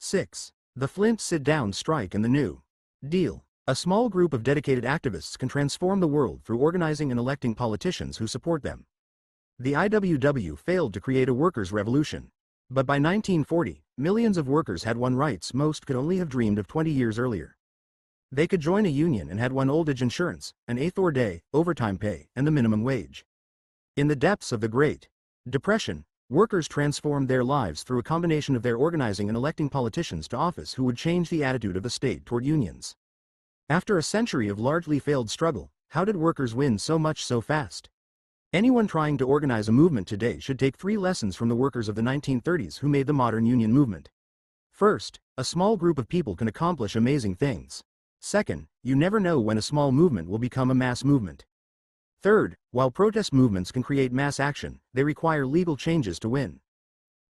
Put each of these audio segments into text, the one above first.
6. The Flint sit-down strike and the New Deal. A small group of dedicated activists can transform the world through organizing and electing politicians who support them. The IWW failed to create a workers' revolution. But by 1940, millions of workers had won rights most could only have dreamed of 20 years earlier. They could join a union and had won old age insurance, an eighth-hour day, overtime pay, and the minimum wage. In the depths of the Great Depression, workers transformed their lives through a combination of their organizing and electing politicians to office who would change the attitude of the state toward unions. After a century of largely failed struggle, how did workers win so much so fast? Anyone trying to organize a movement today should take 3 lessons from the workers of the 1930s who made the modern union movement. First, a small group of people can accomplish amazing things. Second, you never know when a small movement will become a mass movement. Third, while protest movements can create mass action, they require legal changes to win.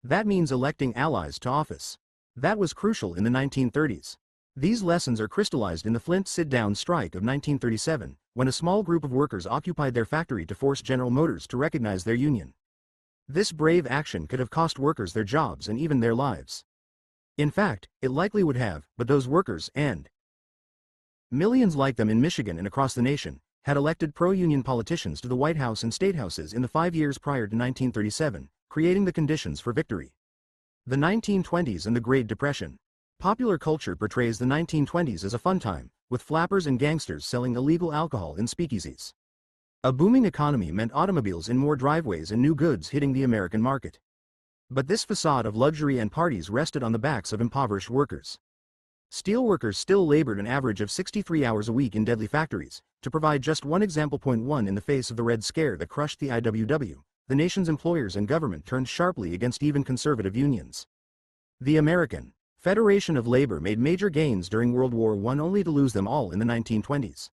That means electing allies to office. That was crucial in the 1930s. These lessons are crystallized in the Flint sit-down strike of 1937, when a small group of workers occupied their factory to force General Motors to recognize their union. This brave action could have cost workers their jobs and even their lives. In fact, it likely would have, but those workers, and millions like them in Michigan and across the nation, had elected pro-union politicians to the White House and state houses in the 5 years prior to 1937, creating the conditions for victory. The 1920s and the Great Depression. Popular culture portrays the 1920s as a fun time, with flappers and gangsters selling illegal alcohol in speakeasies. A booming economy meant automobiles in more driveways and new goods hitting the American market. But this facade of luxury and parties rested on the backs of impoverished workers. Steelworkers still labored an average of 63 hours a week in deadly factories. To provide just one example, in the face of the Red Scare that crushed the IWW, the nation's employers and government turned sharply against even conservative unions. The American Federation of Labor made major gains during World War I only to lose them all in the 1920s.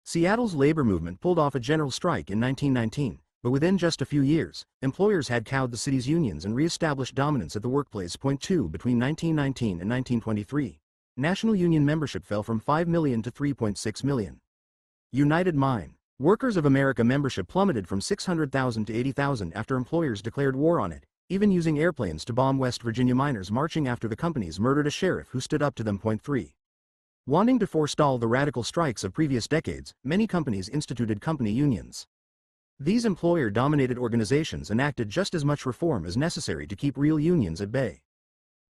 Seattle's labor movement pulled off a general strike in 1919, but within just a few years, employers had cowed the city's unions and re-established dominance at the workplace. Between 1919 and 1923, national union membership fell from 5 million to 3.6 million. United Mine Workers of America membership plummeted from 600,000 to 80,000 after employers declared war on it, even using airplanes to bomb West Virginia miners marching after the companies murdered a sheriff who stood up to them. 3. Wanting to forestall the radical strikes of previous decades, many companies instituted company unions. These employer-dominated organizations enacted just as much reform as necessary to keep real unions at bay.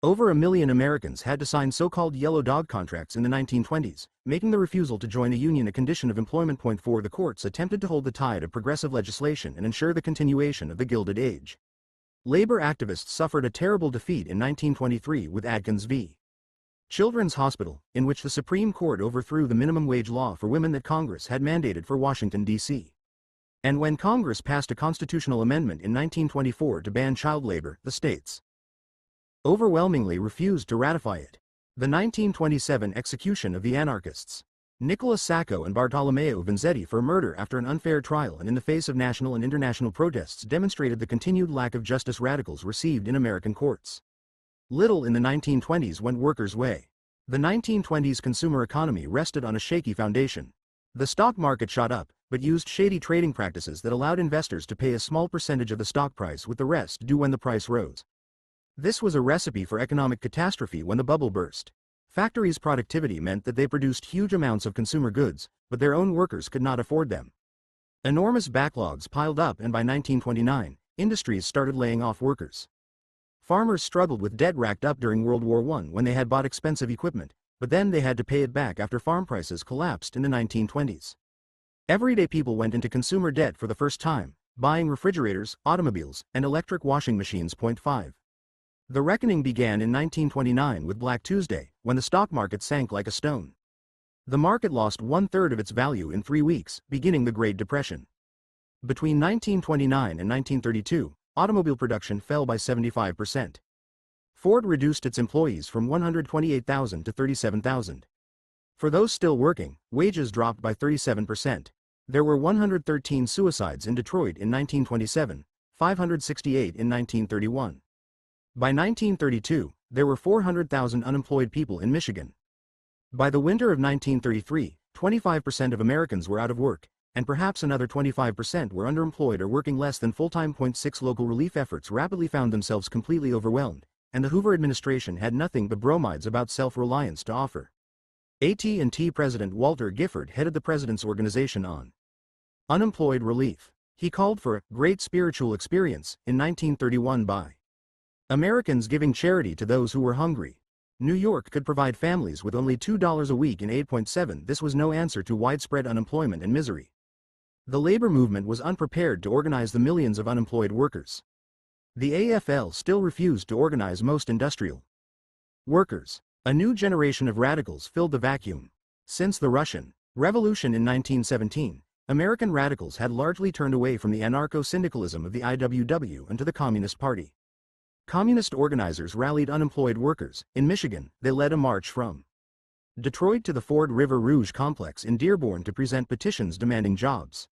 Over 1 million Americans had to sign so-called yellow dog contracts in the 1920s, making the refusal to join a union a condition of employment. 4. The courts attempted to hold the tide of progressive legislation and ensure the continuation of the Gilded Age. Labor activists suffered a terrible defeat in 1923 with Adkins v. Children's Hospital, in which the Supreme Court overthrew the minimum wage law for women that Congress had mandated for Washington, D.C. And when Congress passed a constitutional amendment in 1924 to ban child labor, the states overwhelmingly refused to ratify it. The 1927 execution of the anarchists Nicholas Sacco and Bartolomeo Vanzetti for murder after an unfair trial and in the face of national and international protests demonstrated the continued lack of justice radicals received in American courts. Little in the 1920s went workers' way. The 1920s consumer economy rested on a shaky foundation. The stock market shot up, but used shady trading practices that allowed investors to pay a small percentage of the stock price with the rest due when the price rose. This was a recipe for economic catastrophe when the bubble burst. Factories' productivity meant that they produced huge amounts of consumer goods, but their own workers could not afford them. Enormous backlogs piled up, and by 1929, industries started laying off workers. Farmers struggled with debt racked up during World War I when they had bought expensive equipment, but then they had to pay it back after farm prices collapsed in the 1920s. Everyday people went into consumer debt for the first time, buying refrigerators, automobiles, and electric washing machines. 5. The reckoning began in 1929 with Black Tuesday, when the stock market sank like a stone. The market lost 1/3 of its value in 3 weeks, beginning the Great Depression. Between 1929 and 1932, automobile production fell by 75%. Ford reduced its employees from 128,000 to 37,000. For those still working, wages dropped by 37%. There were 113 suicides in Detroit in 1927, 568 in 1931. By 1932, there were 400,000 unemployed people in Michigan. By the winter of 1933, 25% of Americans were out of work, and perhaps another 25% were underemployed or working less than full-time. 6 Local relief efforts rapidly found themselves completely overwhelmed, and the Hoover administration had nothing but bromides about self-reliance to offer. AT&T President Walter Gifford headed the president's organization on unemployed relief. He called for a great spiritual experience in 1931 by Americans giving charity to those who were hungry. New York could provide families with only $2 a week in 8.7. This was no answer to widespread unemployment and misery. The labor movement was unprepared to organize the millions of unemployed workers. The AFL still refused to organize most industrial workers. A new generation of radicals filled the vacuum. Since the Russian Revolution in 1917, American radicals had largely turned away from the anarcho-syndicalism of the IWW and to the Communist Party. Communist organizers rallied unemployed workers. In Michigan, they led a march from Detroit to the Ford River Rouge complex in Dearborn to present petitions demanding jobs.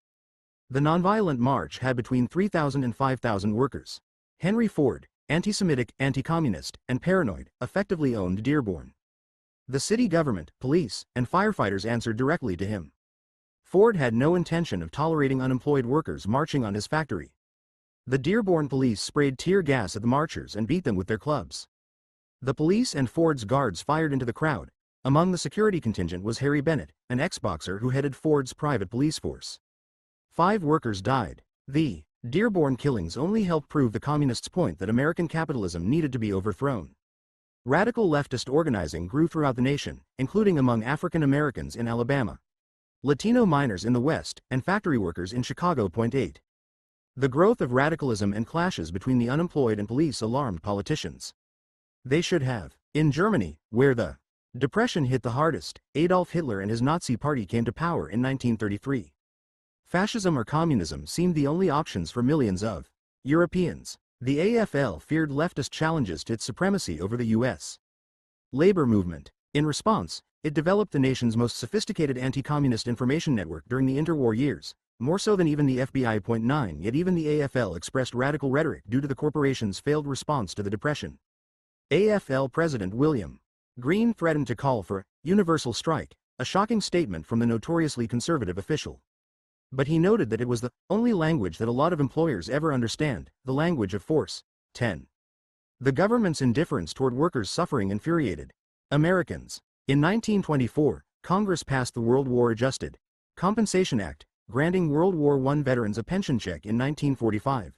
The nonviolent march had between 3,000 and 5,000 workers. Henry Ford, anti-Semitic, anti-communist, and paranoid, effectively owned Dearborn. The city government, police, and firefighters answered directly to him. Ford had no intention of tolerating unemployed workers marching on his factory. The Dearborn police sprayed tear gas at the marchers and beat them with their clubs. The police and Ford's guards fired into the crowd. Among the security contingent was Harry Bennett, an ex-boxer who headed Ford's private police force. 5 workers died. The Dearborn killings only helped prove the communists' point that American capitalism needed to be overthrown. Radical leftist organizing grew throughout the nation, including among African Americans in Alabama, Latino miners in the West, and factory workers in Chicago. 8. The growth of radicalism and clashes between the unemployed and police alarmed politicians. They should have. In Germany, where the Depression hit the hardest, Adolf Hitler and his Nazi party came to power in 1933. Fascism or communism seemed the only options for millions of Europeans. The AFL feared leftist challenges to its supremacy over the U.S. labor movement. In response, it developed the nation's most sophisticated anti-communist information network during the interwar years, more so than even the FBI. 9. Yet even the AFL expressed radical rhetoric due to the corporation's failed response to the Depression. AFL President William Green threatened to call for universal strike, a shocking statement from the notoriously conservative official. But he noted that it was the only language that a lot of employers ever understand, the language of force. 10. The government's indifference toward workers' suffering infuriated Americans. In 1924, Congress passed the World War Adjusted Compensation Act, granting World War I veterans a pension check in 1945.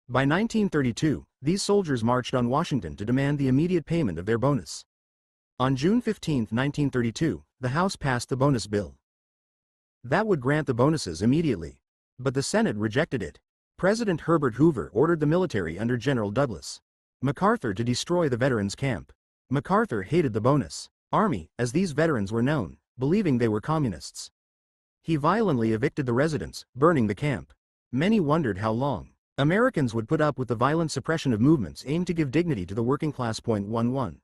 By 1932, these soldiers marched on Washington to demand the immediate payment of their bonus. On June 15, 1932, the House passed the bonus bill. That would grant the bonuses immediately. But the Senate rejected it. President Herbert Hoover ordered the military under General Douglas MacArthur to destroy the veterans' camp. MacArthur hated the bonus army, as these veterans were known, believing they were communists. He violently evicted the residents, burning the camp. Many wondered how long Americans would put up with the violent suppression of movements aimed to give dignity to the working class. 11.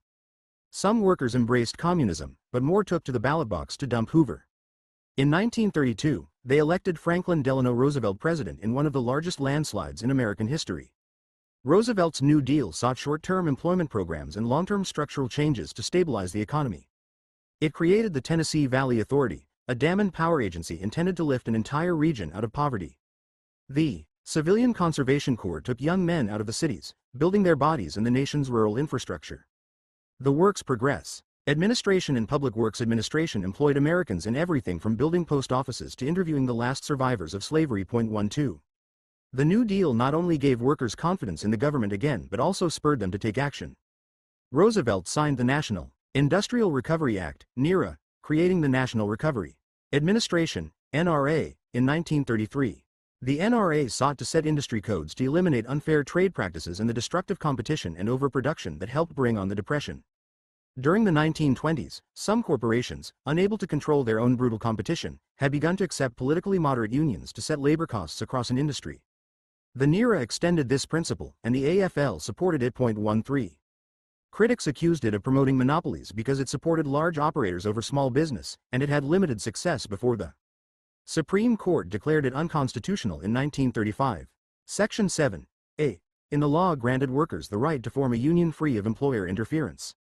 Some workers embraced communism, but more took to the ballot box to dump Hoover. In 1932, they elected Franklin Delano Roosevelt president in one of the largest landslides in American history. Roosevelt's New Deal sought short-term employment programs and long-term structural changes to stabilize the economy. It created the Tennessee Valley Authority, a dam and power agency intended to lift an entire region out of poverty. The Civilian Conservation Corps took young men out of the cities, building their bodies in the nation's rural infrastructure. The works progress. Administration and Public Works Administration employed Americans in everything from building post offices to interviewing the last survivors of slavery. 12. The New Deal not only gave workers confidence in the government again but also spurred them to take action. Roosevelt signed the National Industrial Recovery Act, NIRA, creating the National Recovery Administration, NRA, in 1933. The NRA sought to set industry codes to eliminate unfair trade practices and the destructive competition and overproduction that helped bring on the Depression. During the 1920s, some corporations, unable to control their own brutal competition, had begun to accept politically moderate unions to set labor costs across an industry. The NIRA extended this principle, and the AFL supported it. 13. Critics accused it of promoting monopolies because it supported large operators over small business, and it had limited success before the Supreme Court declared it unconstitutional in 1935. Section 7(a) in the law granted workers the right to form a union free of employer interference.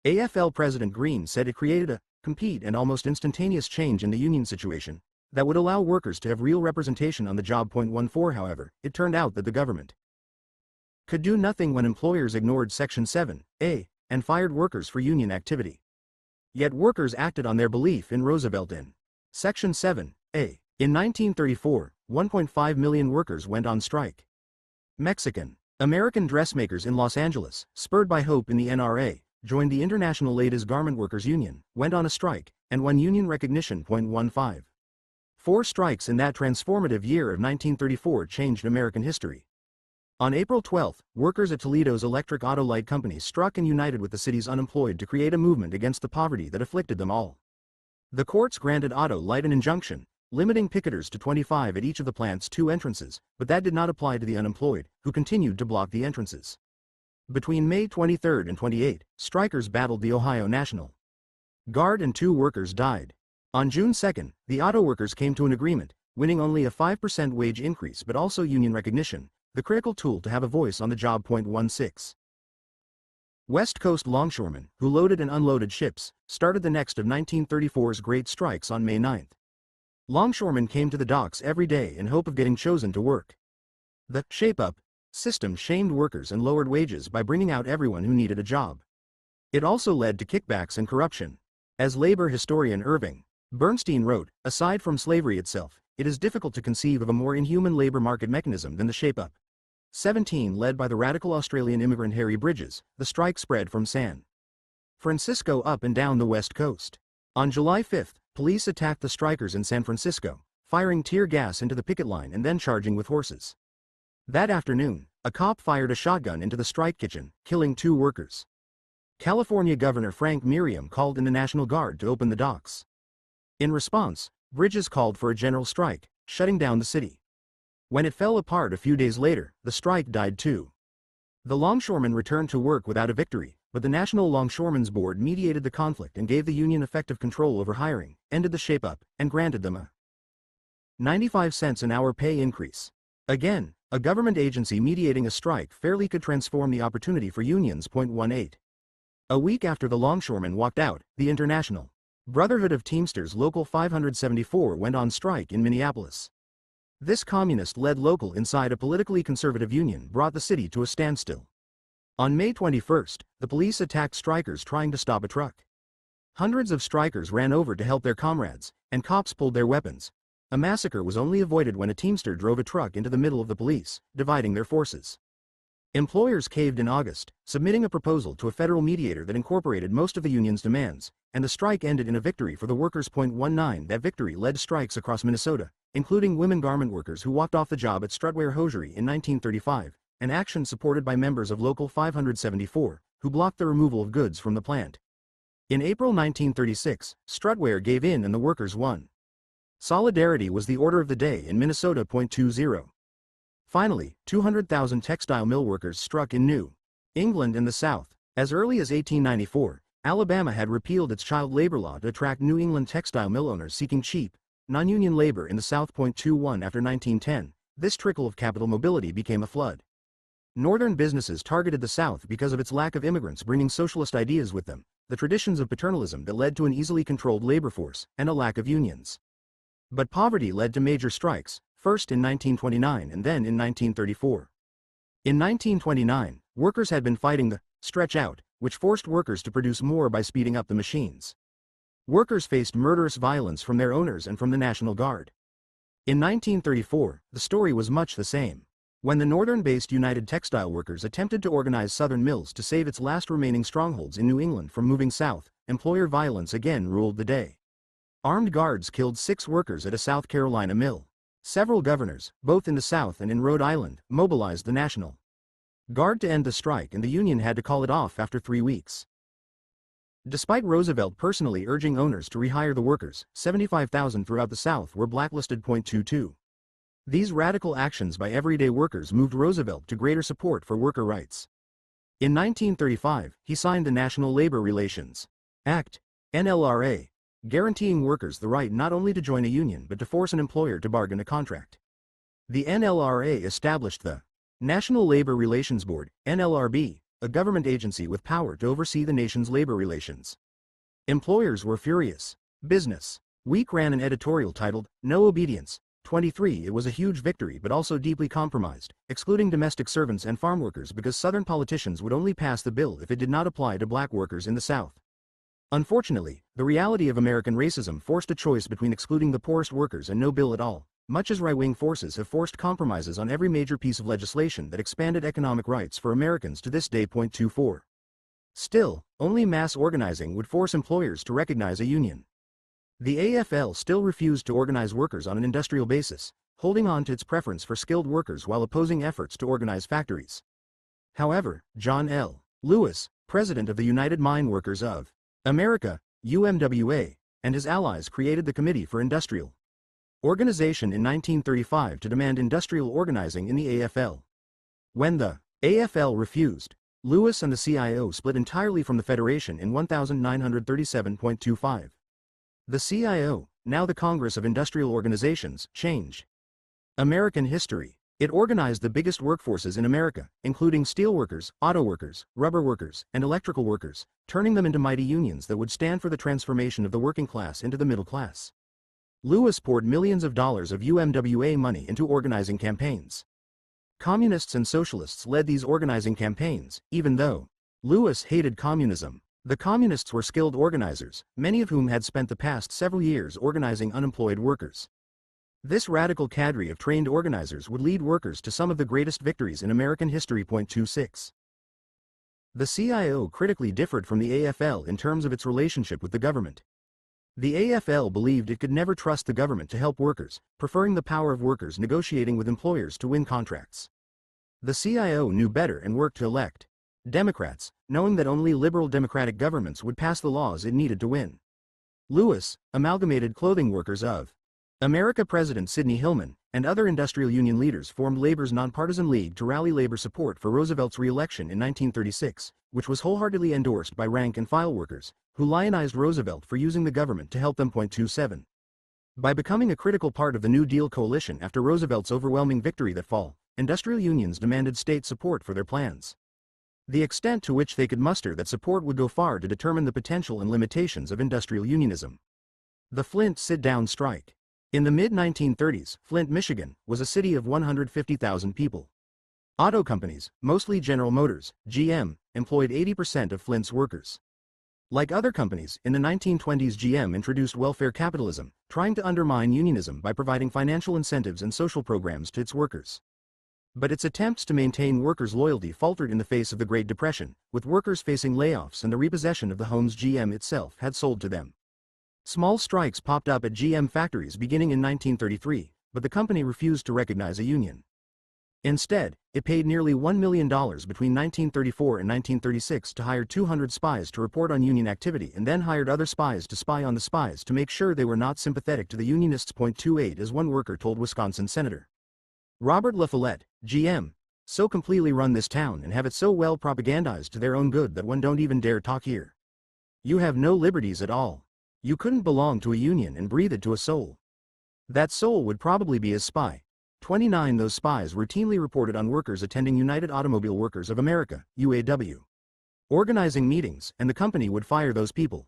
AFL President Green said it created a complete and almost instantaneous change in the union situation that would allow workers to have real representation on the job. 14. However, it turned out that the government could do nothing when employers ignored Section 7(a) and fired workers for union activity. Yet workers acted on their belief in Roosevelt in Section 7(a). In 1934, 1.5 million workers went on strike. Mexican American dressmakers in Los Angeles, spurred by hope in the NRA, joined the International Ladies Garment Workers Union, went on a strike, and won union recognition. 15. 4 strikes in that transformative year of 1934 changed American history. On April 12, workers at Toledo's Electric Auto Light Company struck and united with the city's unemployed to create a movement against the poverty that afflicted them all. The courts granted Auto Light an injunction, limiting picketers to 25 at each of the plant's 2 entrances, but that did not apply to the unemployed, who continued to block the entrances. Between May 23 and 28, strikers battled the Ohio National Guard and 2 workers died. On June 2, the auto workers came to an agreement, winning only a 5% wage increase but also union recognition, the critical tool to have a voice on the job. 16. West Coast longshoremen, who loaded and unloaded ships, started the next of 1934's great strikes on May 9. Longshoremen came to the docks every day in hope of getting chosen to work. The shape-up system shamed workers and lowered wages by bringing out everyone who needed a job. It also led to kickbacks and corruption. As labor historian Irving Bernstein wrote, aside from slavery itself, it is difficult to conceive of a more inhuman labor market mechanism than the shape-up. 17 Led by the radical Australian immigrant Harry Bridges, the strike spread from San Francisco up and down the West Coast. On July 5, police attacked the strikers in San Francisco, firing tear gas into the picket line and then charging with horses. That afternoon, a cop fired a shotgun into the strike kitchen, killing 2 workers. California Governor Frank Merriam called in the National Guard to open the docks. In response, Bridges called for a general strike, shutting down the city. When it fell apart a few days later, the strike died too. The longshoremen returned to work without a victory, but the National Longshoremen's Board mediated the conflict and gave the union effective control over hiring, ended the shape-up, and granted them a 95 cents an hour pay increase. Again, a government agency mediating a strike fairly could transform the opportunity for unions. 18. A week after the longshoremen walked out, the International Brotherhood of Teamsters Local 574 went on strike in Minneapolis. This communist-led local inside a politically conservative union brought the city to a standstill. On May 21, the police attacked strikers trying to stop a truck. Hundreds of strikers ran over to help their comrades, and cops pulled their weapons. A massacre was only avoided when a teamster drove a truck into the middle of the police, dividing their forces. Employers caved in August, submitting a proposal to a federal mediator that incorporated most of the union's demands, and the strike ended in a victory for the workers. 19. That victory led to strikes across Minnesota, including women garment workers who walked off the job at Strutware Hosiery in 1935, an action supported by members of Local 574, who blocked the removal of goods from the plant. In April 1936, Strutware gave in and the workers won. Solidarity was the order of the day in Minnesota. 20. Finally, 200,000 textile mill workers struck in New England and the South. As early as 1894, Alabama had repealed its child labor law to attract New England textile mill owners seeking cheap, non-union labor in the South. 21. After 1910, this trickle of capital mobility became a flood. Northern businesses targeted the South because of its lack of immigrants bringing socialist ideas with them, the traditions of paternalism that led to an easily controlled labor force, and a lack of unions. But poverty led to major strikes, first in 1929 and then in 1934. In 1929, workers had been fighting the stretch out, which forced workers to produce more by speeding up the machines. Workers faced murderous violence from their owners and from the National Guard. In 1934, the story was much the same. When the northern-based United Textile Workers attempted to organize Southern mills to save its last remaining strongholds in New England from moving south, employer violence again ruled the day. Armed guards killed 6 workers at a South Carolina mill. Several governors, both in the South and in Rhode Island, mobilized the National Guard to end the strike, and the union had to call it off after 3 weeks. Despite Roosevelt personally urging owners to rehire the workers, 75,000 throughout the South were blacklisted. 22. These radical actions by everyday workers moved Roosevelt to greater support for worker rights. In 1935, he signed the National Labor Relations Act, NLRA, guaranteeing workers the right not only to join a union but to force an employer to bargain a contract. The NLRA established the National Labor Relations Board, NLRB, a government agency with power to oversee the nation's labor relations. Employers were furious. Business Week ran an editorial titled, "No Obedience, 23. It was a huge victory but also deeply compromised, excluding domestic servants and farm workers because Southern politicians would only pass the bill if it did not apply to black workers in the South. Unfortunately, the reality of American racism forced a choice between excluding the poorest workers and no bill at all, much as right-wing forces have forced compromises on every major piece of legislation that expanded economic rights for Americans to this day. 24. Still, only mass organizing would force employers to recognize a union. The AFL still refused to organize workers on an industrial basis, holding on to its preference for skilled workers while opposing efforts to organize factories. However, John L. Loomis, president of the United Mine Workers of America, UMWA, and his allies created the Committee for Industrial Organization in 1935 to demand industrial organizing in the AFL. When the AFL refused, Lewis and the CIO split entirely from the Federation in 1937.25. The CIO, now the Congress of Industrial Organizations, changed American history. It organized the biggest workforces in America, including steelworkers, auto workers, rubber workers, and electrical workers, turning them into mighty unions that would stand for the transformation of the working class into the middle class. Lewis poured millions of dollars of UMWA money into organizing campaigns. Communists and socialists led these organizing campaigns, even though Lewis hated communism. The communists were skilled organizers, many of whom had spent the past several years organizing unemployed workers. This radical cadre of trained organizers would lead workers to some of the greatest victories in American history. 26. The CIO critically differed from the AFL in terms of its relationship with the government. The AFL believed it could never trust the government to help workers, preferring the power of workers negotiating with employers to win contracts. The CIO knew better and worked to elect Democrats, knowing that only liberal democratic governments would pass the laws it needed to win. Lewis, Amalgamated Clothing Workers of America President Sidney Hillman, and other industrial union leaders formed Labor's nonpartisan league to rally labor support for Roosevelt's re-election in 1936, which was wholeheartedly endorsed by rank-and-file workers, who lionized Roosevelt for using the government to help them. 27. By becoming a critical part of the New Deal coalition after Roosevelt's overwhelming victory that fall, industrial unions demanded state support for their plans. The extent to which they could muster that support would go far to determine the potential and limitations of industrial unionism. The Flint sit-down strike. In the mid-1930s, Flint, Michigan, was a city of 150,000 people. Auto companies, mostly General Motors, GM, employed 80% of Flint's workers. Like other companies, in the 1920s GM introduced welfare capitalism, trying to undermine unionism by providing financial incentives and social programs to its workers. But its attempts to maintain workers' loyalty faltered in the face of the Great Depression, with workers facing layoffs and the repossession of the homes GM itself had sold to them. Small strikes popped up at GM factories beginning in 1933, but the company refused to recognize a union. Instead, it paid nearly $1 million between 1934 and 1936 to hire 200 spies to report on union activity and then hired other spies to spy on the spies to make sure they were not sympathetic to the Unionists. 28 As one worker told Wisconsin Senator Robert La Follette, GM, so completely run this town and have it so well propagandized to their own good that one don't even dare talk here. You have no liberties at all. You couldn't belong to a union and breathe it to a soul. That soul would probably be a spy. 29 Those spies routinely reported on workers attending United Automobile Workers of America, UAW, organizing meetings, and the company would fire those people.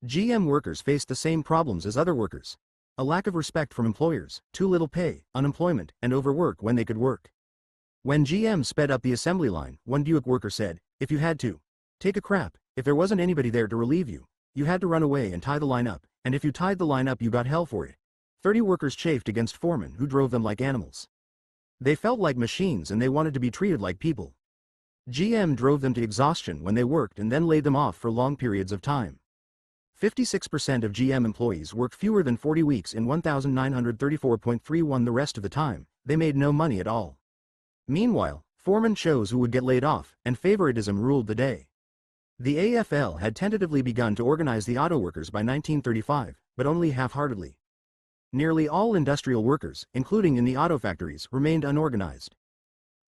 GM workers faced the same problems as other workers. A lack of respect from employers, too little pay, unemployment, and overwork when they could work. When GM sped up the assembly line, one Buick worker said, if you had to take a crap, if there wasn't anybody there to relieve you, you had to run away and tie the line up, and if you tied the line up you got hell for it. 30 workers chafed against foremen who drove them like animals. They felt like machines and they wanted to be treated like people. GM drove them to exhaustion when they worked and then laid them off for long periods of time. 56% of GM employees worked fewer than 40 weeks in 1934.31. The rest of the time, they made no money at all. Meanwhile, foremen chose who would get laid off, and favoritism ruled the day. The AFL had tentatively begun to organize the auto workers by 1935, but only half-heartedly. Nearly all industrial workers, including in the auto factories, remained unorganized.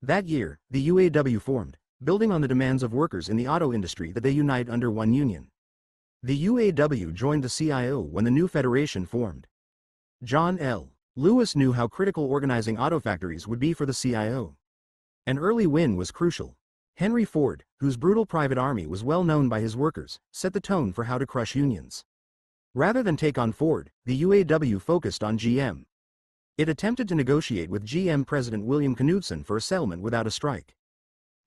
That year, the UAW formed, building on the demands of workers in the auto industry that they unite under one union. The UAW joined the CIO when the new federation formed. John L. Lewis knew how critical organizing auto factories would be for the CIO. An early win was crucial. Henry Ford, whose brutal private army was well known by his workers, set the tone for how to crush unions. Rather than take on Ford, the UAW focused on GM. It attempted to negotiate with GM President William Knudsen for a settlement without a strike.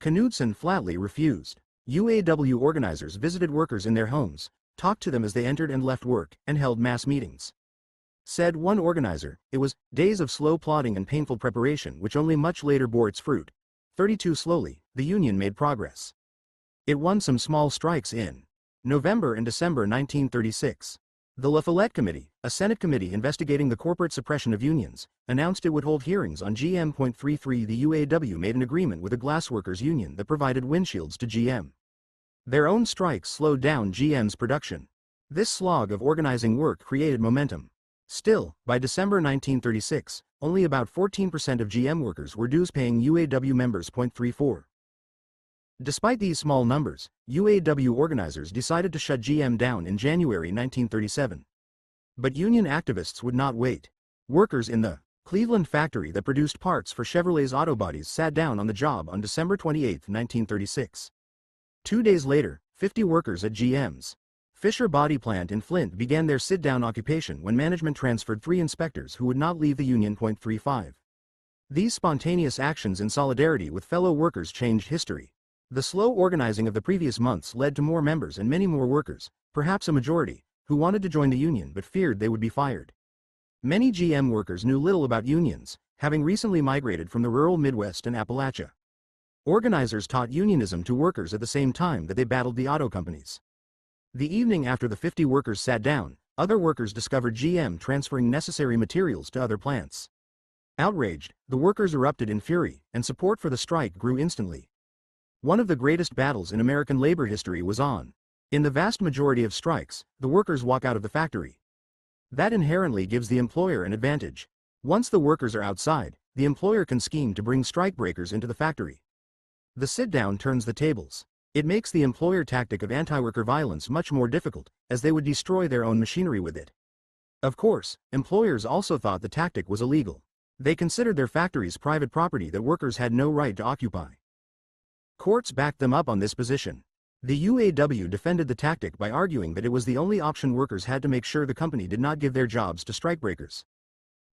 Knudsen flatly refused. UAW organizers visited workers in their homes, talked to them as they entered and left work, and held mass meetings. Said one organizer, it was days of slow plodding and painful preparation which only much later bore its fruit. 32 Slowly, the union made progress. It won some small strikes in November and December 1936. The La Follette Committee, a Senate committee investigating the corporate suppression of unions, announced it would hold hearings on GM.33. The UAW made an agreement with a glassworkers union that provided windshields to GM. Their own strikes slowed down GM's production. This slog of organizing work created momentum. Still, by December 1936, only about 14% of GM workers were dues-paying UAW members. 34. Despite these small numbers, UAW organizers decided to shut GM down in January 1937. But union activists would not wait. Workers in the Cleveland factory that produced parts for Chevrolet's auto bodies sat down on the job on December 28, 1936. 2 days later, 50 workers at GM's Fisher Body Plant in Flint began their sit-down occupation when management transferred 3 inspectors who would not leave the union. 35. These spontaneous actions in solidarity with fellow workers changed history. The slow organizing of the previous months led to more members and many more workers, perhaps a majority, who wanted to join the union but feared they would be fired. Many GM workers knew little about unions, having recently migrated from the rural Midwest and Appalachia. Organizers taught unionism to workers at the same time that they battled the auto companies. The evening after the 50 workers sat down, other workers discovered GM transferring necessary materials to other plants. Outraged, the workers erupted in fury, and support for the strike grew instantly. One of the greatest battles in American labor history was on. In the vast majority of strikes, the workers walk out of the factory. That inherently gives the employer an advantage. Once the workers are outside, the employer can scheme to bring strikebreakers into the factory. The sit-down turns the tables. It makes the employer tactic of anti-worker violence much more difficult, as they would destroy their own machinery with it. Of course, employers also thought the tactic was illegal. They considered their factories private property that workers had no right to occupy. Courts backed them up on this position. The UAW defended the tactic by arguing that it was the only option workers had to make sure the company did not give their jobs to strikebreakers.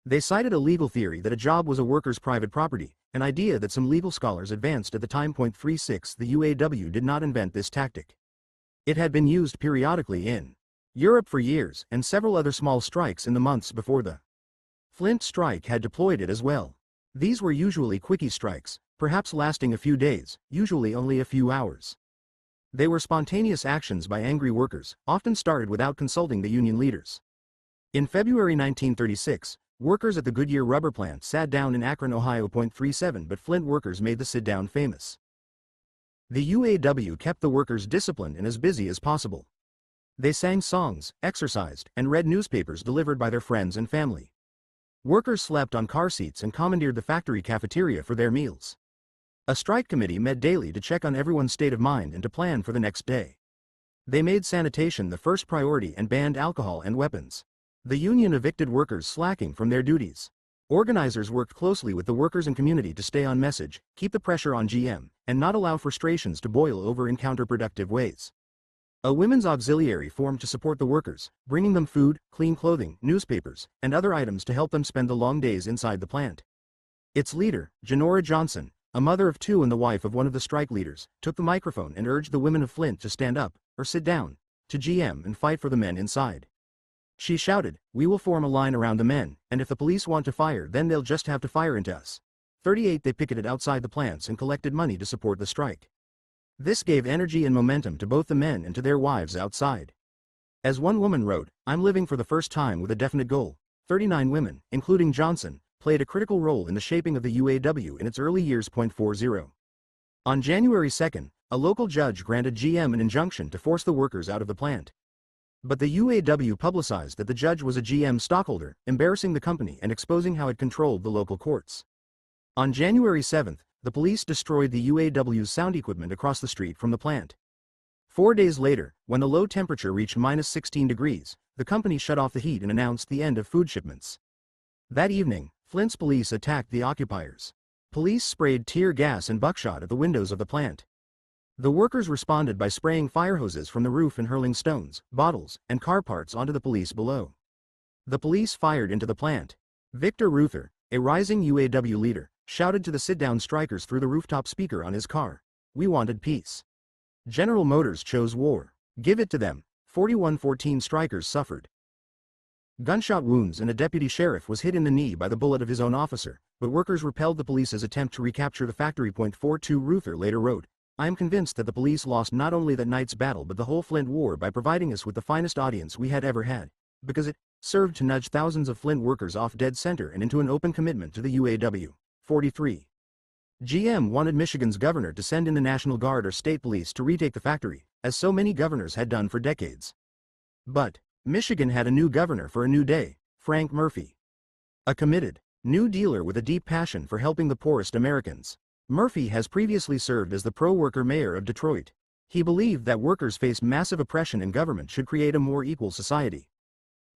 They cited a legal theory that a job was a worker's private property, an idea that some legal scholars advanced at the time. 36. The UAW did not invent this tactic. It had been used periodically in Europe for years, and several other small strikes in the months before the Flint strike had deployed it as well. These were usually quickie strikes, perhaps lasting a few days, usually only a few hours. They were spontaneous actions by angry workers, often started without consulting the union leaders. In February 1936, workers at the Goodyear rubber plant sat down in Akron, Ohio. 37. But Flint workers made the sit-down famous. The UAW kept the workers disciplined and as busy as possible. They sang songs, exercised, and read newspapers delivered by their friends and family. Workers slept on car seats and commandeered the factory cafeteria for their meals. A strike committee met daily to check on everyone's state of mind and to plan for the next day. They made sanitation the first priority and banned alcohol and weapons. The union evicted workers slacking from their duties. Organizers worked closely with the workers and community to stay on message, keep the pressure on GM, and not allow frustrations to boil over in counterproductive ways. A women's auxiliary formed to support the workers, bringing them food, clean clothing, newspapers, and other items to help them spend the long days inside the plant. Its leader, Janora Johnson, a mother of 2 and the wife of one of the strike leaders, took the microphone and urged the women of Flint to stand up, or sit down, to GM and fight for the men inside. She shouted, "We will form a line around the men, and if the police want to fire, then they'll just have to fire into us." 38. They picketed outside the plants and collected money to support the strike. This gave energy and momentum to both the men and to their wives outside. As one woman wrote, "I'm living for the first time with a definite goal." 39 women, including Johnson, played a critical role in the shaping of the UAW in its early years. 40. On January 2, a local judge granted GM an injunction to force the workers out of the plant. But the UAW publicized that the judge was a GM stockholder, embarrassing the company and exposing how it controlled the local courts. On January 7, the police destroyed the UAW's sound equipment across the street from the plant. 4 days later, when the low temperature reached -16 degrees, the company shut off the heat and announced the end of food shipments. That evening, Flint's police attacked the occupiers. Police sprayed tear gas and buckshot at the windows of the plant. The workers responded by spraying fire hoses from the roof and hurling stones, bottles, and car parts onto the police below. The police fired into the plant. Victor Ruther, a rising UAW leader, shouted to the sit-down strikers through the rooftop speaker on his car. We wanted peace. General Motors chose war. Give it to them. 4114 strikers suffered gunshot wounds and a deputy sheriff was hit in the knee by the bullet of his own officer, but workers repelled the police's attempt to recapture the factory. 42 Ruther later wrote, I am convinced that the police lost not only that night's battle but the whole Flint war by providing us with the finest audience we had ever had, because it served to nudge thousands of Flint workers off dead center and into an open commitment to the UAW. 43. GM wanted Michigan's governor to send in the National Guard or state police to retake the factory, as so many governors had done for decades. But Michigan had a new governor for a new day, Frank Murphy. A committed, new dealer with a deep passion for helping the poorest Americans. Murphy has previously served as the pro-worker mayor of Detroit. He believed that workers faced massive oppression and government should create a more equal society.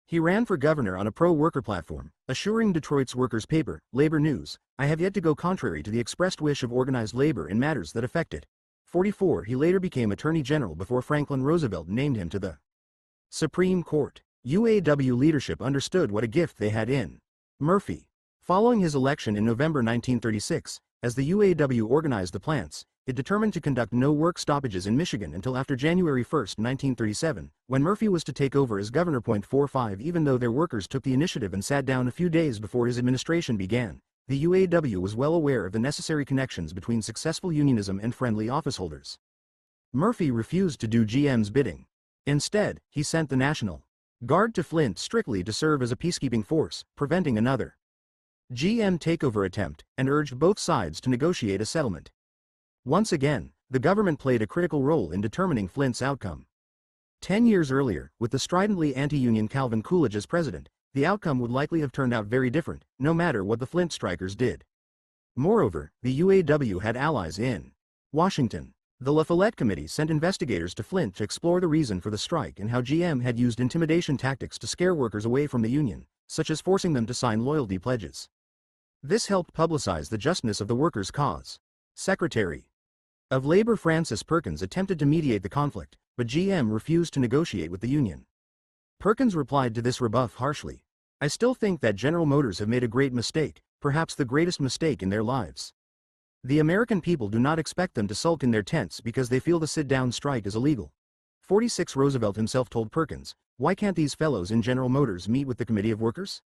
He ran for governor on a pro-worker platform, assuring Detroit's workers' paper, Labor News, I have yet to go contrary to the expressed wish of organized labor in matters that affect it. 44. He later became Attorney General before Franklin Roosevelt named him to the Supreme Court. UAW leadership understood what a gift they had in Murphy. Following his election in November 1936, as the UAW organized the plants, it determined to conduct no work stoppages in Michigan until after January 1, 1937, when Murphy was to take over as governor. 45. Even though their workers took the initiative and sat down a few days before his administration began, the UAW was well aware of the necessary connections between successful unionism and friendly officeholders. Murphy refused to do GM's bidding. Instead, he sent the National Guard to Flint strictly to serve as a peacekeeping force, preventing another GM takeover attempt, and urged both sides to negotiate a settlement. Once again, the government played a critical role in determining Flint's outcome. 10 years earlier, with the stridently anti-union Calvin Coolidge as president, the outcome would likely have turned out very different, no matter what the Flint strikers did. Moreover, the UAW had allies in Washington. The La Follette Committee sent investigators to Flint to explore the reason for the strike and how GM had used intimidation tactics to scare workers away from the union, such as forcing them to sign loyalty pledges. This helped publicize the justness of the workers' cause. Secretary of Labor Francis Perkins attempted to mediate the conflict, but GM refused to negotiate with the union. Perkins replied to this rebuff harshly. I still think that General Motors have made a great mistake, perhaps the greatest mistake in their lives. The American people do not expect them to sulk in their tents because they feel the sit-down strike is illegal. 46. Roosevelt himself told Perkins, why can't these fellows in General Motors meet with the Committee of Workers?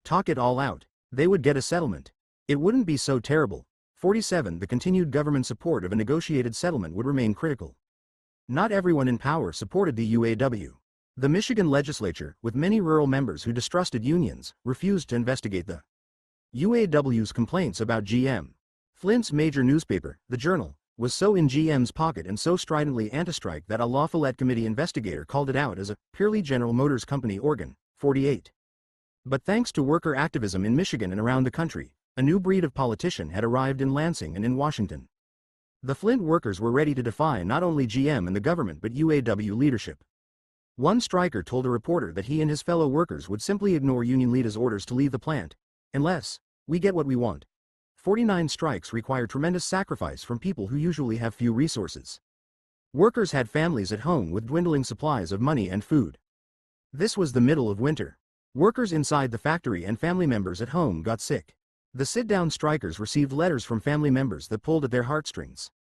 Talk it all out. They would get a settlement. It wouldn't be so terrible. 47. The continued government support of a negotiated settlement would remain critical. Not everyone in power supported the UAW. The Michigan legislature, with many rural members who distrusted unions, refused to investigate the UAW's complaints about GM. Flint's major newspaper, the Journal, was so in GM's pocket and so stridently anti-strike that a La Follette Committee investigator called it out as a purely General Motors Company organ. 48. But thanks to worker activism in Michigan and around the country, a new breed of politician had arrived in Lansing and in Washington. The Flint workers were ready to defy not only GM and the government but UAW leadership. One striker told a reporter that he and his fellow workers would simply ignore union leaders' orders to leave the plant, unless we get what we want. 49 strikes require tremendous sacrifice from people who usually have few resources. Workers had families at home with dwindling supplies of money and food. This was the middle of winter. Workers inside the factory and family members at home got sick. The sit-down strikers received letters from family members that pulled at their heartstrings.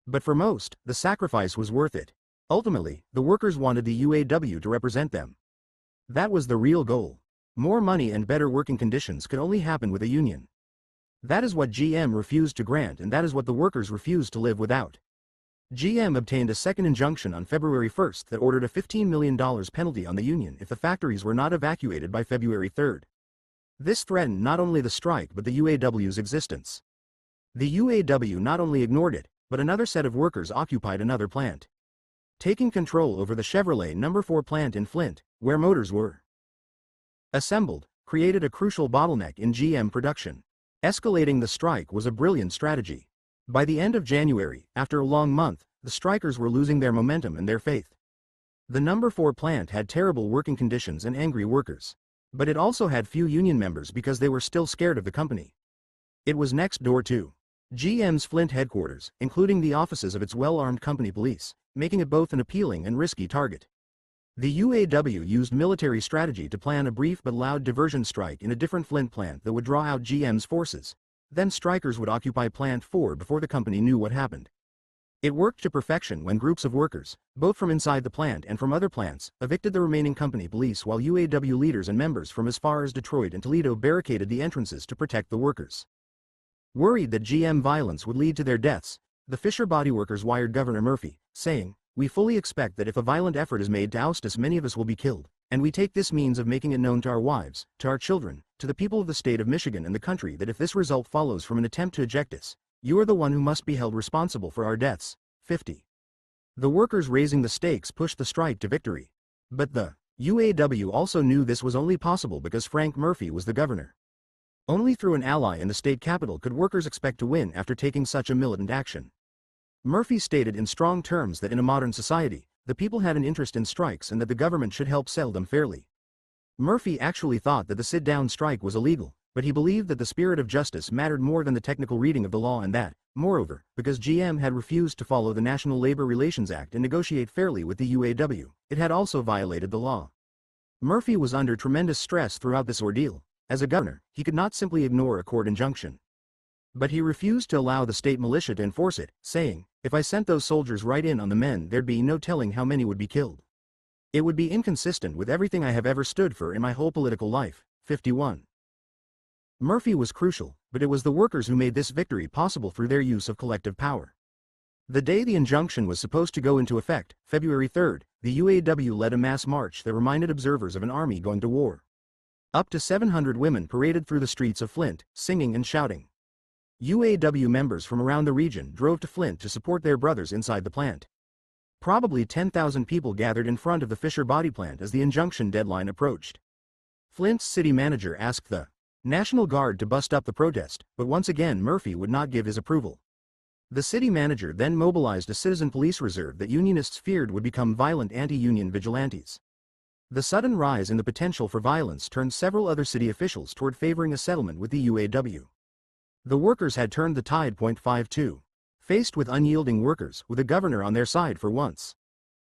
But for most, the sacrifice was worth it. Ultimately, the workers wanted the UAW to represent them. That was the real goal. More money and better working conditions could only happen with a union. That is what GM refused to grant, and that is what the workers refused to live without. GM obtained a second injunction on February 1 that ordered a $15 million penalty on the union if the factories were not evacuated by February 3. This threatened not only the strike but the UAW's existence. The UAW not only ignored it, but another set of workers occupied another plant, taking control over the Chevrolet No. 4 plant in Flint, where motors were assembled, created a crucial bottleneck in GM production. Escalating the strike was a brilliant strategy. By the end of January, after a long month, the strikers were losing their momentum and their faith. The No. 4 plant had terrible working conditions and angry workers. But it also had few union members because they were still scared of the company. It was next door to GM's Flint headquarters, including the offices of its well-armed company police, making it both an appealing and risky target. The UAW used military strategy to plan a brief but loud diversion strike in a different Flint plant that would draw out GM's forces. Then strikers would occupy Plant 4 before the company knew what happened. It worked to perfection when groups of workers, both from inside the plant and from other plants, evicted the remaining company police while UAW leaders and members from as far as Detroit and Toledo barricaded the entrances to protect the workers. Worried that GM violence would lead to their deaths, the Fisher Body Workers wired Governor Murphy, saying, "We fully expect that if a violent effort is made to oust us, many of us will be killed, and we take this means of making it known to our wives, to our children, to the people of the state of Michigan and the country that if this result follows from an attempt to eject us, you are the one who must be held responsible for our deaths." 50. The workers raising the stakes pushed the strike to victory. But the UAW also knew this was only possible because Frank Murphy was the governor. Only through an ally in the state capital could workers expect to win after taking such a militant action. Murphy stated in strong terms that in a modern society, the people had an interest in strikes and that the government should help settle them fairly. Murphy actually thought that the sit-down strike was illegal, but he believed that the spirit of justice mattered more than the technical reading of the law and that, moreover, because GM had refused to follow the National Labor Relations Act and negotiate fairly with the UAW, it had also violated the law. Murphy was under tremendous stress throughout this ordeal. As a governor, he could not simply ignore a court injunction. But he refused to allow the state militia to enforce it, saying, "If I sent those soldiers right in on the men, there'd be no telling how many would be killed. It would be inconsistent with everything I have ever stood for in my whole political life." 51. Murphy was crucial, but it was the workers who made this victory possible through their use of collective power. The day the injunction was supposed to go into effect, February 3rd, the UAW led a mass march that reminded observers of an army going to war. Up to 700 women paraded through the streets of Flint, singing and shouting. UAW members from around the region drove to Flint to support their brothers inside the plant. Probably 10,000 people gathered in front of the Fisher Body plant as the injunction deadline approached. Flint's city manager asked the National Guard to bust up the protest, but once again Murphy would not give his approval. The city manager then mobilized a citizen police reserve that unionists feared would become violent anti-union vigilantes. The sudden rise in the potential for violence turned several other city officials toward favoring a settlement with the UAW. The workers had turned the tide. 52. Faced with unyielding workers, with a governor on their side for once,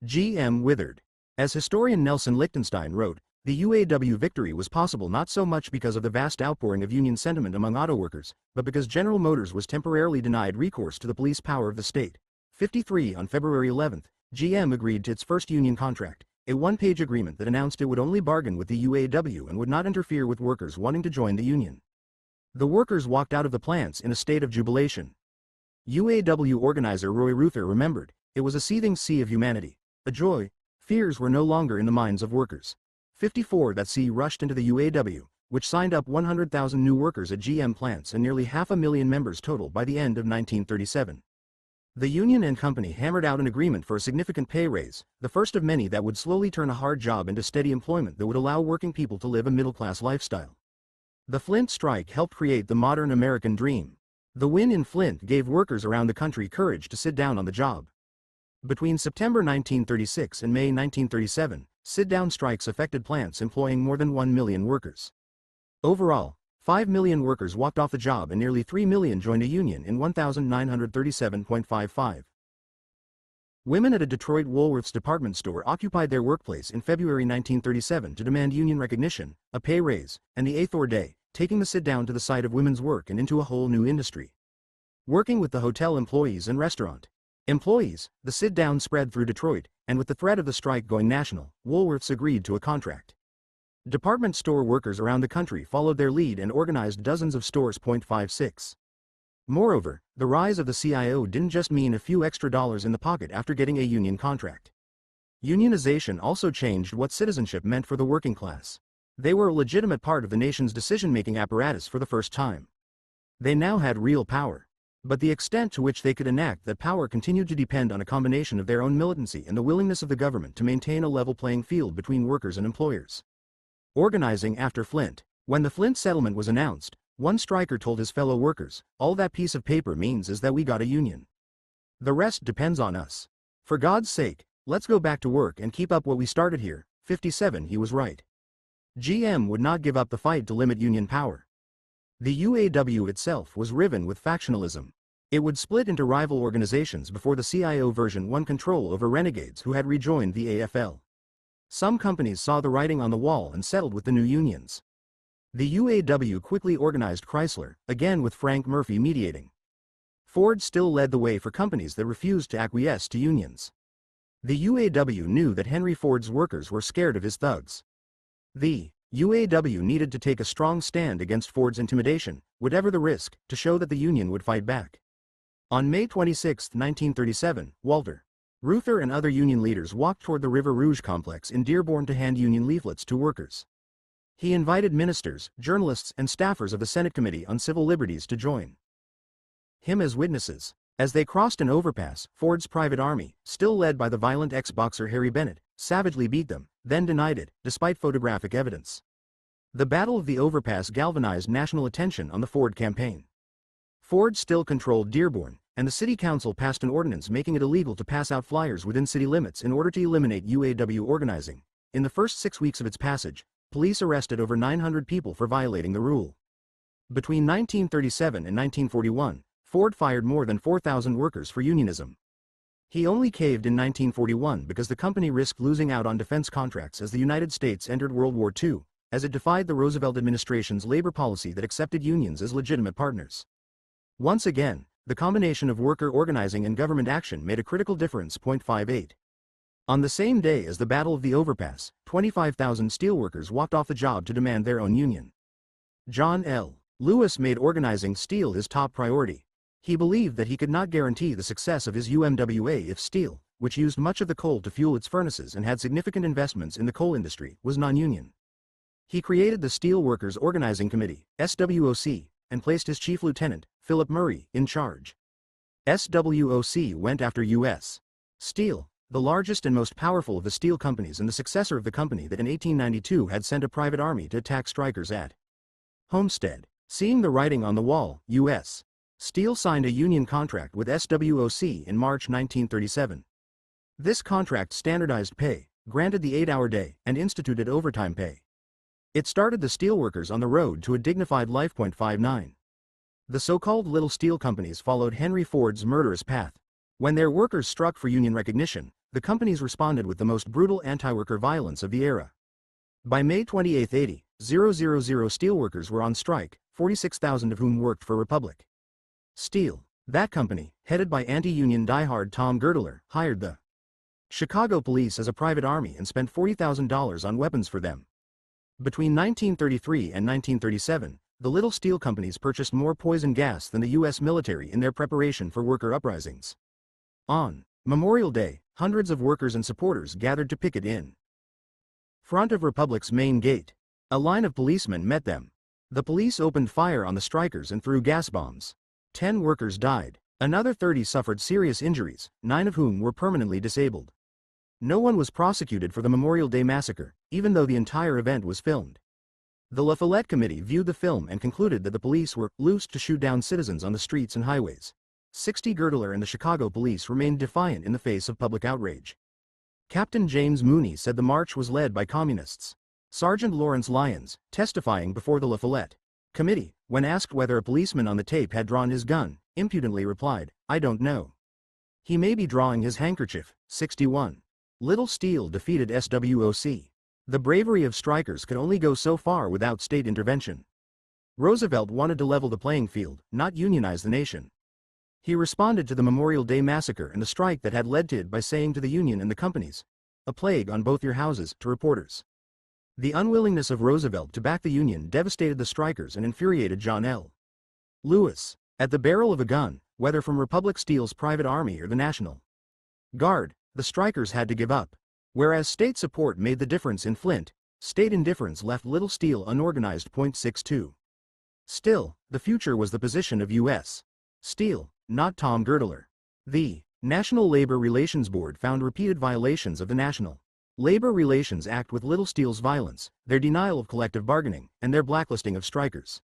GM withered. As historian Nelson Lichtenstein wrote, the UAW victory was possible not so much because of the vast outpouring of union sentiment among auto workers, but because General Motors was temporarily denied recourse to the police power of the state. 53. On February 11, GM agreed to its first union contract, a one-page agreement that announced it would only bargain with the UAW and would not interfere with workers wanting to join the union. The workers walked out of the plants in a state of jubilation. UAW organizer Roy Ruther remembered, it was a seething sea of humanity, a joy. Fears were no longer in the minds of workers. 54. That sea rushed into the UAW, which signed up 100,000 new workers at GM plants and nearly 500,000 members total by the end of 1937. The union and company hammered out an agreement for a significant pay raise, the first of many that would slowly turn a hard job into steady employment that would allow working people to live a middle-class lifestyle. The Flint strike helped create the modern American dream. The win in Flint gave workers around the country courage to sit down on the job. Between September 1936 and May 1937, sit-down strikes affected plants employing more than 1 million workers. Overall, 5 million workers walked off the job and nearly 3 million joined a union in 1937.55. Women at a Detroit Woolworth's department store occupied their workplace in February 1937 to demand union recognition, a pay raise, and the Eighth Day, taking the sit-down to the side of women's work and into a whole new industry. Working with the hotel employees and restaurant employees, the sit-down spread through Detroit, and with the threat of the strike going national, Woolworths agreed to a contract. Department store workers around the country followed their lead and organized dozens of stores. 56. Moreover, the rise of the CIO didn't just mean a few extra dollars in the pocket after getting a union contract. Unionization also changed what citizenship meant for the working class. They were a legitimate part of the nation's decision-making apparatus for the first time. They now had real power. But the extent to which they could enact that power continued to depend on a combination of their own militancy and the willingness of the government to maintain a level playing field between workers and employers. Organizing after Flint. When the Flint settlement was announced, one striker told his fellow workers, "All that piece of paper means is that we got a union. The rest depends on us. For God's sake, let's go back to work and keep up what we started here." 57. He was right. GM would not give up the fight to limit union power. The UAW itself was riven with factionalism. It would split into rival organizations before the CIO version won control over renegades who had rejoined the AFL. Some companies saw the writing on the wall and settled with the new unions. The UAW quickly organized Chrysler, again with Frank Murphy mediating. Ford still led the way for companies that refused to acquiesce to unions. The UAW knew that Henry Ford's workers were scared of his thugs. The UAW needed to take a strong stand against Ford's intimidation, whatever the risk, to show that the union would fight back. On May 26, 1937, Walter Reuther and other union leaders walked toward the River Rouge complex in Dearborn to hand union leaflets to workers. He invited ministers, journalists, and staffers of the Senate Committee on Civil Liberties to join him as witnesses. As they crossed an overpass, Ford's private army, still led by the violent ex-boxer Harry Bennett, savagely beat them, then denied it, despite photographic evidence. The Battle of the Overpass galvanized national attention on the Ford campaign. Ford still controlled Dearborn, and the city council passed an ordinance making it illegal to pass out flyers within city limits in order to eliminate UAW organizing. In the first 6 weeks of its passage, police arrested over 900 people for violating the rule. Between 1937 and 1941, Ford fired more than 4,000 workers for unionism. He only caved in 1941 because the company risked losing out on defense contracts as the United States entered World War II, as it defied the Roosevelt administration's labor policy that accepted unions as legitimate partners. Once again, the combination of worker organizing and government action made a critical difference. 58. On the same day as the Battle of the Overpass, 25,000 steelworkers walked off the job to demand their own union. John L. Lewis made organizing steel his top priority. He believed that he could not guarantee the success of his UMWA if steel, which used much of the coal to fuel its furnaces and had significant investments in the coal industry, was non-union. He created the Steel Workers Organizing Committee, SWOC, and placed his chief lieutenant, Philip Murray, in charge. SWOC went after U.S. Steel, the largest and most powerful of the steel companies and the successor of the company that in 1892 had sent a private army to attack strikers at Homestead. Seeing the writing on the wall, U.S. Steel signed a union contract with SWOC in March 1937. This contract standardized pay, granted the 8-hour day, and instituted overtime pay. It started the steelworkers on the road to a dignified life. 59. The so-called little steel companies followed Henry Ford's murderous path. When their workers struck for union recognition, the companies responded with the most brutal anti-worker violence of the era. By May 28, 000 steelworkers were on strike, 46,000 of whom worked for Republic Steel. That company, headed by anti-union diehard Tom Girdler, hired the Chicago police as a private army and spent $40,000 on weapons for them. Between 1933 and 1937, the little steel companies purchased more poison gas than the U.S. military in their preparation for worker uprisings. On Memorial Day, hundreds of workers and supporters gathered to picket in front of Republic's main gate. A line of policemen met them. The police opened fire on the strikers and threw gas bombs. 10 workers died. Another 30 suffered serious injuries, 9 of whom were permanently disabled. No one was prosecuted for the Memorial Day massacre, even though the entire event was filmed. The La Follette Committee viewed the film and concluded that the police were loose to shoot down citizens on the streets and highways. 60 Girdler and the Chicago police remained defiant in the face of public outrage. Captain James Mooney said the march was led by communists. Sergeant Lawrence Lyons, testifying before the La Follette Committee, when asked whether a policeman on the tape had drawn his gun, impudently replied, "I don't know. He may be drawing his handkerchief." 61. Little Steel defeated SWOC. The bravery of strikers could only go so far without state intervention. Roosevelt wanted to level the playing field, not unionize the nation. He responded to the Memorial Day massacre and the strike that had led to it by saying to the union and the companies, "A plague on both your houses," to reporters. The unwillingness of Roosevelt to back the union devastated the strikers and infuriated John L. Lewis. At the barrel of a gun, whether from Republic Steel's private army or the National Guard, the strikers had to give up. Whereas state support made the difference in Flint, state indifference left Little Steel unorganized. 62. Still, the future was the position of U.S. Steel, not Tom Girdler. The National Labor Relations Board found repeated violations of the National Labor Relations Act with Little Steel's violence, their denial of collective bargaining, and their blacklisting of strikers.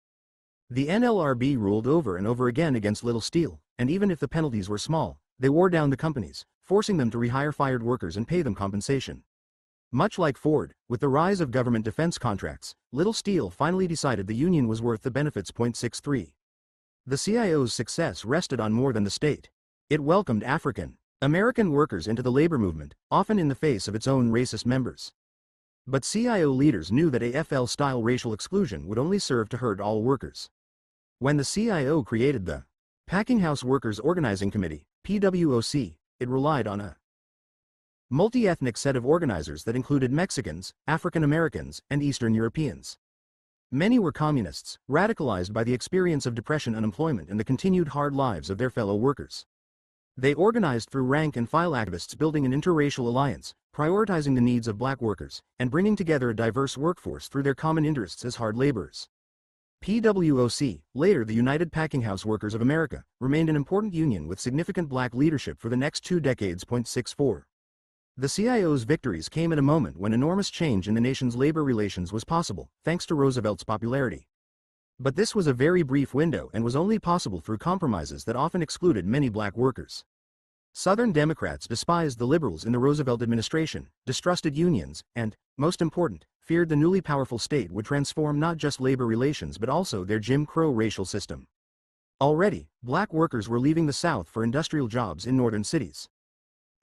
The NLRB ruled over and over again against Little Steel, and even if the penalties were small, they wore down the companies, forcing them to rehire fired workers and pay them compensation. Much like Ford, with the rise of government defense contracts, Little Steel finally decided the union was worth the benefits. 63. The CIO's success rested on more than the state. It welcomed African American workers into the labor movement, often in the face of its own racist members. But CIO leaders knew that AFL-style racial exclusion would only serve to hurt all workers. When the CIO created the Packing House Workers Organizing Committee, PWOC, it relied on a multi-ethnic set of organizers that included Mexicans, African Americans, and Eastern Europeans. Many were communists, radicalized by the experience of depression, unemployment, and the continued hard lives of their fellow workers. They organized through rank-and-file activists, building an interracial alliance, prioritizing the needs of black workers, and bringing together a diverse workforce through their common interests as hard laborers. PWOC, later the United Packing House Workers of America, remained an important union with significant black leadership for the next 2 decades. 64. The CIO's victories came at a moment when enormous change in the nation's labor relations was possible, thanks to Roosevelt's popularity. But this was a very brief window and was only possible through compromises that often excluded many black workers. Southern Democrats despised the liberals in the Roosevelt administration, distrusted unions, and, most important, feared the newly powerful state would transform not just labor relations but also their Jim Crow racial system. Already, black workers were leaving the South for industrial jobs in northern cities.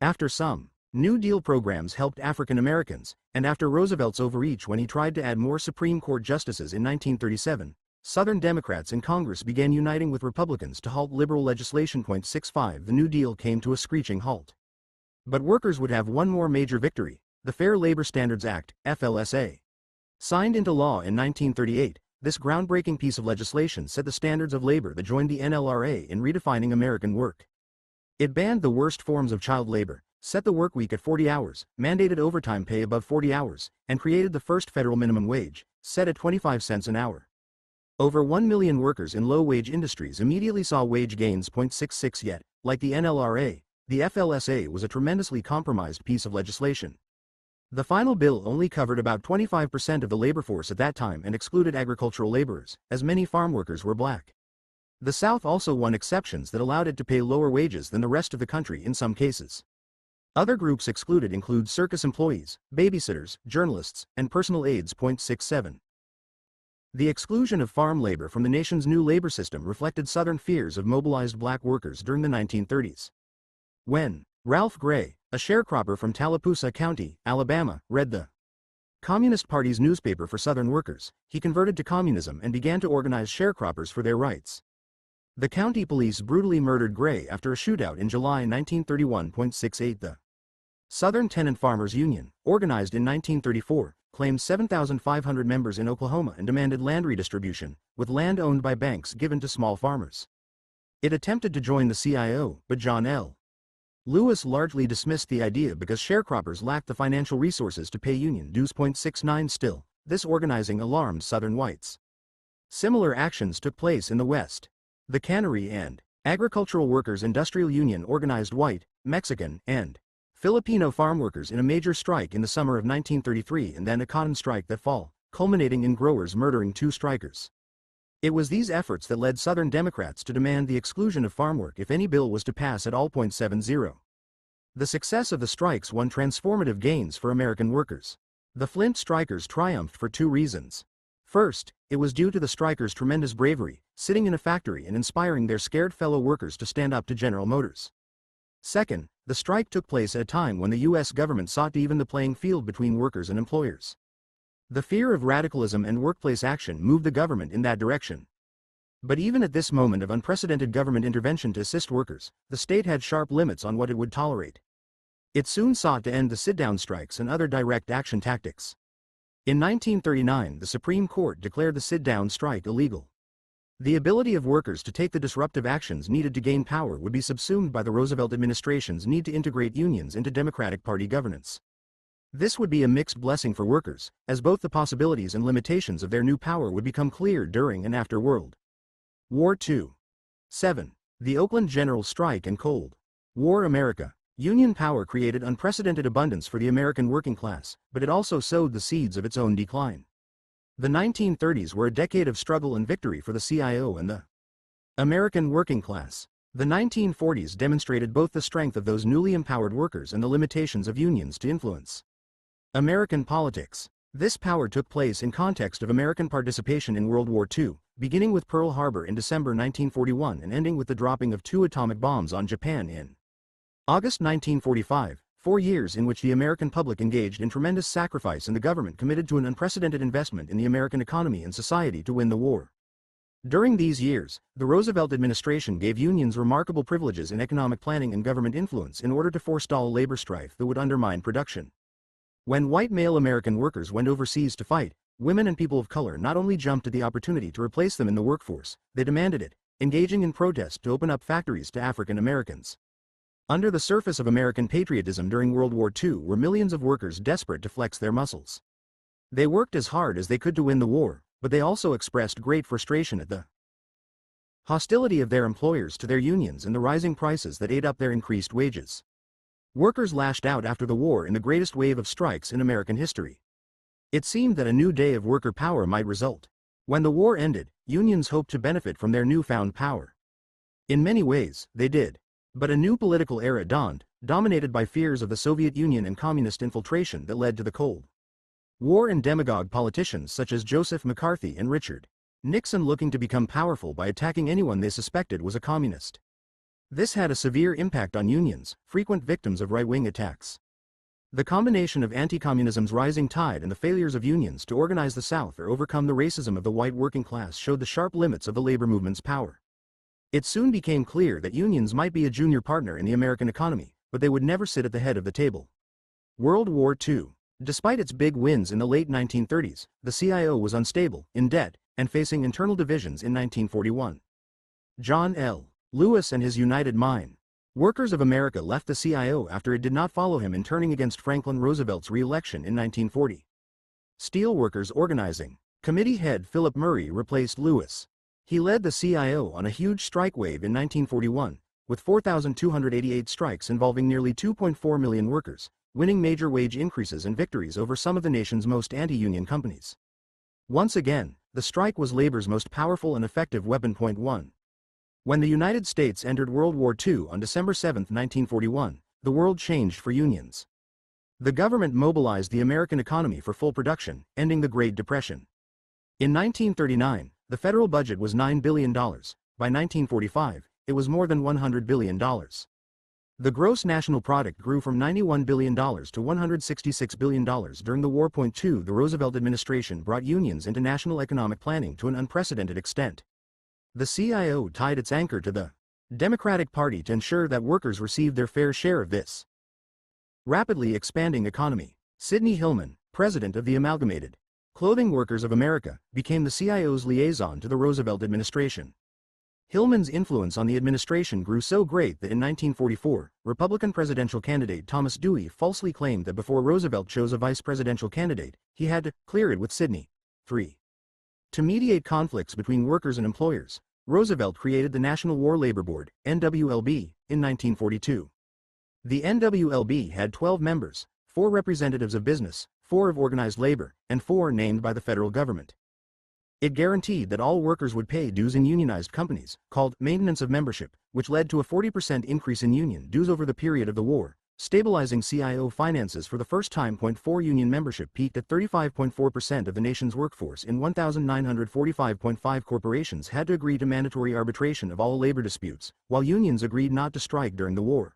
After some New Deal programs helped African Americans, and after Roosevelt's overreach when he tried to add more Supreme Court justices in 1937, Southern Democrats in Congress began uniting with Republicans to halt liberal legislation. 65 The New Deal came to a screeching halt. But workers would have one more major victory, the Fair Labor Standards Act, FLSA. Signed into law in 1938, this groundbreaking piece of legislation set the standards of labor that joined the NLRA in redefining American work. It banned the worst forms of child labor, set the workweek at 40 hours, mandated overtime pay above 40 hours, and created the first federal minimum wage, set at 25 cents an hour. Over 1 million workers in low-wage industries immediately saw wage gains. 66 Yet, like the NLRA, the FLSA was a tremendously compromised piece of legislation. The final bill only covered about 25% of the labor force at that time and excluded agricultural laborers, as many farm workers were black. The South also won exceptions that allowed it to pay lower wages than the rest of the country in some cases. Other groups excluded include circus employees, babysitters, journalists, and personal aides. 67. The exclusion of farm labor from the nation's new labor system reflected Southern fears of mobilized black workers during the 1930s. When Ralph Gray, a sharecropper from Tallapoosa County, Alabama, read the Communist Party's newspaper for Southern workers, he converted to communism and began to organize sharecroppers for their rights. The county police brutally murdered Gray after a shootout in July 1931. 68 The Southern Tenant Farmers Union, organized in 1934, claimed 7,500 members in Oklahoma and demanded land redistribution, with land owned by banks given to small farmers. It attempted to join the CIO, but John L. Loomis largely dismissed the idea because sharecroppers lacked the financial resources to pay union dues. 69 Still, this organizing alarmed Southern whites. Similar actions took place in the West. The Cannery and Agricultural Workers Industrial Union organized white, Mexican, and Filipino farm workers in a major strike in the summer of 1933 and then a cotton strike that fall, culminating in growers murdering 2 strikers. It was these efforts that led Southern Democrats to demand the exclusion of farm work if any bill was to pass at all. 70. The success of the strikes won transformative gains for American workers. The Flint strikers triumphed for 2 reasons. First, it was due to the strikers' tremendous bravery, sitting in a factory and inspiring their scared fellow workers to stand up to General Motors. Second, the strike took place at a time when the U.S. government sought to even the playing field between workers and employers. The fear of radicalism and workplace action moved the government in that direction. But even at this moment of unprecedented government intervention to assist workers, the state had sharp limits on what it would tolerate. It soon sought to end the sit-down strikes and other direct action tactics. In 1939, the Supreme Court declared the sit-down strike illegal. The ability of workers to take the disruptive actions needed to gain power would be subsumed by the Roosevelt administration's need to integrate unions into Democratic Party governance. This would be a mixed blessing for workers, as both the possibilities and limitations of their new power would become clear during and after World War II. 7. The Oakland General Strike and Cold War America. Union power created unprecedented abundance for the American working class, but it also sowed the seeds of its own decline. The 1930s were a decade of struggle and victory for the CIO and the American working class. The 1940s demonstrated both the strength of those newly empowered workers and the limitations of unions to influence American politics. This power took place in context of American participation in World War II, beginning with Pearl Harbor in December 1941 and ending with the dropping of 2 atomic bombs on Japan in August 1945, 4 years in which the American public engaged in tremendous sacrifice and the government committed to an unprecedented investment in the American economy and society to win the war. During these years, the Roosevelt administration gave unions remarkable privileges in economic planning and government influence in order to forestall labor strife that would undermine production. When white male American workers went overseas to fight, women and people of color not only jumped at the opportunity to replace them in the workforce, they demanded it, engaging in protest to open up factories to African Americans. Under the surface of American patriotism during World War II were millions of workers desperate to flex their muscles. They worked as hard as they could to win the war, but they also expressed great frustration at the hostility of their employers to their unions and the rising prices that ate up their increased wages. Workers lashed out after the war in the greatest wave of strikes in American history. It seemed that a new day of worker power might result. When the war ended, unions hoped to benefit from their newfound power. In many ways, they did. But a new political era dawned, dominated by fears of the Soviet Union and communist infiltration that led to the Cold War and demagogue politicians such as Joseph McCarthy and Richard Nixon looking to become powerful by attacking anyone they suspected was a communist. This had a severe impact on unions, frequent victims of right-wing attacks. The combination of anti-communism's rising tide and the failures of unions to organize the South or overcome the racism of the white working class showed the sharp limits of the labor movement's power. It soon became clear that unions might be a junior partner in the American economy, but they would never sit at the head of the table. World War II. Despite its big wins in the late 1930s, the CIO was unstable, in debt, and facing internal divisions in 1941. John L. Lewis and his United Mine Workers of America left the CIO after it did not follow him in turning against Franklin Roosevelt's re-election in 1940. Steelworkers Organizing Committee head Philip Murray replaced Lewis. He led the CIO on a huge strike wave in 1941, with 4,288 strikes involving nearly 2.4 million workers, winning major wage increases and victories over some of the nation's most anti-union companies. Once again, the strike was labor's most powerful and effective weapon. 1. When the United States entered World War II on December 7, 1941, the world changed for unions. The government mobilized the American economy for full production, ending the Great Depression. In 1939, the federal budget was $9 billion. By 1945, it was more than $100 billion. The gross national product grew from $91 billion to $166 billion during the war. 2. The Roosevelt administration brought unions into national economic planning to an unprecedented extent. The CIO tied its anchor to the Democratic Party to ensure that workers received their fair share of this rapidly expanding economy. Sidney Hillman, president of the Amalgamated Clothing Workers of America, became the CIO's liaison to the Roosevelt administration. Hillman's influence on the administration grew so great that in 1944, Republican presidential candidate Thomas Dewey falsely claimed that before Roosevelt chose a vice presidential candidate, he had to clear it with Sidney. 3. To mediate conflicts between workers and employers, Roosevelt created the National War Labor Board, NWLB, in 1942. The NWLB had 12 members, 4 representatives of business, 4 of organized labor, and 4 named by the federal government. It guaranteed that all workers would pay dues in unionized companies, called maintenance of membership, which led to a 40% increase in union dues over the period of the war, stabilizing CIO finances for the first time. 4 Union membership peaked at 35.4% of the nation's workforce in 1,945.5 corporations had to agree to mandatory arbitration of all labor disputes, while unions agreed not to strike during the war.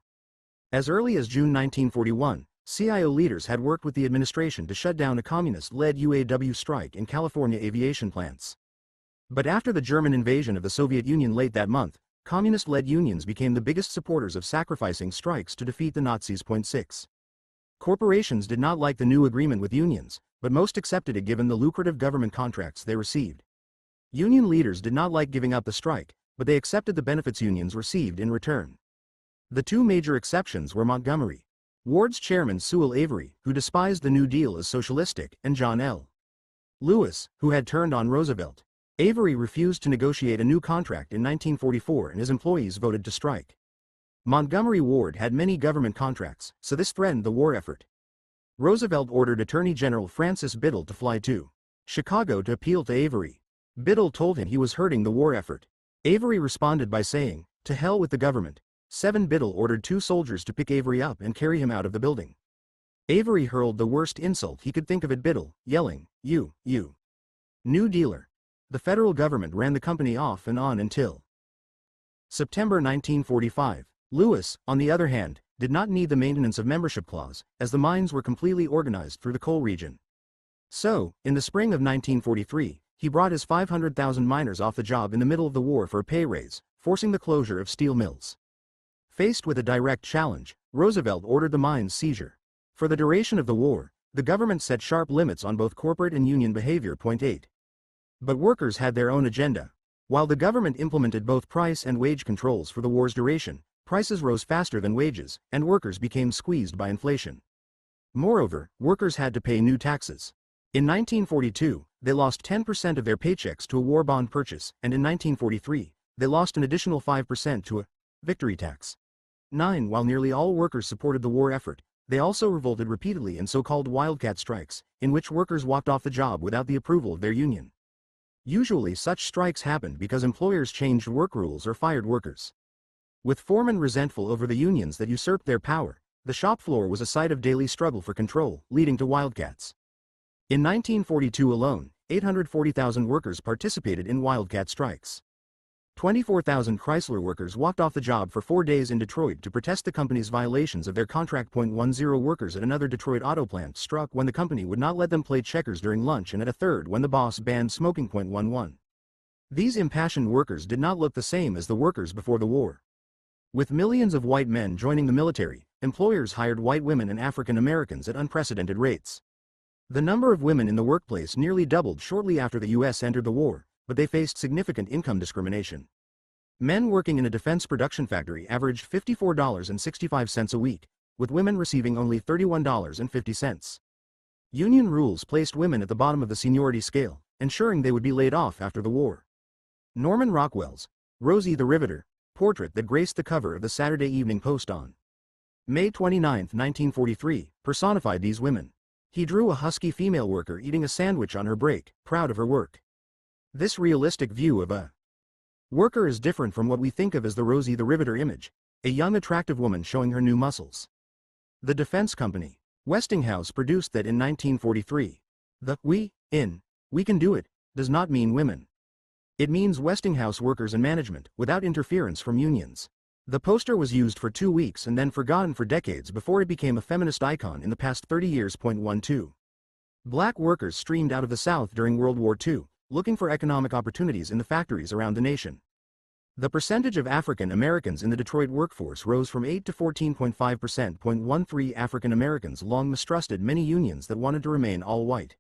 As early as June 1941, CIO leaders had worked with the administration to shut down a communist-led UAW strike in California aviation plants. But after the German invasion of the Soviet Union late that month, communist-led unions became the biggest supporters of sacrificing strikes to defeat the Nazis. 6. Corporations did not like the new agreement with unions, but most accepted it given the lucrative government contracts they received. Union leaders did not like giving up the strike, but they accepted the benefits unions received in return. The 2 major exceptions were Montgomery Ward's chairman Sewell Avery, who despised the New Deal as socialistic, and John L. Lewis, who had turned on Roosevelt. Avery refused to negotiate a new contract in 1944 and his employees voted to strike. Montgomery Ward had many government contracts, so this threatened the war effort. Roosevelt ordered Attorney General Francis Biddle to fly to Chicago to appeal to Avery. Biddle told him he was hurting the war effort. Avery responded by saying, "To hell with the government." 7. Biddle ordered 2 soldiers to pick Avery up and carry him out of the building. Avery hurled the worst insult he could think of at Biddle, yelling, You, New Dealer." The federal government ran the company off and on until September 1945. Lewis, on the other hand, did not need the maintenance of membership clause, as the mines were completely organized through the coal region. So, in the spring of 1943, he brought his 500,000 miners off the job in the middle of the war for a pay raise, forcing the closure of steel mills. Faced with a direct challenge, Roosevelt ordered the mines' seizure. For the duration of the war, the government set sharp limits on both corporate and union behavior. 8. But workers had their own agenda. While the government implemented both price and wage controls for the war's duration, prices rose faster than wages, and workers became squeezed by inflation. Moreover, workers had to pay new taxes. In 1942, they lost 10% of their paychecks to a war bond purchase, and in 1943, they lost an additional 5% to a victory tax. 9. While nearly all workers supported the war effort, they also revolted repeatedly in so-called wildcat strikes, in which workers walked off the job without the approval of their union. Usually such strikes happened because employers changed work rules or fired workers. With foremen resentful over the unions that usurped their power, the shop floor was a site of daily struggle for control, leading to wildcats. In 1942 alone, 840,000 workers participated in wildcat strikes. 24,000 Chrysler workers walked off the job for 4 days in Detroit to protest the company's violations of their contract. 10 workers at another Detroit auto plant struck when the company would not let them play checkers during lunch, and at a third when the boss banned smoking. 11. These impassioned workers did not look the same as the workers before the war. With millions of white men joining the military, employers hired white women and African Americans at unprecedented rates. The number of women in the workplace nearly doubled shortly after the U.S. entered the war, but they faced significant income discrimination. Men working in a defense production factory averaged $54.65 a week, with women receiving only $31.50. Union rules placed women at the bottom of the seniority scale, ensuring they would be laid off after the war. Norman Rockwell's Rosie the Riveter portrait that graced the cover of the Saturday Evening Post on May 29, 1943, personified these women. He drew a husky female worker eating a sandwich on her break, proud of her work. This realistic view of a worker is different from what we think of as the Rosie the Riveter image, a young attractive woman showing her new muscles. The defense company, Westinghouse, produced that in 1943. The "we can do it" does not mean women. It means Westinghouse workers and management, without interference from unions. The poster was used for 2 weeks and then forgotten for decades before it became a feminist icon in the past 30 years. 12. Black workers streamed out of the South during World War II, looking for economic opportunities in the factories around the nation. The percentage of African Americans in the Detroit workforce rose from 8 to 14.5%. 13. African Americans long mistrusted many unions that wanted to remain all white.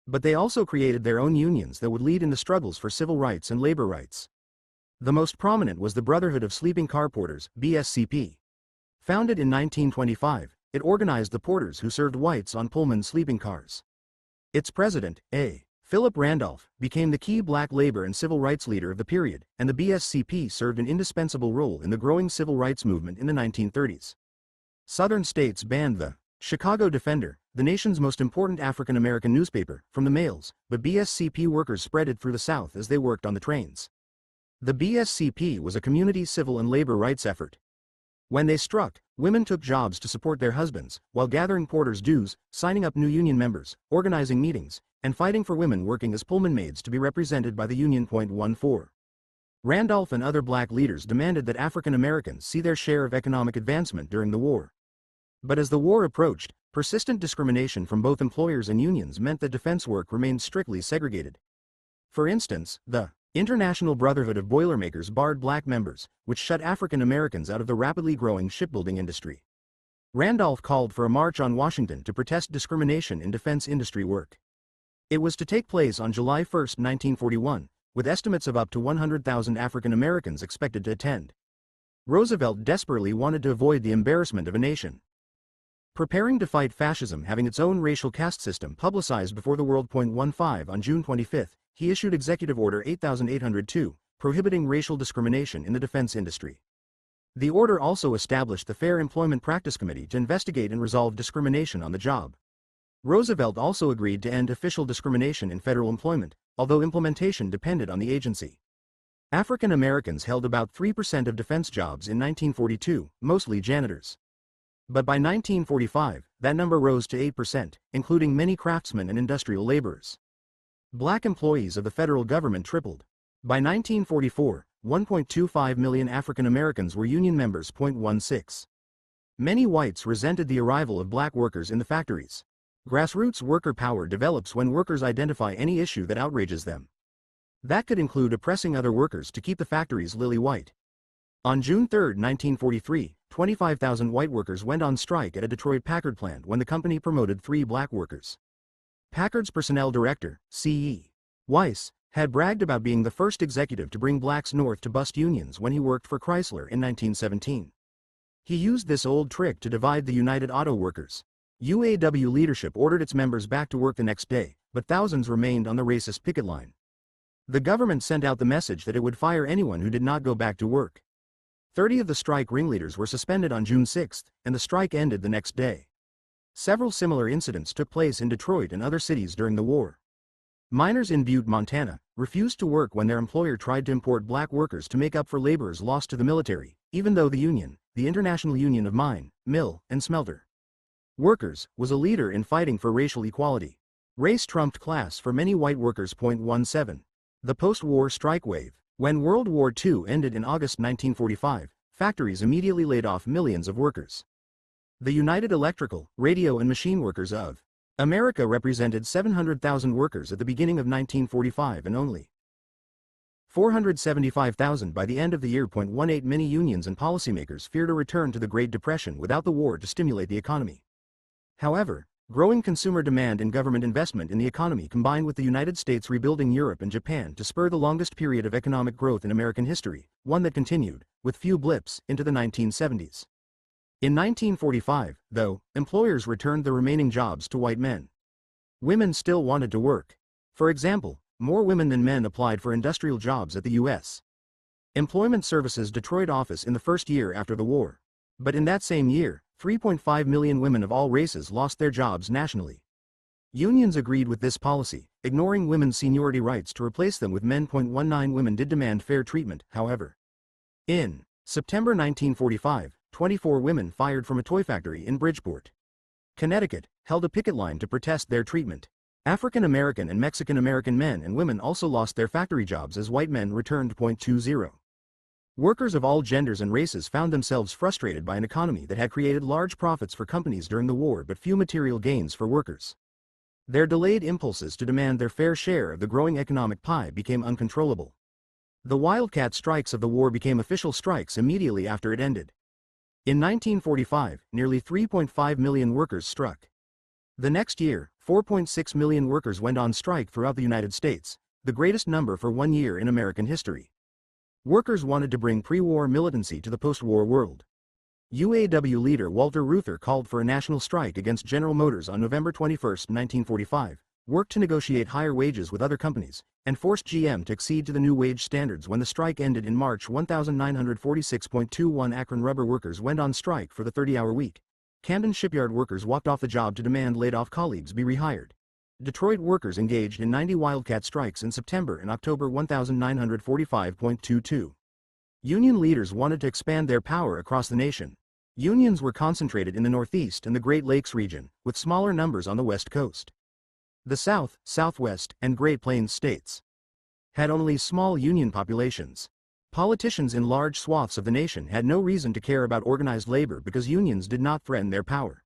But they also created their own unions that would lead in the struggles for civil rights and labor rights. The most prominent was the Brotherhood of Sleeping Car Porters, BSCP. Founded in 1925, it organized the porters who served whites on Pullman sleeping cars. Its president, A. Philip Randolph, became the key black labor and civil rights leader of the period, and the BSCP served an indispensable role in the growing civil rights movement in the 1930s. Southern states banned the Chicago Defender, the nation's most important African American newspaper, from the mails, but BSCP workers spread it through the South as they worked on the trains. The BSCP was a community civil and labor rights effort. When they struck, women took jobs to support their husbands, while gathering porters' dues, signing up new union members, organizing meetings, and fighting for women working as Pullman maids to be represented by the union. 14. Randolph and other black leaders demanded that African Americans see their share of economic advancement during the war. But as the war approached, persistent discrimination from both employers and unions meant that defense work remained strictly segregated. For instance, the International Brotherhood of Boilermakers barred black members, which shut African Americans out of the rapidly growing shipbuilding industry. Randolph called for a march on Washington to protest discrimination in defense industry work. It was to take place on July 1, 1941, with estimates of up to 100,000 African Americans expected to attend. Roosevelt desperately wanted to avoid the embarrassment of a nation preparing to fight fascism having its own racial caste system publicized before the world. 15. On June 25, he issued Executive Order 8802, prohibiting racial discrimination in the defense industry. The order also established the Fair Employment Practice Committee to investigate and resolve discrimination on the job. Roosevelt also agreed to end official discrimination in federal employment, although implementation depended on the agency. African Americans held about 3% of defense jobs in 1942, mostly janitors. But by 1945, that number rose to 8%, including many craftsmen and industrial laborers. Black employees of the federal government tripled. By 1944, 1.25 million African Americans were union members. 16. Many whites resented the arrival of black workers in the factories. Grassroots worker power develops when workers identify any issue that outrages them. That could include oppressing other workers to keep the factories lily white. On June 3, 1943, 25,000 white workers went on strike at a Detroit Packard plant when the company promoted 3 black workers. Packard's personnel director, C.E. Weiss, had bragged about being the first executive to bring blacks north to bust unions when he worked for Chrysler in 1917. He used this old trick to divide the United Auto Workers. UAW leadership ordered its members back to work the next day, but thousands remained on the racist picket line. The government sent out the message that it would fire anyone who did not go back to work. 30 of the strike ringleaders were suspended on June 6, and the strike ended the next day. Several similar incidents took place in Detroit and other cities during the war. Miners in Butte, Montana, refused to work when their employer tried to import black workers to make up for laborers lost to the military, even though the union, the International Union of Mine, Mill, and Smelter Workers, was a leader in fighting for racial equality. Race trumped class for many white workers. 17. The post-war strike wave. When World War II ended in August 1945, factories immediately laid off millions of workers. The United Electrical, Radio and Machine Workers of America represented 700,000 workers at the beginning of 1945 and only 475,000 by the end of the year. 18 Many unions and policymakers feared a return to the Great Depression without the war to stimulate the economy. However, growing consumer demand and government investment in the economy combined with the United States rebuilding Europe and Japan to spur the longest period of economic growth in American history, one that continued, with few blips, into the 1970s. In 1945, though, employers returned the remaining jobs to white men. Women still wanted to work. For example, more women than men applied for industrial jobs at the U.S. Employment Services Detroit office in the first year after the war. But in that same year, 3.5 million women of all races lost their jobs nationally. Unions agreed with this policy, ignoring women's seniority rights to replace them with men. 19 Women did demand fair treatment, however. In September 1945, 24 women fired from a toy factory in Bridgeport, Connecticut, held a picket line to protest their treatment. African American and Mexican American men and women also lost their factory jobs as white men returned. 20. Workers of all genders and races found themselves frustrated by an economy that had created large profits for companies during the war but few material gains for workers. Their delayed impulses to demand their fair share of the growing economic pie became uncontrollable. The wildcat strikes of the war became official strikes immediately after it ended. In 1945, nearly 3.5 million workers struck. The next year, 4.6 million workers went on strike throughout the United States, the greatest number for one year in American history. Workers wanted to bring pre-war militancy to the post-war world. UAW leader Walter Reuther called for a national strike against General Motors on November 21, 1945, worked to negotiate higher wages with other companies, and forced GM to accede to the new wage standards when the strike ended in March. 1946.21 Akron rubber workers went on strike for the 30-hour week. Camden shipyard workers walked off the job to demand laid-off colleagues be rehired. Detroit workers engaged in 90 wildcat strikes in September and October. 1945.22 Union leaders wanted to expand their power across the nation. Unions were concentrated in the Northeast and the Great Lakes region, with smaller numbers on the West Coast. The South, Southwest, and Great Plains states had only small union populations. Politicians in large swaths of the nation had no reason to care about organized labor because unions did not threaten their power.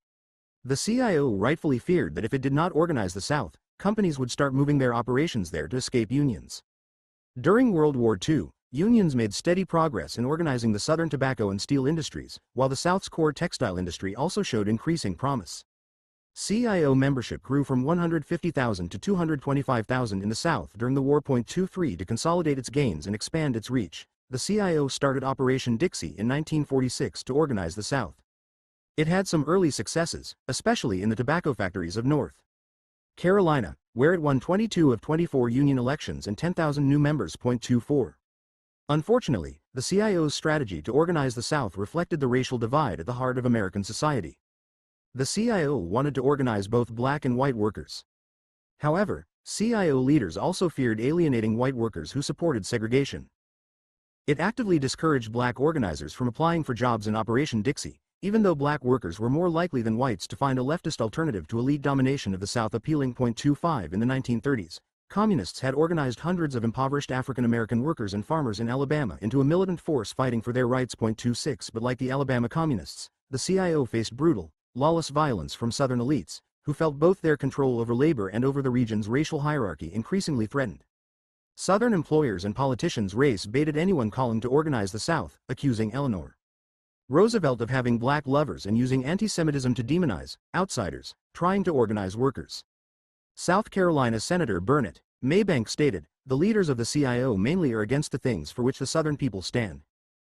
The CIO rightfully feared that if it did not organize the South, companies would start moving their operations there to escape unions. During World War II, unions made steady progress in organizing the Southern tobacco and steel industries, while the South's core textile industry also showed increasing promise. CIO membership grew from 150,000 to 225,000 in the South during the war. 23 To consolidate its gains and expand its reach, the CIO started Operation Dixie in 1946 to organize the South. It had some early successes, especially in the tobacco factories of North Carolina, where it won 22 of 24 union elections and 10,000 new members. 24. Unfortunately, the CIO's strategy to organize the South reflected the racial divide at the heart of American society. The CIO wanted to organize both black and white workers. However, CIO leaders also feared alienating white workers who supported segregation. It actively discouraged black organizers from applying for jobs in Operation Dixie, even though black workers were more likely than whites to find a leftist alternative to elite domination of the South appealing. 25 In the 1930s, communists had organized hundreds of impoverished African American workers and farmers in Alabama into a militant force fighting for their rights. 26 But like the Alabama communists, the CIO faced brutal, lawless violence from Southern elites, who felt both their control over labor and over the region's racial hierarchy increasingly threatened. Southern employers and politicians race-baited anyone calling to organize the South, accusing Eleanor Roosevelt of having black lovers and using anti-Semitism to demonize outsiders trying to organize workers. South Carolina Senator Burnett Maybank stated, "The leaders of the CIO mainly are against the things for which the Southern people stand."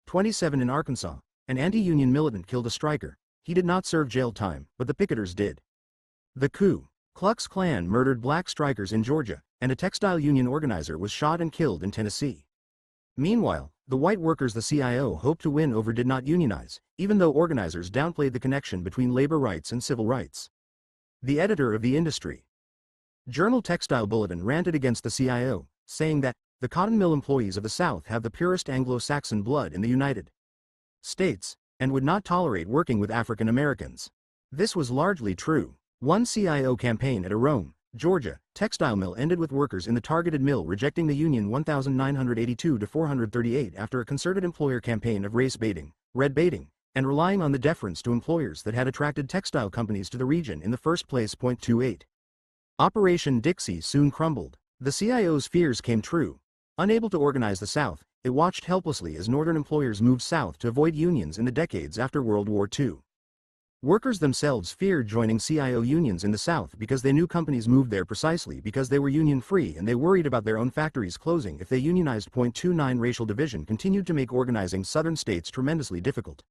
27 in Arkansas, an anti-union militant killed a striker. He did not serve jail time, but the picketers did. The Ku Klux Klan murdered black strikers in Georgia, and a textile union organizer was shot and killed in Tennessee. Meanwhile, the white workers the CIO hoped to win over did not unionize, even though organizers downplayed the connection between labor rights and civil rights. The editor of the Industry Journal Textile Bulletin ranted against the CIO, saying that the cotton mill employees of the South have the purest Anglo-Saxon blood in the United States, and would not tolerate working with African Americans. This was largely true. One CIO campaign at a Rome, Georgia, textile mill ended with workers in the targeted mill rejecting the Union 1982-438 after a concerted employer campaign of race baiting, red baiting, and relying on the deference to employers that had attracted textile companies to the region in the first place. 28. Operation Dixie soon crumbled. The CIO's fears came true. Unable to organize the South, it watched helplessly as Northern employers moved south to avoid unions in the decades after World War II. Workers themselves feared joining CIO unions in the South because they knew companies moved there precisely because they were union-free, and they worried about their own factories closing if they unionized. 29 Racial division continued to make organizing Southern states tremendously difficult.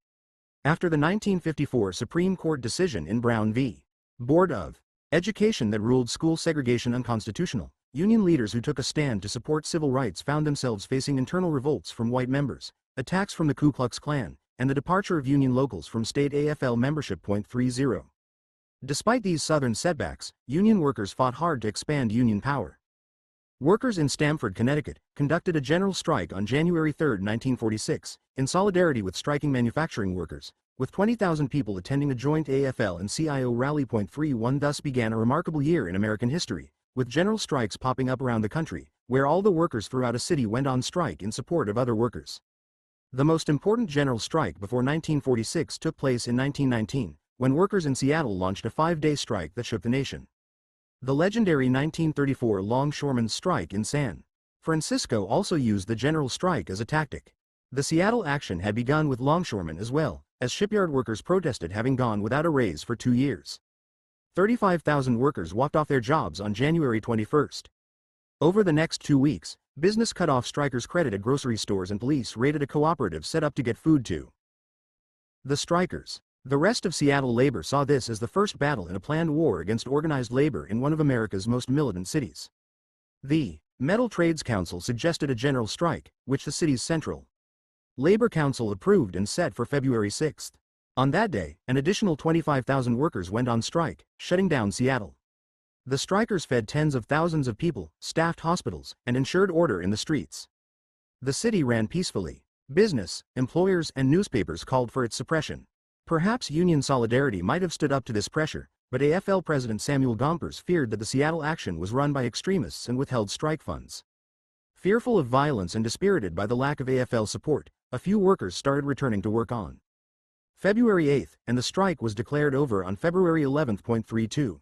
After the 1954 Supreme Court decision in Brown v. Board of Education that ruled school segregation unconstitutional, union leaders who took a stand to support civil rights found themselves facing internal revolts from white members, attacks from the Ku Klux Klan, and the departure of union locals from state AFL membership. 30. Despite these Southern setbacks, union workers fought hard to expand union power. Workers in Stamford, Connecticut, conducted a general strike on January 3, 1946, in solidarity with striking manufacturing workers, with 20,000 people attending a joint AFL and CIO rally. 31 Thus began a remarkable year in American history, with general strikes popping up around the country, where all the workers throughout a city went on strike in support of other workers. The most important general strike before 1946 took place in 1919, when workers in Seattle launched a 5-day strike that shook the nation. The legendary 1934 Longshoremen's Strike in San Francisco also used the general strike as a tactic. The Seattle action had begun with longshoremen as well, as shipyard workers protested having gone without a raise for 2 years. 35,000 workers walked off their jobs on January 21. Over the next 2 weeks, business cut off strikers' credit at grocery stores and police raided a cooperative set up to get food to the strikers. The rest of Seattle labor saw this as the first battle in a planned war against organized labor in one of America's most militant cities. The Metal Trades Council suggested a general strike, which the city's Central Labor Council approved and set for February 6. On that day, an additional 25,000 workers went on strike, shutting down Seattle. The strikers fed tens of thousands of people, staffed hospitals, and ensured order in the streets. The city ran peacefully. Business, employers, and newspapers called for its suppression. Perhaps union solidarity might have stood up to this pressure, but AFL President Samuel Gompers feared that the Seattle action was run by extremists and withheld strike funds. Fearful of violence and dispirited by the lack of AFL support, a few workers started returning to work on February 8, and the strike was declared over on February 11. 32.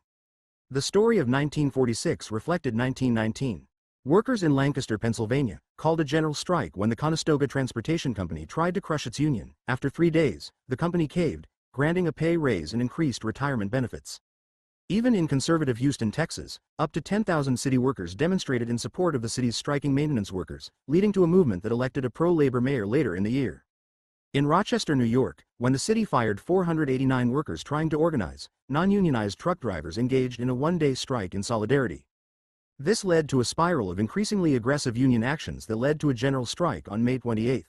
The story of 1946 reflected 1919. Workers in Lancaster, Pennsylvania, called a general strike when the Conestoga Transportation Company tried to crush its union. After 3 days, the company caved, granting a pay raise and increased retirement benefits. Even in conservative Houston, Texas, up to 10,000 city workers demonstrated in support of the city's striking maintenance workers, leading to a movement that elected a pro-labor mayor later in the year. In Rochester, New York, when the city fired 489 workers trying to organize, non-unionized truck drivers engaged in a 1-day strike in solidarity. This led to a spiral of increasingly aggressive union actions that led to a general strike on May 28.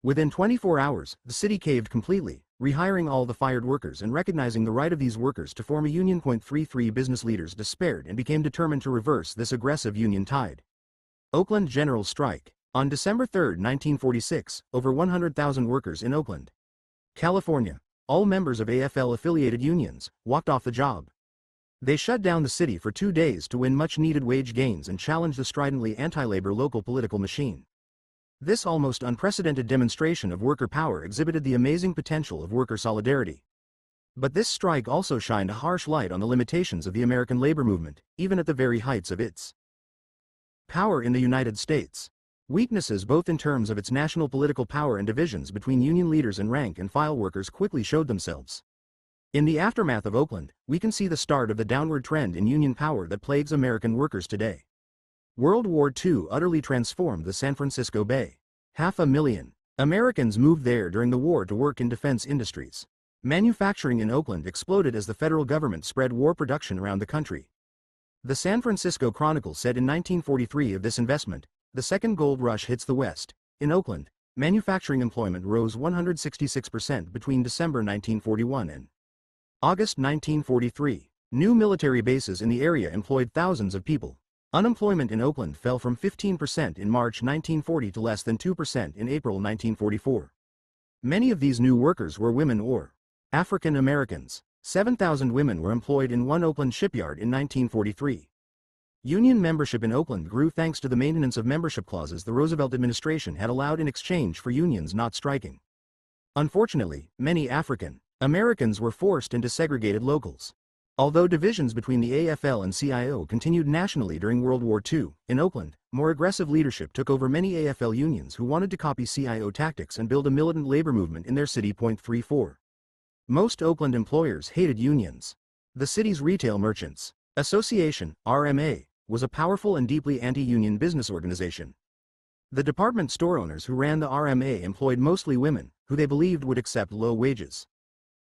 Within 24 hours, the city caved completely, rehiring all the fired workers and recognizing the right of these workers to form a union. 33 Business leaders despaired and became determined to reverse this aggressive union tide. Oakland General Strike. On December 3, 1946, over 100,000 workers in Oakland, California, all members of AFL-affiliated unions, walked off the job. They shut down the city for 2 days to win much-needed wage gains and challenge the stridently anti-labor local political machine. This almost unprecedented demonstration of worker power exhibited the amazing potential of worker solidarity. But this strike also shined a harsh light on the limitations of the American labor movement, even at the very heights of its power in the United States. Weaknesses both in terms of its national political power and divisions between union leaders and rank-and-file workers quickly showed themselves. In the aftermath of Oakland, we can see the start of the downward trend in union power that plagues American workers today. World War II utterly transformed the San Francisco Bay. 500,000 Americans moved there during the war to work in defense industries. Manufacturing in Oakland exploded as the federal government spread war production around the country. The San Francisco Chronicle said in 1943 of this investment, "The second gold rush hits the West. In Oakland, manufacturing employment rose 166% between December 1941 and August 1943. New military bases in the area employed thousands of people. Unemployment in Oakland fell from 15% in March 1940 to less than 2% in April 1944. Many of these new workers were women or African Americans. 7,000 women were employed in one Oakland shipyard in 1943. Union membership in Oakland grew thanks to the maintenance of membership clauses the Roosevelt administration had allowed in exchange for unions not striking. Unfortunately, many African Americans were forced into segregated locals. Although divisions between the AFL and CIO continued nationally during World War II, in Oakland, more aggressive leadership took over many AFL unions who wanted to copy CIO tactics and build a militant labor movement in their city. 34. Most Oakland employers hated unions. The city's Retail Merchants Association, RMA, was a powerful and deeply anti-union business organization. The department store owners who ran the RMA employed mostly women, who they believed would accept low wages.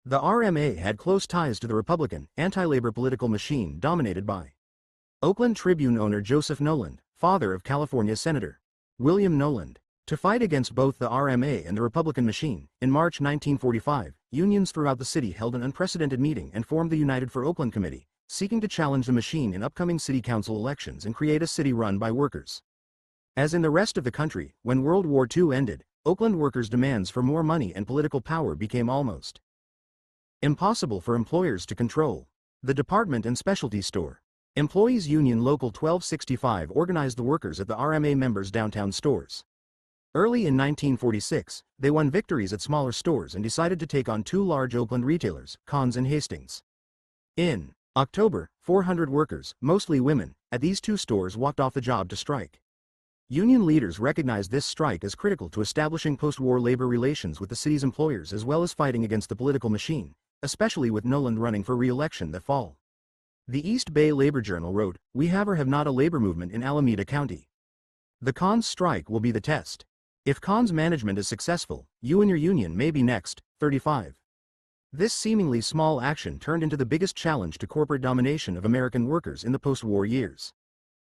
The RMA had close ties to the Republican, anti-labor political machine dominated by Oakland Tribune owner Joseph Noland, father of California Senator William Noland. To fight against both the RMA and the Republican machine, in March 1945, unions throughout the city held an unprecedented meeting and formed the United for Oakland Committee, seeking to challenge the machine in upcoming city council elections and create a city run by workers. As in the rest of the country, when World War II ended, Oakland workers' demands for more money and political power became almost impossible for employers to control. The Department and Specialty Store Employees Union Local 1265 organized the workers at the RMA members' downtown stores. Early in 1946, they won victories at smaller stores and decided to take on two large Oakland retailers, Conn's and Hastings. In October, 400 workers, mostly women, at these two stores walked off the job to strike. Union leaders recognized this strike as critical to establishing post-war labor relations with the city's employers as well as fighting against the political machine, especially with Noland running for re-election that fall. The East Bay Labor Journal wrote, "We have or have not a labor movement in Alameda County. The Conn's strike will be the test. If Conn's management is successful, you and your union may be next." 35. This seemingly small action turned into the biggest challenge to corporate domination of American workers in the post-war years.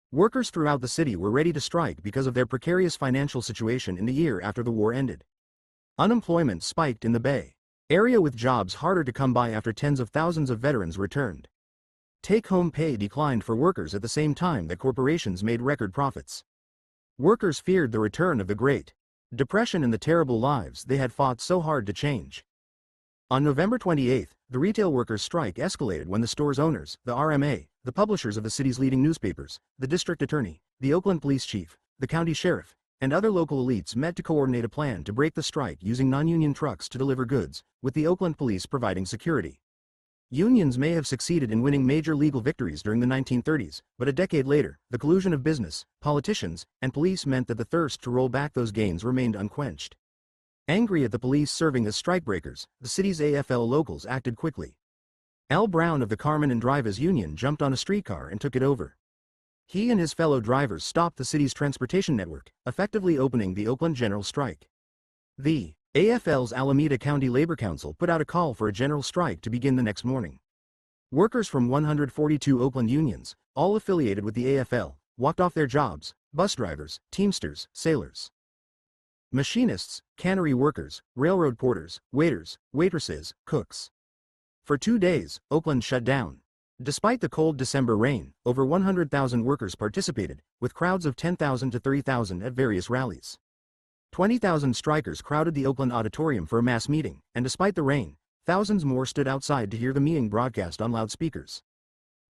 Workers throughout the city were ready to strike because of their precarious financial situation in the year after the war ended. Unemployment spiked in the Bay Area with jobs harder to come by after tens of thousands of veterans returned. Take-home pay declined for workers at the same time that corporations made record profits. Workers feared the return of the Great Depression and the terrible lives they had fought so hard to change. On November 28, the retail workers' strike escalated when the store's owners, the RMA, the publishers of the city's leading newspapers, the district attorney, the Oakland police chief, the county sheriff, and other local elites met to coordinate a plan to break the strike using non-union trucks to deliver goods, with the Oakland police providing security. Unions may have succeeded in winning major legal victories during the 1930s, but a decade later, the collusion of business, politicians, and police meant that the thirst to roll back those gains remained unquenched. Angry at the police serving as strikebreakers, the city's AFL locals acted quickly. Al Brown of the Carmen and Drivers Union jumped on a streetcar and took it over. He and his fellow drivers stopped the city's transportation network, effectively opening the Oakland general strike. The AFL's Alameda County Labor Council put out a call for a general strike to begin the next morning. Workers from 142 Oakland unions, all affiliated with the AFL, walked off their jobs: bus drivers, teamsters, sailors, machinists, cannery workers, railroad porters, waiters, waitresses, cooks. For 2 days, Oakland shut down. Despite the cold December rain, over 100,000 workers participated, with crowds of 10,000 to 30,000 at various rallies. 20,000 strikers crowded the Oakland Auditorium for a mass meeting, and despite the rain, thousands more stood outside to hear the meeting broadcast on loudspeakers.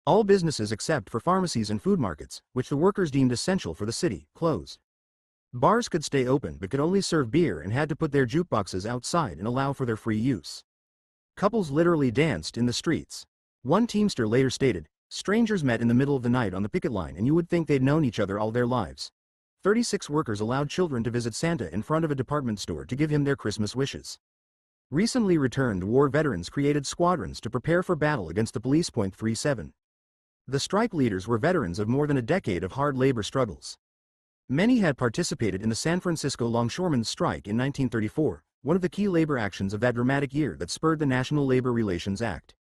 All businesses except for pharmacies and food markets, which the workers deemed essential for the city, closed. Bars could stay open but could only serve beer and had to put their jukeboxes outside and allow for their free use. Couples literally danced in the streets. One Teamster later stated, "Strangers met in the middle of the night on the picket line and you would think they'd known each other all their lives." 36 workers allowed children to visit Santa in front of a department store to give him their Christmas wishes. Recently returned war veterans created squadrons to prepare for battle against the police. 37. The strike leaders were veterans of more than a decade of hard labor struggles. Many had participated in the San Francisco longshoremen's strike in 1934, one of the key labor actions of that dramatic year that spurred the National Labor Relations Act.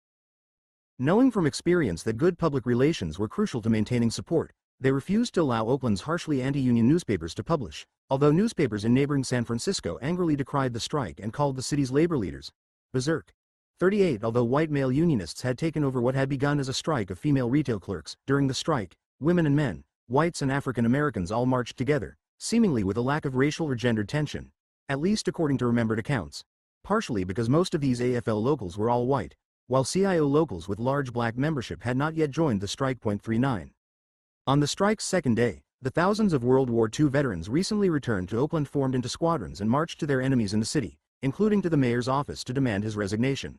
Knowing from experience that good public relations were crucial to maintaining support, they refused to allow Oakland's harshly anti-union newspapers to publish, although newspapers in neighboring San Francisco angrily decried the strike and called the city's labor leaders berserk. 38. Although white male unionists had taken over what had begun as a strike of female retail clerks, during the strike, women and men, whites and African Americans all marched together, seemingly with a lack of racial or gendered tension, at least according to remembered accounts, partially because most of these AFL locals were all white, while CIO locals with large black membership had not yet joined the strike. 39. On the strike's second day, the thousands of World War II veterans recently returned to Oakland formed into squadrons and marched to their enemies in the city, including to the mayor's office to demand his resignation.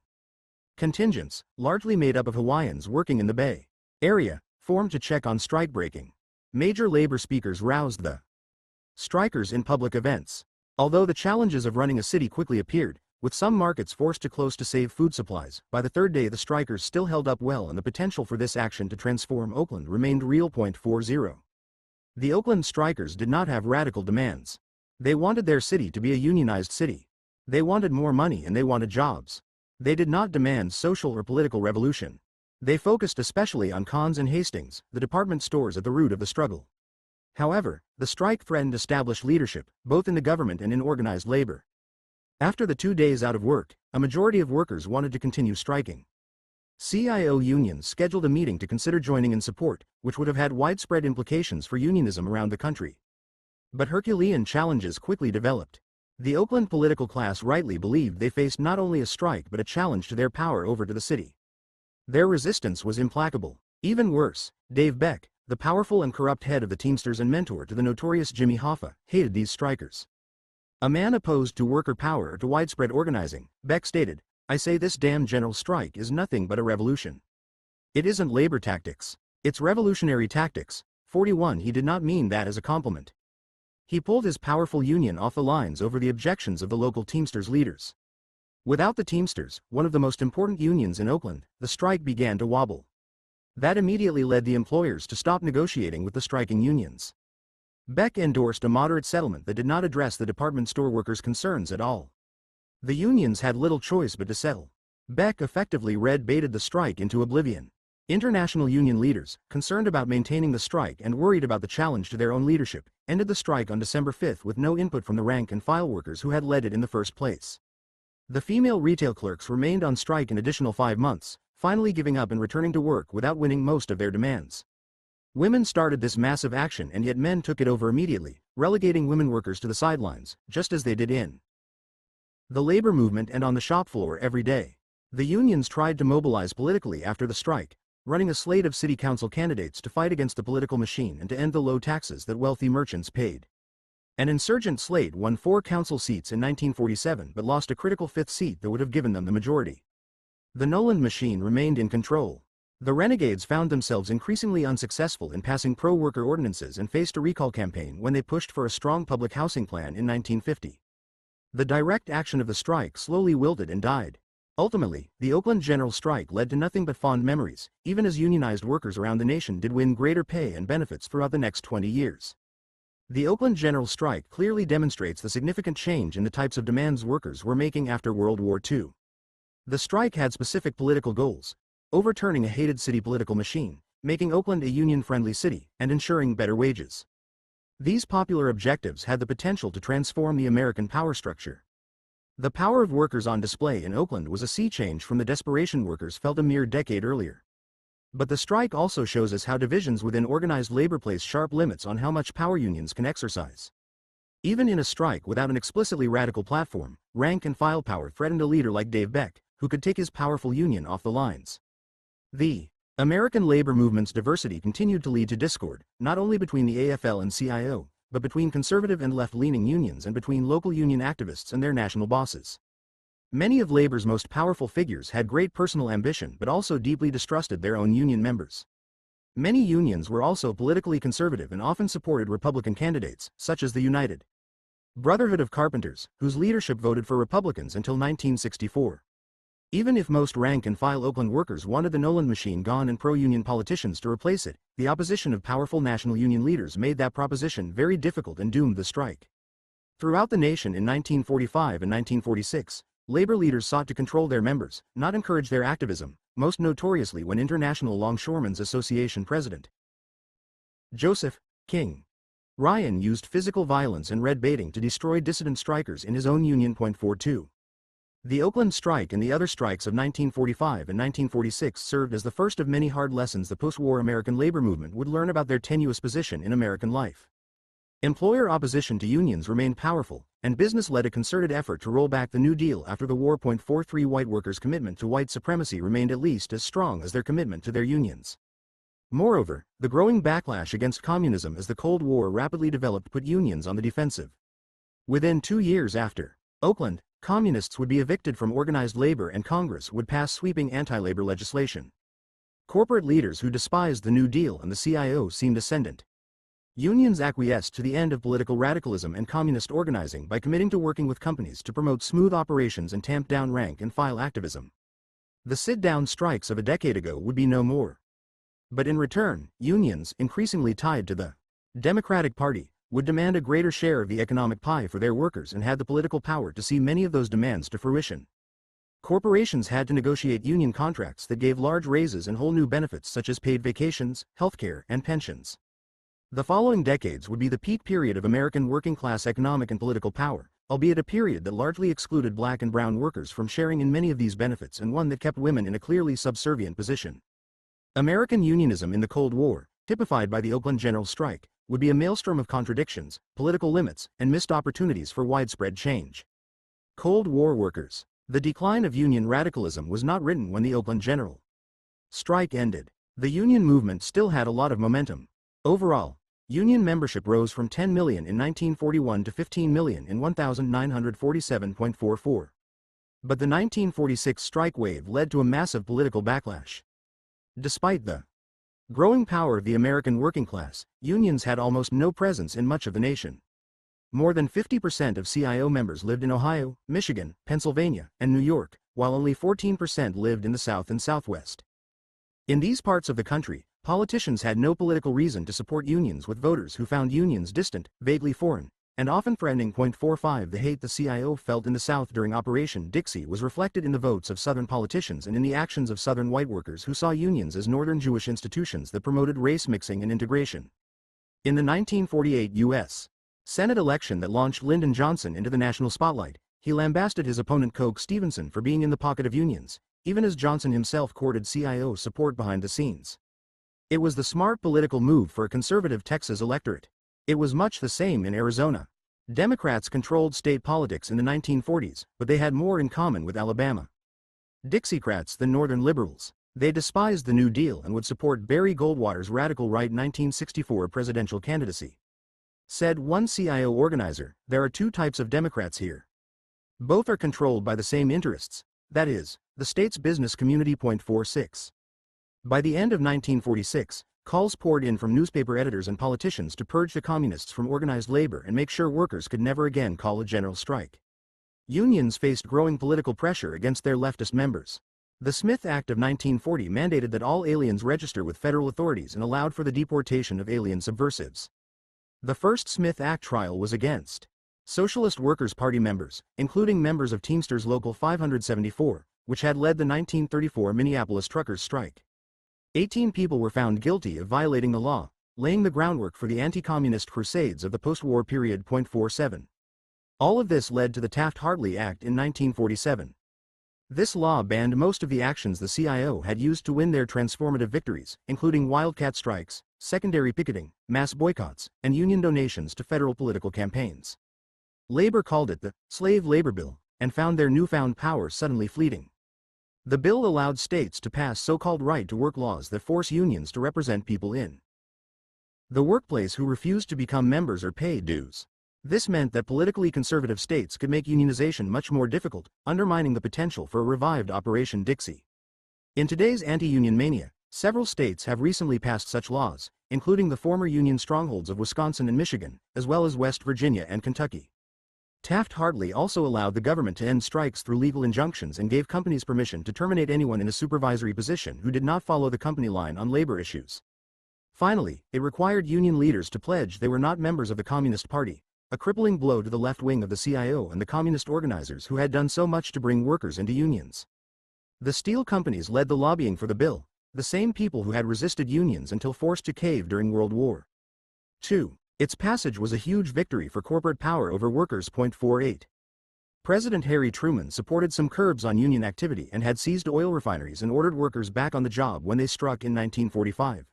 Contingents, largely made up of Hawaiians working in the Bay Area, formed to check on strike breaking. Major labor speakers roused the strikers in public events. Although the challenges of running a city quickly appeared, with some markets forced to close to save food supplies, by the third day the strikers still held up well and the potential for this action to transform Oakland remained real. 40. The Oakland strikers did not have radical demands. They wanted their city to be a unionized city. They wanted more money and they wanted jobs. They did not demand social or political revolution. They focused especially on Conn's and Hastings, the department stores at the root of the struggle. However, the strike threatened established leadership, both in the government and in organized labor. After the 2 days out of work, a majority of workers wanted to continue striking. CIO unions scheduled a meeting to consider joining in support, which would have had widespread implications for unionism around the country. But Herculean challenges quickly developed. The Oakland political class rightly believed they faced not only a strike but a challenge to their power over to the city. Their resistance was implacable. Even worse, Dave Beck, the powerful and corrupt head of the Teamsters and mentor to the notorious Jimmy Hoffa, hated these strikers. A man opposed to worker power or to widespread organizing, Beck stated, "I say this damn general strike is nothing but a revolution. It isn't labor tactics. It's revolutionary tactics." 41. He did not mean that as a compliment. He pulled his powerful union off the lines over the objections of the local Teamsters leaders. Without the Teamsters, one of the most important unions in Oakland, the strike began to wobble. That immediately led the employers to stop negotiating with the striking unions. Beck endorsed a moderate settlement that did not address the department store workers' concerns at all. The unions had little choice but to settle. Beck effectively red-baited the strike into oblivion. International union leaders, concerned about maintaining the strike and worried about the challenge to their own leadership, ended the strike on December 5 with no input from the rank-and-file workers who had led it in the first place. The female retail clerks remained on strike an additional 5 months, finally giving up and returning to work without winning most of their demands. Women started this massive action and yet men took it over immediately, relegating women workers to the sidelines, just as they did in the labor movement and on the shop floor every day. The unions tried to mobilize politically after the strike, running a slate of city council candidates to fight against the political machine and to end the low taxes that wealthy merchants paid. An insurgent slate won 4 council seats in 1947 but lost a critical 5th seat that would have given them the majority. The Noland machine remained in control. The renegades found themselves increasingly unsuccessful in passing pro-worker ordinances and faced a recall campaign when they pushed for a strong public housing plan in 1950. The direct action of the strike slowly wilted and died. Ultimately, the Oakland General Strike led to nothing but fond memories, even as unionized workers around the nation did win greater pay and benefits throughout the next 20 years. The Oakland General Strike clearly demonstrates the significant change in the types of demands workers were making after World War II. The strike had specific political goals: overturning a hated city political machine, making Oakland a union-friendly city, and ensuring better wages. These popular objectives had the potential to transform the American power structure. The power of workers on display in Oakland was a sea change from the desperation workers felt a mere decade earlier. But the strike also shows us how divisions within organized labor place sharp limits on how much power unions can exercise. Even in a strike without an explicitly radical platform, rank-and-file power threatened a leader like Dave Beck, who could take his powerful union off the lines. The American labor movement's diversity continued to lead to discord, not only between the AFL and CIO, but between conservative and left-leaning unions and between local union activists and their national bosses. Many of labor's most powerful figures had great personal ambition but also deeply distrusted their own union members. Many unions were also politically conservative and often supported Republican candidates, such as the United Brotherhood of Carpenters, whose leadership voted for Republicans until 1964. Even if most rank-and-file Oakland workers wanted the Nolan machine gone and pro-union politicians to replace it, the opposition of powerful national union leaders made that proposition very difficult and doomed the strike. Throughout the nation in 1945 and 1946, labor leaders sought to control their members, not encourage their activism, most notoriously when International Longshoremen's Association president Joseph King Ryan used physical violence and red baiting to destroy dissident strikers in his own union. 42. The Oakland strike and the other strikes of 1945 and 1946 served as the first of many hard lessons the post-war American labor movement would learn about their tenuous position in American life. Employer opposition to unions remained powerful, and business led a concerted effort to roll back the New Deal after the war. 43 White workers' commitment to white supremacy remained at least as strong as their commitment to their unions. Moreover, the growing backlash against communism as the Cold War rapidly developed put unions on the defensive. Within 2 years after Oakland, communists would be evicted from organized labor and Congress would pass sweeping anti-labor legislation. Corporate leaders who despised the New Deal and the CIO seemed ascendant. Unions acquiesced to the end of political radicalism and communist organizing by committing to working with companies to promote smooth operations and tamp down rank-and-file activism. The sit-down strikes of a decade ago would be no more. But in return, unions, increasingly tied to the Democratic Party, would demand a greater share of the economic pie for their workers and had the political power to see many of those demands to fruition. Corporations had to negotiate union contracts that gave large raises and whole new benefits such as paid vacations, healthcare, and pensions. The following decades would be the peak period of American working-class economic and political power, albeit a period that largely excluded black and brown workers from sharing in many of these benefits and one that kept women in a clearly subservient position. American unionism in the Cold War, typified by the Oakland General Strike, would be a maelstrom of contradictions, political limits, and missed opportunities for widespread change. Cold War workers. The decline of union radicalism was not written when the Oakland General Strike ended. The union movement still had a lot of momentum. Overall, union membership rose from 10 million in 1941 to 15 million in 1947.44. But the 1946 strike wave led to a massive political backlash. Despite the growing power of the American working class, unions had almost no presence in much of the nation. More than 50% of CIO members lived in Ohio, Michigan, Pennsylvania, and New York, while only 14% lived in the South and Southwest. In these parts of the country, politicians had no political reason to support unions with voters who found unions distant, vaguely foreign, and often threatening. 45 The hate the CIO felt in the South during Operation Dixie was reflected in the votes of Southern politicians and in the actions of Southern white workers who saw unions as Northern Jewish institutions that promoted race mixing and integration. In the 1948 U.S. Senate election that launched Lyndon Johnson into the national spotlight, he lambasted his opponent Coke Stevenson for being in the pocket of unions, even as Johnson himself courted CIO support behind the scenes. It was the smart political move for a conservative Texas electorate. It was much the same in Arizona. Democrats controlled state politics in the 1940s, but they had more in common with Alabama Dixiecrats than Northern liberals. They despised the New Deal and would support Barry Goldwater's radical right 1964 presidential candidacy. Said one CIO organizer, "There are two types of Democrats here. Both are controlled by the same interests, that is, the state's business community." 46. By the end of 1946, calls poured in from newspaper editors and politicians to purge the communists from organized labor and make sure workers could never again call a general strike. Unions faced growing political pressure against their leftist members. The Smith Act of 1940 mandated that all aliens register with federal authorities and allowed for the deportation of alien subversives. The first Smith Act trial was against Socialist Workers' Party members, including members of Teamsters Local 574, which had led the 1934 Minneapolis truckers' strike. 18 people were found guilty of violating the law, laying the groundwork for the anti-communist crusades of the post-war period. 47. All of this led to the Taft-Hartley Act in 1947. This law banned most of the actions the CIO had used to win their transformative victories, including wildcat strikes, secondary picketing, mass boycotts, and union donations to federal political campaigns. Labor called it the Slave Labor Bill, and found their newfound power suddenly fleeting. The bill allowed states to pass so-called right-to-work laws that force unions to represent people in the workplace who refused to become members or pay dues. This meant that politically conservative states could make unionization much more difficult, undermining the potential for a revived Operation Dixie. In today's anti-union mania, several states have recently passed such laws, including the former Union strongholds of Wisconsin and Michigan, as well as West Virginia and Kentucky. Taft-Hartley also allowed the government to end strikes through legal injunctions and gave companies permission to terminate anyone in a supervisory position who did not follow the company line on labor issues. Finally, it required union leaders to pledge they were not members of the Communist Party, a crippling blow to the left wing of the CIO and the communist organizers who had done so much to bring workers into unions. The steel companies led the lobbying for the bill, the same people who had resisted unions until forced to cave during World War II. Its passage was a huge victory for corporate power over workers. 48. President Harry Truman supported some curbs on union activity and had seized oil refineries and ordered workers back on the job when they struck in 1945.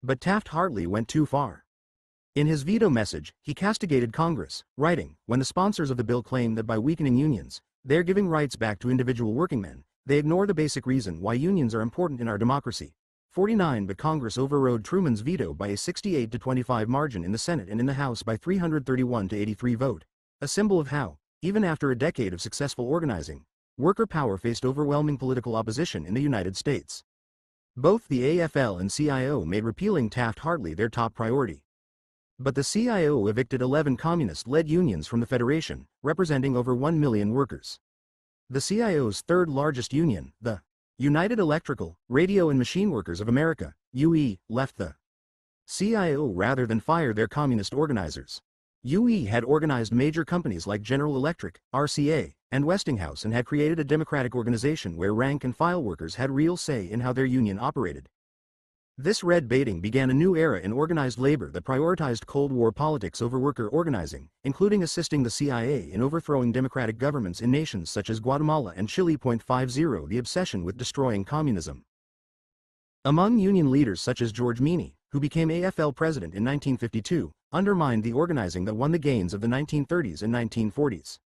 But Taft-Hartley went too far. In his veto message, he castigated Congress, writing, "When the sponsors of the bill claim that by weakening unions, they are giving rights back to individual working men, they ignore the basic reason why unions are important in our democracy." 49. But Congress overrode Truman's veto by a 68-25 margin in the Senate and in the House by 331-83 vote, a symbol of how, even after a decade of successful organizing, worker power faced overwhelming political opposition in the United States. Both the AFL and CIO made repealing Taft-Hartley their top priority. But the CIO evicted 11 communist-led unions from the Federation, representing over 1 million workers. The CIO's third largest union, the United Electrical, Radio and Machine Workers of America, UE, left the CIO rather than fire their communist organizers. UE had organized major companies like General Electric, RCA, and Westinghouse and had created a democratic organization where rank-and-file workers had real say in how their union operated. This red baiting began a new era in organized labor that prioritized Cold War politics over worker organizing, including assisting the CIA in overthrowing democratic governments in nations such as Guatemala and Chile. 50. The obsession with destroying communism. Among union leaders such as George Meany, who became AFL president in 1952, undermined the organizing that won the gains of the 1930s and 1940s.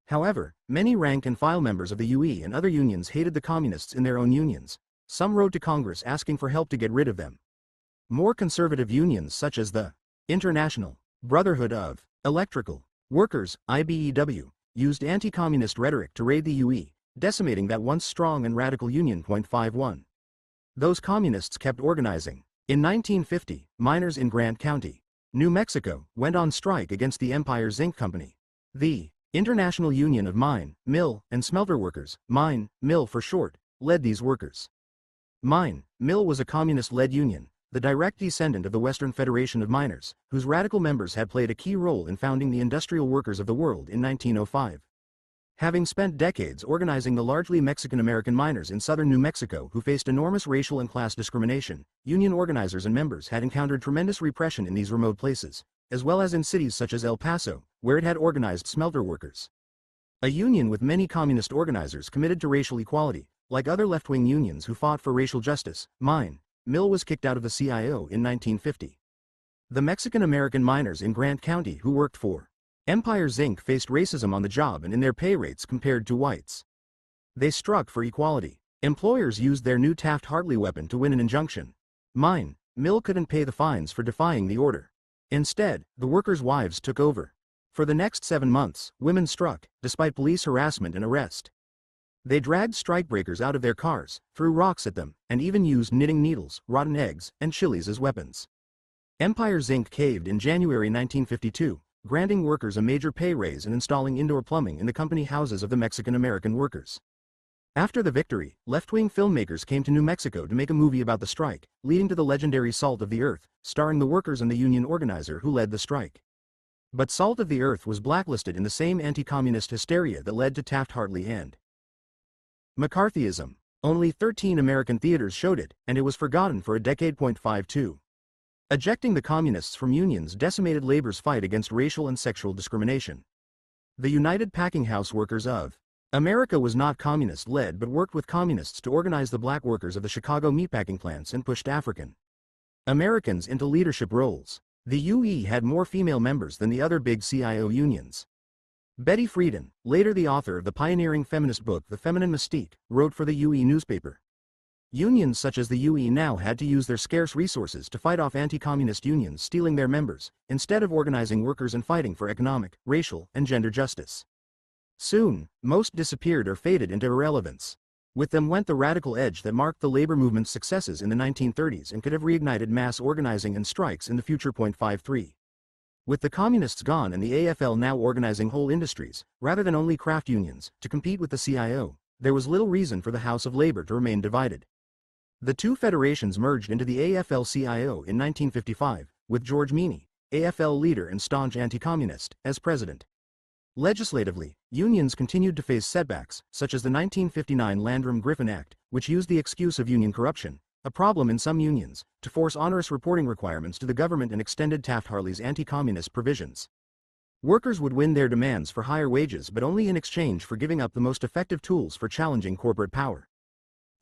However, many rank-and-file members of the UE and other unions hated the communists in their own unions. Some wrote to Congress asking for help to get rid of them. More conservative unions such as the International Brotherhood of Electrical Workers, IBEW, used anti-communist rhetoric to raid the UE, decimating that once strong and radical union. 51. Those communists kept organizing. In 1950, miners in Grant County, New Mexico, went on strike against the Empire Zinc Company. The International Union of Mine, Mill, and Smelter Workers, Mine, Mill for short, led these workers. Mine, Mill was a communist-led union, the direct descendant of the Western Federation of Miners, whose radical members had played a key role in founding the Industrial Workers of the World in 1905. Having spent decades organizing the largely Mexican-American miners in southern New Mexico who faced enormous racial and class discrimination, union organizers and members had encountered tremendous repression in these remote places, as well as in cities such as El Paso, where it had organized smelter workers. A union with many communist organizers committed to racial equality, like other left-wing unions who fought for racial justice, Mine, Mill was kicked out of the CIO in 1950. The Mexican-American miners in Grant County who worked for Empire Zinc faced racism on the job and in their pay rates compared to whites. They struck for equality. Employers used their new Taft-Hartley weapon to win an injunction. Mine, Mill couldn't pay the fines for defying the order. Instead, the workers' wives took over. For the next 7 months, women struck, despite police harassment and arrest. They dragged strikebreakers out of their cars, threw rocks at them, and even used knitting needles, rotten eggs, and chilies as weapons. Empire Zinc caved in January 1952, granting workers a major pay raise and installing indoor plumbing in the company houses of the Mexican-American workers. After the victory, left-wing filmmakers came to New Mexico to make a movie about the strike, leading to the legendary Salt of the Earth, starring the workers and the union organizer who led the strike. But Salt of the Earth was blacklisted in the same anti-communist hysteria that led to Taft-Hartley and McCarthyism. Only 13 American theaters showed it, and it was forgotten for a decade. 52. Ejecting the communists from unions decimated labor's fight against racial and sexual discrimination. The United Packing House Workers of America was not communist-led but worked with communists to organize the black workers of the Chicago meatpacking plants and pushed African Americans into leadership roles. The UE had more female members than the other big CIO unions. Betty Friedan, later the author of the pioneering feminist book The Feminine Mystique, wrote for the UE newspaper. Unions such as the UE now had to use their scarce resources to fight off anti-communist unions stealing their members, instead of organizing workers and fighting for economic, racial, and gender justice. Soon, most disappeared or faded into irrelevance. With them went the radical edge that marked the labor movement's successes in the 1930s and could have reignited mass organizing and strikes in the future. 53. With the communists gone and the AFL now organizing whole industries, rather than only craft unions, to compete with the CIO, there was little reason for the House of Labor to remain divided. The two federations merged into the AFL-CIO in 1955, with George Meany, AFL leader and staunch anti-communist, as president. Legislatively, unions continued to face setbacks, such as the 1959 Landrum-Griffin Act, which used the excuse of union corruption, a problem in some unions, to force onerous reporting requirements to the government and extended Taft-Hartley's anti-communist provisions. Workers would win their demands for higher wages but only in exchange for giving up the most effective tools for challenging corporate power.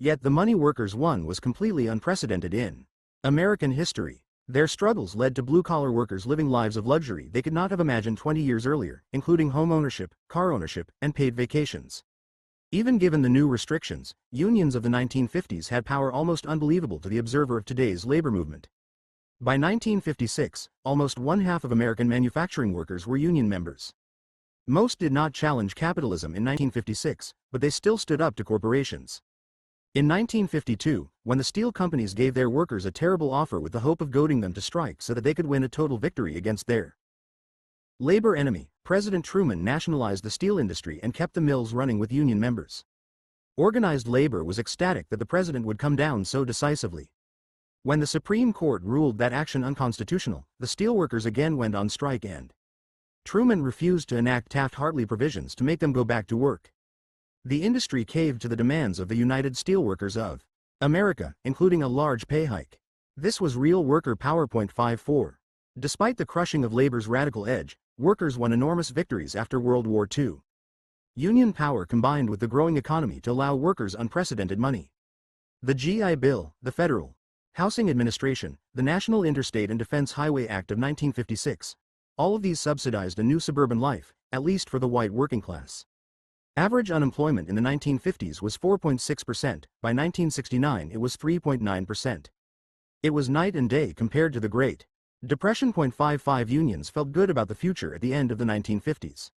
Yet the money workers won was completely unprecedented in American history. Their struggles led to blue-collar workers living lives of luxury they could not have imagined 20 years earlier, including home ownership, car ownership, and paid vacations. Even given the new restrictions, unions of the 1950s had power almost unbelievable to the observer of today's labor movement. By 1956, almost one-half of American manufacturing workers were union members. Most did not challenge capitalism in 1956, but they still stood up to corporations. In 1952, when the steel companies gave their workers a terrible offer with the hope of goading them to strike so that they could win a total victory against their labor enemy, President Truman nationalized the steel industry and kept the mills running with union members. Organized labor was ecstatic that the president would come down so decisively. When the Supreme Court ruled that action unconstitutional, the steelworkers again went on strike and Truman refused to enact Taft-Hartley provisions to make them go back to work. The industry caved to the demands of the United Steelworkers of America, including a large pay hike. This was real worker power. 54. Despite the crushing of labor's radical edge, workers won enormous victories after World War II. Union power combined with the growing economy to allow workers unprecedented money. The GI Bill, the Federal Housing Administration, the National Interstate and Defense Highway Act of 1956. All of these subsidized a new suburban life, at least for the white working class. Average unemployment in the 1950s was 4.6%, by 1969 it was 3.9%. It was night and day compared to the Great Depression. 55 Unions felt good about the future at the end of the 1950s.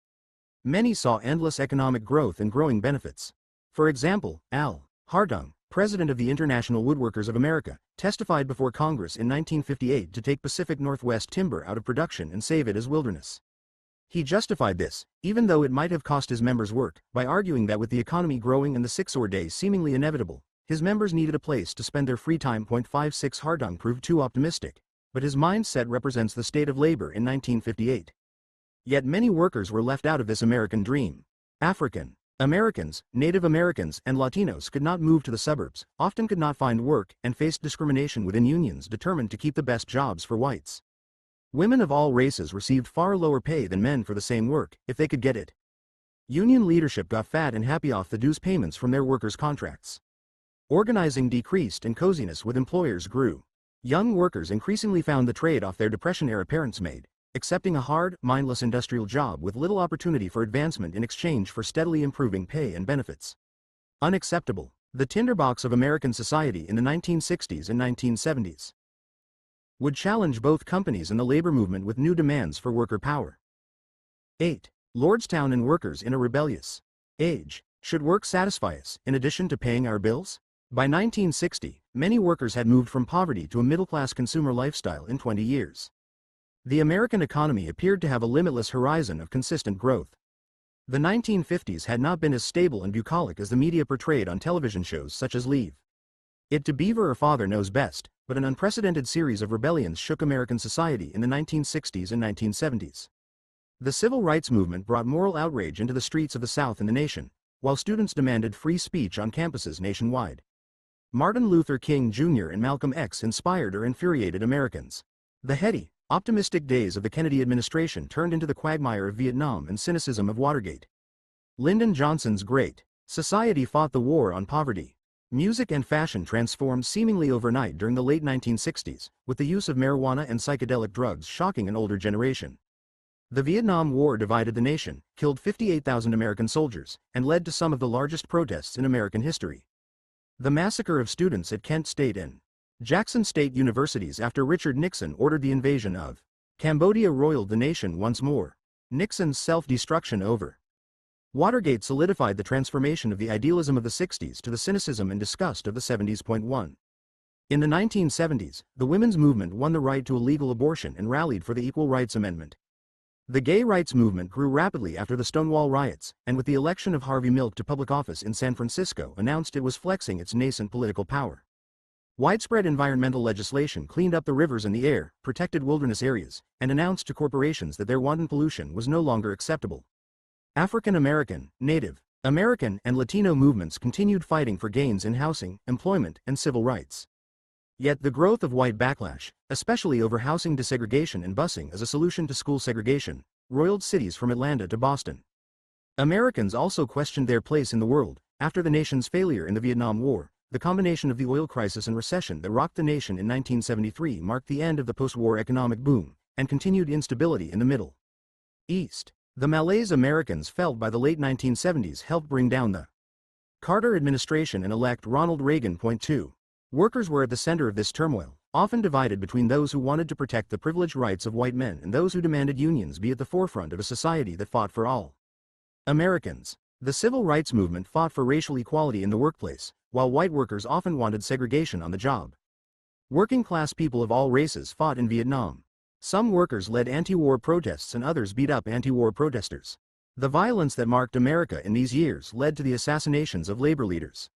Many saw endless economic growth and growing benefits. For example, Al Hartung, president of the International Woodworkers of America, testified before Congress in 1958 to take Pacific Northwest timber out of production and save it as wilderness. He justified this, even though it might have cost his members work, by arguing that with the economy growing and the six-hour day seemingly inevitable, his members needed a place to spend their free time. 56 Hartung proved too optimistic, but his mindset represents the state of labor in 1958. Yet many workers were left out of this American dream. African Americans, Native Americans, and Latinos could not move to the suburbs, often could not find work, and faced discrimination within unions determined to keep the best jobs for whites. Women of all races received far lower pay than men for the same work, if they could get it. Union leadership got fat and happy off the dues payments from their workers' contracts. Organizing decreased and coziness with employers grew. Young workers increasingly found the trade off their Depression-era parents made, accepting a hard, mindless industrial job with little opportunity for advancement in exchange for steadily improving pay and benefits. Unacceptable. The tinderbox of American society in the 1960s and 1970s. Would challenge both companies and the labor movement with new demands for worker power. 8. Lordstown and workers in a rebellious age. Should work satisfy us, in addition to paying our bills? By 1960, many workers had moved from poverty to a middle-class consumer lifestyle in 20 years. The American economy appeared to have a limitless horizon of consistent growth. The 1950s had not been as stable and bucolic as the media portrayed on television shows such as Leave It to Beaver or Father Knows Best, but an unprecedented series of rebellions shook American society in the 1960s and 1970s. The civil rights movement brought moral outrage into the streets of the South and the nation, while students demanded free speech on campuses nationwide. Martin Luther King Jr. and Malcolm X inspired or infuriated Americans. The heady, optimistic days of the Kennedy administration turned into the quagmire of Vietnam and cynicism of Watergate. Lyndon Johnson's Great Society fought the war on poverty. Music and fashion transformed seemingly overnight during the late 1960s, with the use of marijuana and psychedelic drugs shocking an older generation. The Vietnam War divided the nation, killed 58,000 American soldiers, and led to some of the largest protests in American history. The massacre of students at Kent State and Jackson State Universities after Richard Nixon ordered the invasion of Cambodia roiled the nation once more. Nixon's self-destruction over Watergate solidified the transformation of the idealism of the 60s to the cynicism and disgust of the 70s. In the 1970s, the women's movement won the right to a legal abortion and rallied for the Equal Rights Amendment. The gay rights movement grew rapidly after the Stonewall riots, and with the election of Harvey Milk to public office in San Francisco announced it was flexing its nascent political power. Widespread environmental legislation cleaned up the rivers and the air, protected wilderness areas, and announced to corporations that their wanton pollution was no longer acceptable. African American, Native American, and Latino movements continued fighting for gains in housing, employment, and civil rights. Yet the growth of white backlash, especially over housing desegregation and busing as a solution to school segregation, roiled cities from Atlanta to Boston. Americans also questioned their place in the world. After the nation's failure in the Vietnam War, the combination of the oil crisis and recession that rocked the nation in 1973 marked the end of the post-war economic boom, and continued instability in the Middle East. The malaise Americans felt by the late 1970s helped bring down the Carter administration and elect Ronald Reagan. Point 2. Workers were at the center of this turmoil, often divided between those who wanted to protect the privileged rights of white men and those who demanded unions be at the forefront of a society that fought for all Americans. The civil rights movement fought for racial equality in the workplace, while white workers often wanted segregation on the job. Working-class people of all races fought in Vietnam. Some workers led anti-war protests and others beat up anti-war protesters. The violence that marked America in these years led to the assassinations of labor leaders.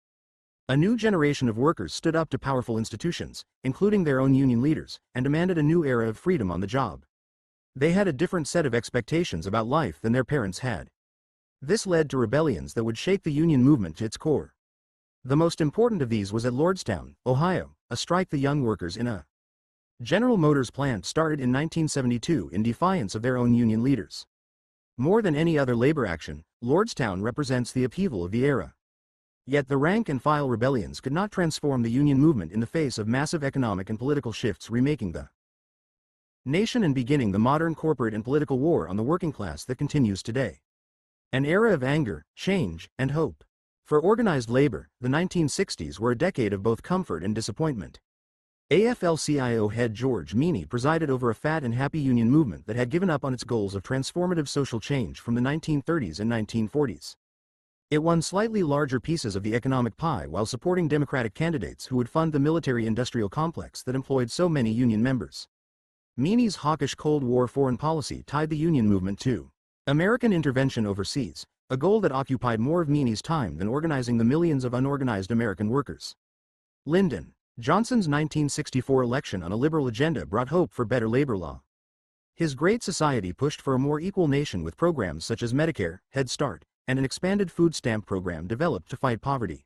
A new generation of workers stood up to powerful institutions, including their own union leaders, and demanded a new era of freedom on the job. They had a different set of expectations about life than their parents had. This led to rebellions that would shake the union movement to its core. The most important of these was at Lordstown, Ohio, a strike the young workers in a General Motors plant started in 1972 in defiance of their own union leaders. More than any other labor action, Lordstown represents the upheaval of the era. Yet the rank-and-file rebellions could not transform the union movement in the face of massive economic and political shifts remaking the nation and beginning the modern corporate and political war on the working class that continues today. An era of anger, change, and hope. For organized labor, the 1960s were a decade of both comfort and disappointment. AFL-CIO head George Meany presided over a fat and happy union movement that had given up on its goals of transformative social change from the 1930s and 1940s. It won slightly larger pieces of the economic pie while supporting Democratic candidates who would fund the military-industrial complex that employed so many union members. Meany's hawkish Cold War foreign policy tied the union movement to American intervention overseas, a goal that occupied more of Meany's time than organizing the millions of unorganized American workers. Lyndon Johnson's 1964 election on a liberal agenda brought hope for better labor law. His Great Society pushed for a more equal nation with programs such as Medicare, Head Start, and an expanded food stamp program developed to fight poverty.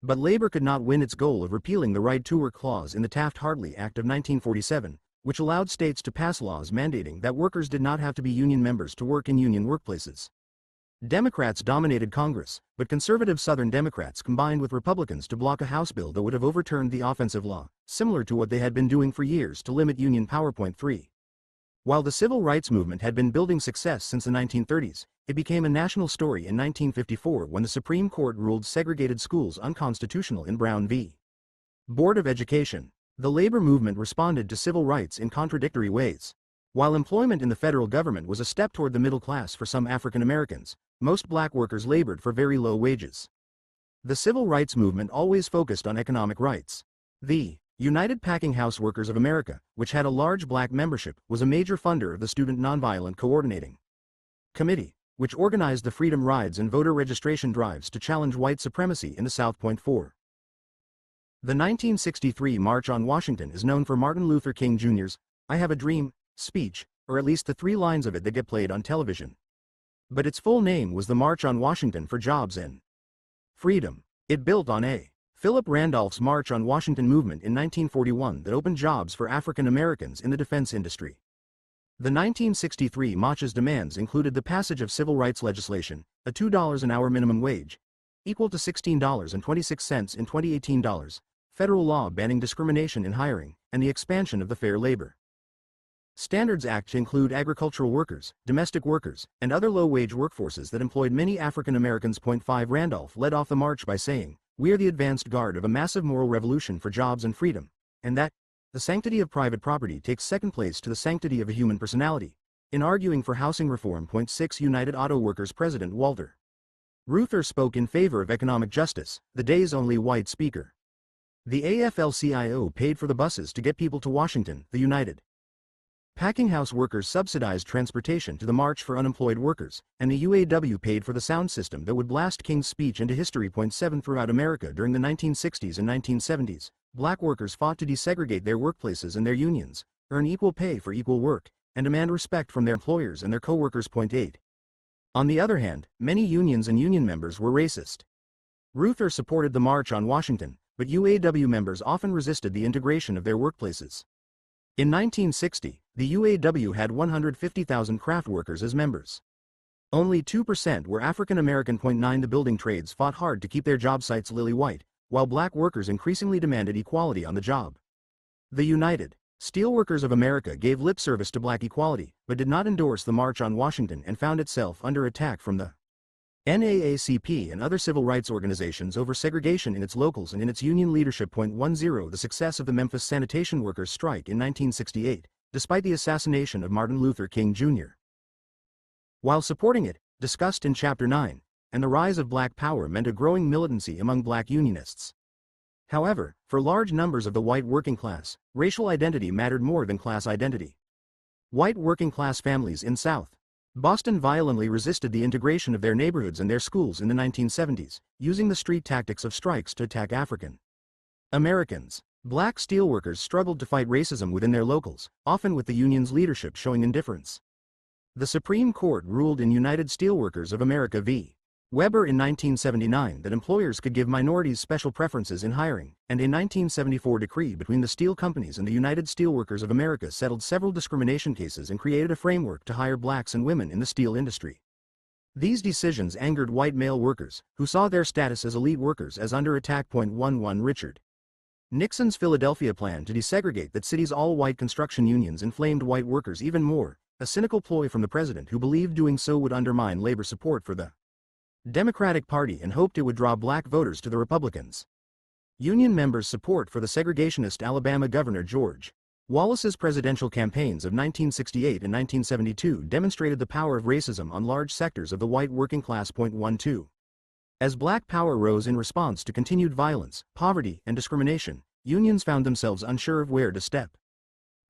But labor could not win its goal of repealing the Right to Work clause in the Taft-Hartley Act of 1947, which allowed states to pass laws mandating that workers did not have to be union members to work in union workplaces. Democrats dominated Congress, but conservative Southern Democrats combined with Republicans to block a House bill that would have overturned the offensive law, similar to what they had been doing for years to limit union power. Point 3. While the civil rights movement had been building success since the 1930s, it became a national story in 1954 when the Supreme Court ruled segregated schools unconstitutional in Brown v. Board of Education. The labor movement responded to civil rights in contradictory ways. While employment in the federal government was a step toward the middle class for some African Americans, most black workers labored for very low wages. The civil rights movement always focused on economic rights. The United Packing House Workers of America, which had a large black membership, was a major funder of the Student Nonviolent Coordinating Committee, which organized the freedom rides and voter registration drives to challenge white supremacy in the South. Point 4. The 1963 March on Washington is known for Martin Luther King Jr.'s "I Have a Dream" speech, or at least the 3 lines of it that get played on television. But its full name was the March on Washington for Jobs and Freedom. It built on a Philip Randolph's March on Washington movement in 1941 that opened jobs for African Americans in the defense industry. The 1963 March's demands included the passage of civil rights legislation, a $2 an hour minimum wage, equal to $16.26 in 2018 dollars, federal law banning discrimination in hiring, and the expansion of the Fair Labor Standards Act to include agricultural workers, domestic workers, and other low-wage workforces that employed many African Americans. 5 Randolph led off the march by saying, "We are the advanced guard of a massive moral revolution for jobs and freedom," and that the sanctity of private property takes second place to the sanctity of a human personality. In arguing for housing reform. 6 United Auto Workers President Walter Reuther spoke in favor of economic justice, the day's only white speaker. The AFL-CIO paid for the buses to get people to Washington. The United Packing House Workers subsidized transportation to the March for Unemployed Workers, and the UAW paid for the sound system that would blast King's speech into history. 7 Throughout America during the 1960s and 1970s, black workers fought to desegregate their workplaces and their unions, earn equal pay for equal work, and demand respect from their employers and their co-workers. 8. On the other hand, many unions and union members were racist. Reuther supported the March on Washington, but UAW members often resisted the integration of their workplaces. In 1960, the UAW had 150,000 craft workers as members. Only 2% were African American. 9 The building trades fought hard to keep their job sites lily white, while black workers increasingly demanded equality on the job. The United Steelworkers of America gave lip service to black equality, but did not endorse the March on Washington and found itself under attack from the NAACP and other civil rights organizations over segregation in its locals and in its union leadership. 10 The success of the Memphis sanitation workers' strike in 1968, despite the assassination of Martin Luther King Jr. While supporting it, discussed in Chapter 9, and the rise of black power meant a growing militancy among black unionists. However, for large numbers of the white working class, racial identity mattered more than class identity. White working class families in South Boston violently resisted the integration of their neighborhoods and their schools in the 1970s, using the street tactics of strikes to attack African Americans. Black steelworkers struggled to fight racism within their locals, often with the union's leadership showing indifference. The Supreme Court ruled in United Steelworkers of America v. Weber in 1979 that employers could give minorities special preferences in hiring, and a 1974 decree between the steel companies and the United Steelworkers of America settled several discrimination cases and created a framework to hire blacks and women in the steel industry. These decisions angered white male workers, who saw their status as elite workers as under attack. 11 Richard Nixon's Philadelphia plan to desegregate that city's all-white construction unions inflamed white workers even more, a cynical ploy from the president who believed doing so would undermine labor support for the Democratic Party and hoped it would draw black voters to the Republicans. Union members' support for the segregationist Alabama Governor George Wallace's presidential campaigns of 1968 and 1972 demonstrated the power of racism on large sectors of the white working class. 12. As black power rose in response to continued violence, poverty, and discrimination, unions found themselves unsure of where to step.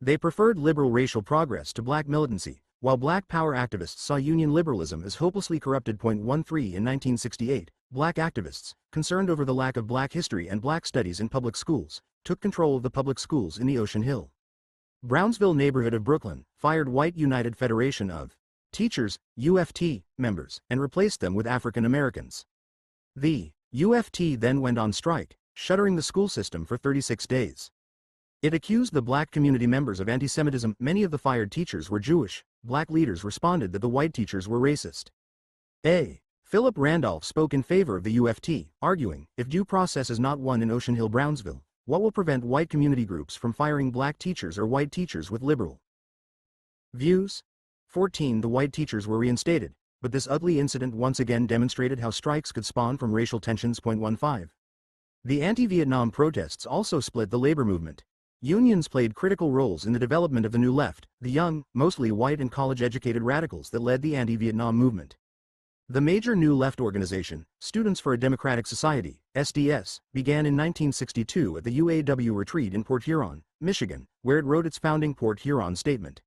They preferred liberal racial progress to black militancy, while black power activists saw union liberalism as hopelessly corrupted. 13 In 1968, black activists, concerned over the lack of black history and black studies in public schools, took control of the public schools in the Ocean Hill, Brownsville neighborhood of Brooklyn, fired white United Federation of Teachers, UFT, members, and replaced them with African Americans. The UFT then went on strike, shuttering the school system for 36 days. It accused the black community members of anti-Semitism. Many of the fired teachers were Jewish. Black leaders responded that the white teachers were racist. Philip Randolph spoke in favor of the UFT, arguing, if due process is not won in Ocean Hill, Brownsville, what will prevent white community groups from firing black teachers or white teachers with liberal views? 14 The white teachers were reinstated, but this ugly incident once again demonstrated how strikes could spawn from racial tensions. 15 The anti-Vietnam protests also split the labor movement. Unions played critical roles in the development of the New Left, the young, mostly white and college-educated radicals that led the anti-Vietnam movement. The major New Left organization, Students for a Democratic Society, SDS, began in 1962 at the UAW retreat in Port Huron, Michigan, where it wrote its founding Port Huron Statement.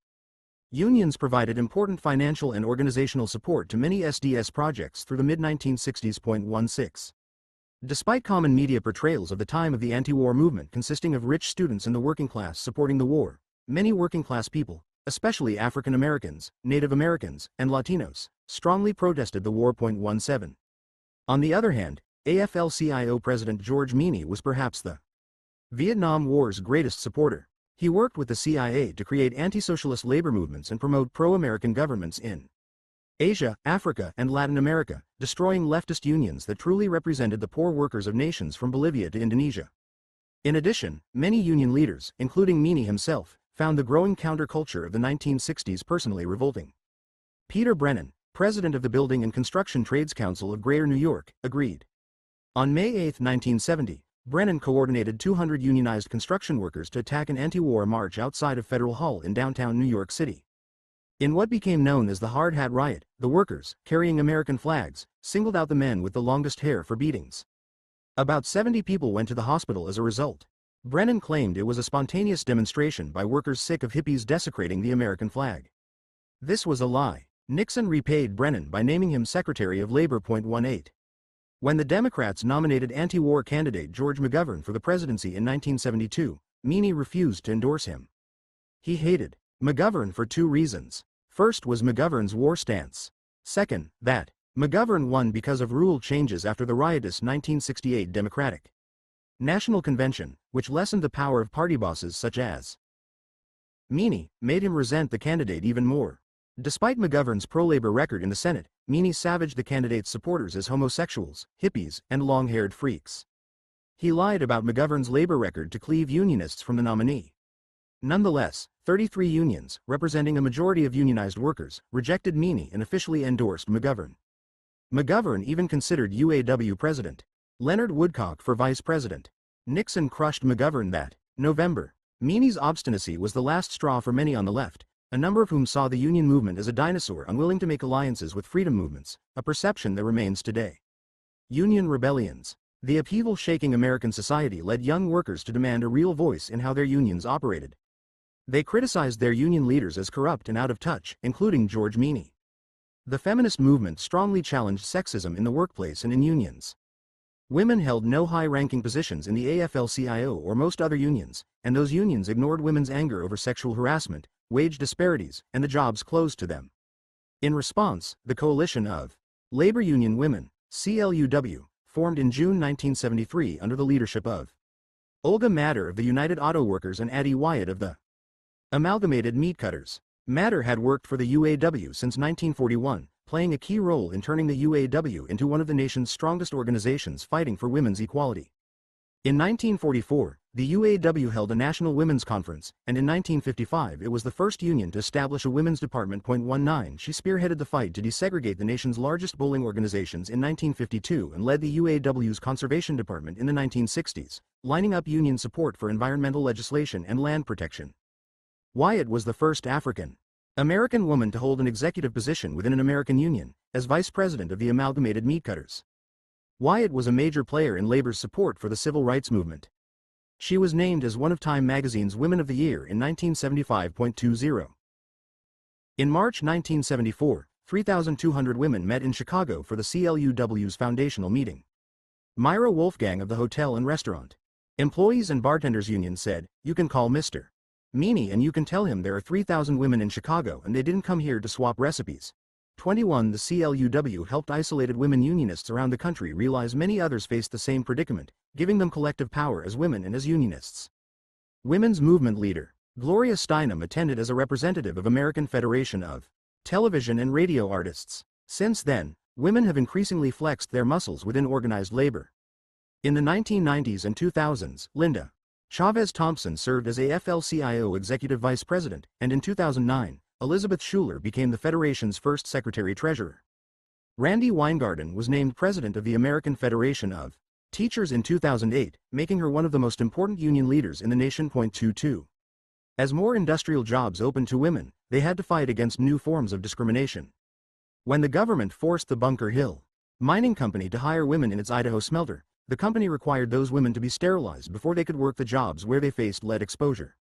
Unions provided important financial and organizational support to many SDS projects through the mid-1960s. 16 Despite common media portrayals of the time of the anti-war movement consisting of rich students and the working class supporting the war, many working class people, especially African Americans, Native Americans, and Latinos, strongly protested the war. 17 On the other hand, AFL-CIO President George Meany was perhaps the Vietnam War's greatest supporter. He worked with the CIA to create anti-socialist labor movements and promote pro-American governments in Asia, Africa, and Latin America, destroying leftist unions that truly represented the poor workers of nations from Bolivia to Indonesia. In addition, many union leaders, including Meany himself, found the growing counterculture of the 1960s personally revolting. Peter Brennan, president of the Building and Construction Trades Council of Greater New York, agreed. On May 8, 1970, Brennan coordinated 200 unionized construction workers to attack an anti-war march outside of Federal Hall in downtown New York City. In what became known as the Hard Hat Riot, the workers, carrying American flags, singled out the men with the longest hair for beatings. About 70 people went to the hospital as a result. Brennan claimed it was a spontaneous demonstration by workers sick of hippies desecrating the American flag. This was a lie. Nixon repaid Brennan by naming him Secretary of Labor. 18. When the Democrats nominated anti-war candidate George McGovern for the presidency in 1972, Meany refused to endorse him. He hated McGovern for two reasons. First was McGovern's war stance. Second, that McGovern won because of rule changes after the riotous 1968 Democratic National Convention, which lessened the power of party bosses such as Meany, made him resent the candidate even more. Despite McGovern's pro-labor record in the Senate, Meany savaged the candidate's supporters as homosexuals, hippies, and long-haired freaks. He lied about McGovern's labor record to cleave unionists from the nominee. Nonetheless, 33 unions, representing a majority of unionized workers, rejected Meany and officially endorsed McGovern. McGovern even considered UAW president Leonard Woodcock for vice president. Nixon crushed McGovern that November. Meany's obstinacy was the last straw for many on the left, a number of whom saw the union movement as a dinosaur unwilling to make alliances with freedom movements, a perception that remains today. Union rebellions. The upheaval shaking American society led young workers to demand a real voice in how their unions operated. They criticized their union leaders as corrupt and out of touch, including George Meany. The feminist movement strongly challenged sexism in the workplace and in unions. Women held no high-ranking positions in the AFL-CIO or most other unions, and those unions ignored women's anger over sexual harassment, wage disparities, and the jobs closed to them. In response, the Coalition of Labor Union Women, CLUW, formed in June 1973 under the leadership of Olga Matter of the United Auto Workers and Addie Wyatt of the Amalgamated Meat Cutters. Matter had worked for the UAW since 1941, playing a key role in turning the UAW into one of the nation's strongest organizations fighting for women's equality. In 1944, the UAW held a National Women's Conference, and in 1955 it was the first union to establish a women's department. 19 She spearheaded the fight to desegregate the nation's largest bowling organizations in 1952 and led the UAW's Conservation Department in the 1960s, lining up union support for environmental legislation and land protection. Wyatt was the first African-American woman to hold an executive position within an American union, as vice president of the Amalgamated Meat Cutters. Wyatt was a major player in labor's support for the civil rights movement. She was named as one of Time magazine's Women of the Year in 1975. In March 1974, 3,200 women met in Chicago for the CLUW's foundational meeting. Myra Wolfgang of the Hotel and Restaurant Employees and Bartenders Union said, "You can call Mr. Meany and you can tell him there are 3,000 women in Chicago and they didn't come here to swap recipes." 21 The CLUW helped isolated women unionists around the country realize many others faced the same predicament, giving them collective power as women and as unionists. Women's movement leader Gloria Steinem attended as a representative of American Federation of Television and Radio Artists. Since then, women have increasingly flexed their muscles within organized labor. In the 1990s and 2000s, Linda Chavez Thompson served as AFL-CIO executive vice president, and in 2009, Elizabeth Schuler became the Federation's first secretary-treasurer. Randy Weingarten was named president of the American Federation of Teachers in 2008, making her one of the most important union leaders in the nation. 22. As more industrial jobs opened to women, they had to fight against new forms of discrimination. When the government forced the Bunker Hill Mining Company to hire women in its Idaho smelter, the company required those women to be sterilized before they could work the jobs where they faced lead exposure.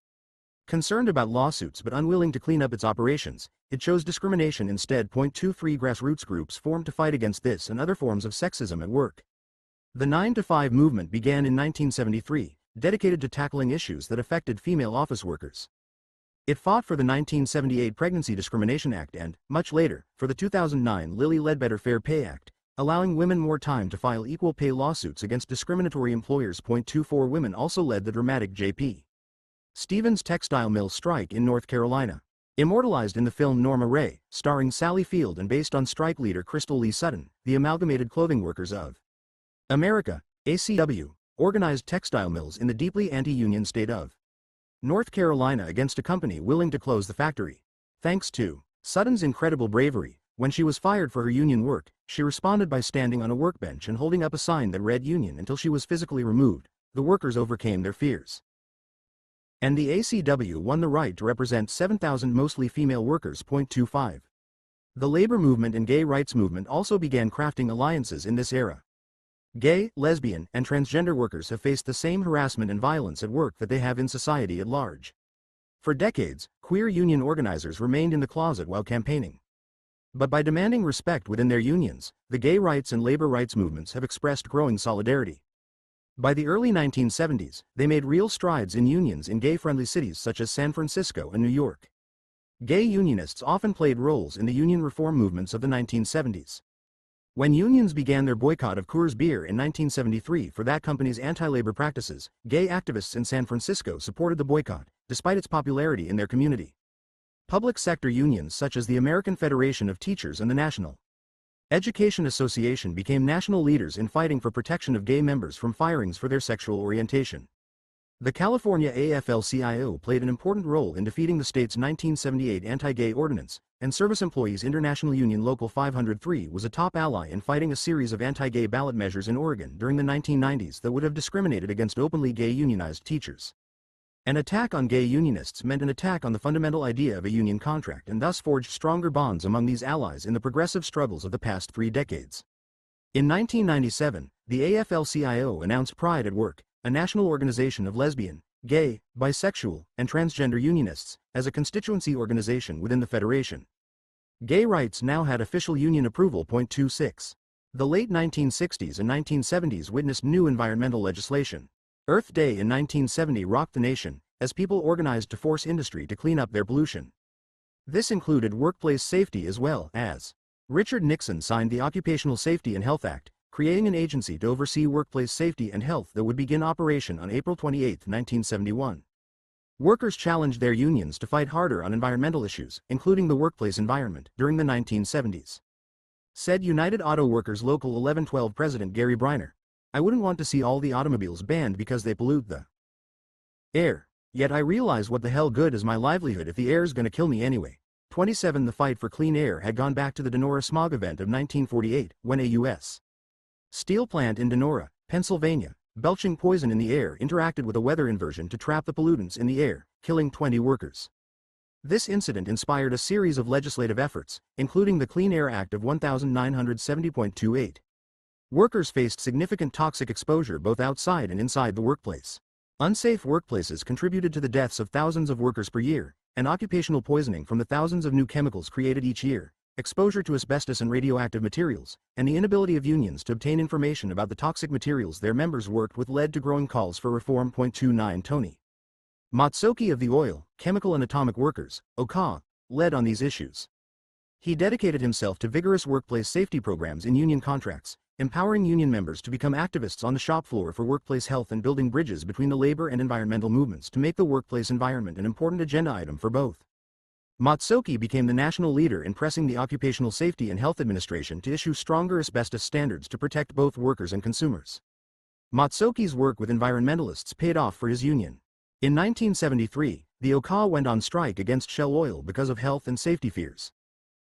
Concerned about lawsuits but unwilling to clean up its operations, it chose discrimination instead. 23 Grassroots groups formed to fight against this and other forms of sexism at work. The 9 to 5 movement began in 1973, dedicated to tackling issues that affected female office workers. It fought for the 1978 Pregnancy Discrimination Act and, much later, for the 2009 Lilly Ledbetter Fair Pay Act, allowing women more time to file equal pay lawsuits against discriminatory employers. 24 Women also led the dramatic J.P. Stevens textile mill strike in North Carolina. Immortalized in the film Norma Ray, starring Sally Field and based on strike leader Crystal Lee Sutton, the Amalgamated Clothing Workers of America, ACW, organized textile mills in the deeply anti-union state of North Carolina against a company willing to close the factory. Thanks to Sutton's incredible bravery, When she was fired for her union work, she responded by standing on a workbench and holding up a sign that read union until she was physically removed. The workers overcame their fears. And the ACW won the right to represent 7,000 mostly female workers. 25. The labor movement and gay rights movement also began crafting alliances in this era. Gay, lesbian, and transgender workers have faced the same harassment and violence at work that they have in society at large. For decades, queer union organizers remained in the closet while campaigning. But by demanding respect within their unions, the gay rights and labor rights movements have expressed growing solidarity. By the early 1970s, they made real strides in unions in gay-friendly cities such as San Francisco and New York. Gay unionists often played roles in the union reform movements of the 1970s. When unions began their boycott of Coors Beer in 1973 for that company's anti-labor practices, gay activists in San Francisco supported the boycott, despite its popularity in their community. Public sector unions such as the American Federation of Teachers and the National Education Association became national leaders in fighting for protection of gay members from firings for their sexual orientation. The California AFL-CIO played an important role in defeating the state's 1978 anti-gay ordinance, and Service Employees International Union Local 503 was a top ally in fighting a series of anti-gay ballot measures in Oregon during the 1990s that would have discriminated against openly gay unionized teachers. An attack on gay unionists meant an attack on the fundamental idea of a union contract and thus forged stronger bonds among these allies in the progressive struggles of the past 3 decades. In 1997, the AFL-CIO announced Pride at Work, a national organization of lesbian, gay, bisexual, and transgender unionists, as a constituency organization within the federation. Gay rights now had official union approval. 26. The late 1960s and 1970s witnessed new environmental legislation. Earth Day in 1970 rocked the nation, as people organized to force industry to clean up their pollution. This included workplace safety as well as. Richard Nixon signed the Occupational Safety and Health Act, creating an agency to oversee workplace safety and health that would begin operation on April 28, 1971. Workers challenged their unions to fight harder on environmental issues, including the workplace environment, during the 1970s. Said United Auto Workers Local 1112 President Gary Briner, "I wouldn't want to see all the automobiles banned because they pollute the air. Yet I realize what the hell good is my livelihood if the air's gonna kill me anyway." 27. The fight for clean air had gone back to the Donora smog event of 1948, when a U.S. steel plant in Donora, Pennsylvania, belching poison in the air interacted with a weather inversion to trap the pollutants in the air, killing 20 workers. This incident inspired a series of legislative efforts, including the Clean Air Act of 1970.28. Workers faced significant toxic exposure both outside and inside the workplace. Unsafe workplaces contributed to the deaths of thousands of workers per year, and occupational poisoning from the thousands of new chemicals created each year, exposure to asbestos and radioactive materials, and the inability of unions to obtain information about the toxic materials their members worked with led to growing calls for reform. 29. Tony Matsuoki of the Oil, Chemical and Atomic Workers, OCA, led on these issues. He dedicated himself to vigorous workplace safety programs in union contracts, empowering union members to become activists on the shop floor for workplace health and building bridges between the labor and environmental movements to make the workplace environment an important agenda item for both. Matsuoki became the national leader in pressing the Occupational Safety and Health Administration to issue stronger asbestos standards to protect both workers and consumers. Matsuoki's work with environmentalists paid off for his union. In 1973, the OCA went on strike against Shell Oil because of health and safety fears.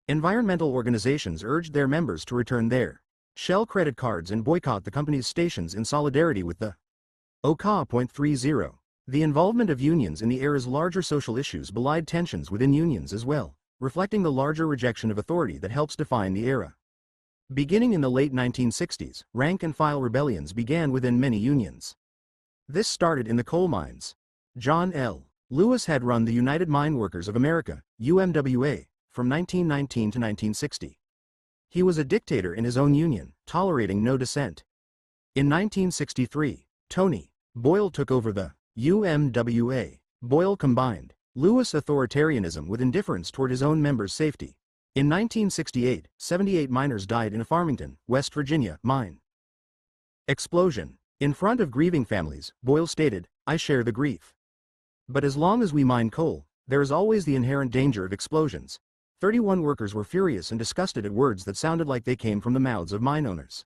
Environmental organizations urged their members to return their Shell credit cards and boycott the company's stations in solidarity with the OCA. 30. The involvement of unions in the era's larger social issues belied tensions within unions as well, reflecting the larger rejection of authority that helps define the era. Beginning in the late 1960s, rank-and-file rebellions began within many unions. This started in the coal mines. John L. Lewis had run the United Mine Workers of America, UMWA, from 1919 to 1960. He was a dictator in his own union, tolerating no dissent. In 1963, Tony Boyle took over the UMWA. Boyle combined Lewis' authoritarianism with indifference toward his own members' safety. In 1968, 78 miners died in a Farmington, West Virginia, mine explosion. In front of grieving families, Boyle stated, "I share the grief. But as long as we mine coal, there is always the inherent danger of explosions." 31 workers were furious and disgusted at words that sounded like they came from the mouths of mine owners.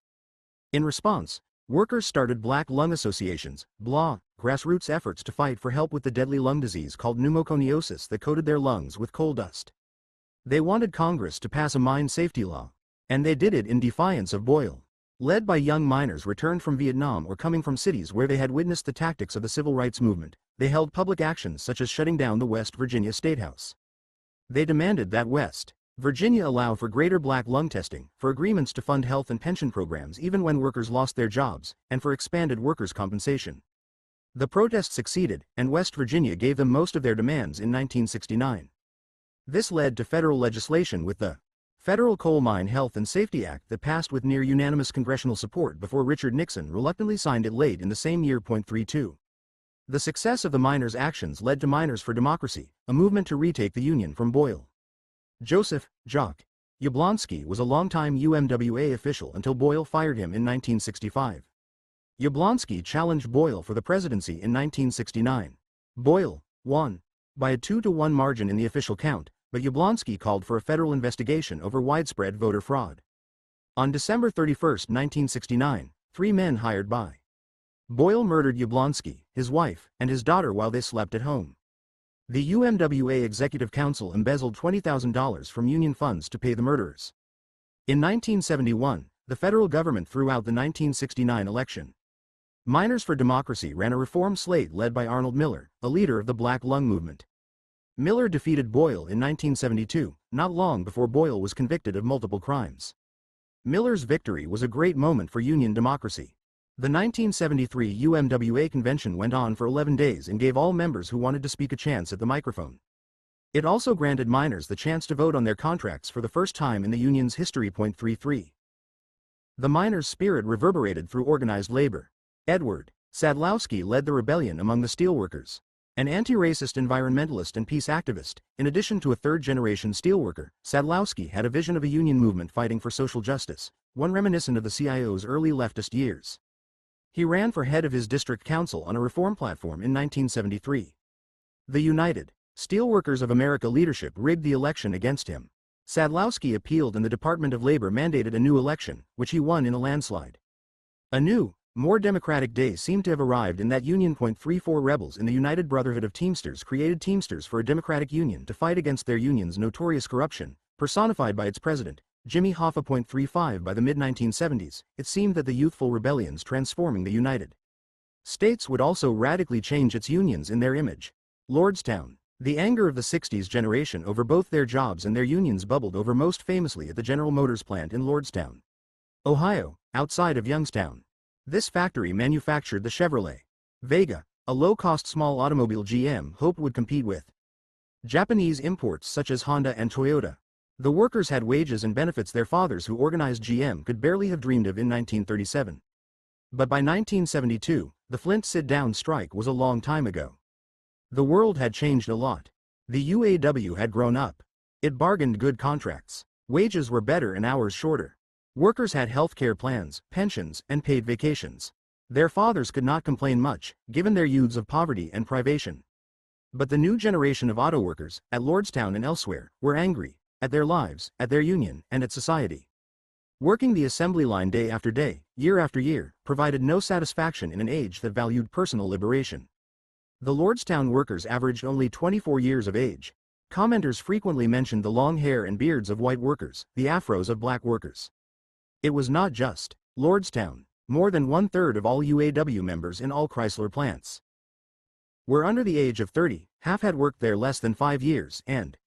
In response, workers started Black Lung Associations, BLA, grassroots efforts to fight for help with the deadly lung disease called pneumoconiosis that coated their lungs with coal dust. They wanted Congress to pass a mine safety law. And they did it in defiance of Boyle. Led by young miners returned from Vietnam or coming from cities where they had witnessed the tactics of the civil rights movement, they held public actions such as shutting down the West Virginia State House. They demanded that West Virginia allow for greater black lung testing, for agreements to fund health and pension programs even when workers lost their jobs, and for expanded workers' compensation. The protest succeeded, and West Virginia gave them most of their demands in 1969. This led to federal legislation with the Federal Coal Mine Health and Safety Act that passed with near unanimous congressional support before Richard Nixon reluctantly signed it late in the same year. 32. The success of the miners' actions led to Miners for Democracy, a movement to retake the Union from Boyle. Joseph Jock Yablonsky was a longtime UMWA official until Boyle fired him in 1965. Yablonsky challenged Boyle for the presidency in 1969. Boyle won by a 2-to-1 margin in the official count, but Yablonsky called for a federal investigation over widespread voter fraud. On December 31, 1969, 3 men hired by Boyle murdered Yablonsky, his wife, and his daughter while they slept at home. The UMWA Executive Council embezzled $20,000 from union funds to pay the murderers. In 1971, the federal government threw out the 1969 election. Miners for Democracy ran a reform slate led by Arnold Miller, a leader of the Black Lung movement. Miller defeated Boyle in 1972, not long before Boyle was convicted of multiple crimes. Miller's victory was a great moment for Union democracy. The 1973 UMWA convention went on for 11 days and gave all members who wanted to speak a chance at the microphone. It also granted miners the chance to vote on their contracts for the first time in the union's history. 33. The miners' spirit reverberated through organized labor. Edward Sadlowski led the rebellion among the steelworkers. An anti-racist environmentalist and peace activist, in addition to a third-generation steelworker, Sadlowski had a vision of a union movement fighting for social justice, one reminiscent of the CIO's early leftist years. He ran for head of his district council on a reform platform in 1973. The United Steelworkers of America leadership rigged the election against him. Sadlowski appealed and the Department of Labor mandated a new election, which he won in a landslide. A new, more democratic day seemed to have arrived in that Union. 34 rebels in the United Brotherhood of Teamsters created Teamsters for a Democratic Union to fight against their union's notorious corruption, personified by its president, Jimmy Hoffa. 35 By the mid-1970s, it seemed that the youthful rebellions transforming the United States would also radically change its unions in their image. Lordstown. The anger of the 60s generation over both their jobs and their unions bubbled over most famously at the General Motors plant in Lordstown, Ohio, outside of Youngstown. This factory manufactured the Chevrolet Vega, a low-cost small automobile GM hoped would compete with Japanese imports such as Honda and Toyota. The workers had wages and benefits their fathers who organized GM could barely have dreamed of in 1937. But by 1972, the Flint sit-down strike was a long time ago. The world had changed a lot. The UAW had grown up. It bargained good contracts. Wages were better and hours shorter. Workers had health care plans, pensions, and paid vacations. Their fathers could not complain much, given their youths of poverty and privation. But the new generation of auto workers, at Lordstown and elsewhere, were angry. At their lives, at their union, and at society. Working the assembly line day after day, year after year, provided no satisfaction in an age that valued personal liberation. The Lordstown workers averaged only 24 years of age. Commenters frequently mentioned the long hair and beards of white workers, the afros of black workers. It was not just Lordstown. More than 1/3 of all UAW members in all Chrysler plants were under the age of 30, half had worked there less than 5 years, and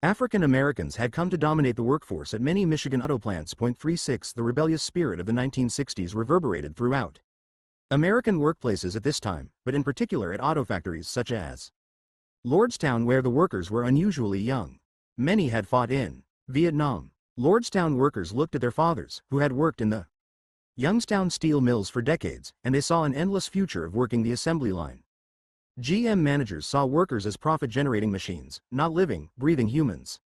African Americans had come to dominate the workforce at many Michigan auto plants. 36 The rebellious spirit of the 1960s reverberated throughout American workplaces at this time, but in particular at auto factories such as Lordstown, where the workers were unusually young. Many had fought in Vietnam. Lordstown workers looked at their fathers, who had worked in the Youngstown steel mills for decades, and they saw an endless future of working the assembly line. GM managers saw workers as profit-generating machines, not living, breathing humans.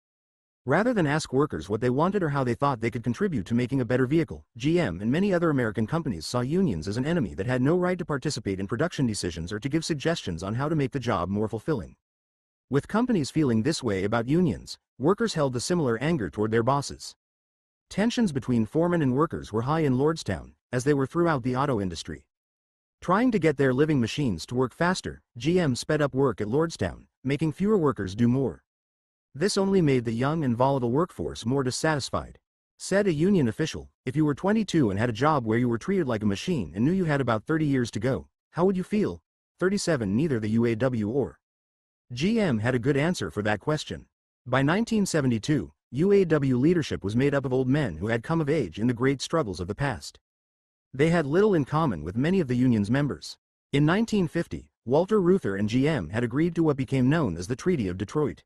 Rather than ask workers what they wanted or how they thought they could contribute to making a better vehicle, GM and many other American companies saw unions as an enemy that had no right to participate in production decisions or to give suggestions on how to make the job more fulfilling. With companies feeling this way about unions, workers held a similar anger toward their bosses. Tensions between foremen and workers were high in Lordstown, as they were throughout the auto industry. Trying to get their living machines to work faster, GM sped up work at Lordstown, making fewer workers do more. This only made the young and volatile workforce more dissatisfied. Said a union official, if you were 22 and had a job where you were treated like a machine and knew you had about 30 years to go, how would you feel? 37 Neither the UAW or GM had a good answer for that question. By 1972, UAW leadership was made up of old men who had come of age in the great struggles of the past. They had little in common with many of the union's members. In 1950, Walter Reuther and GM had agreed to what became known as the Treaty of Detroit.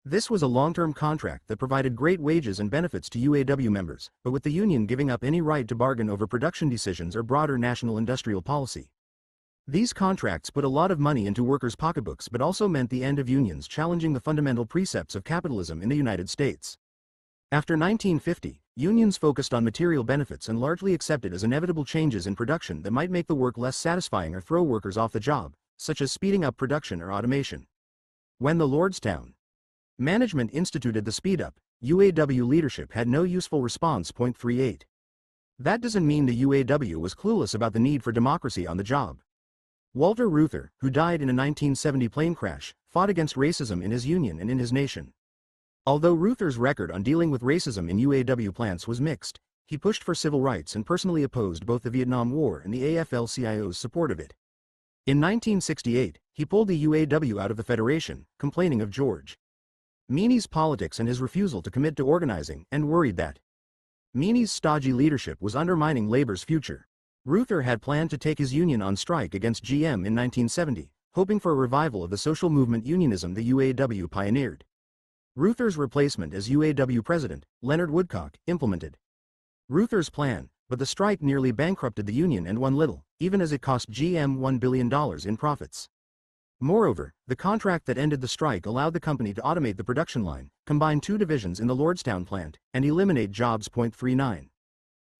This was a long-term contract that provided great wages and benefits to UAW members, but with the union giving up any right to bargain over production decisions or broader national industrial policy. These contracts put a lot of money into workers' pocketbooks but also meant the end of unions challenging the fundamental precepts of capitalism in the United States. After 1950, unions focused on material benefits and largely accepted as inevitable changes in production that might make the work less satisfying or throw workers off the job, such as speeding up production or automation. When the Lordstown management instituted the speed-up, UAW leadership had no useful response. 38. That doesn't mean the UAW was clueless about the need for democracy on the job. Walter Reuther, who died in a 1970 plane crash, fought against racism in his union and in his nation. Although Reuther's record on dealing with racism in UAW plants was mixed, he pushed for civil rights and personally opposed both the Vietnam War and the AFL-CIO's support of it. In 1968, he pulled the UAW out of the Federation, complaining of George Meany's politics and his refusal to commit to organizing, and worried that Meany's stodgy leadership was undermining labor's future. Reuther had planned to take his union on strike against GM in 1970, hoping for a revival of the social movement unionism the UAW pioneered. Reuther's replacement as UAW president, Leonard Woodcock, implemented Reuther's plan, but the strike nearly bankrupted the union and won little, even as it cost GM $1 billion in profits. Moreover, the contract that ended the strike allowed the company to automate the production line, combine two divisions in the Lordstown plant, and eliminate jobs. 39.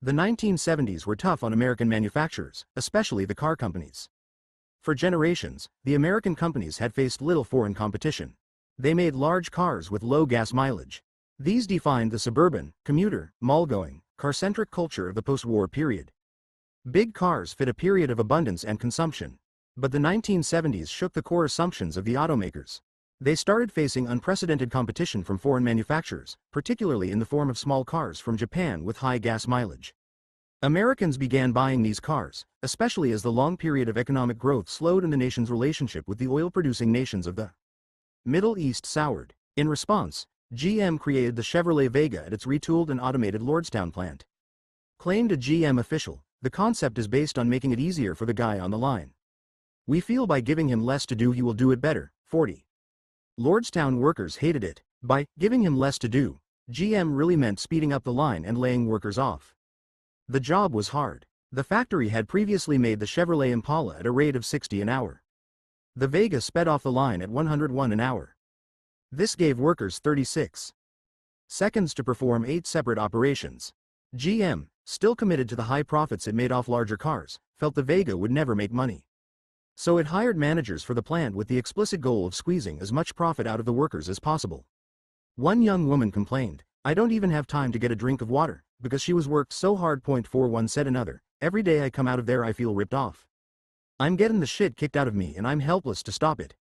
The 1970s were tough on American manufacturers, especially the car companies. For generations, the American companies had faced little foreign competition. They made large cars with low gas mileage. These defined the suburban, commuter, mall-going, car-centric culture of the post-war period. Big cars fit a period of abundance and consumption. But the 1970s shook the core assumptions of the automakers. They started facing unprecedented competition from foreign manufacturers, particularly in the form of small cars from Japan with high gas mileage. Americans began buying these cars, especially as the long period of economic growth slowed and the nation's relationship with the oil-producing nations of the Middle East soured. In response, GM created the Chevrolet Vega at its retooled and automated Lordstown plant. Claimed a GM official, the concept is based on making it easier for the guy on the line. We feel by giving him less to do he will do it better. 40. Lordstown workers hated it. By giving him less to do, GM really meant speeding up the line and laying workers off. The job was hard. The factory had previously made the Chevrolet Impala at a rate of 60 an hour. The Vega sped off the line at 101 an hour. This gave workers 36 seconds to perform 8 separate operations. GM, still committed to the high profits it made off larger cars, felt the Vega would never make money. So it hired managers for the plant with the explicit goal of squeezing as much profit out of the workers as possible. One young woman complained, "I don't even have time to get a drink of water, because she was worked so hard." 41 said another, "Every day I come out of there I feel ripped off. I'm getting the shit kicked out of me and I'm helpless to stop it.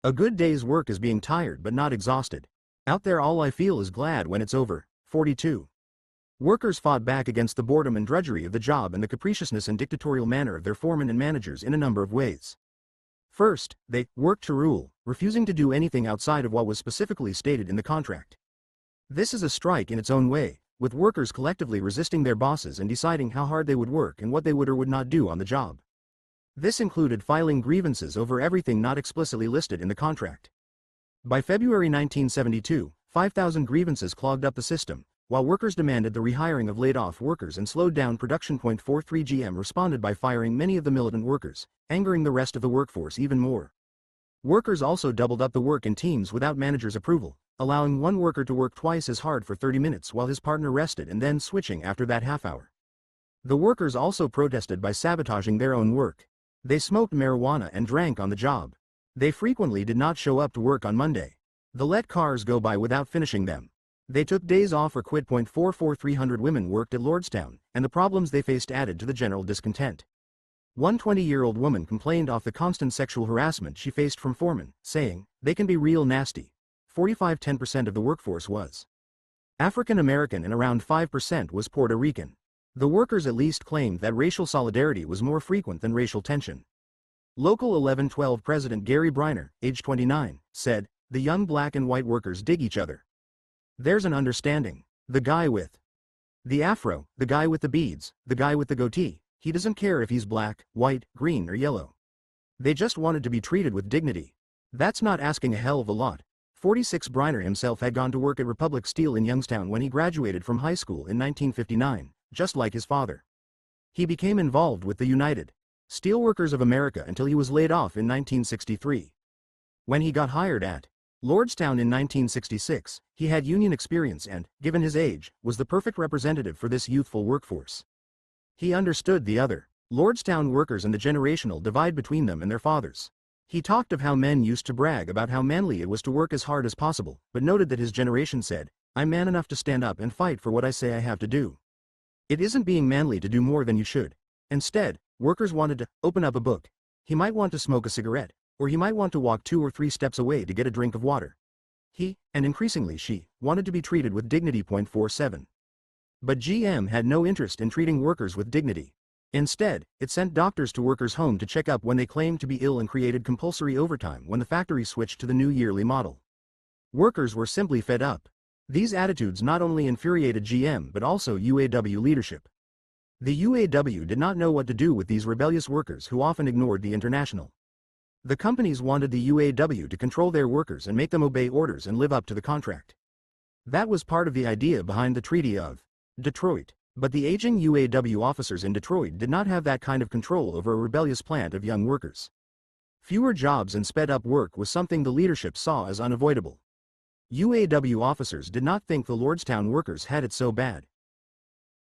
A good day's work is being tired but not exhausted. Out there all I feel is glad when it's over." 42. Workers fought back against the boredom and drudgery of the job and the capriciousness and dictatorial manner of their foremen and managers in a number of ways. First, they worked to rule, refusing to do anything outside of what was specifically stated in the contract. This is a strike in its own way, with workers collectively resisting their bosses and deciding how hard they would work and what they would or would not do on the job. This included filing grievances over everything not explicitly listed in the contract. By February 1972, 5,000 grievances clogged up the system, while workers demanded the rehiring of laid-off workers and slowed down production. 43 GM responded by firing many of the militant workers, angering the rest of the workforce even more. Workers also doubled up the work in teams without managers' approval, allowing one worker to work twice as hard for 30 minutes while his partner rested and then switching after that half hour. The workers also protested by sabotaging their own work. They smoked marijuana and drank on the job. They frequently did not show up to work on Monday. They let cars go by without finishing them. They took days off or quit. 300 women worked at Lordstown, and the problems they faced added to the general discontent. One 20-year-old woman complained of the constant sexual harassment she faced from foremen, saying, "They can be real nasty." 45–10% of the workforce was African American and around 5% was Puerto Rican. The workers at least claimed that racial solidarity was more frequent than racial tension. Local 1112 President Gary Briner, age 29, said, "The young black and white workers dig each other. There's an understanding. The guy with the afro, the guy with the beads, the guy with the goatee, he doesn't care if he's black, white, green or yellow. They just wanted to be treated with dignity. That's not asking a hell of a lot." 46 Briner himself had gone to work at Republic Steel in Youngstown when he graduated from high school in 1959, just like his father. He became involved with the United Steelworkers of America until he was laid off in 1963. When he got hired at Lordstown in 1966, he had union experience and, given his age, was the perfect representative for this youthful workforce. He understood the other Lordstown workers and the generational divide between them and their fathers. He talked of how men used to brag about how manly it was to work as hard as possible, but noted that his generation said, "I'm man enough to stand up and fight for what I say I have to do." It isn't being manly to do more than you should. Instead, workers wanted to open up a book. He might want to smoke a cigarette, or he might want to walk 2 or 3 steps away to get a drink of water. He, and increasingly she, wanted to be treated with dignity. 47. But GM had no interest in treating workers with dignity. Instead, it sent doctors to workers' home to check up when they claimed to be ill and created compulsory overtime when the factory switched to the new yearly model. Workers were simply fed up. These attitudes not only infuriated GM but also UAW leadership. The UAW did not know what to do with these rebellious workers who often ignored the International. The companies wanted the UAW to control their workers and make them obey orders and live up to the contract. That was part of the idea behind the Treaty of Detroit. But the aging UAW officers in Detroit did not have that kind of control over a rebellious plant of young workers. Fewer jobs and sped-up work was something the leadership saw as unavoidable. UAW officers did not think the Lordstown workers had it so bad.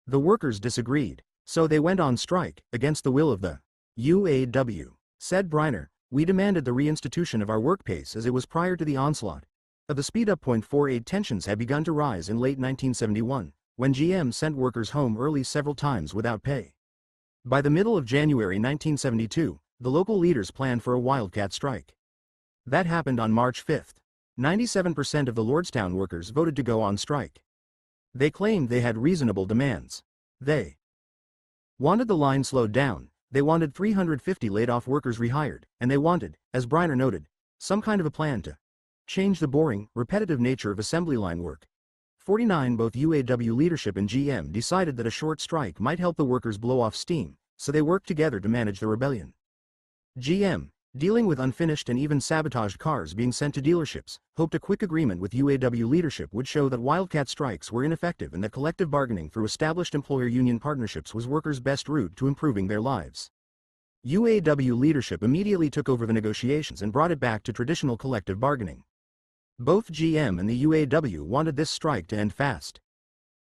The workers disagreed, so they went on strike, against the will of the UAW. Said Briner, "We demanded the reinstitution of our work pace as it was prior to the onslaught of the speed-up. 48 tensions had begun to rise in late 1971. When GM sent workers home early several times without pay. By the middle of January 1972, the local leaders planned for a wildcat strike. That happened on March 5. 97% of the Lordstown workers voted to go on strike. They claimed they had reasonable demands. They wanted the line slowed down, they wanted 350 laid-off workers rehired, and they wanted, as Briner noted, some kind of a plan to change the boring, repetitive nature of assembly line work. 49 Both UAW leadership and GM decided that a short strike might help the workers blow off steam, so they worked together to manage the rebellion. GM, dealing with unfinished and even sabotaged cars being sent to dealerships, hoped a quick agreement with UAW leadership would show that wildcat strikes were ineffective and that collective bargaining through established employer-union partnerships was workers' best route to improving their lives. UAW leadership immediately took over the negotiations and brought it back to traditional collective bargaining. Both GM and the UAW wanted this strike to end fast.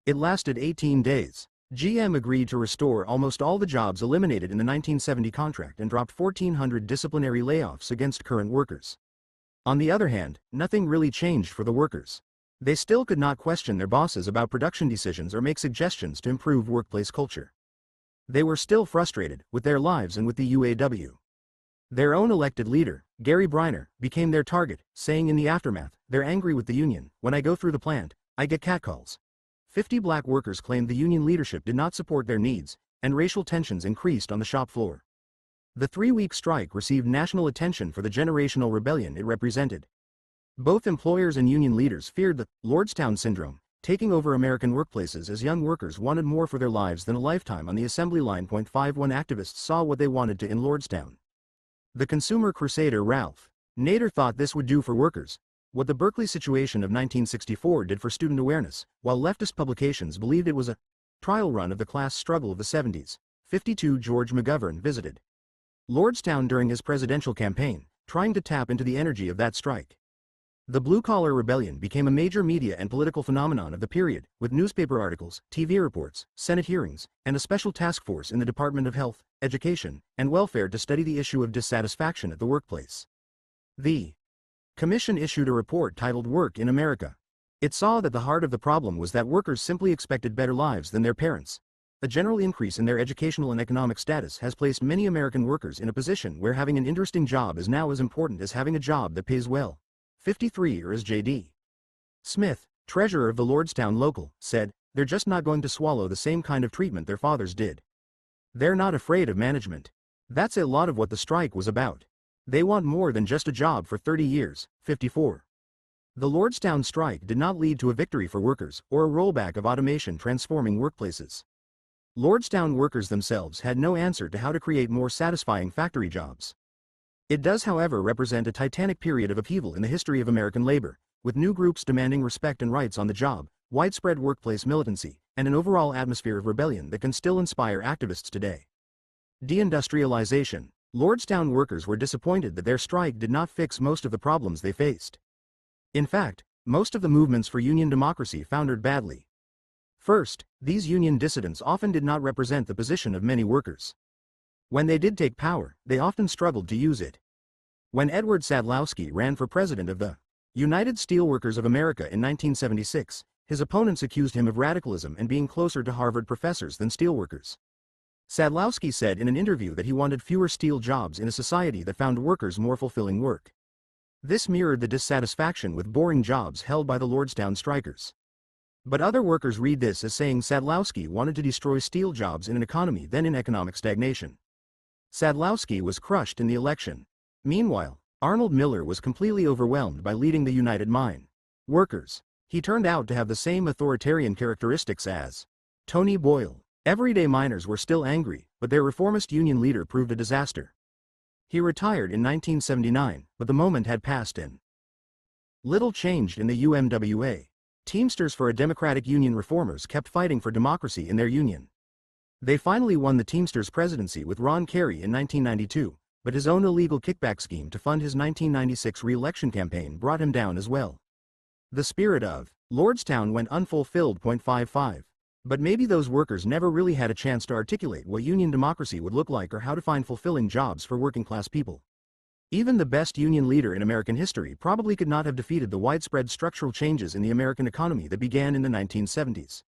It lasted 18 days. GM agreed to restore almost all the jobs eliminated in the 1970 contract and dropped 1,400 disciplinary layoffs against current workers. On the other hand, nothing really changed for the workers. They still could not question their bosses about production decisions or make suggestions to improve workplace culture. They were still frustrated with their lives and with the UAW. Their own elected leader, Gary Briner, became their target, saying in the aftermath, "They're angry with the union. When I go through the plant, I get catcalls." 50 black workers claimed the union leadership did not support their needs, and racial tensions increased on the shop floor. The 3-week strike received national attention for the generational rebellion it represented. Both employers and union leaders feared the Lordstown syndrome, taking over American workplaces as young workers wanted more for their lives than a lifetime on the assembly line. 51 Activists saw what they wanted to in Lordstown. The consumer crusader Ralph Nader thought this would do for workers what the Berkeley situation of 1964 did for student awareness, while leftist publications believed it was a trial run of the class struggle of the 70s. 52 George McGovern visited Lordstown during his presidential campaign, trying to tap into the energy of that strike. The blue-collar rebellion became a major media and political phenomenon of the period, with newspaper articles, TV reports, Senate hearings, and a special task force in the Department of Health, Education, and Welfare to study the issue of dissatisfaction at the workplace. The commission issued a report titled Work in America. It saw that the heart of the problem was that workers simply expected better lives than their parents. A general increase in their educational and economic status has placed many American workers in a position where having an interesting job is now as important as having a job that pays well. 53 Or as J.D. Smith, treasurer of the Lordstown Local, said, "They're just not going to swallow the same kind of treatment their fathers did. They're not afraid of management. That's a lot of what the strike was about. They want more than just a job for 30 years, 54. The Lordstown strike did not lead to a victory for workers or a rollback of automation transforming workplaces. Lordstown workers themselves had no answer to how to create more satisfying factory jobs. It does, however, represent a titanic period of upheaval in the history of American labor, with new groups demanding respect and rights on the job, widespread workplace militancy, and an overall atmosphere of rebellion that can still inspire activists today. Deindustrialization. Lordstown workers were disappointed that their strike did not fix most of the problems they faced. In fact, most of the movements for union democracy foundered badly. First, these union dissidents often did not represent the position of many workers. When they did take power, they often struggled to use it. When Edward Sadlowski ran for president of the United Steelworkers of America in 1976, his opponents accused him of radicalism and being closer to Harvard professors than steelworkers. Sadlowski said in an interview that he wanted fewer steel jobs in a society that found workers more fulfilling work. This mirrored the dissatisfaction with boring jobs held by the Lordstown strikers. But other workers read this as saying Sadlowski wanted to destroy steel jobs in an economy then in economic stagnation. Sadlowski was crushed in the election. Meanwhile, Arnold Miller was completely overwhelmed by leading the United Mine Workers. He turned out to have the same authoritarian characteristics as Tony Boyle. Everyday miners were still angry, but their reformist union leader proved a disaster. He retired in 1979, but the moment had passed and little changed in the UMWA. Teamsters for a Democratic Union reformers kept fighting for democracy in their union. They finally won the Teamsters presidency with Ron Carey in 1992, but his own illegal kickback scheme to fund his 1996 re-election campaign brought him down as well. The spirit of Lordstown went unfulfilled. 55. But maybe those workers never really had a chance to articulate what union democracy would look like or how to find fulfilling jobs for working-class people. Even the best union leader in American history probably could not have defeated the widespread structural changes in the American economy that began in the 1970s.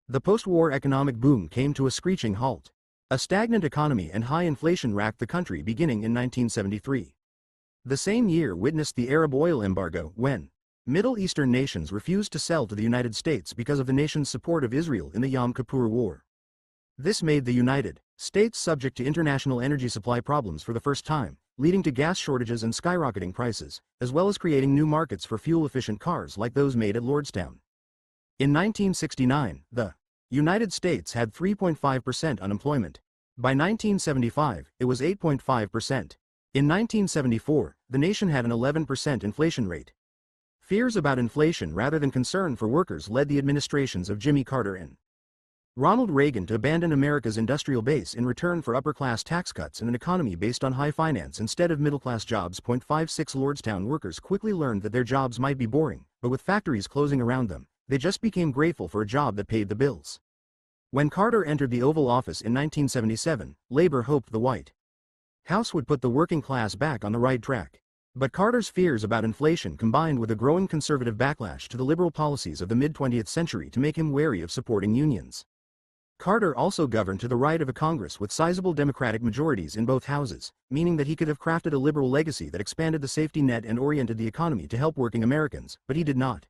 The post-war economic boom came to a screeching halt. A stagnant economy and high inflation racked the country beginning in 1973. The same year witnessed the Arab oil embargo when Middle Eastern nations refused to sell to the United States because of the nation's support of Israel in the Yom Kippur War. This made the United States subject to international energy supply problems for the first time, leading to gas shortages and skyrocketing prices, as well as creating new markets for fuel-efficient cars like those made at Lordstown. In 1969, the United States had 3.5% unemployment. By 1975, it was 8.5%. In 1974, the nation had an 11% inflation rate. Fears about inflation rather than concern for workers led the administrations of Jimmy Carter and Ronald Reagan to abandon America's industrial base in return for upper-class tax cuts and an economy based on high finance instead of middle-class jobs. 56 Lordstown workers quickly learned that their jobs might be boring, but with factories closing around them, they just became grateful for a job that paid the bills. When Carter entered the Oval Office in 1977, labor hoped the White House would put the working class back on the right track. But Carter's fears about inflation combined with a growing conservative backlash to the liberal policies of the mid-20th century to make him wary of supporting unions. Carter also governed to the right of a Congress with sizable Democratic majorities in both houses, meaning that he could have crafted a liberal legacy that expanded the safety net and oriented the economy to help working Americans, but he did not.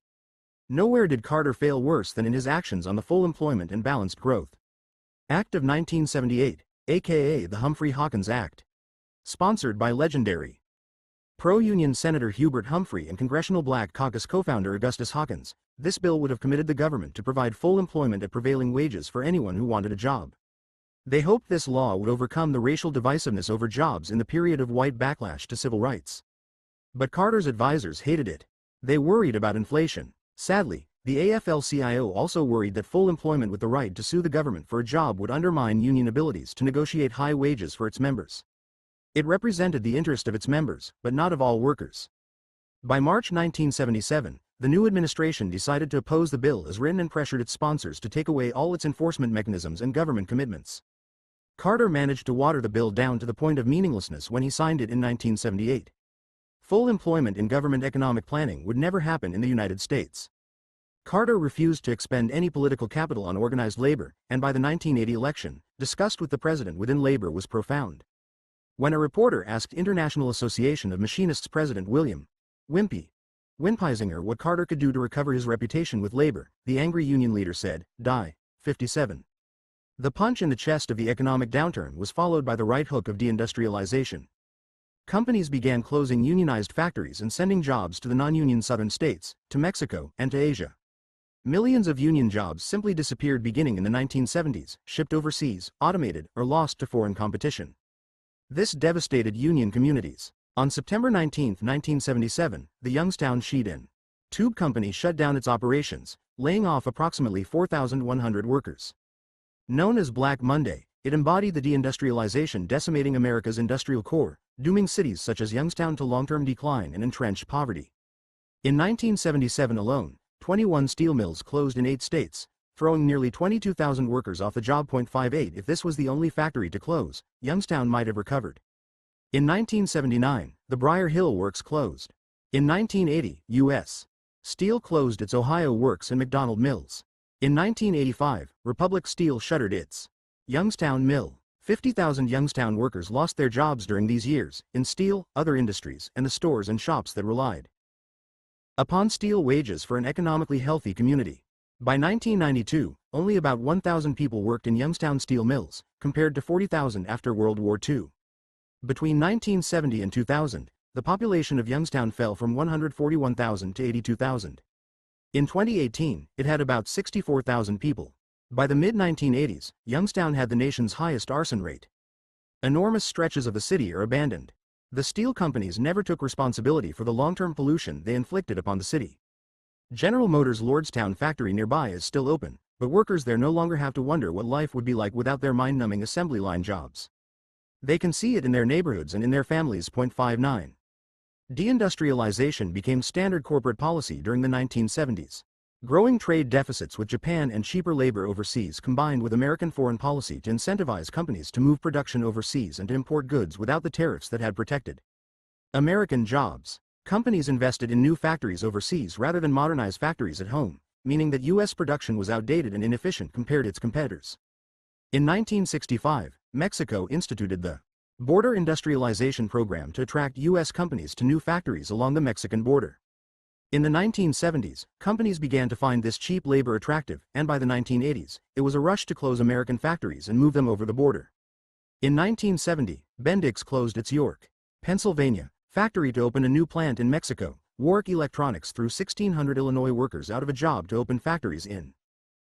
Nowhere did Carter fail worse than in his actions on the Full Employment and Balanced Growth Act of 1978, aka the Humphrey-Hawkins Act. Sponsored by legendary pro-union Senator Hubert Humphrey and Congressional Black Caucus co-founder Augustus Hawkins, this bill would have committed the government to provide full employment at prevailing wages for anyone who wanted a job. They hoped this law would overcome the racial divisiveness over jobs in the period of white backlash to civil rights. But Carter's advisors hated it. They worried about inflation. Sadly, the AFL-CIO also worried that full employment with the right to sue the government for a job would undermine union abilities to negotiate high wages for its members. It represented the interest of its members, but not of all workers. By March 1977, the new administration decided to oppose the bill as written and pressured its sponsors to take away all its enforcement mechanisms and government commitments. Carter managed to water the bill down to the point of meaninglessness when he signed it in 1978. Full employment in government economic planning would never happen in the United States. Carter refused to expend any political capital on organized labor, and by the 1980 election, disgust with the president within labor was profound. When a reporter asked International Association of Machinists President William Wimpy Winpeisinger what Carter could do to recover his reputation with labor, the angry union leader said, Die, 57. The punch in the chest of the economic downturn was followed by the right hook of deindustrialization. Companies began closing unionized factories and sending jobs to the non-union southern states, to Mexico, and to Asia. Millions of union jobs simply disappeared beginning in the 1970s, shipped overseas, automated, or lost to foreign competition. This devastated union communities. On September 19, 1977, the Youngstown Sheet and Tube Company shut down its operations, laying off approximately 4,100 workers. Known as Black Monday, it embodied the deindustrialization decimating America's industrial core, dooming cities such as Youngstown to long-term decline and entrenched poverty. In 1977 alone, 21 steel mills closed in 8 states, throwing nearly 22,000 workers off the job. 58 If this was the only factory to close, Youngstown might have recovered. In 1979, the Briar Hill Works closed. In 1980, U.S. Steel closed its Ohio Works and McDonald Mills. In 1985, Republic Steel shuttered its Youngstown Mill. 50,000 Youngstown workers lost their jobs during these years, in steel, other industries, and the stores and shops that relied upon steel wages for an economically healthy community. By 1992, only about 1,000 people worked in Youngstown steel mills, compared to 40,000 after World War II. Between 1970 and 2000, the population of Youngstown fell from 141,000 to 82,000. In 2018, it had about 64,000 people. By the mid-1980s, Youngstown had the nation's highest arson rate. Enormous stretches of the city are abandoned. The steel companies never took responsibility for the long-term pollution they inflicted upon the city. General Motors' Lordstown factory nearby is still open, but workers there no longer have to wonder what life would be like without their mind-numbing assembly line jobs. They can see it in their neighborhoods and in their families. 59. Deindustrialization became standard corporate policy during the 1970s. Growing trade deficits with Japan and cheaper labor overseas combined with American foreign policy to incentivize companies to move production overseas and to import goods without the tariffs that had protected American jobs. Companies invested in new factories overseas rather than modernize factories at home, meaning that U.S. production was outdated and inefficient compared to its competitors. In 1965, Mexico instituted the Border Industrialization Program to attract U.S. companies to new factories along the Mexican border. In the 1970s, companies began to find this cheap labor attractive, and by the 1980s, it was a rush to close American factories and move them over the border. In 1970, Bendix closed its York, Pennsylvania, factory to open a new plant in Mexico. Warwick Electronics threw 1,600 Illinois workers out of a job to open factories in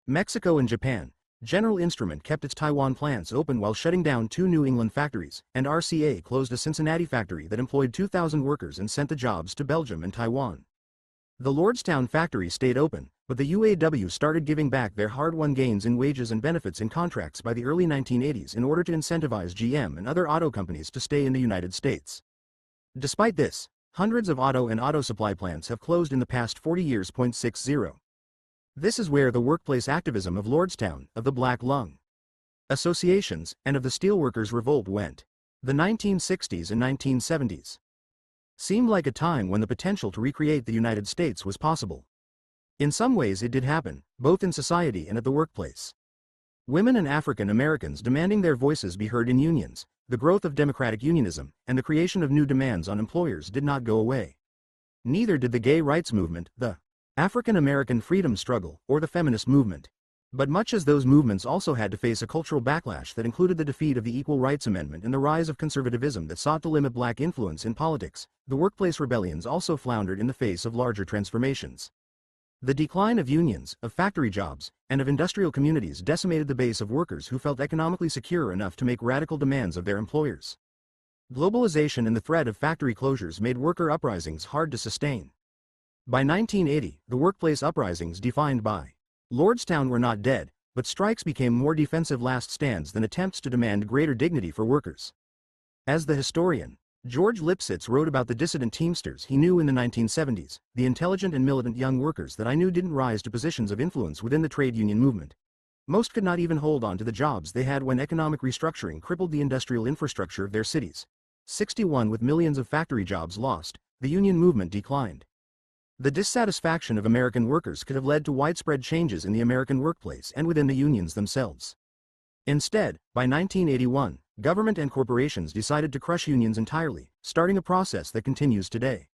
Mexico and Japan. General Instrument kept its Taiwan plants open while shutting down 2 New England factories, and RCA closed a Cincinnati factory that employed 2,000 workers and sent the jobs to Belgium and Taiwan. The Lordstown factory stayed open, but the UAW started giving back their hard-won gains in wages and benefits in contracts by the early 1980s in order to incentivize GM and other auto companies to stay in the United States. Despite this, hundreds of auto and auto supply plants have closed in the past 40 years. 60. This is where the workplace activism of Lordstown, of the Black Lung Associations, and of the Steelworkers' Revolt went. The 1960s and 1970s seemed like a time when the potential to recreate the United States was possible. In some ways it did happen, both in society and at the workplace. Women and African Americans demanding their voices be heard in unions, the growth of democratic unionism, and the creation of new demands on employers did not go away. Neither did the gay rights movement, the African American freedom struggle, or the feminist movement. But much as those movements also had to face a cultural backlash that included the defeat of the Equal Rights Amendment and the rise of conservatism that sought to limit black influence in politics, the workplace rebellions also floundered in the face of larger transformations. The decline of unions, of factory jobs, and of industrial communities decimated the base of workers who felt economically secure enough to make radical demands of their employers. Globalization and the threat of factory closures made worker uprisings hard to sustain. By 1980, the workplace uprisings defined by Lordstown were not dead, but strikes became more defensive last stands than attempts to demand greater dignity for workers. As the historian George Lipsitz wrote about the dissident Teamsters he knew in the 1970s, the intelligent and militant young workers that I knew didn't rise to positions of influence within the trade union movement. Most could not even hold on to the jobs they had when economic restructuring crippled the industrial infrastructure of their cities. 61 With millions of factory jobs lost, the union movement declined. The dissatisfaction of American workers could have led to widespread changes in the American workplace and within the unions themselves. Instead, by 1981, government and corporations decided to crush unions entirely, starting a process that continues today.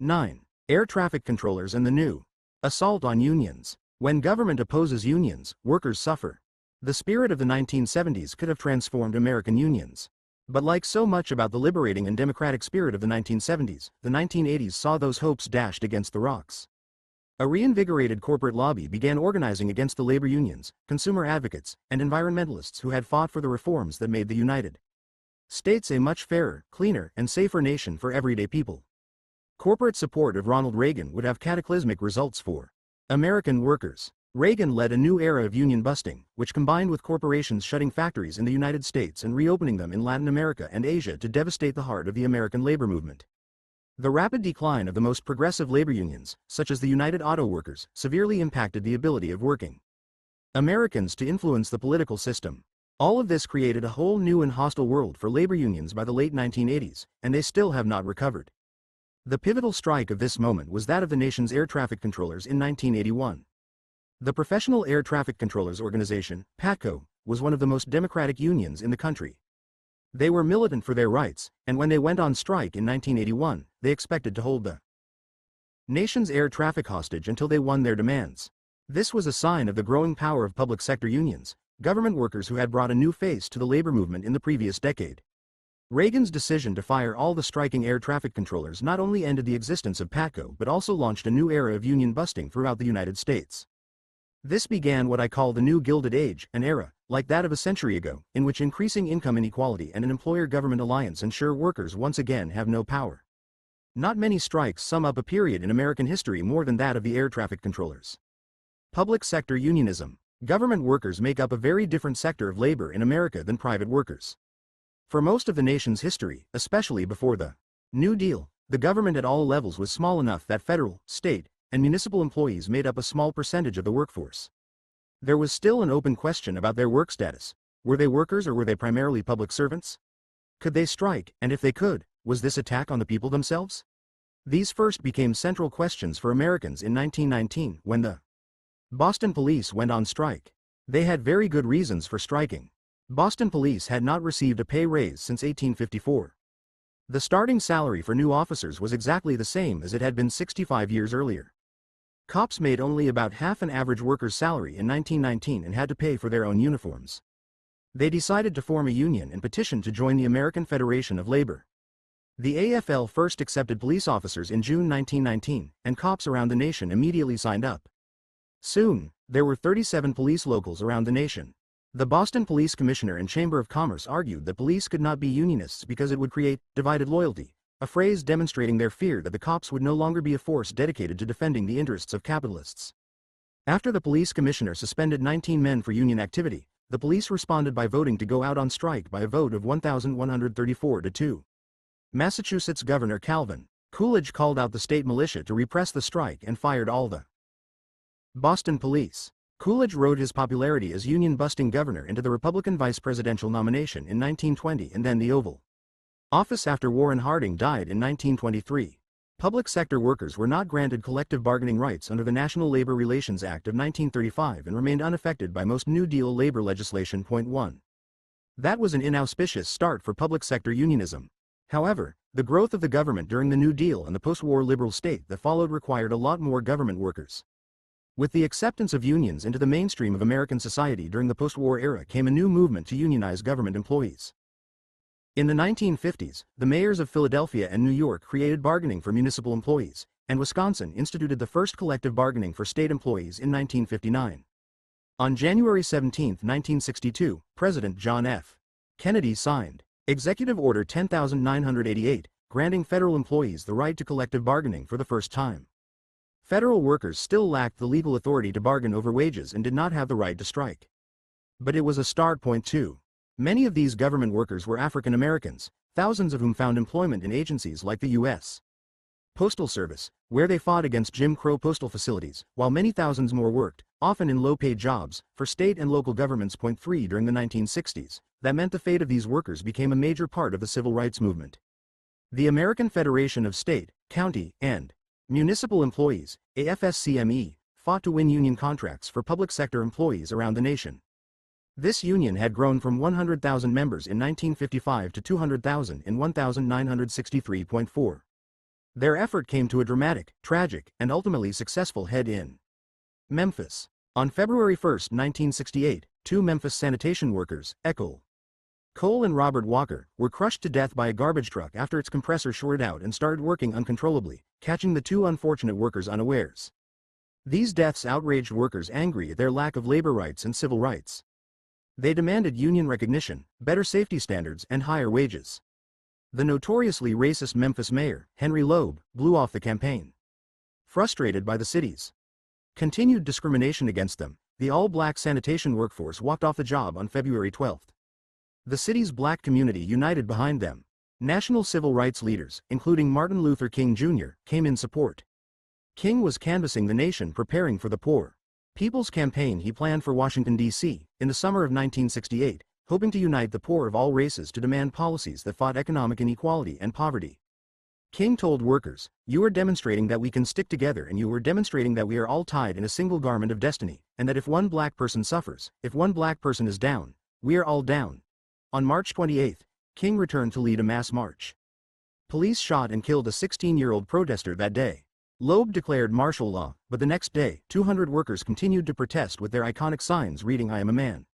9. Air traffic controllers and the new assault on unions. When government opposes unions, workers suffer. The spirit of the 1970s could have transformed American unions. But like so much about the liberating and democratic spirit of the 1970s, the 1980s saw those hopes dashed against the rocks. A reinvigorated corporate lobby began organizing against the labor unions, consumer advocates, and environmentalists who had fought for the reforms that made the United States a much fairer, cleaner, and safer nation for everyday people. Corporate support of Ronald Reagan would have cataclysmic results for American workers. Reagan led a new era of union busting, which combined with corporations shutting factories in the United States and reopening them in Latin America and Asia to devastate the heart of the American labor movement. The rapid decline of the most progressive labor unions, such as the United Auto Workers, severely impacted the ability of working Americans to influence the political system. All of this created a whole new and hostile world for labor unions by the late 1980s, and they still have not recovered. The pivotal strike of this moment was that of the nation's air traffic controllers in 1981. The Professional Air Traffic Controllers Organization, PATCO, was one of the most democratic unions in the country. They were militant for their rights, and when they went on strike in 1981, they expected to hold the nation's air traffic hostage until they won their demands. This was a sign of the growing power of public sector unions, government workers who had brought a new face to the labor movement in the previous decade. Reagan's decision to fire all the striking air traffic controllers not only ended the existence of PATCO but also launched a new era of union busting throughout the United States. This began what I call the New Gilded Age, an era, like that of a century ago, in which increasing income inequality and an employer-government alliance ensure workers once again have no power. Not many strikes sum up a period in American history more than that of the air traffic controllers. Public sector unionism. Government workers make up a very different sector of labor in America than private workers. For most of the nation's history, especially before the New Deal, the government at all levels was small enough that federal, state, and municipal employees made up a small percentage of the workforce. There was still an open question about their work status. Were they workers or were they primarily public servants? Could they strike, and if they could, was this attack on the people themselves? These first became central questions for Americans in 1919 when the Boston police went on strike. They had very good reasons for striking. Boston police had not received a pay raise since 1854. The starting salary for new officers was exactly the same as it had been 65 years earlier. Cops made only about half an average worker's salary in 1919 and had to pay for their own uniforms. They decided to form a union and petitioned to join the American Federation of Labor. The AFL first accepted police officers in June 1919, and cops around the nation immediately signed up. Soon, there were 37 police locals around the nation. The Boston Police Commissioner and Chamber of Commerce argued that police could not be unionists because it would create divided loyalty, a phrase demonstrating their fear that the cops would no longer be a force dedicated to defending the interests of capitalists. After the police commissioner suspended 19 men for union activity, the police responded by voting to go out on strike by a vote of 1,134 to 2. Massachusetts Governor Calvin Coolidge called out the state militia to repress the strike and fired all the Boston police. Coolidge rode his popularity as union-busting governor into the Republican vice presidential nomination in 1920 and then the Oval Office after Warren Harding died in 1923. Public sector workers were not granted collective bargaining rights under the National Labor Relations Act of 1935 and remained unaffected by most New Deal labor legislation. 1. That was an inauspicious start for public sector unionism. However, the growth of the government during the New Deal and the post-war liberal state that followed required a lot more government workers. With the acceptance of unions into the mainstream of American society during the post-war era came a new movement to unionize government employees. In the 1950s, the mayors of Philadelphia and New York created bargaining for municipal employees, and Wisconsin instituted the first collective bargaining for state employees in 1959. On January 17, 1962, President John F. Kennedy signed Executive Order 10,988, granting federal employees the right to collective bargaining for the first time. Federal workers still lacked the legal authority to bargain over wages and did not have the right to strike. But it was a start point too. Many of these government workers were African Americans, thousands of whom found employment in agencies like the U.S. Postal Service, where they fought against Jim Crow postal facilities, while many thousands more worked, often in low-paid jobs, for state and local governments. 3 During the 1960s, that meant the fate of these workers became a major part of the civil rights movement. The American Federation of State, County, and Municipal Employees, AFSCME, fought to win union contracts for public sector employees around the nation. This union had grown from 100,000 members in 1955 to 200,000 in 1963. Their effort came to a dramatic, tragic, and ultimately successful head in Memphis. On February 1, 1968, two Memphis sanitation workers, Erik Cole and Robert Walker, were crushed to death by a garbage truck after its compressor shorted out and started working uncontrollably, catching the two unfortunate workers unawares. These deaths outraged workers angry at their lack of labor rights and civil rights. They demanded union recognition, better safety standards, and higher wages. The notoriously racist Memphis mayor, Henry Loeb, blew off the campaign. Frustrated by the city's continued discrimination against them, the all-black sanitation workforce walked off the job on February 12. The city's black community united behind them. National civil rights leaders, including Martin Luther King Jr., came in support. King was canvassing the nation preparing for the Poor People's Campaign he planned for Washington, D.C., in the summer of 1968, hoping to unite the poor of all races to demand policies that fought economic inequality and poverty. King told workers, "You are demonstrating that we can stick together, and you are demonstrating that we are all tied in a single garment of destiny, and that if one black person suffers, if one black person is down, we are all down." On March 28, King returned to lead a mass march. Police shot and killed a 16-year-old protester that day. Loeb declared martial law, but the next day, 200 workers continued to protest with their iconic signs reading "I am a man."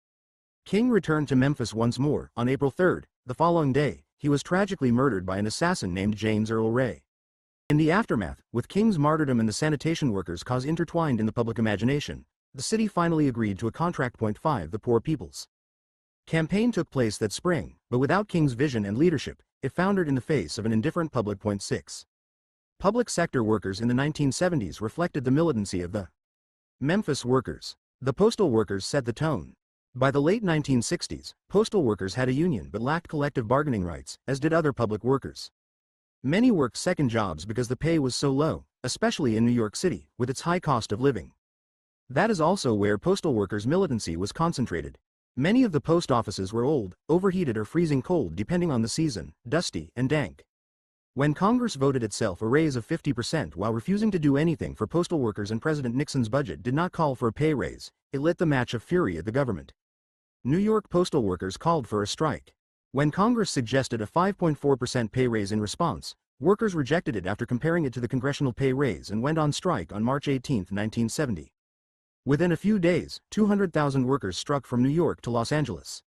King returned to Memphis once more. On April 3, the following day, he was tragically murdered by an assassin named James Earl Ray. In the aftermath, with King's martyrdom and the sanitation workers' cause intertwined in the public imagination, the city finally agreed to a contract. 5 The Poor People's Campaign took place that spring, but without King's vision and leadership, it foundered in the face of an indifferent public. 6 Public sector workers in the 1970s reflected the militancy of the Memphis workers. The postal workers set the tone. By the late 1960s, postal workers had a union but lacked collective bargaining rights, as did other public workers. Many worked second jobs because the pay was so low, especially in New York City, with its high cost of living. That is also where postal workers' militancy was concentrated. Many of the post offices were old, overheated, or freezing cold depending on the season, dusty, and dank. When Congress voted itself a raise of 50% while refusing to do anything for postal workers and President Nixon's budget did not call for a pay raise, it lit the match of fury at the government. New York postal workers called for a strike. When Congress suggested a 5.4% pay raise in response, workers rejected it after comparing it to the congressional pay raise and went on strike on March 18, 1970. Within a few days, 200,000 workers struck from New York to Los Angeles.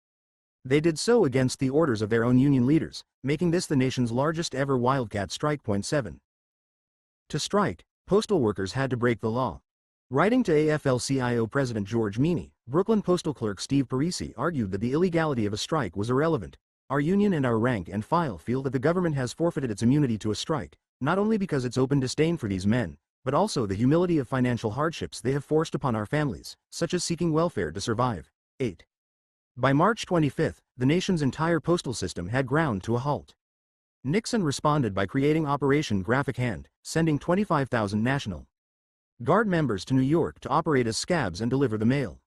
They did so against the orders of their own union leaders, making this the nation's largest ever wildcat strike. 7 To strike, postal workers had to break the law. Writing to AFL-CIO President George Meany, Brooklyn Postal Clerk Steve Parisi argued that the illegality of a strike was irrelevant. "Our union and our rank and file feel that the government has forfeited its immunity to a strike, not only because its open disdain for these men, but also the humility of financial hardships they have forced upon our families, such as seeking welfare to survive." 8 By March 25, the nation's entire postal system had ground to a halt. Nixon responded by creating Operation Graphic Hand, sending 25,000 National Guard members to New York to operate as scabs and deliver the mail.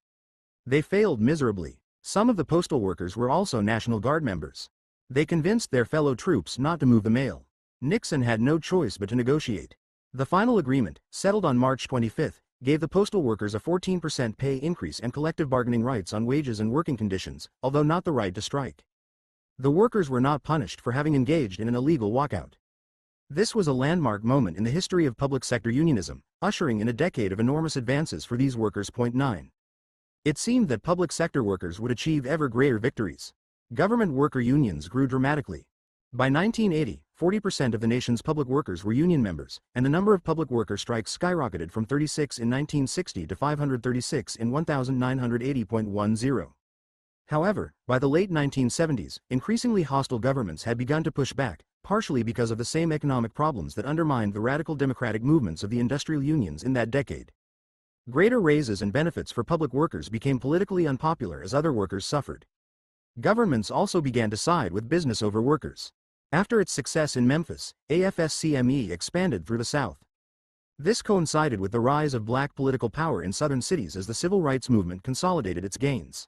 They failed miserably. Some of the postal workers were also National Guard members. They convinced their fellow troops not to move the mail. Nixon had no choice but to negotiate. The final agreement, settled on March 25, gave the postal workers a 14% pay increase and collective bargaining rights on wages and working conditions, although not the right to strike. The workers were not punished for having engaged in an illegal walkout. This was a landmark moment in the history of public sector unionism, ushering in a decade of enormous advances for these workers. 9 It seemed that public sector workers would achieve ever greater victories. Government worker unions grew dramatically. By 1980, 40% of the nation's public workers were union members, and the number of public worker strikes skyrocketed from 36 in 1960 to 536 in 1980.10. However, by the late 1970s, increasingly hostile governments had begun to push back, partially because of the same economic problems that undermined the radical democratic movements of the industrial unions in that decade. Greater raises and benefits for public workers became politically unpopular as other workers suffered. Governments also began to side with business over workers. After its success in Memphis, AFSCME expanded through the South. This coincided with the rise of black political power in southern cities as the civil rights movement consolidated its gains.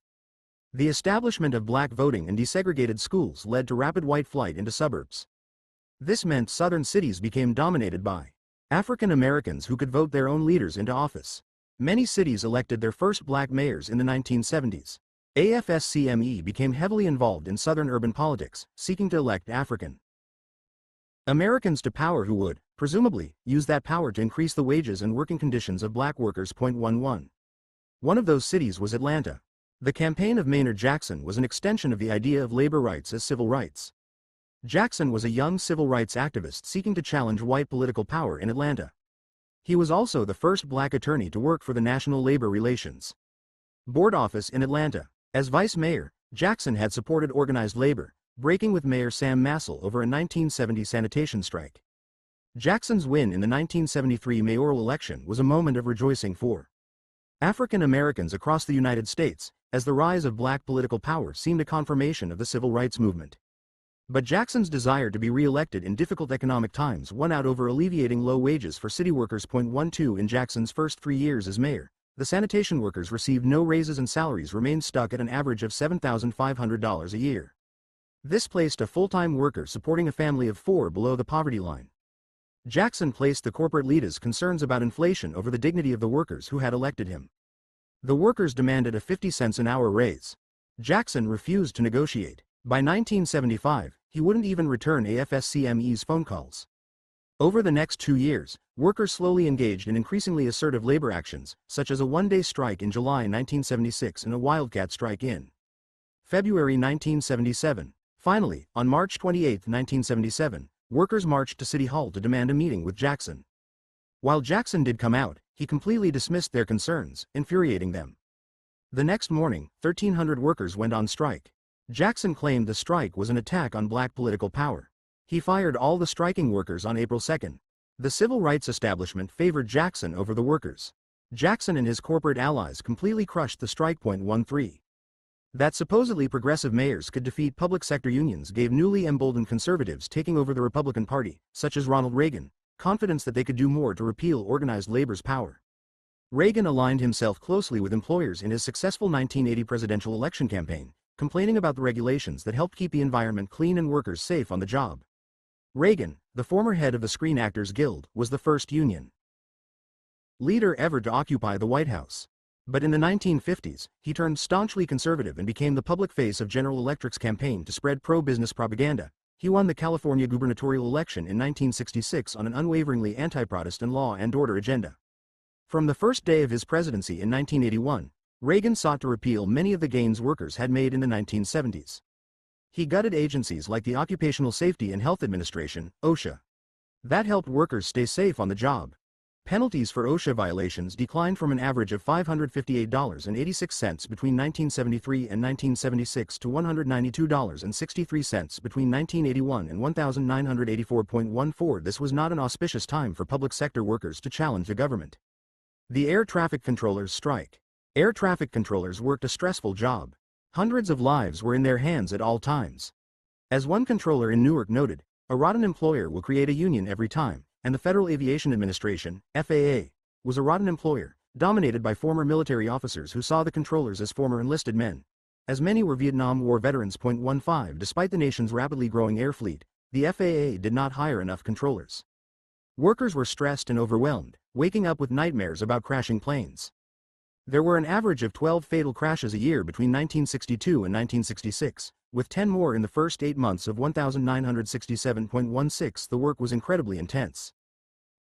The establishment of black voting and desegregated schools led to rapid white flight into suburbs. This meant southern cities became dominated by African Americans who could vote their own leaders into office. Many cities elected their first black mayors in the 1970s. AFSCME became heavily involved in southern urban politics, seeking to elect African Americans to power who would, presumably, used that power to increase the wages and working conditions of black workers. 11. One of those cities was Atlanta. The campaign of Maynard Jackson was an extension of the idea of labor rights as civil rights. Jackson was a young civil rights activist seeking to challenge white political power in Atlanta. He was also the first black attorney to work for the National Labor Relations Board office in Atlanta. As vice mayor, Jackson had supported organized labor, breaking with Mayor Sam Massell over a 1970 sanitation strike. Jackson's win in the 1973 mayoral election was a moment of rejoicing for African Americans across the United States, as the rise of black political power seemed a confirmation of the civil rights movement. But Jackson's desire to be re-elected in difficult economic times won out over alleviating low wages for city workers. 12. In Jackson's first 3 years as mayor, the sanitation workers received no raises and salaries remained stuck at an average of $7,500 a year. This placed a full-time worker supporting a family of 4 below the poverty line. Jackson placed the corporate leaders' concerns about inflation over the dignity of the workers who had elected him. The workers demanded a 50 cents an hour raise. Jackson refused to negotiate. By 1975, he wouldn't even return AFSCME's phone calls. Over the next 2 years, workers slowly engaged in increasingly assertive labor actions, such as a one-day strike in July 1976 and a wildcat strike in February 1977. Finally, on March 28, 1977, workers marched to City Hall to demand a meeting with Jackson. While Jackson did come out, he completely dismissed their concerns, infuriating them. The next morning, 1,300 workers went on strike. Jackson claimed the strike was an attack on black political power. He fired all the striking workers on April 2. The civil rights establishment favored Jackson over the workers. Jackson and his corporate allies completely crushed the strike. 13. That supposedly progressive mayors could defeat public sector unions gave newly emboldened conservatives taking over the Republican Party, such as Ronald Reagan, confidence that they could do more to repeal organized labor's power. Reagan aligned himself closely with employers in his successful 1980 presidential election campaign, complaining about the regulations that helped keep the environment clean and workers safe on the job. Reagan, the former head of the Screen Actors Guild, was the first union leader ever to occupy the White House. But in the 1950s, he turned staunchly conservative and became the public face of General Electric's campaign to spread pro-business propaganda. He won the California gubernatorial election in 1966 on an unwaveringly anti-Protestant law and order agenda. From the first day of his presidency in 1981, Reagan sought to repeal many of the gains workers had made in the 1970s. He gutted agencies like the Occupational Safety and Health Administration, OSHA. That helped workers stay safe on the job. Penalties for OSHA violations declined from an average of $558.86 between 1973 and 1976 to $192.63 between 1981 and 1984.14. This was not an auspicious time for public sector workers to challenge the government. The air traffic controllers strike. Air traffic controllers worked a stressful job. Hundreds of lives were in their hands at all times. As one controller in Newark noted, a rotten employer will create a union every time, and the Federal Aviation Administration, FAA, was a rotten employer, dominated by former military officers who saw the controllers as former enlisted men. As many were Vietnam War veterans. 15. Despite the nation's rapidly growing air fleet, the FAA did not hire enough controllers. Workers were stressed and overwhelmed, waking up with nightmares about crashing planes. There were an average of 12 fatal crashes a year between 1962 and 1966, with 10 more in the first 8 months of 1967.16. The work was incredibly intense.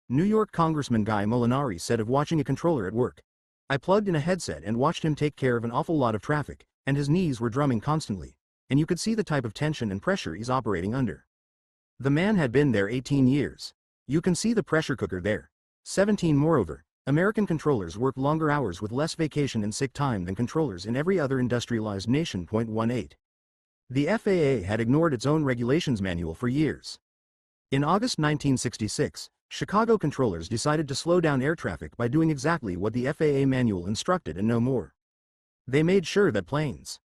New York Congressman Guy Molinari said of watching a controller at work, "I plugged in a headset and watched him take care of an awful lot of traffic, and his knees were drumming constantly, and you could see the type of tension and pressure he's operating under." The man had been there 18 years. You can see the pressure cooker there. 17. Moreover, American controllers worked longer hours with less vacation and sick time than controllers in every other industrialized nation. 18. The FAA had ignored its own regulations manual for years. In August 1966, Chicago controllers decided to slow down air traffic by doing exactly what the FAA manual instructed and no more. They made sure that planes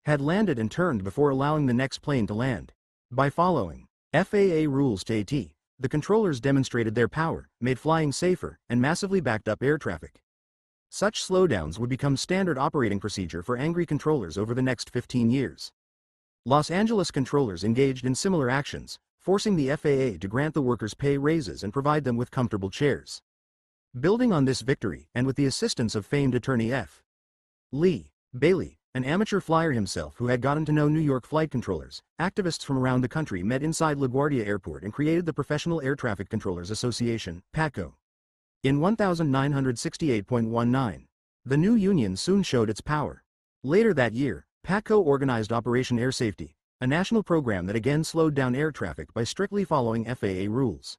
had landed and turned before allowing the next plane to land. By following FAA rules to a T, the controllers demonstrated their power, made flying safer, and massively backed up air traffic. Such slowdowns would become standard operating procedure for angry controllers over the next 15 years. Los Angeles controllers engaged in similar actions, forcing the FAA to grant the workers pay raises and provide them with comfortable chairs. Building on this victory, and with the assistance of famed attorney F. Lee Bailey, an amateur flyer himself who had gotten to know New York flight controllers, activists from around the country met inside LaGuardia Airport and created the Professional Air Traffic Controllers Association, PATCO. In 1968.19, the new union soon showed its power. Later that year, PATCO organized Operation Air Safety, a national program that again slowed down air traffic by strictly following FAA rules.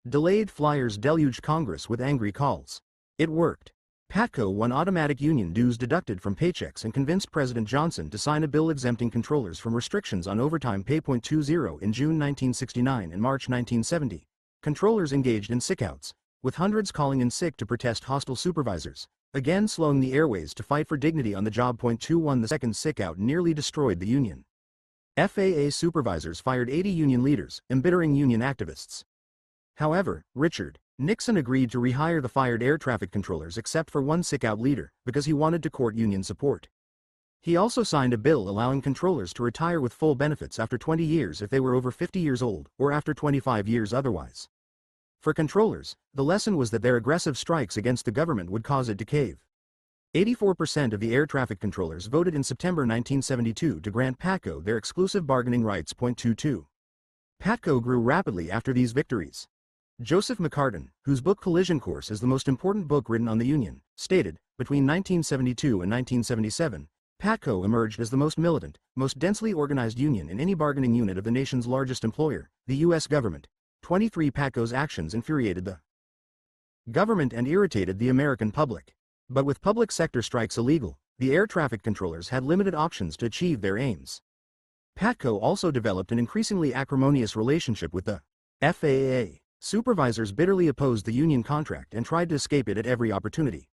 Delayed flyers deluged Congress with angry calls. It worked. PATCO won automatic union dues deducted from paychecks and convinced President Johnson to sign a bill exempting controllers from restrictions on overtime pay. 20 in June 1969 and March 1970. Controllers engaged in sickouts, with hundreds calling in sick to protest hostile supervisors, again slowing the airways to fight for dignity on the job. 21 The second sickout nearly destroyed the union. FAA supervisors fired 80 union leaders, embittering union activists. However, Richard Nixon agreed to rehire the fired air traffic controllers except for one sickout leader, because he wanted to court union support. He also signed a bill allowing controllers to retire with full benefits after 20 years if they were over 50 years old, or after 25 years otherwise. For controllers, the lesson was that their aggressive strikes against the government would cause it to cave. 84% of the air traffic controllers voted in September 1972 to grant PATCO their exclusive bargaining rights. 22. PATCO grew rapidly after these victories. Joseph McCartan, whose book Collision Course is the most important book written on the Union, stated, between 1972 and 1977, PATCO emerged as the most militant, most densely organized union in any bargaining unit of the nation's largest employer, the U.S. government. 23 PATCO's actions infuriated the government and irritated the American public. But with public sector strikes illegal, the air traffic controllers had limited options to achieve their aims. PATCO also developed an increasingly acrimonious relationship with the FAA. Supervisors bitterly opposed the union contract and tried to escape it at every opportunity.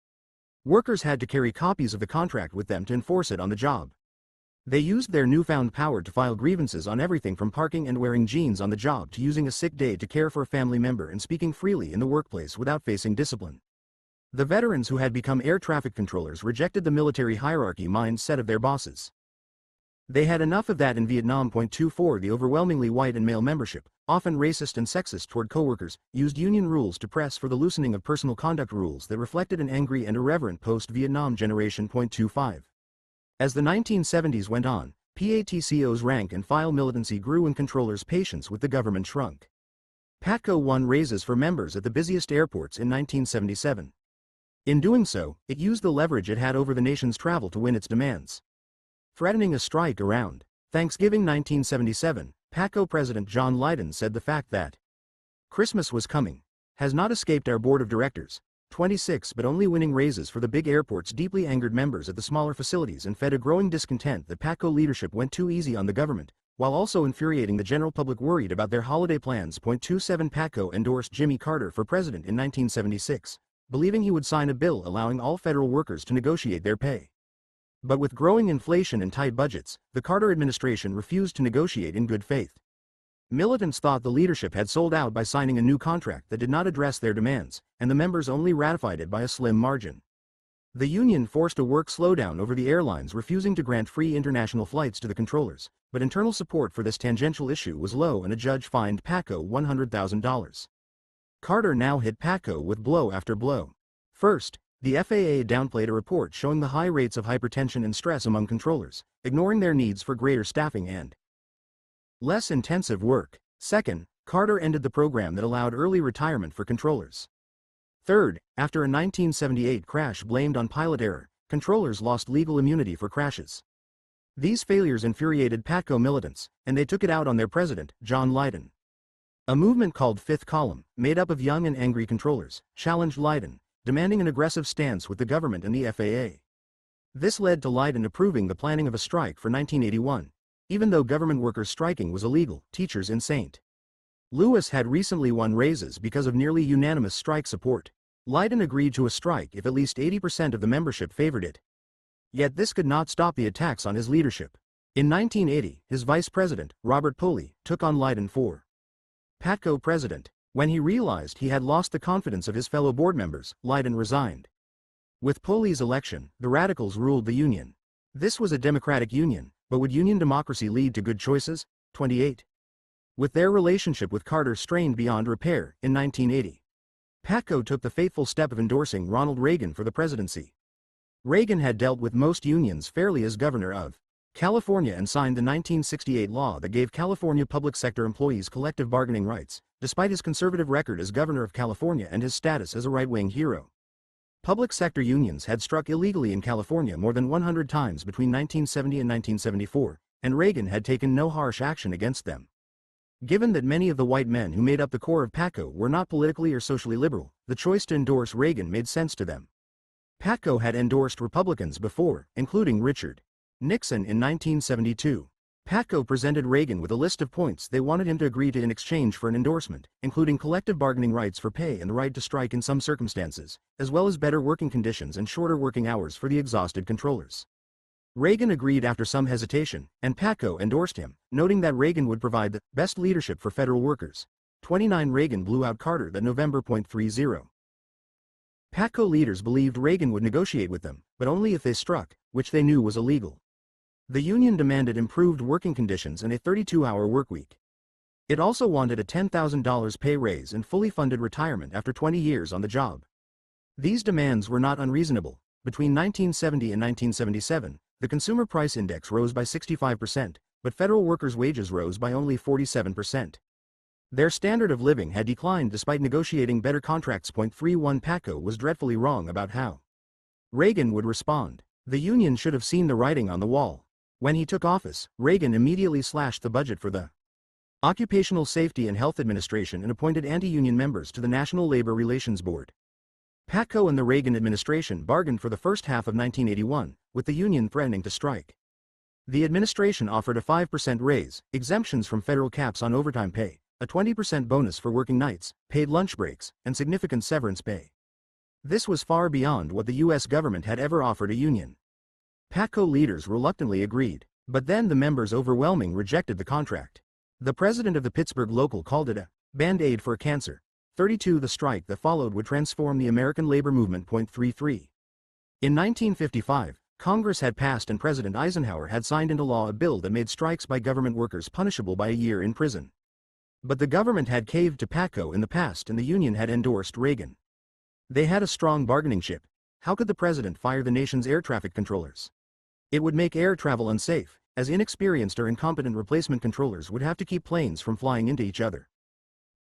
Workers had to carry copies of the contract with them to enforce it on the job. They used their newfound power to file grievances on everything from parking and wearing jeans on the job to using a sick day to care for a family member and speaking freely in the workplace without facing discipline. The veterans who had become air traffic controllers rejected the military hierarchy mindset of their bosses. They had enough of that in Vietnam. 24 The overwhelmingly white and male membership, often racist and sexist toward coworkers, used union rules to press for the loosening of personal conduct rules that reflected an angry and irreverent post-Vietnam generation. 25 As the 1970s went on, PATCO's rank and file militancy grew and controllers' patience with the government shrunk. PATCO won raises for members at the busiest airports in 1977. In doing so, it used the leverage it had over the nation's travel to win its demands. Threatening a strike around Thanksgiving 1977, PATCO President John Lydon said the fact that Christmas was coming has not escaped our board of directors. 26 But only winning raises for the big airports deeply angered members at the smaller facilities and fed a growing discontent that PATCO leadership went too easy on the government, while also infuriating the general public worried about their holiday plans. 27 PATCO endorsed Jimmy Carter for president in 1976. Believing he would sign a bill allowing all federal workers to negotiate their pay. But with growing inflation and tight budgets, the Carter administration refused to negotiate in good faith. Militants thought the leadership had sold out by signing a new contract that did not address their demands, and the members only ratified it by a slim margin. The union forced a work slowdown over the airlines refusing to grant free international flights to the controllers, but internal support for this tangential issue was low and a judge fined PATCO $100,000. Carter now hit PATCO with blow after blow. First, the FAA downplayed a report showing the high rates of hypertension and stress among controllers, ignoring their needs for greater staffing and less intensive work. Second, Carter ended the program that allowed early retirement for controllers. Third, after a 1978 crash blamed on pilot error, controllers lost legal immunity for crashes. These failures infuriated PATCO militants, and they took it out on their president, John Lydon. A movement called Fifth Column, made up of young and angry controllers, challenged Lydon, demanding an aggressive stance with the government and the FAA. This led to Lydon approving the planning of a strike for 1981. Even though government workers striking was illegal, teachers in St. Louis had recently won raises because of nearly unanimous strike support. Lydon agreed to a strike if at least 80% of the membership favored it. Yet this could not stop the attacks on his leadership. In 1980, his vice president, Robert Pulley, took on Lydon for PATCO president. When he realized he had lost the confidence of his fellow board members, Lydon resigned. With Pulley's election, the radicals ruled the union. This was a democratic union, but would union democracy lead to good choices? 28. With their relationship with Carter strained beyond repair, in 1980, PATCO took the fateful step of endorsing Ronald Reagan for the presidency. Reagan had dealt with most unions fairly as governor of California and signed the 1968 law that gave California public sector employees collective bargaining rights, despite his conservative record as governor of California and his status as a right-wing hero. Public sector unions had struck illegally in California more than 100 times between 1970 and 1974, and Reagan had taken no harsh action against them. Given that many of the white men who made up the core of PATCO were not politically or socially liberal, the choice to endorse Reagan made sense to them. PATCO had endorsed Republicans before, including Richard Nixon in 1972. PATCO presented Reagan with a list of points they wanted him to agree to in exchange for an endorsement, including collective bargaining rights for pay and the right to strike in some circumstances, as well as better working conditions and shorter working hours for the exhausted controllers. Reagan agreed after some hesitation, and PATCO endorsed him, noting that Reagan would provide the best leadership for federal workers. 29 Reagan blew out Carter that November. 30. PATCO leaders believed Reagan would negotiate with them, but only if they struck, which they knew was illegal. The union demanded improved working conditions and a 32-hour workweek. It also wanted a $10,000 pay raise and fully funded retirement after 20 years on the job. These demands were not unreasonable. Between 1970 and 1977, the Consumer Price Index rose by 65%, but federal workers' wages rose by only 47%. Their standard of living had declined despite negotiating better contracts. 31 PATCO was dreadfully wrong about how Reagan would respond. The union should have seen the writing on the wall. When he took office, Reagan immediately slashed the budget for the Occupational Safety and Health Administration and appointed anti-union members to the National Labor Relations Board. PATCO and the Reagan administration bargained for the first half of 1981, with the union threatening to strike. The administration offered a 5% raise, exemptions from federal caps on overtime pay, a 20% bonus for working nights, paid lunch breaks, and significant severance pay. This was far beyond what the U.S. government had ever offered a union. PATCO leaders reluctantly agreed, but then the members overwhelmingly rejected the contract. The president of the Pittsburgh local called it a band-aid for cancer. 32 The strike that followed would transform the American labor movement. 33. In 1955, Congress had passed and President Eisenhower had signed into law a bill that made strikes by government workers punishable by a year in prison. But the government had caved to PATCO in the past and the union had endorsed Reagan. They had a strong bargaining chip. How could the president fire the nation's air traffic controllers? It would make air travel unsafe, as inexperienced or incompetent replacement controllers would have to keep planes from flying into each other.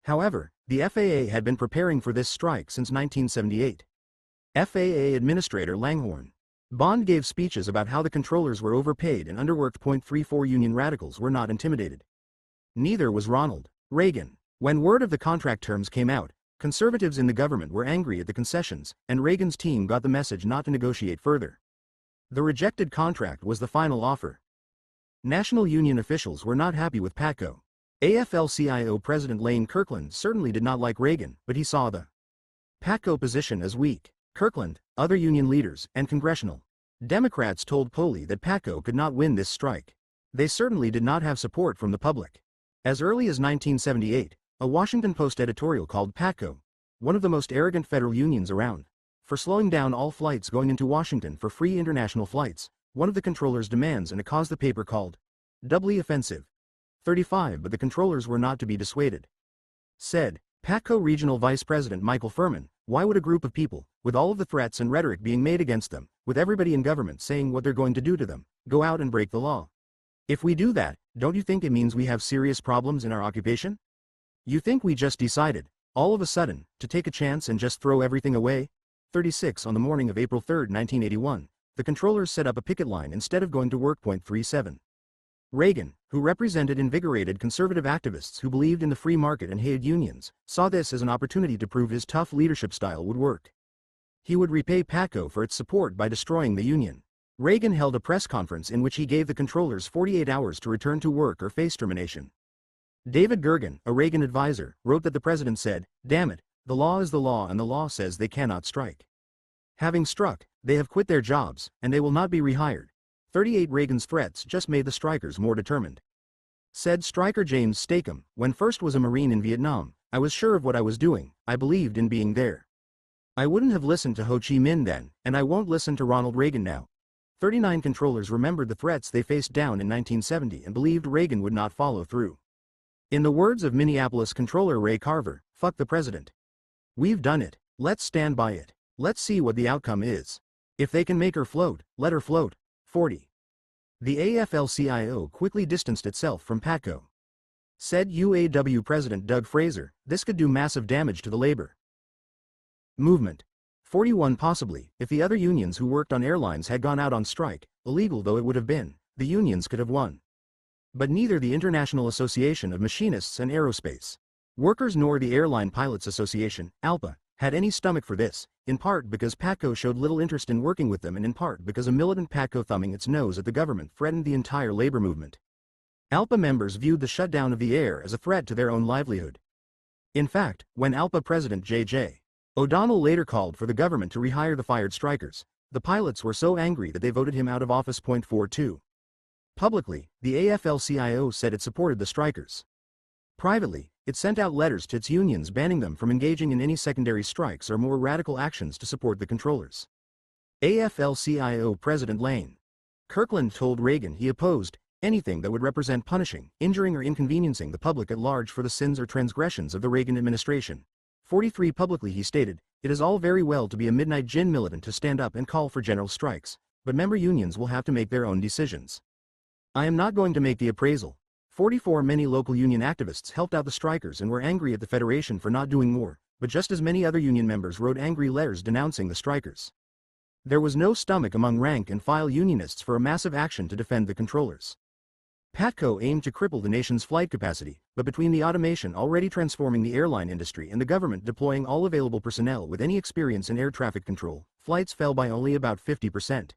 However, the FAA had been preparing for this strike since 1978. FAA Administrator Langhorne Bond gave speeches about how the controllers were overpaid and underworked. 34 Union radicals were not intimidated. Neither was Ronald Reagan. When word of the contract terms came out, conservatives in the government were angry at the concessions, and Reagan's team got the message not to negotiate further. The rejected contract was the final offer. National union officials were not happy with PATCO. AFL-CIO President Lane Kirkland certainly did not like Reagan, but he saw the PATCO position as weak. Kirkland, other union leaders, and congressional Democrats told Poley that PATCO could not win this strike. They certainly did not have support from the public. As early as 1978, a Washington Post editorial called PATCO one of the most arrogant federal unions around, for slowing down all flights going into Washington for free international flights, one of the controllers' demands, and it caused the paper called doubly offensive. 35 But the controllers were not to be dissuaded. Said PATCO Regional Vice President Michael Furman, why would a group of people, with all of the threats and rhetoric being made against them, with everybody in government saying what they're going to do to them, go out and break the law? If we do that, don't you think it means we have serious problems in our occupation? You think we just decided, all of a sudden, to take a chance and just throw everything away? 36 On the morning of April 3, 1981, the controllers set up a picket line instead of going to work. 37. Reagan, who represented invigorated conservative activists who believed in the free market and hated unions, saw this as an opportunity to prove his tough leadership style would work. He would repay PATCO for its support by destroying the union. Reagan held a press conference in which he gave the controllers 48 hours to return to work or face termination. David Gergen, a Reagan advisor, wrote that the president said, "Damn it, the law is the law and the law says they cannot strike. Having struck, they have quit their jobs, and they will not be rehired." 38 Reagan's threats just made the strikers more determined. Said striker James Stakem, "When first was a Marine in Vietnam, I was sure of what I was doing, I believed in being there. I wouldn't have listened to Ho Chi Minh then, and I won't listen to Ronald Reagan now." 39 controllers remembered the threats they faced down in 1970 and believed Reagan would not follow through. In the words of Minneapolis controller Ray Carver, "Fuck the president. We've done it, let's stand by it. Let's see what the outcome is." If they can make her float, let her float. 40. The AFL-CIO quickly distanced itself from PATCO. Said UAW President Doug Fraser, this could do massive damage to the labor movement. 41. Possibly, if the other unions who worked on airlines had gone out on strike, illegal though it would have been, the unions could have won. But neither the International Association of Machinists and Aerospace Workers nor the Airline Pilots Association, ALPA, had any stomach for this, in part because PATCO showed little interest in working with them and in part because a militant PATCO thumbing its nose at the government threatened the entire labor movement. ALPA members viewed the shutdown of the air as a threat to their own livelihood. In fact, when ALPA President J.J. O'Donnell later called for the government to rehire the fired strikers, the pilots were so angry that they voted him out of office. 42. Publicly, the AFL-CIO said it supported the strikers. Privately, it sent out letters to its unions banning them from engaging in any secondary strikes or more radical actions to support the controllers. AFL-CIO President Lane Kirkland told Reagan he opposed anything that would represent punishing, injuring or inconveniencing the public at large for the sins or transgressions of the Reagan administration. 43. Publicly he stated, it is all very well to be a midnight gin militant to stand up and call for general strikes, but member unions will have to make their own decisions. I am not going to make the appraisal. 44. Many local union activists helped out the strikers and were angry at the Federation for not doing more, but just as many other union members wrote angry letters denouncing the strikers. There was no stomach among rank-and-file unionists for a massive action to defend the controllers. PATCO aimed to cripple the nation's flight capacity, but between the automation already transforming the airline industry and the government deploying all available personnel with any experience in air traffic control, flights fell by only about 50%.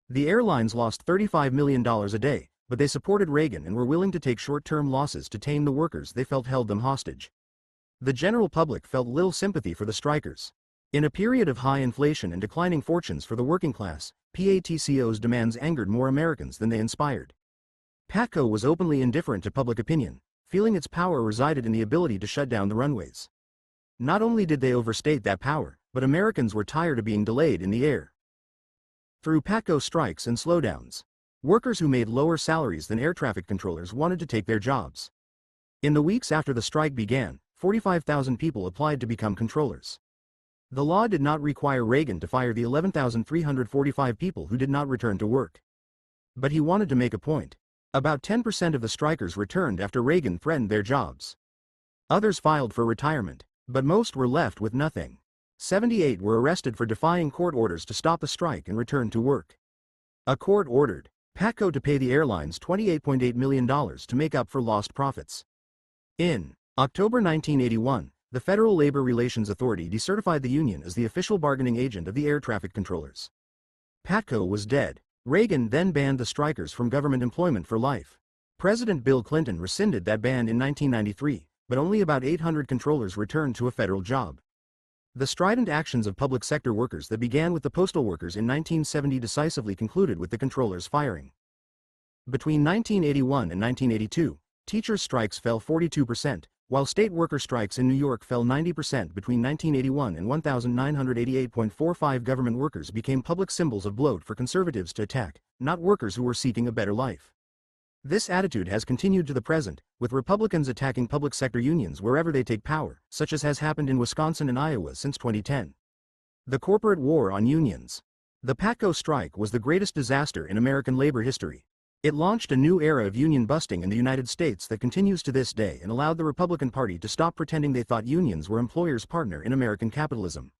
The airlines lost $35 million a day, but they supported Reagan and were willing to take short-term losses to tame the workers they felt held them hostage. The general public felt little sympathy for the strikers. In a period of high inflation and declining fortunes for the working class, PATCO's demands angered more Americans than they inspired. PATCO was openly indifferent to public opinion, feeling its power resided in the ability to shut down the runways. Not only did they overstate that power, but Americans were tired of being delayed in the air. Through PATCO strikes and slowdowns, workers who made lower salaries than air traffic controllers wanted to take their jobs. In the weeks after the strike began, 45,000 people applied to become controllers. The law did not require Reagan to fire the 11,345 people who did not return to work. But he wanted to make a point. About 10% of the strikers returned after Reagan threatened their jobs. Others filed for retirement, but most were left with nothing. 78 were arrested for defying court orders to stop the strike and return to work. A court ordered PATCO to pay the airlines $28.8 million to make up for lost profits. In October 1981, the Federal Labor Relations Authority decertified the union as the official bargaining agent of the air traffic controllers. PATCO was dead. Reagan then banned the strikers from government employment for life. President Bill Clinton rescinded that ban in 1993, but only about 800 controllers returned to a federal job. The strident actions of public sector workers that began with the postal workers in 1970 decisively concluded with the controllers' firing. Between 1981 and 1982, teachers' strikes fell 42%, while state worker strikes in New York fell 90%. Between 1981 and 1988.45 government workers became public symbols of bloat for conservatives to attack, not workers who were seeking a better life. This attitude has continued to the present, with Republicans attacking public sector unions wherever they take power, such as has happened in Wisconsin and Iowa since 2010. The corporate war on unions. The PATCO strike was the greatest disaster in American labor history. It launched a new era of union busting in the United States that continues to this day and allowed the Republican Party to stop pretending they thought unions were employers' partner in American capitalism.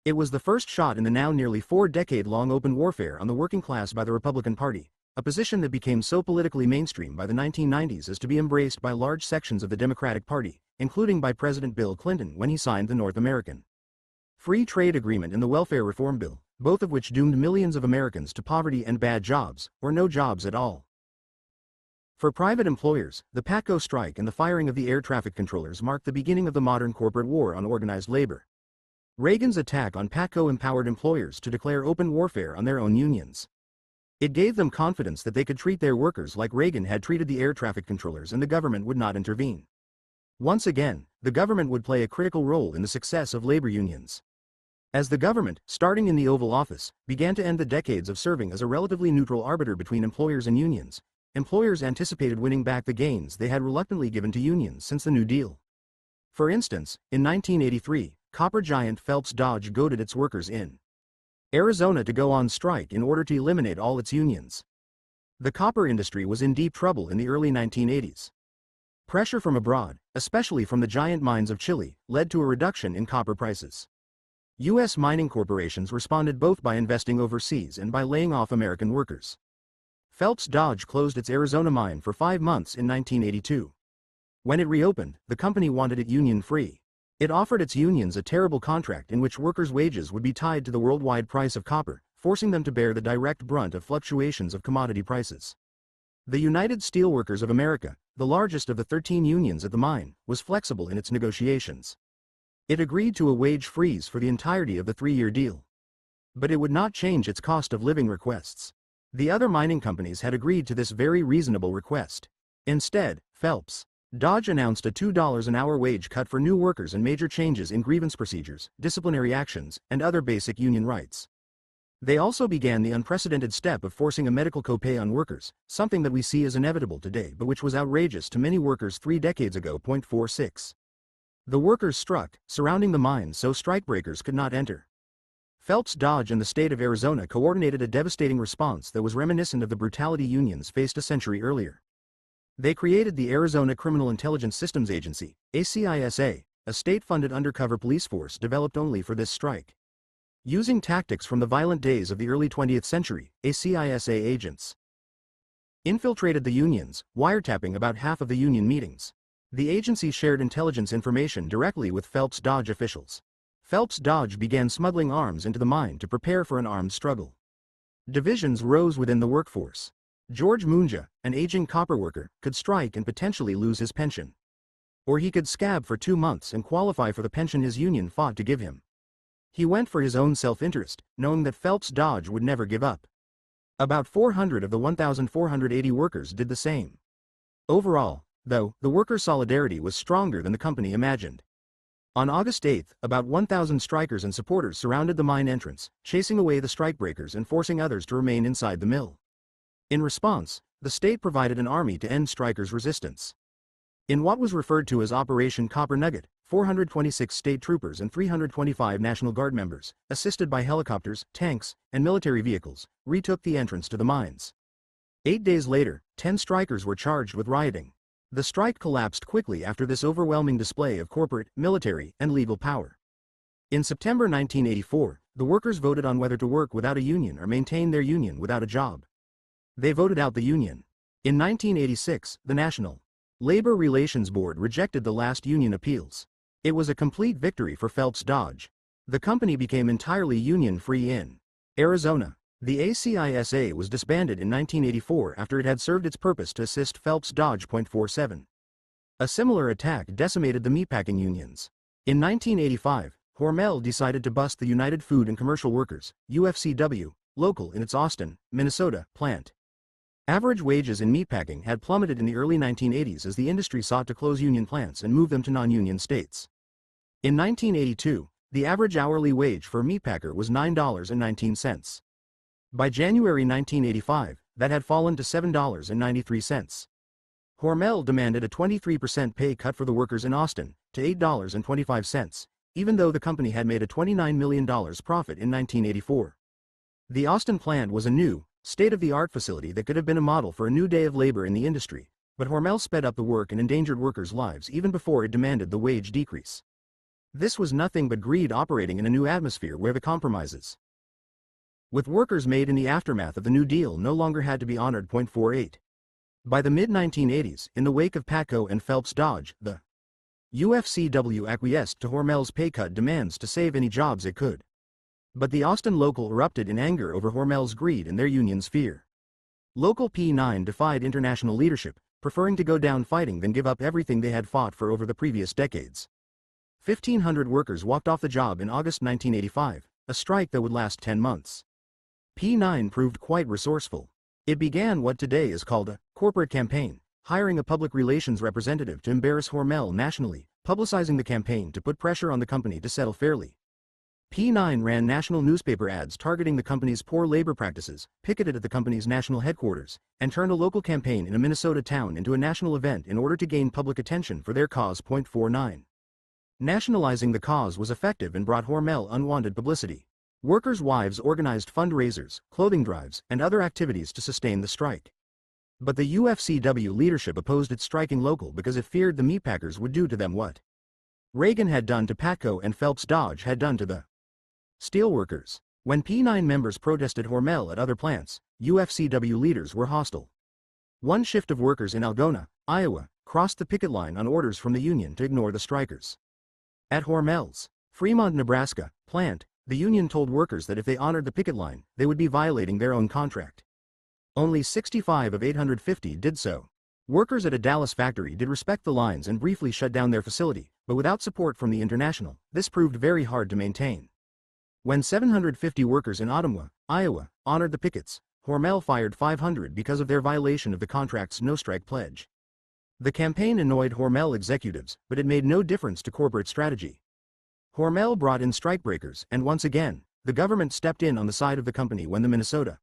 It was the first shot in the now nearly 4-decade-long open warfare on the working class by the Republican Party, a position that became so politically mainstream by the 1990s as to be embraced by large sections of the Democratic Party, including by President Bill Clinton when he signed the North American Free Trade Agreement and the Welfare Reform Bill, both of which doomed millions of Americans to poverty and bad jobs, or no jobs at all. For private employers, the PATCO strike and the firing of the air traffic controllers marked the beginning of the modern corporate war on organized labor. Reagan's attack on PATCO empowered employers to declare open warfare on their own unions. It gave them confidence that they could treat their workers like Reagan had treated the air traffic controllers and the government would not intervene. Once again, the government would play a critical role in the success of labor unions. As the government, starting in the Oval Office, began to end the decades of serving as a relatively neutral arbiter between employers and unions, employers anticipated winning back the gains they had reluctantly given to unions since the New Deal. For instance, in 1983, copper giant Phelps Dodge goaded its workers in Arizona to go on strike in order to eliminate all its unions. The copper industry was in deep trouble in the early 1980s. Pressure from abroad, especially from the giant mines of Chile, led to a reduction in copper prices. U.S. mining corporations responded both by investing overseas and by laying off American workers. Phelps Dodge closed its Arizona mine for 5 months in 1982. When it reopened, the company wanted it union-free. It offered its unions a terrible contract in which workers' wages would be tied to the worldwide price of copper, forcing them to bear the direct brunt of fluctuations of commodity prices. The United Steelworkers of America, the largest of the 13 unions at the mine, was flexible in its negotiations. It agreed to a wage freeze for the entirety of the 3-year deal. But it would not change its cost of living requests. The other mining companies had agreed to this very reasonable request. Instead, Phelps Dodge announced a $2 an hour wage cut for new workers and major changes in grievance procedures, disciplinary actions, and other basic union rights. They also began the unprecedented step of forcing a medical copay on workers, something that we see as inevitable today but which was outrageous to many workers 3 decades ago. 46. The workers struck, surrounding the mine so strikebreakers could not enter. Phelps Dodge and the state of Arizona coordinated a devastating response that was reminiscent of the brutality unions faced a century earlier. They created the Arizona Criminal Intelligence Systems Agency, ACISA, a state-funded undercover police force developed only for this strike. Using tactics from the violent days of the early 20th century, ACISA agents infiltrated the unions, wiretapping about half of the union meetings. The agency shared intelligence information directly with Phelps Dodge officials. Phelps Dodge began smuggling arms into the mine to prepare for an armed struggle. Divisions rose within the workforce. George Munja, an aging copper worker, could strike and potentially lose his pension. Or he could scab for 2 months and qualify for the pension his union fought to give him. He went for his own self-interest, knowing that Phelps Dodge would never give up. About 400 of the 1,480 workers did the same. Overall, though, the worker solidarity was stronger than the company imagined. On August 8, about 1,000 strikers and supporters surrounded the mine entrance, chasing away the strikebreakers and forcing others to remain inside the mill. In response, the state provided an army to end strikers' resistance. In what was referred to as Operation Copper Nugget, 426 state troopers and 325 National Guard members, assisted by helicopters, tanks, and military vehicles, retook the entrance to the mines. 8 days later, 10 strikers were charged with rioting. The strike collapsed quickly after this overwhelming display of corporate, military, and legal power. In September 1984, the workers voted on whether to work without a union or maintain their union without a job. They voted out the union. In 1986, the National Labor Relations Board rejected the last union appeals. It was a complete victory for Phelps Dodge. The company became entirely union-free in Arizona. The ACISA was disbanded in 1984 after it had served its purpose to assist Phelps Dodge. 47. A similar attack decimated the meatpacking unions. In 1985, Hormel decided to bust the United Food and Commercial Workers, UFCW, local in its Austin, Minnesota, plant. Average wages in meatpacking had plummeted in the early 1980s as the industry sought to close union plants and move them to non-union states. In 1982, the average hourly wage for a meatpacker was $9.19. By January 1985, that had fallen to $7.93. Hormel demanded a 23% pay cut for the workers in Austin, to $8.25, even though the company had made a $29 million profit in 1984. The Austin plant was a new, state-of-the-art facility that could have been a model for a new day of labor in the industry, but Hormel sped up the work and endangered workers' lives even before it demanded the wage decrease. This was nothing but greed operating in a new atmosphere where the compromises with workers made in the aftermath of the New Deal no longer had to be honored. 48. By the mid-1980s, in the wake of Patco and Phelps Dodge, the UFCW acquiesced to Hormel's pay cut demands to save any jobs it could. But the Austin local erupted in anger over Hormel's greed and their union's fear. Local P9 defied international leadership, preferring to go down fighting than give up everything they had fought for over the previous decades. 1,500 workers walked off the job in August 1985, a strike that would last 10 months. P9 proved quite resourceful. It began what today is called a corporate campaign, hiring a public relations representative to embarrass Hormel nationally, publicizing the campaign to put pressure on the company to settle fairly. P9 ran national newspaper ads targeting the company's poor labor practices, picketed at the company's national headquarters, and turned a local campaign in a Minnesota town into a national event in order to gain public attention for their cause. 49. Nationalizing the cause was effective and brought Hormel unwanted publicity. Workers' wives organized fundraisers, clothing drives, and other activities to sustain the strike. But the UFCW leadership opposed its striking local because it feared the meatpackers would do to them what Reagan had done to Patco and Phelps Dodge had done to the steelworkers. When P9 members protested Hormel at other plants, UFCW leaders were hostile. One shift of workers in Algona, Iowa, crossed the picket line on orders from the union to ignore the strikers. At Hormel's Fremont, Nebraska, plant, the union told workers that if they honored the picket line, they would be violating their own contract. Only 65 of 850 did so. Workers at a Dallas factory did respect the lines and briefly shut down their facility, but without support from the International, this proved very hard to maintain. When 750 workers in Ottumwa, Iowa, honored the pickets, Hormel fired 500 because of their violation of the contract's no-strike pledge. The campaign annoyed Hormel executives, but it made no difference to corporate strategy. Hormel brought in strikebreakers, and once again, the government stepped in on the side of the company when the Minnesota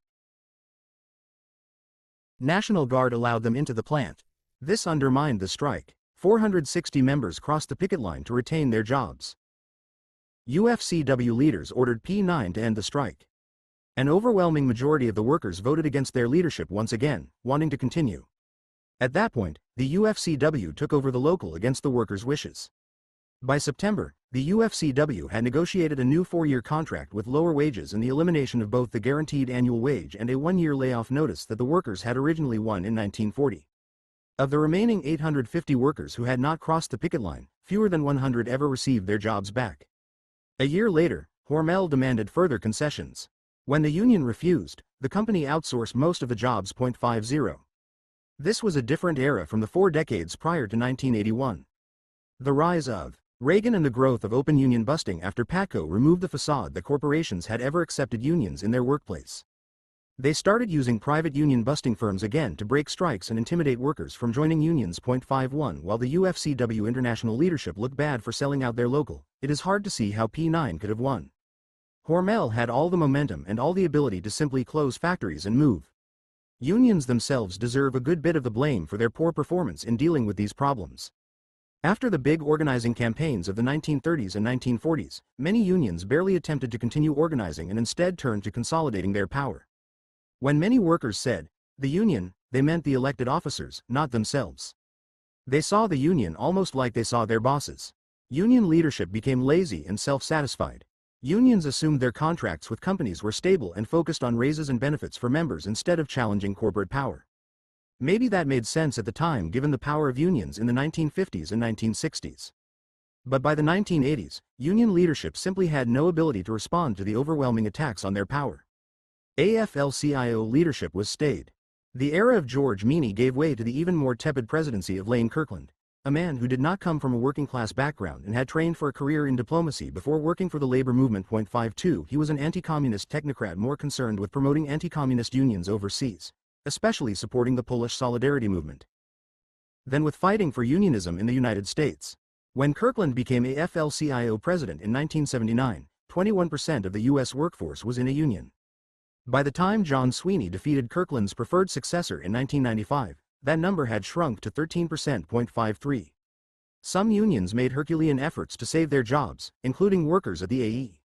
National Guard allowed them into the plant. This undermined the strike. 460 members crossed the picket line to retain their jobs. UFCW leaders ordered P9 to end the strike. An overwhelming majority of the workers voted against their leadership once again, wanting to continue. At that point, the UFCW took over the local against the workers' wishes. By September, the UFCW had negotiated a new 4-year contract with lower wages and the elimination of both the guaranteed annual wage and a 1-year layoff notice that the workers had originally won in 1940. Of the remaining 850 workers who had not crossed the picket line, fewer than 100 ever received their jobs back. A year later, Hormel demanded further concessions. When the union refused, the company outsourced most of the jobs. 50. This was a different era from the 4 decades prior to 1981. The rise of Reagan and the growth of open union busting after Patco removed the facade that corporations had ever accepted unions in their workplace. They started using private union busting firms again to break strikes and intimidate workers from joining unions. 51 While the UFCW international leadership looked bad for selling out their local, it is hard to see how P9 could have won. Hormel had all the momentum and all the ability to simply close factories and move. Unions themselves deserve a good bit of the blame for their poor performance in dealing with these problems. After the big organizing campaigns of the 1930s and 1940s, many unions barely attempted to continue organizing and instead turned to consolidating their power. When many workers said, the union, they meant the elected officers, not themselves. They saw the union almost like they saw their bosses. Union leadership became lazy and self-satisfied. Unions assumed their contracts with companies were stable and focused on raises and benefits for members instead of challenging corporate power. Maybe that made sense at the time given the power of unions in the 1950s and 1960s. But by the 1980s, union leadership simply had no ability to respond to the overwhelming attacks on their power. AFL-CIO leadership was stayed. The era of George Meany gave way to the even more tepid presidency of Lane Kirkland, a man who did not come from a working-class background and had trained for a career in diplomacy before working for the labor movement. 52 He was an anti-communist technocrat more concerned with promoting anti-communist unions overseas, especially supporting the Polish Solidarity movement, than with fighting for unionism in the United States. When Kirkland became AFL-CIO president in 1979, 21% of the U.S. workforce was in a union. By the time John Sweeney defeated Kirkland's preferred successor in 1995, that number had shrunk to 13%. 53. Some unions made Herculean efforts to save their jobs, including workers at the A.E.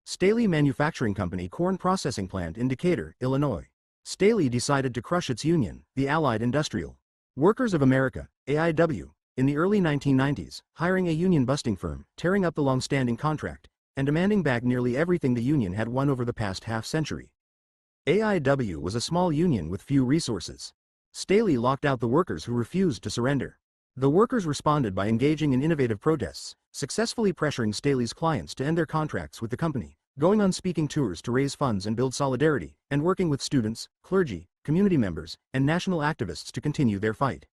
Staley Manufacturing Company corn processing plant in Decatur, Illinois. Staley decided to crush its union, the Allied Industrial Workers of America, AIW, in the early 1990s, hiring a union-busting firm, tearing up the long-standing contract, and demanding back nearly everything the union had won over the past half-century. AIW was a small union with few resources. Staley locked out the workers who refused to surrender. The workers responded by engaging in innovative protests, successfully pressuring Staley's clients to end their contracts with the company, going on speaking tours to raise funds and build solidarity, and working with students, clergy, community members, and national activists to continue their fight.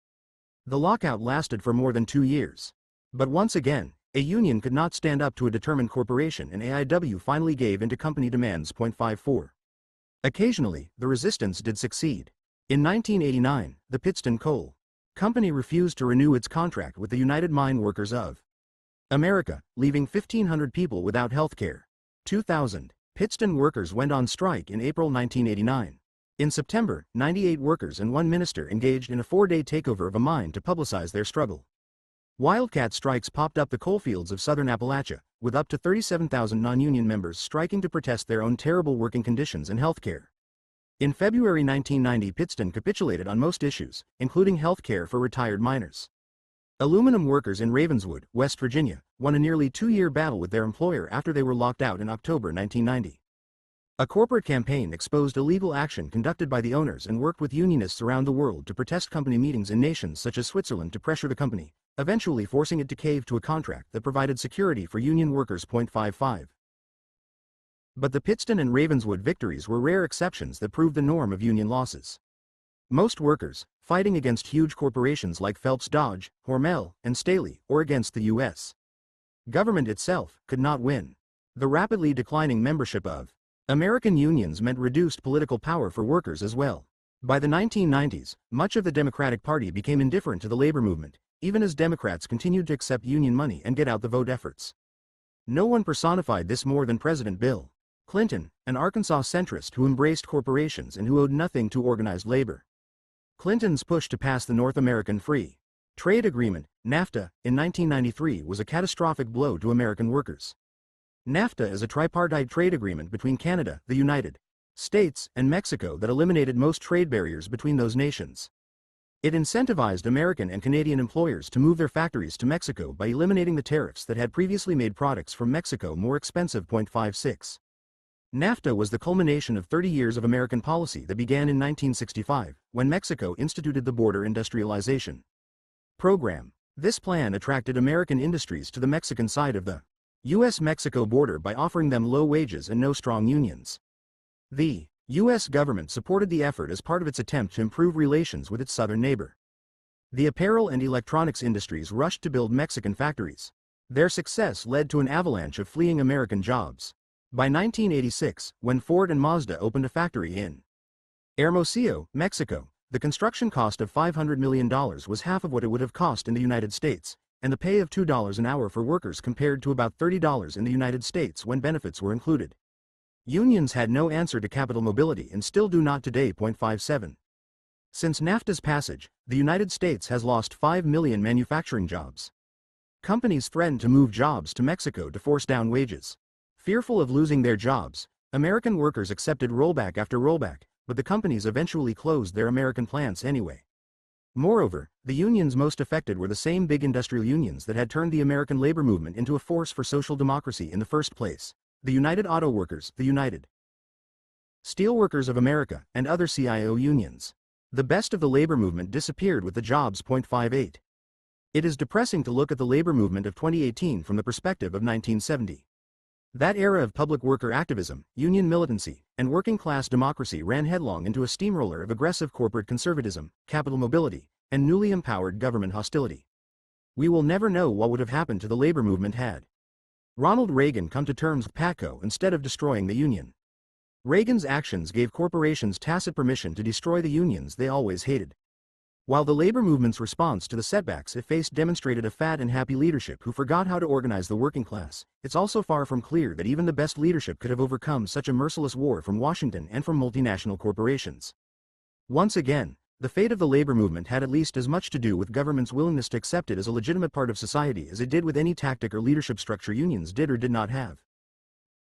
The lockout lasted for more than 2 years. But once again, a union could not stand up to a determined corporation and AIW finally gave into company demands. 54. Occasionally, the resistance did succeed. In 1989, the Pittston Coal Company refused to renew its contract with the United Mine Workers of America, leaving 1,500 people without health care. 2000, Pittston workers went on strike in April 1989. In September, 98 workers and one minister engaged in a 4-day takeover of a mine to publicize their struggle. Wildcat strikes popped up the coalfields of southern Appalachia, with up to 37,000 non-union members striking to protest their own terrible working conditions and health care. In February 1990, Pittston capitulated on most issues, including health care for retired miners. Aluminum workers in Ravenswood, West Virginia, won a nearly 2-year battle with their employer after they were locked out in October 1990. A corporate campaign exposed illegal action conducted by the owners and worked with unionists around the world to protest company meetings in nations such as Switzerland to pressure the company, eventually forcing it to cave to a contract that provided security for union workers. 55. But the Pittston and Ravenswood victories were rare exceptions that proved the norm of union losses. Most workers, fighting against huge corporations like Phelps Dodge, Hormel, and Staley, or against the U.S. government itself, could not win. The rapidly declining membership of American unions meant reduced political power for workers as well. By the 1990s, much of the Democratic Party became indifferent to the labor movement, even as Democrats continued to accept union money and get out the vote efforts. No one personified this more than President Bill Clinton, an Arkansas centrist who embraced corporations and who owed nothing to organized labor. Clinton's push to pass the North American Free Trade Agreement, NAFTA, in 1993 was a catastrophic blow to American workers. NAFTA is a tripartite trade agreement between Canada, the United States, and Mexico that eliminated most trade barriers between those nations. It incentivized American and Canadian employers to move their factories to Mexico by eliminating the tariffs that had previously made products from Mexico more expensive. 56. NAFTA was the culmination of 30 years of American policy that began in 1965, when Mexico instituted the Border Industrialization Program. This plan attracted American industries to the Mexican side of the U.S.-Mexico border by offering them low wages and no strong unions. The U.S. government supported the effort as part of its attempt to improve relations with its southern neighbor. The apparel and electronics industries rushed to build Mexican factories. Their success led to an avalanche of fleeing American jobs. By 1986, when Ford and Mazda opened a factory in Hermosillo, Mexico, the construction cost of $500 million was half of what it would have cost in the United States, and the pay of $2 an hour for workers compared to about $30 in the United States when benefits were included. Unions had no answer to capital mobility and still do not today. 57. Since NAFTA's passage, the United States has lost 5 million manufacturing jobs. Companies threatened to move jobs to Mexico to force down wages. Fearful of losing their jobs, American workers accepted rollback after rollback, but the companies eventually closed their American plants anyway. Moreover, the unions most affected were the same big industrial unions that had turned the American labor movement into a force for social democracy in the first place: the United Auto Workers, the United Steelworkers of America, and other CIO unions. The best of the labor movement disappeared with the jobs. 58. It is depressing to look at the labor movement of 2018 from the perspective of 1970. That era of public worker activism, union militancy, and working-class democracy ran headlong into a steamroller of aggressive corporate conservatism, capital mobility, and newly empowered government hostility. We will never know what would have happened to the labor movement had Ronald Reagan come to terms with PATCO instead of destroying the union. Reagan's actions gave corporations tacit permission to destroy the unions they always hated. While the labor movement's response to the setbacks it faced demonstrated a fat and happy leadership who forgot how to organize the working class, it's also far from clear that even the best leadership could have overcome such a merciless war from Washington and from multinational corporations. Once again, the fate of the labor movement had at least as much to do with government's willingness to accept it as a legitimate part of society as it did with any tactic or leadership structure unions did or did not have.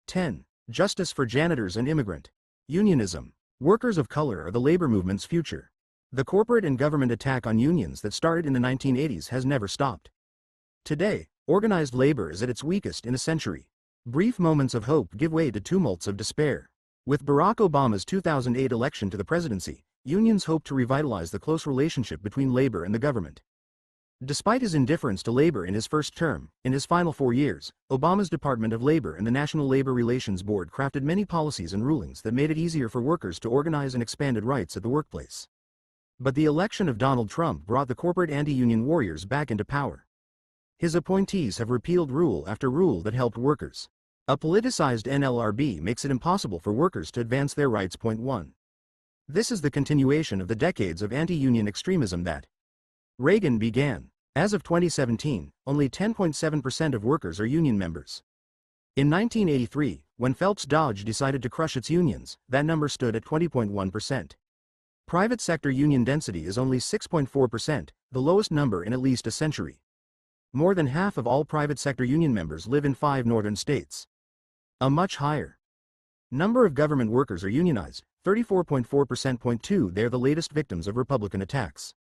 10. Justice for janitors and immigrant unionism. Workers of color are the labor movement's future. The corporate and government attack on unions that started in the 1980s has never stopped. Today, organized labor is at its weakest in a century. Brief moments of hope give way to tumults of despair. With Barack Obama's 2008 election to the presidency, unions hope to revitalize the close relationship between labor and the government. Despite his indifference to labor in his first term, in his final 4 years, Obama's Department of Labor and the National Labor Relations Board crafted many policies and rulings that made it easier for workers to organize and expanded rights at the workplace. But the election of Donald Trump brought the corporate anti-union warriors back into power. His appointees have repealed rule after rule that helped workers. A politicized NLRB makes it impossible for workers to advance their rights. 1. This is the continuation of the decades of anti-union extremism that Reagan began. As of 2017, only 10.7% of workers are union members. In 1983, when Phelps Dodge decided to crush its unions, that number stood at 20.1%. Private sector union density is only 6.4%, the lowest number in at least a century. More than half of all private sector union members live in 5 northern states. A much higher number of government workers are unionized, 34.4%. They're the latest victims of Republican attacks.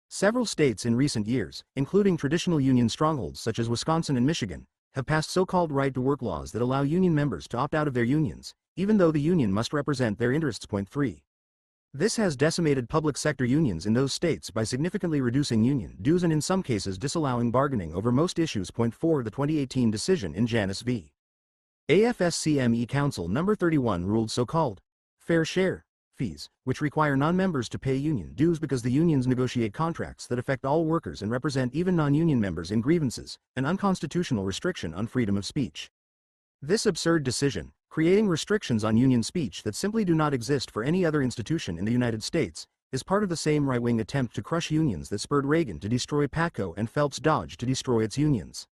Several states in recent years, including traditional union strongholds such as Wisconsin and Michigan, have passed so-called right-to-work laws that allow union members to opt out of their unions, even though the union must represent their interests. 3. This has decimated public sector unions in those states by significantly reducing union dues and in some cases disallowing bargaining over most issues. 4. The 2018 decision in Janus v. AFSCME Council No. 31 ruled so-called fair share fees, which require non-members to pay union dues because the unions negotiate contracts that affect all workers and represent even non-union members in grievances, an unconstitutional restriction on freedom of speech. This absurd decision, creating restrictions on union speech that simply do not exist for any other institution in the United States, is part of the same right-wing attempt to crush unions that spurred Reagan to destroy Patco and Phelps Dodge to destroy its unions.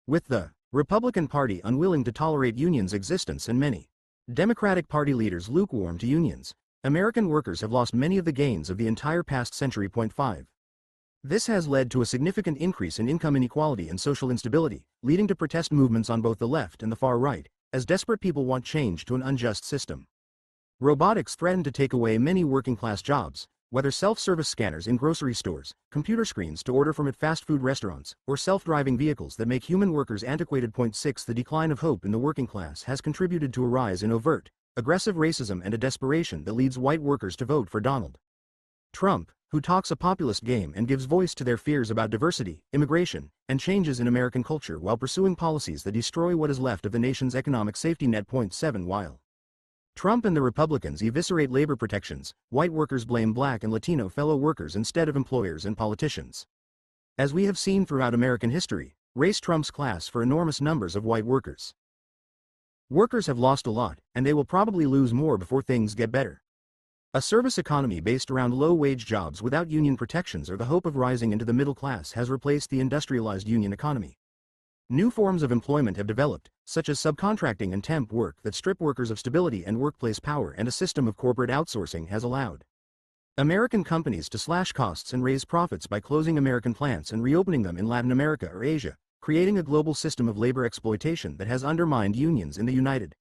With the Republican Party unwilling to tolerate unions' existence and many Democratic Party leaders lukewarm to unions, American workers have lost many of the gains of the entire past century. 5. This has led to a significant increase in income inequality and social instability, leading to protest movements on both the left and the far right, as desperate people want change to an unjust system. Robotics threaten to take away many working-class jobs, whether self-service scanners in grocery stores, computer screens to order from at fast food restaurants, or self-driving vehicles that make human workers antiquated. 6. The decline of hope in the working class has contributed to a rise in overt, aggressive racism and a desperation that leads white workers to vote for Donald Trump, who talks a populist game and gives voice to their fears about diversity, immigration, and changes in American culture while pursuing policies that destroy what is left of the nation's economic safety net. 7. While Trump and the Republicans eviscerate labor protections, white workers blame Black and Latino fellow workers instead of employers and politicians. As we have seen throughout American history, race trumps class for enormous numbers of white workers. Workers have lost a lot, and they will probably lose more before things get better. A service economy based around low-wage jobs without union protections or the hope of rising into the middle class has replaced the industrialized union economy. New forms of employment have developed, such as subcontracting and temp work that strip workers of stability and workplace power, and a system of corporate outsourcing has allowed American companies to slash costs and raise profits by closing American plants and reopening them in Latin America or Asia, creating a global system of labor exploitation that has undermined unions in the United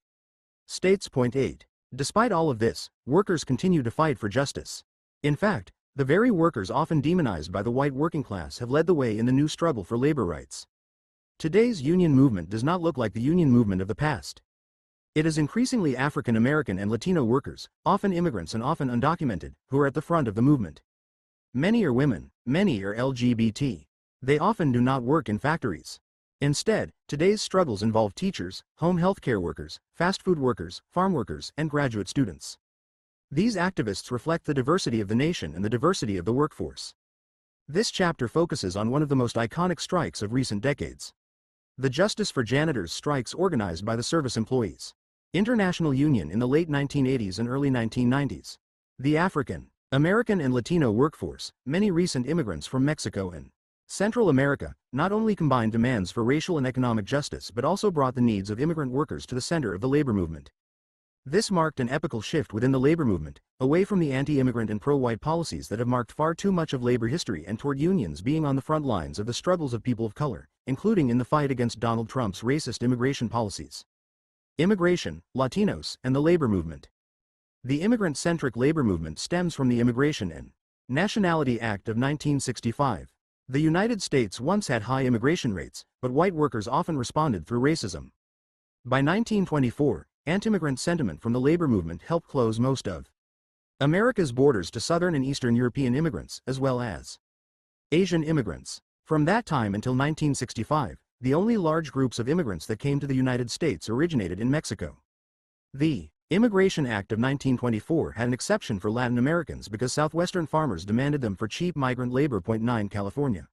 States. 8. Despite all of this, workers continue to fight for justice. In fact, the very workers often demonized by the white working class have led the way in the new struggle for labor rights. Today's union movement does not look like the union movement of the past. It is increasingly African American and Latino workers, often immigrants and often undocumented, who are at the front of the movement. Many are women, many are LGBT. They often do not work in factories. Instead, today's struggles involve teachers, home healthcare workers, fast food workers, farm workers, and graduate students. These activists reflect the diversity of the nation and the diversity of the workforce. This chapter focuses on one of the most iconic strikes of recent decades. The Justice for Janitors strikes organized by the Service Employees International Union in the late 1980s and early 1990s. The African American and Latino workforce, many recent immigrants from Mexico and Central America, not only combined demands for racial and economic justice but also brought the needs of immigrant workers to the center of the labor movement. This marked an epochal shift within the labor movement, away from the anti-immigrant and pro-white policies that have marked far too much of labor history and toward unions being on the front lines of the struggles of people of color, including in the fight against Donald Trump's racist immigration policies. Immigration, Latinos, and the labor movement. The immigrant-centric labor movement stems from the Immigration and Nationality Act of 1965. The United States once had high immigration rates, but white workers often responded through racism. By 1924, anti-immigrant sentiment from the labor movement helped close most of America's borders to Southern and Eastern European immigrants, as well as Asian immigrants. From that time until 1965, the only large groups of immigrants that came to the United States originated in Mexico. The Immigration Act of 1924 had an exception for Latin Americans because Southwestern farmers demanded them for cheap migrant labor. 9. California,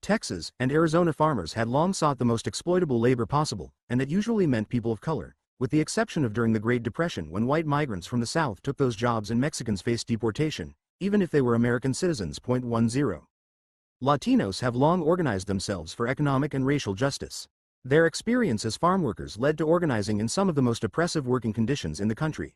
Texas, and Arizona farmers had long sought the most exploitable labor possible, and that usually meant people of color, with the exception of during the Great Depression when white migrants from the South took those jobs and Mexicans faced deportation, even if they were American citizens. 10. Latinos have long organized themselves for economic and racial justice. Their experience as farm workers led to organizing in some of the most oppressive working conditions in the country.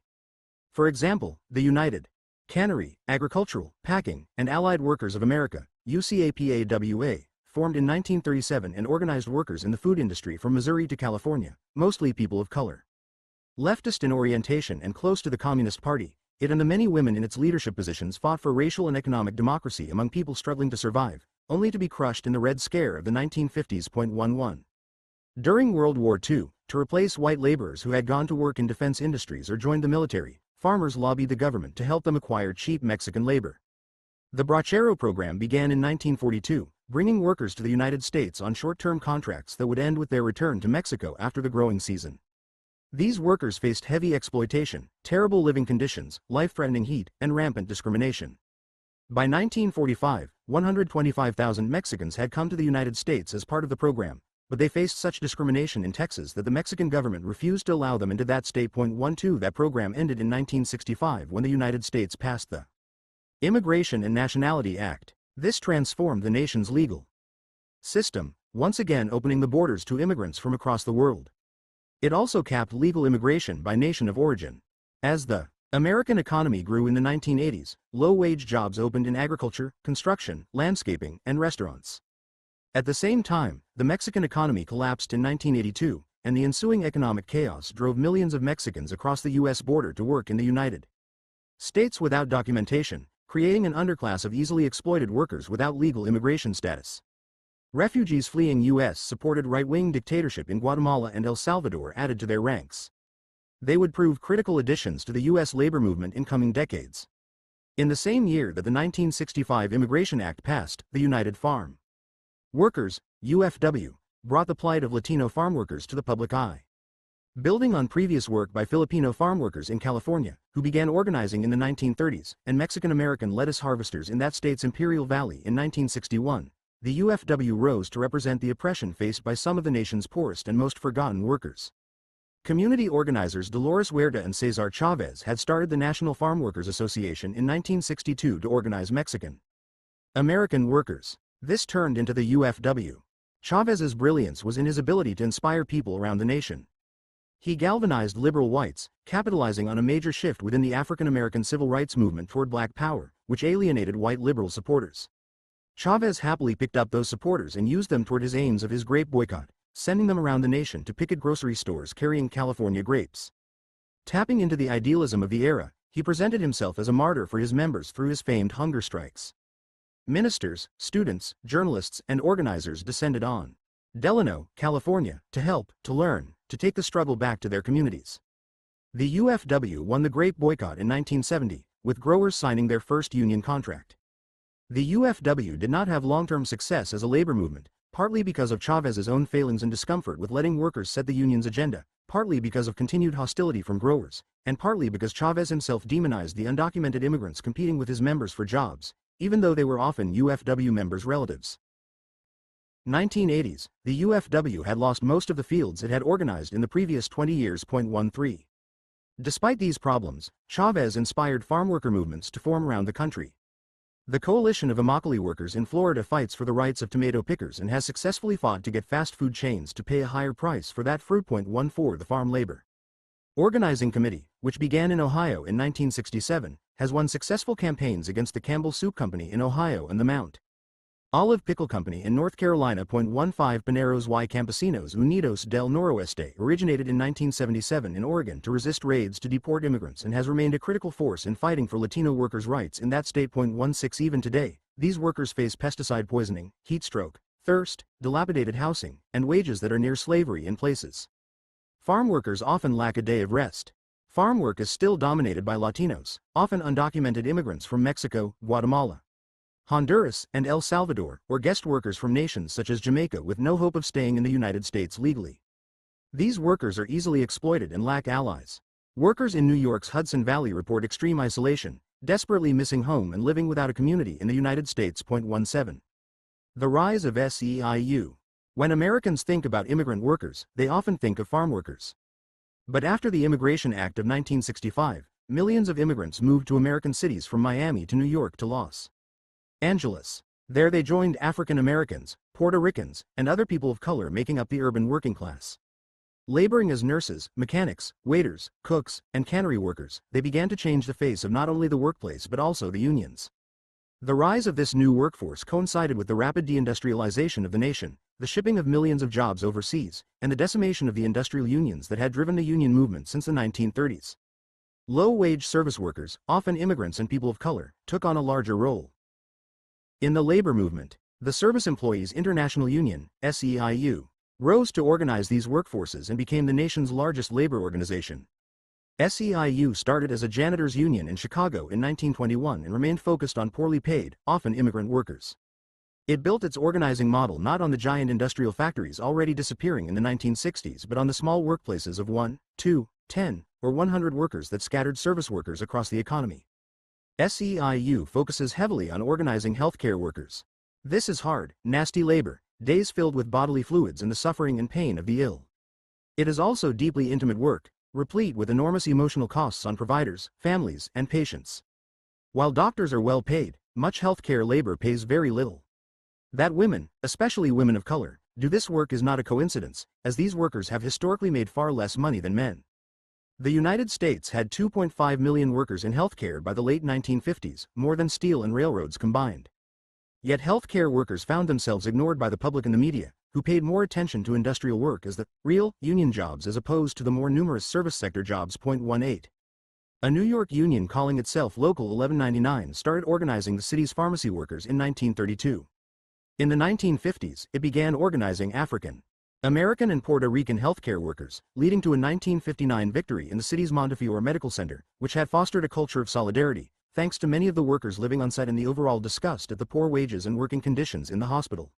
For example, the United Cannery, Agricultural, Packing, and Allied Workers of America, UCAPAWA, formed in 1937 and organized workers in the food industry from Missouri to California, mostly people of color. Leftist in orientation and close to the Communist Party, it and the many women in its leadership positions fought for racial and economic democracy among people struggling to survive, only to be crushed in the Red Scare of the 1950s. During World War II, to replace white laborers who had gone to work in defense industries or joined the military, farmers lobbied the government to help them acquire cheap Mexican labor. The Bracero program began in 1942, bringing workers to the United States on short-term contracts that would end with their return to Mexico after the growing season. These workers faced heavy exploitation, terrible living conditions, life-threatening heat, and rampant discrimination. By 1945, 125,000 Mexicans had come to the United States as part of the program, but they faced such discrimination in Texas that the Mexican government refused to allow them into that state. 12 That program ended in 1965 when the United States passed the Immigration and Nationality Act. This transformed the nation's legal system, once again opening the borders to immigrants from across the world. It also capped legal immigration by nation of origin. As the American economy grew in the 1980s, low-wage jobs opened in agriculture, construction, landscaping, and restaurants. At the same time, the Mexican economy collapsed in 1982, and the ensuing economic chaos drove millions of Mexicans across the U.S. border to work in the United States without documentation, creating an underclass of easily exploited workers without legal immigration status. Refugees fleeing U.S.-supported right-wing dictatorship in Guatemala and El Salvador added to their ranks. They would prove critical additions to the U.S. labor movement in coming decades. In the same year that the 1965 Immigration Act passed, the United Farm Workers, UFW, brought the plight of Latino farm workers to the public eye. Building on previous work by Filipino farm workers in California, who began organizing in the 1930s, and Mexican-American lettuce harvesters in that state's Imperial Valley in 1961, the UFW rose to represent the oppression faced by some of the nation's poorest and most forgotten workers. Community organizers Dolores Huerta and Cesar Chavez had started the National Farm Workers Association in 1962 to organize Mexican American workers. This turned into the UFW. Chavez's brilliance was in his ability to inspire people around the nation. He galvanized liberal whites, capitalizing on a major shift within the African American civil rights movement toward black power, which alienated white liberal supporters. Chavez happily picked up those supporters and used them toward his aims of his grape boycott, sending them around the nation to picket grocery stores carrying California grapes. Tapping into the idealism of the era, he presented himself as a martyr for his members through his famed hunger strikes. Ministers, students, journalists, and organizers descended on Delano, California, to help, to learn, to take the struggle back to their communities. The UFW won the grape boycott in 1970, with growers signing their first union contract. The UFW did not have long-term success as a labor movement, partly because of Chavez's own failings and discomfort with letting workers set the union's agenda, partly because of continued hostility from growers, and partly because Chavez himself demonized the undocumented immigrants competing with his members for jobs, even though they were often UFW members' relatives. 1980s, the UFW had lost most of the fields it had organized in the previous 20 years. 13. Despite these problems, Chavez inspired farm worker movements to form around the country. The Coalition of Immokalee Workers in Florida fights for the rights of tomato pickers and has successfully fought to get fast food chains to pay a higher price for that fruit. 14 The Farm Labor Organizing Committee, which began in Ohio in 1967, has won successful campaigns against the Campbell Soup Company in Ohio and the Mount Olive Pickle Company in North Carolina. 15 Paneros y Campesinos Unidos del Noroeste originated in 1977 in Oregon to resist raids to deport immigrants and has remained a critical force in fighting for Latino workers' rights in that state. 16 Even today, these workers face pesticide poisoning, heat stroke, thirst, dilapidated housing, and wages that are near slavery in places. Farm workers often lack a day of rest. Farm work is still dominated by Latinos, often undocumented immigrants from Mexico, Guatemala, Honduras, and El Salvador, or guest workers from nations such as Jamaica with no hope of staying in the United States legally. These workers are easily exploited and lack allies. Workers in New York's Hudson Valley report extreme isolation, desperately missing home and living without a community in the United States. 17. The rise of SEIU. When Americans think about immigrant workers, they often think of farm workers. But after the Immigration Act of 1965, millions of immigrants moved to American cities from Miami to New York to Los Angeles. There they joined African Americans, Puerto Ricans, and other people of color making up the urban working class. Laboring as nurses, mechanics, waiters, cooks, and cannery workers, they began to change the face of not only the workplace but also the unions. The rise of this new workforce coincided with the rapid deindustrialization of the nation, the shipping of millions of jobs overseas, and the decimation of the industrial unions that had driven the union movement since the 1930s. Low-wage service workers, often immigrants and people of color, took on a larger role. In the labor movement, the Service Employees International Union, SEIU, rose to organize these workforces and became the nation's largest labor organization. SEIU started as a janitors' union in Chicago in 1921 and remained focused on poorly paid, often immigrant workers. It built its organizing model not on the giant industrial factories already disappearing in the 1960s but on the small workplaces of 1, 2, 10, or 100 workers that scattered service workers across the economy. SEIU focuses heavily on organizing healthcare workers. This is hard, nasty labor, days filled with bodily fluids and the suffering and pain of the ill. It is also deeply intimate work, replete with enormous emotional costs on providers, families, and patients. While doctors are well paid, much healthcare labor pays very little. That women, especially women of color, do this work is not a coincidence, as these workers have historically made far less money than men. The United States had 2.5 million workers in healthcare by the late 1950s, more than steel and railroads combined. Yet healthcare workers found themselves ignored by the public and the media, who paid more attention to industrial work as the real union jobs as opposed to the more numerous service sector jobs. 18. A New York union calling itself Local 1199 started organizing the city's pharmacy workers in 1932. In the 1950s, it began organizing African American and Puerto Rican healthcare workers, leading to a 1959 victory in the city's Montefiore Medical Center, which had fostered a culture of solidarity, thanks to many of the workers living on site and the overall disgust at the poor wages and working conditions in the hospital.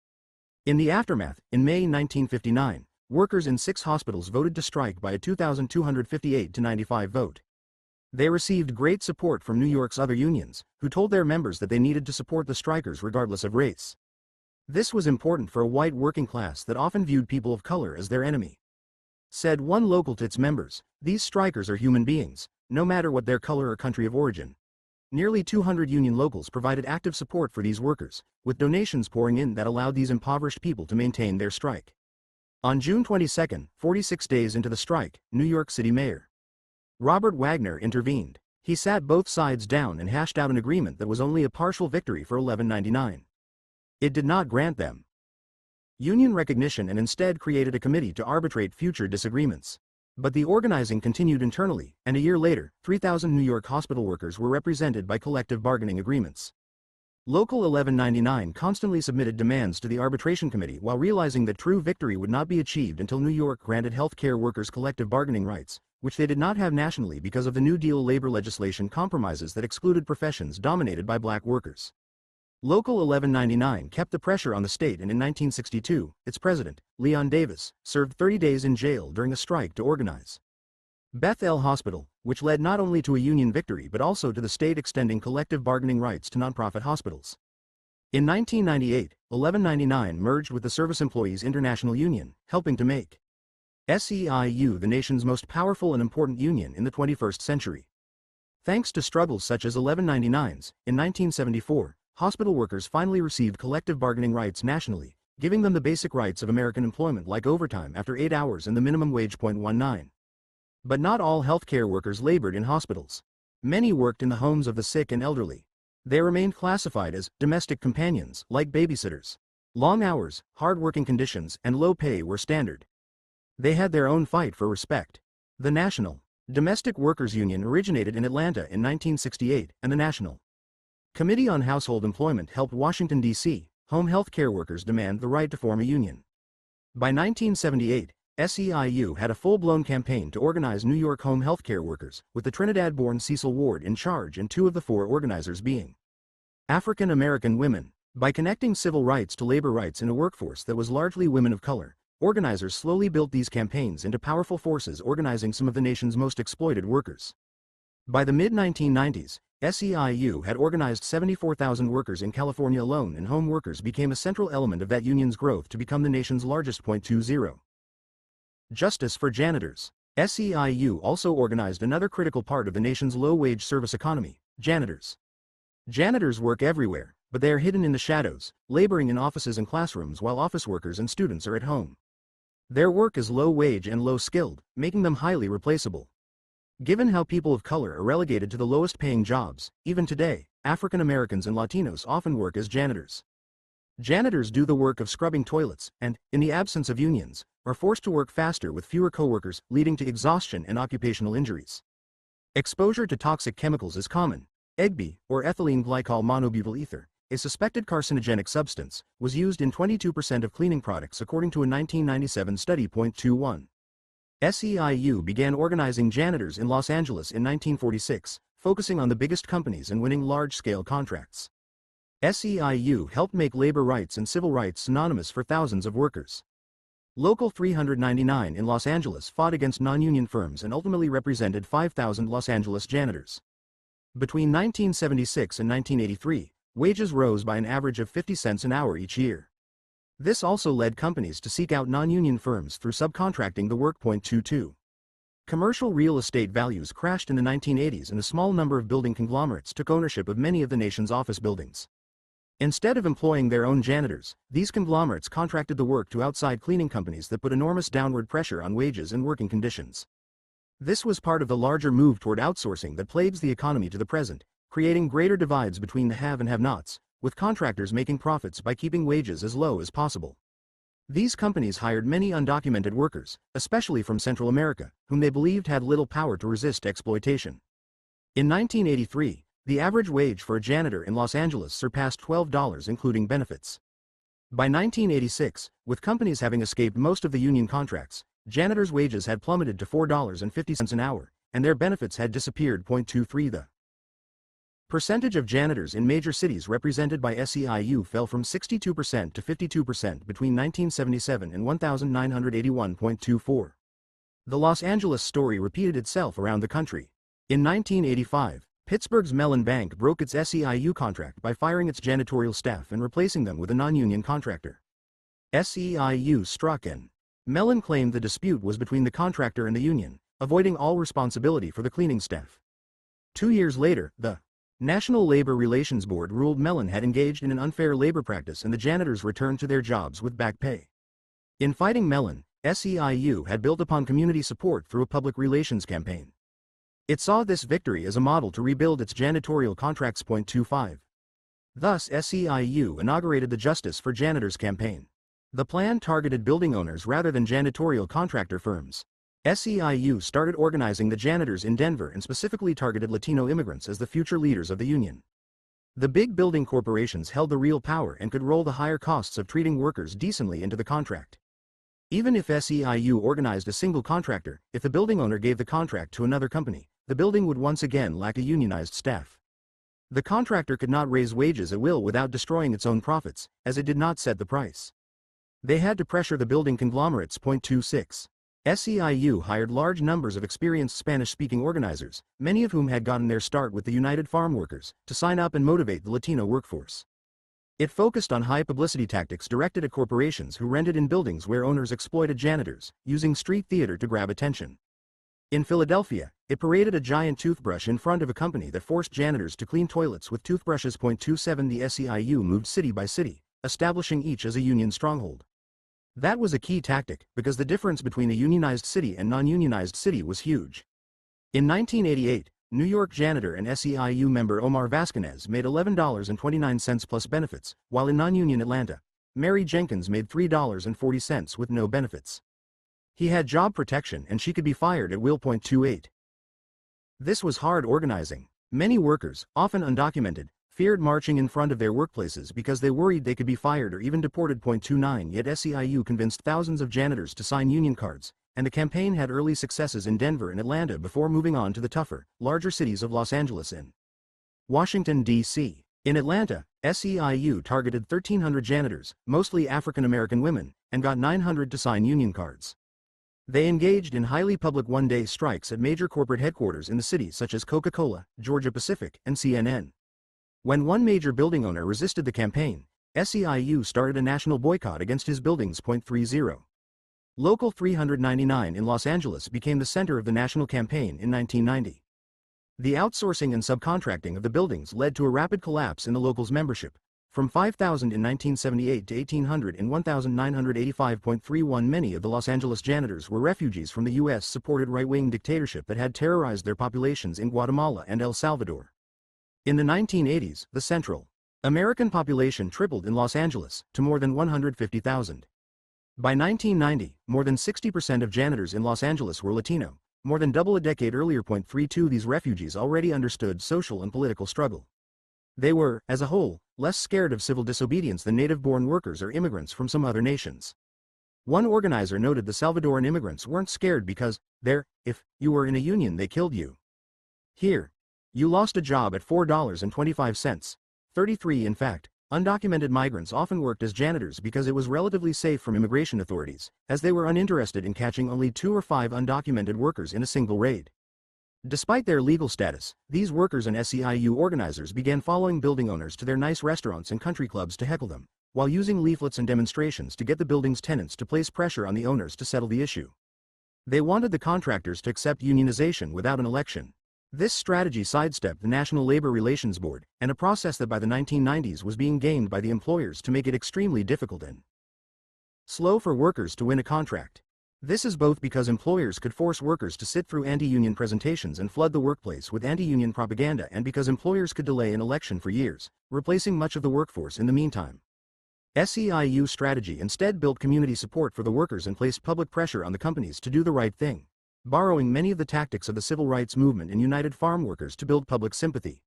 In the aftermath, in May 1959, workers in 6 hospitals voted to strike by a 2,258-95 vote. They received great support from New York's other unions, who told their members that they needed to support the strikers regardless of race. This was important for a white working class that often viewed people of color as their enemy. Said one local to its members, "These strikers are human beings, no matter what their color or country of origin." Nearly 200 union locals provided active support for these workers, with donations pouring in that allowed these impoverished people to maintain their strike. On June 22, 46 days into the strike, New York City Mayor Robert Wagner intervened. He sat both sides down and hashed out an agreement that was only a partial victory for 1199. It did not grant them union recognition and instead created a committee to arbitrate future disagreements. But the organizing continued internally, and a year later, 3,000 New York hospital workers were represented by collective bargaining agreements. Local 1199 constantly submitted demands to the arbitration committee while realizing that true victory would not be achieved until New York granted healthcare workers collective bargaining rights, which they did not have nationally because of the New Deal labor legislation compromises that excluded professions dominated by black workers. Local 1199 kept the pressure on the state, and in 1962, its president, Leon Davis, served 30 days in jail during a strike to organize Beth El Hospital, which led not only to a union victory but also to the state extending collective bargaining rights to nonprofit hospitals. In 1998, 1199 merged with the Service Employees International Union, helping to make SEIU the nation's most powerful and important union in the 21st century. Thanks to struggles such as 1199's, in 1974, hospital workers finally received collective bargaining rights nationally, giving them the basic rights of American employment like overtime after 8 hours and the minimum wage. 19. But not all healthcare workers labored in hospitals. Many worked in the homes of the sick and elderly. They remained classified as domestic companions, like babysitters. Long hours, hard working conditions, and low pay were standard. They had their own fight for respect. The National Domestic Workers Union originated in Atlanta in 1968, and the National Committee on Household Employment helped Washington, D.C. home health care workers demand the right to form a union. By 1978, SEIU had a full-blown campaign to organize New York home health care workers, with the Trinidad-born Cecil Ward in charge and 2 of the 4 organizers being African American women. By connecting civil rights to labor rights in a workforce that was largely women of color, organizers slowly built these campaigns into powerful forces organizing some of the nation's most exploited workers. By the mid-1990s, SEIU had organized 74,000 workers in California alone, and home workers became a central element of that union's growth to become the nation's largest. 20. Justice for janitors. SEIU also organized another critical part of the nation's low-wage service economy, janitors. Janitors work everywhere, but they are hidden in the shadows, laboring in offices and classrooms while office workers and students are at home. Their work is low-wage and low-skilled, making them highly replaceable. Given how people of color are relegated to the lowest-paying jobs, even today, African Americans and Latinos often work as janitors. Janitors do the work of scrubbing toilets and, in the absence of unions, are forced to work faster with fewer coworkers, leading to exhaustion and occupational injuries. Exposure to toxic chemicals is common. EGB, or ethylene glycol monobutyl ether, a suspected carcinogenic substance, was used in 22% of cleaning products according to a 1997 study. 21. SEIU began organizing janitors in Los Angeles in 1946, focusing on the biggest companies and winning large-scale contracts. SEIU helped make labor rights and civil rights synonymous for thousands of workers. Local 399 in Los Angeles fought against non-union firms and ultimately represented 5,000 Los Angeles janitors. Between 1976 and 1983, wages rose by an average of 50 cents an hour each year. This also led companies to seek out non-union firms through subcontracting the work. 22. Commercial real estate values crashed in the 1980s and a small number of building conglomerates took ownership of many of the nation's office buildings. Instead of employing their own janitors, these conglomerates contracted the work to outside cleaning companies that put enormous downward pressure on wages and working conditions. This was part of the larger move toward outsourcing that plagues the economy to the present, creating greater divides between the have and have-nots, with contractors making profits by keeping wages as low as possible. These companies hired many undocumented workers, especially from Central America, whom they believed had little power to resist exploitation. In 1983, the average wage for a janitor in Los Angeles surpassed $12 including benefits. By 1986, with companies having escaped most of the union contracts, janitors' wages had plummeted to $4.50 an hour, and their benefits had disappeared. 23. The percentage of janitors in major cities represented by SEIU fell from 62% to 52% between 1977 and 1981.24. The Los Angeles story repeated itself around the country. In 1985, Pittsburgh's Mellon Bank broke its SEIU contract by firing its janitorial staff and replacing them with a non-union contractor. SEIU struck in. Mellon claimed the dispute was between the contractor and the union, avoiding all responsibility for the cleaning staff. 2 years later, the National Labor Relations Board ruled Mellon had engaged in an unfair labor practice and the janitors returned to their jobs with back pay. In fighting Mellon, SEIU had built upon community support through a public relations campaign. It saw this victory as a model to rebuild its janitorial contracts. 25. Thus SEIU inaugurated the Justice for Janitors campaign. The plan targeted building owners rather than janitorial contractor firms. SEIU started organizing the janitors in Denver and specifically targeted Latino immigrants as the future leaders of the union. The big building corporations held the real power and could roll the higher costs of treating workers decently into the contract. Even if SEIU organized a single contractor, if the building owner gave the contract to another company, the building would once again lack a unionized staff. The contractor could not raise wages at will without destroying its own profits, as it did not set the price. They had to pressure the building conglomerates. 26. SEIU hired large numbers of experienced Spanish-speaking organizers, many of whom had gotten their start with the United Farm Workers, to sign up and motivate the Latino workforce. It focused on high publicity tactics directed at corporations who rented in buildings where owners exploited janitors, using street theater to grab attention. In Philadelphia, it paraded a giant toothbrush in front of a company that forced janitors to clean toilets with toothbrushes. 27. The SEIU moved city by city, establishing each as a union stronghold. That was a key tactic, because the difference between a unionized city and non-unionized city was huge. In 1988, New York janitor and SEIU member Omar Vasquez made $11.29 plus benefits, while in non-union Atlanta, Mary Jenkins made $3.40 with no benefits. He had job protection and she could be fired at will. 28. This was hard organizing. Many workers, often undocumented, feared marching in front of their workplaces because they worried they could be fired or even deported. 29. Yet SEIU convinced thousands of janitors to sign union cards, and the campaign had early successes in Denver and Atlanta before moving on to the tougher, larger cities of Los Angeles and Washington, D.C. In Atlanta, SEIU targeted 1,300 janitors, mostly African American women, and got 900 to sign union cards. They engaged in highly public one-day strikes at major corporate headquarters in the city such as Coca-Cola, Georgia Pacific, and CNN. When one major building owner resisted the campaign, SEIU started a national boycott against his buildings. 30. Local 399 in Los Angeles became the center of the national campaign in 1990. The outsourcing and subcontracting of the buildings led to a rapid collapse in the local's membership, from 5,000 in 1978 to 1,800 in 1,985.31. Many of the Los Angeles janitors were refugees from the U.S.-supported right-wing dictatorship that had terrorized their populations in Guatemala and El Salvador. In the 1980s, the Central American population tripled in Los Angeles to more than 150,000. By 1990, more than 60% of janitors in Los Angeles were Latino, more than double a decade earlier. 32 These refugees already understood social and political struggle. They were, as a whole, less scared of civil disobedience than native-born workers or immigrants from some other nations. One organizer noted the Salvadoran immigrants weren't scared because, there, if you were in a union they killed you. Here, you lost a job at $4.25. 33 In fact, undocumented migrants often worked as janitors because it was relatively safe from immigration authorities, as they were uninterested in catching only 2 or 5 undocumented workers in a single raid. Despite their legal status, these workers and SEIU organizers began following building owners to their nice restaurants and country clubs to heckle them, while using leaflets and demonstrations to get the building's tenants to place pressure on the owners to settle the issue. They wanted the contractors to accept unionization without an election. This strategy sidestepped the National Labor Relations Board, and a process that by the 1990s was being gamed by the employers to make it extremely difficult and slow for workers to win a contract. This is both because employers could force workers to sit through anti-union presentations and flood the workplace with anti-union propaganda, and because employers could delay an election for years, replacing much of the workforce in the meantime. SEIU's strategy instead built community support for the workers and placed public pressure on the companies to do the right thing, borrowing many of the tactics of the civil rights movement and United Farm Workers to build public sympathy.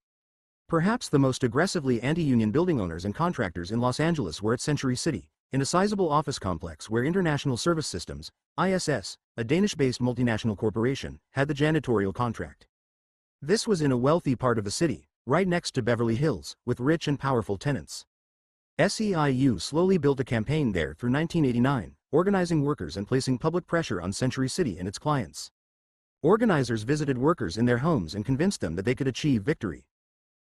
Perhaps the most aggressively anti-union building owners and contractors in Los Angeles were at Century City, in a sizable office complex where International Service Systems, ISS, a Danish-based multinational corporation, had the janitorial contract. This was in a wealthy part of the city, right next to Beverly Hills, with rich and powerful tenants. SEIU slowly built a campaign there through 1989, organizing workers and placing public pressure on Century City and its clients. Organizers visited workers in their homes and convinced them that they could achieve victory.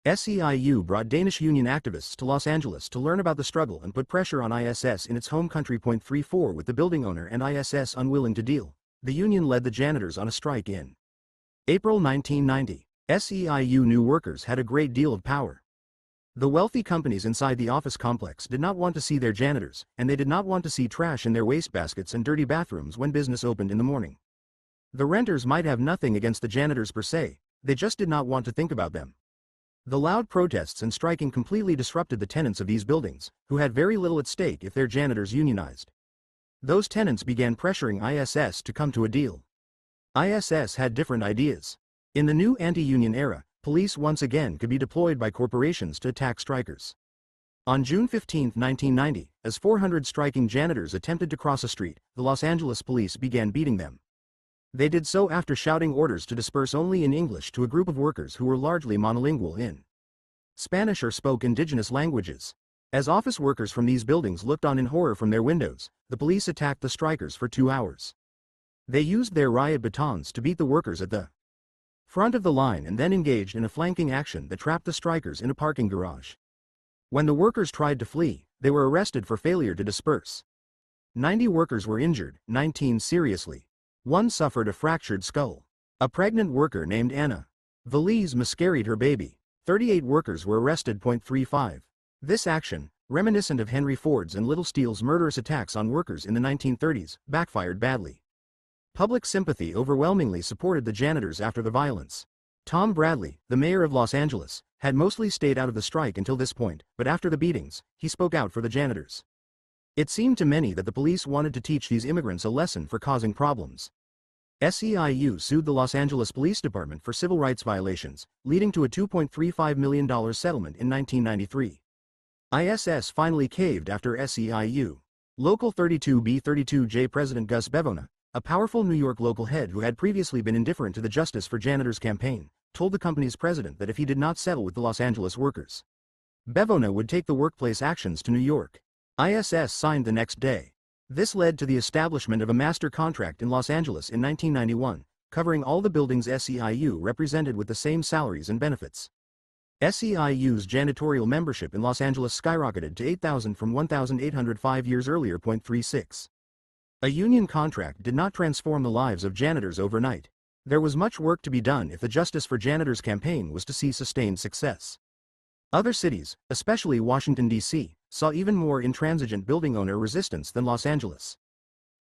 SEIU brought Danish union activists to Los Angeles to learn about the struggle and put pressure on ISS in its home country. 34 With the building owner and ISS unwilling to deal, the union led the janitors on a strike in April 1990. SEIU knew workers had a great deal of power. The wealthy companies inside the office complex did not want to see their janitors, and they did not want to see trash in their wastebaskets and dirty bathrooms when business opened in the morning. The renters might have nothing against the janitors per se, they just did not want to think about them. The loud protests and striking completely disrupted the tenants of these buildings, who had very little at stake if their janitors unionized. Those tenants began pressuring ISS to come to a deal. ISS had different ideas. In the new anti-union era, police once again could be deployed by corporations to attack strikers. On June 15, 1990, as 400 striking janitors attempted to cross a street, the Los Angeles police began beating them. They did so after shouting orders to disperse only in English to a group of workers who were largely monolingual in Spanish or spoke indigenous languages. As office workers from these buildings looked on in horror from their windows, the police attacked the strikers for 2 hours. They used their riot batons to beat the workers at the front of the line and then engaged in a flanking action that trapped the strikers in a parking garage. When the workers tried to flee, they were arrested for failure to disperse. 90 workers were injured, 19 seriously. One suffered a fractured skull. A pregnant worker named Anna Valise miscarried her baby. 38 workers were arrested. 35. This action, reminiscent of Henry Ford's and Little Steele's murderous attacks on workers in the 1930s, backfired badly. Public sympathy overwhelmingly supported the janitors after the violence. Tom Bradley, the mayor of Los Angeles, had mostly stayed out of the strike until this point, but after the beatings, he spoke out for the janitors. It seemed to many that the police wanted to teach these immigrants a lesson for causing problems. SEIU sued the Los Angeles Police Department for civil rights violations, leading to a $2.35 million settlement in 1993. ISS finally caved after SEIU. Local 32B32J President Gus Bevona, a powerful New York local head who had previously been indifferent to the Justice for Janitors campaign, told the company's president that if he did not settle with the Los Angeles workers, Bevona would take the workplace actions to New York. ISS signed the next day. This led to the establishment of a master contract in Los Angeles in 1991, covering all the buildings SEIU represented with the same salaries and benefits. SEIU's janitorial membership in Los Angeles skyrocketed to 8,000 from 1,805 years earlier. 36. A union contract did not transform the lives of janitors overnight. There was much work to be done if the Justice for Janitors campaign was to see sustained success. Other cities, especially Washington, D.C., saw even more intransigent building owner resistance than Los Angeles.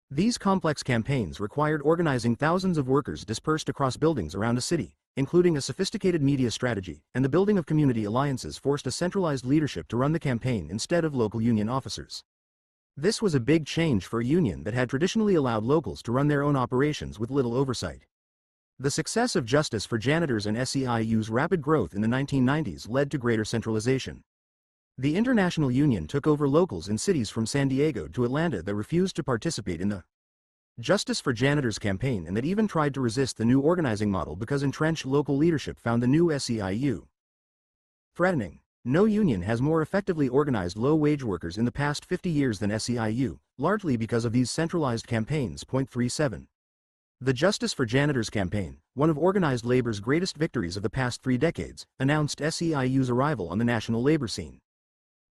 These complex campaigns required organizing thousands of workers dispersed across buildings around a city, including a sophisticated media strategy and the building of community alliances, forced a centralized leadership to run the campaign instead of local union officers. This was a big change for a union that had traditionally allowed locals to run their own operations with little oversight. The success of Justice for Janitors and SEIU's rapid growth in the 1990s led to greater centralization. The International Union took over locals in cities from San Diego to Atlanta that refused to participate in the Justice for Janitors campaign and that even tried to resist the new organizing model because entrenched local leadership found the new SEIU threatening. No union has more effectively organized low-wage workers in the past 50 years than SEIU, largely because of these centralized campaigns. 37. The Justice for Janitors campaign, one of organized labor's greatest victories of the past 3 decades, announced SEIU's arrival on the national labor scene.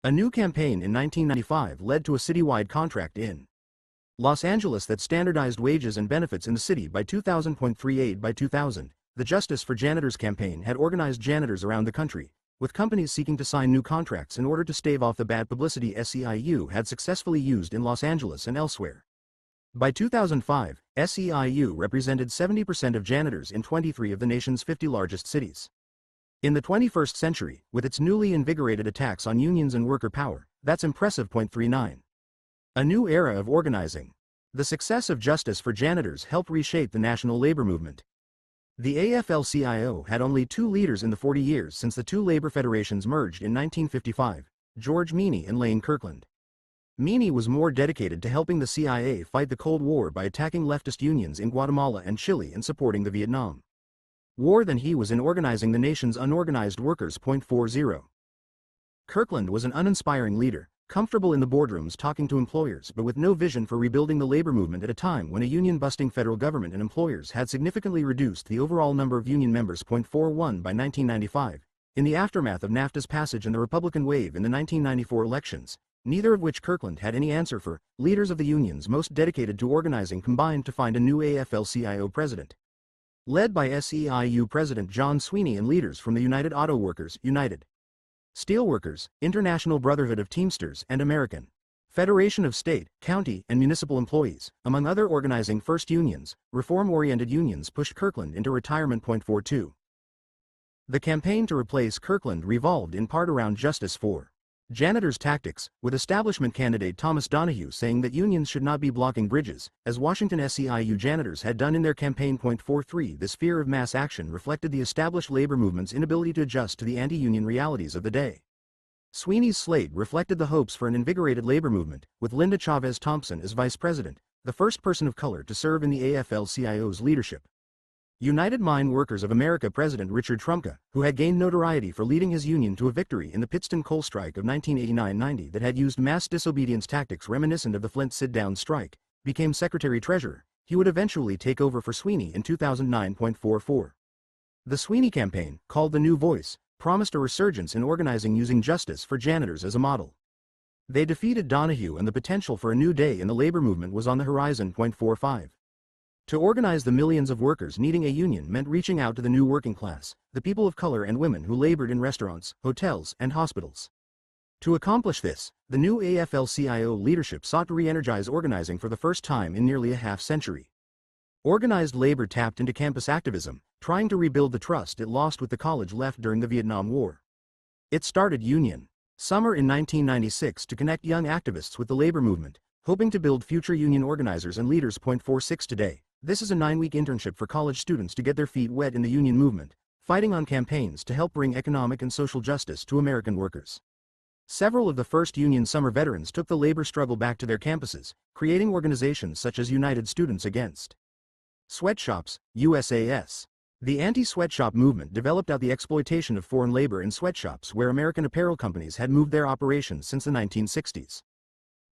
A new campaign in 1995 led to a citywide contract in Los Angeles that standardized wages and benefits in the city by 2000.38 by 2000. The Justice for Janitors campaign had organized janitors around the country, with companies seeking to sign new contracts in order to stave off the bad publicity SEIU had successfully used in Los Angeles and elsewhere. By 2005, SEIU represented 70% of janitors in 23 of the nation's 50 largest cities. In the 21st century, with its newly invigorated attacks on unions and worker power, that's impressive. 39. A new era of organizing. The success of Justice for Janitors helped reshape the national labor movement. The AFL-CIO had only 2 leaders in the 40 years since the 2 labor federations merged in 1955, George Meany and Lane Kirkland. Meany was more dedicated to helping the CIA fight the Cold War by attacking leftist unions in Guatemala and Chile and supporting the Vietnam War than he was in organizing the nation's unorganized workers. 40. Kirkland was an uninspiring leader, comfortable in the boardrooms talking to employers but with no vision for rebuilding the labor movement at a time when a union-busting federal government and employers had significantly reduced the overall number of union members. 41. By 1995, in the aftermath of NAFTA's passage and the Republican wave in the 1994 elections, neither of which Kirkland had any answer for, leaders of the unions most dedicated to organizing combined to find a new AFL-CIO president. Led by SEIU President John Sweeney and leaders from the United Auto Workers, United Steelworkers, International Brotherhood of Teamsters, and American Federation of State, County, and Municipal Employees, among other organizing first unions, reform-oriented unions pushed Kirkland into retirement. 42. The campaign to replace Kirkland revolved in part around Justice for Janitors tactics, with establishment candidate Thomas Donahue saying that unions should not be blocking bridges, as Washington SEIU janitors had done in their campaign. 43. This fear of mass action reflected the established labor movement's inability to adjust to the anti-union realities of the day. Sweeney's slate reflected the hopes for an invigorated labor movement, with Linda Chavez Thompson as vice president, the first person of color to serve in the AFL-CIO's leadership. United Mine Workers of America President Richard Trumka, who had gained notoriety for leading his union to a victory in the Pittston coal strike of 1989-90 that had used mass disobedience tactics reminiscent of the Flint sit-down strike, became secretary-treasurer. He would eventually take over for Sweeney in 2009. 44. The Sweeney campaign, called the New Voice, promised a resurgence in organizing using Justice for Janitors as a model. They defeated Donahue and the potential for a new day in the labor movement was on the horizon. 45. To organize the millions of workers needing a union meant reaching out to the new working class, the people of color and women who labored in restaurants, hotels, and hospitals. To accomplish this, the new AFL-CIO leadership sought to re-energize organizing for the first time in nearly a half-century. Organized labor tapped into campus activism, trying to rebuild the trust it lost with the college left during the Vietnam War. It started Union Summer in 1996 to connect young activists with the labor movement, hoping to build future union organizers and leaders. 46 Today, this is a 9-week internship for college students to get their feet wet in the union movement, fighting on campaigns to help bring economic and social justice to American workers. Several of the first union summer veterans took the labor struggle back to their campuses, creating organizations such as United Students Against Sweatshops, USAS. The anti-sweatshop movement developed out the exploitation of foreign labor in sweatshops where American apparel companies had moved their operations since the 1960s.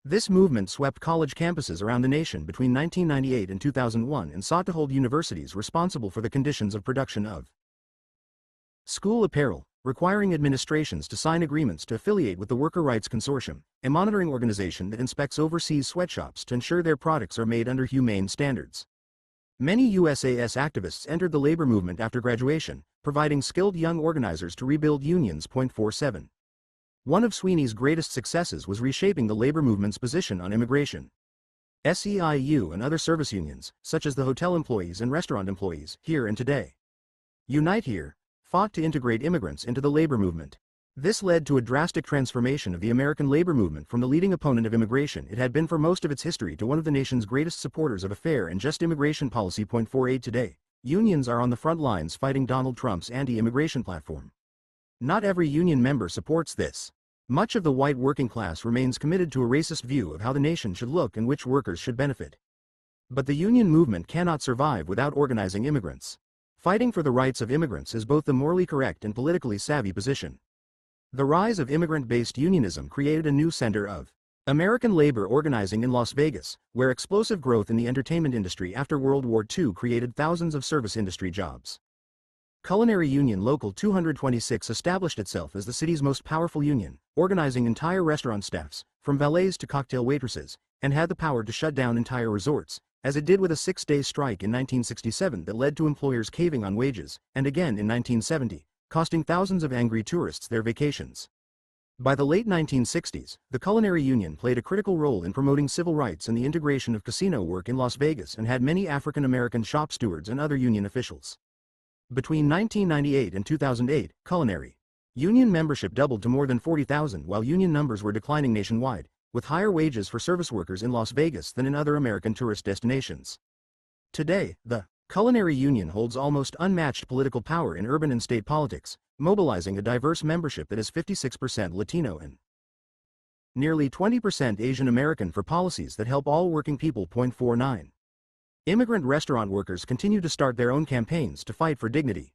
This movement swept college campuses around the nation between 1998 and 2001 and sought to hold universities responsible for the conditions of production of school apparel, requiring administrations to sign agreements to affiliate with the Worker Rights Consortium, a monitoring organization that inspects overseas sweatshops to ensure their products are made under humane standards. Many USAS activists entered the labor movement after graduation, providing skilled young organizers to rebuild unions. 47. One of Sweeney's greatest successes was reshaping the labor movement's position on immigration. SEIU and other service unions, such as the hotel employees and restaurant employees, here and today, Unite Here, fought to integrate immigrants into the labor movement. This led to a drastic transformation of the American labor movement from the leading opponent of immigration it had been for most of its history to one of the nation's greatest supporters of a fair and just immigration policy. 48 Today, unions are on the front lines fighting Donald Trump's anti-immigration platform. Not every union member supports this. Much of the white working class remains committed to a racist view of how the nation should look and which workers should benefit. But the union movement cannot survive without organizing immigrants. Fighting for the rights of immigrants is both the morally correct and politically savvy position. The rise of immigrant-based unionism created a new center of American labor organizing in Las Vegas, where explosive growth in the entertainment industry after World War II created thousands of service industry jobs. Culinary Union Local 226 established itself as the city's most powerful union, organizing entire restaurant staffs, from valets to cocktail waitresses, and had the power to shut down entire resorts, as it did with a 6-day strike in 1967 that led to employers caving on wages, and again in 1970. Costing thousands of angry tourists their vacations. By the late 1960s, the Culinary Union played a critical role in promoting civil rights and the integration of casino work in Las Vegas and had many African American shop stewards and other union officials. Between 1998 and 2008, Culinary Union membership doubled to more than 40,000 while union numbers were declining nationwide, with higher wages for service workers in Las Vegas than in other American tourist destinations. Today, the Culinary Union holds almost unmatched political power in urban and state politics, mobilizing a diverse membership that is 56% Latino and nearly 20% Asian American for policies that help all working people. 49. Immigrant restaurant workers continue to start their own campaigns to fight for dignity.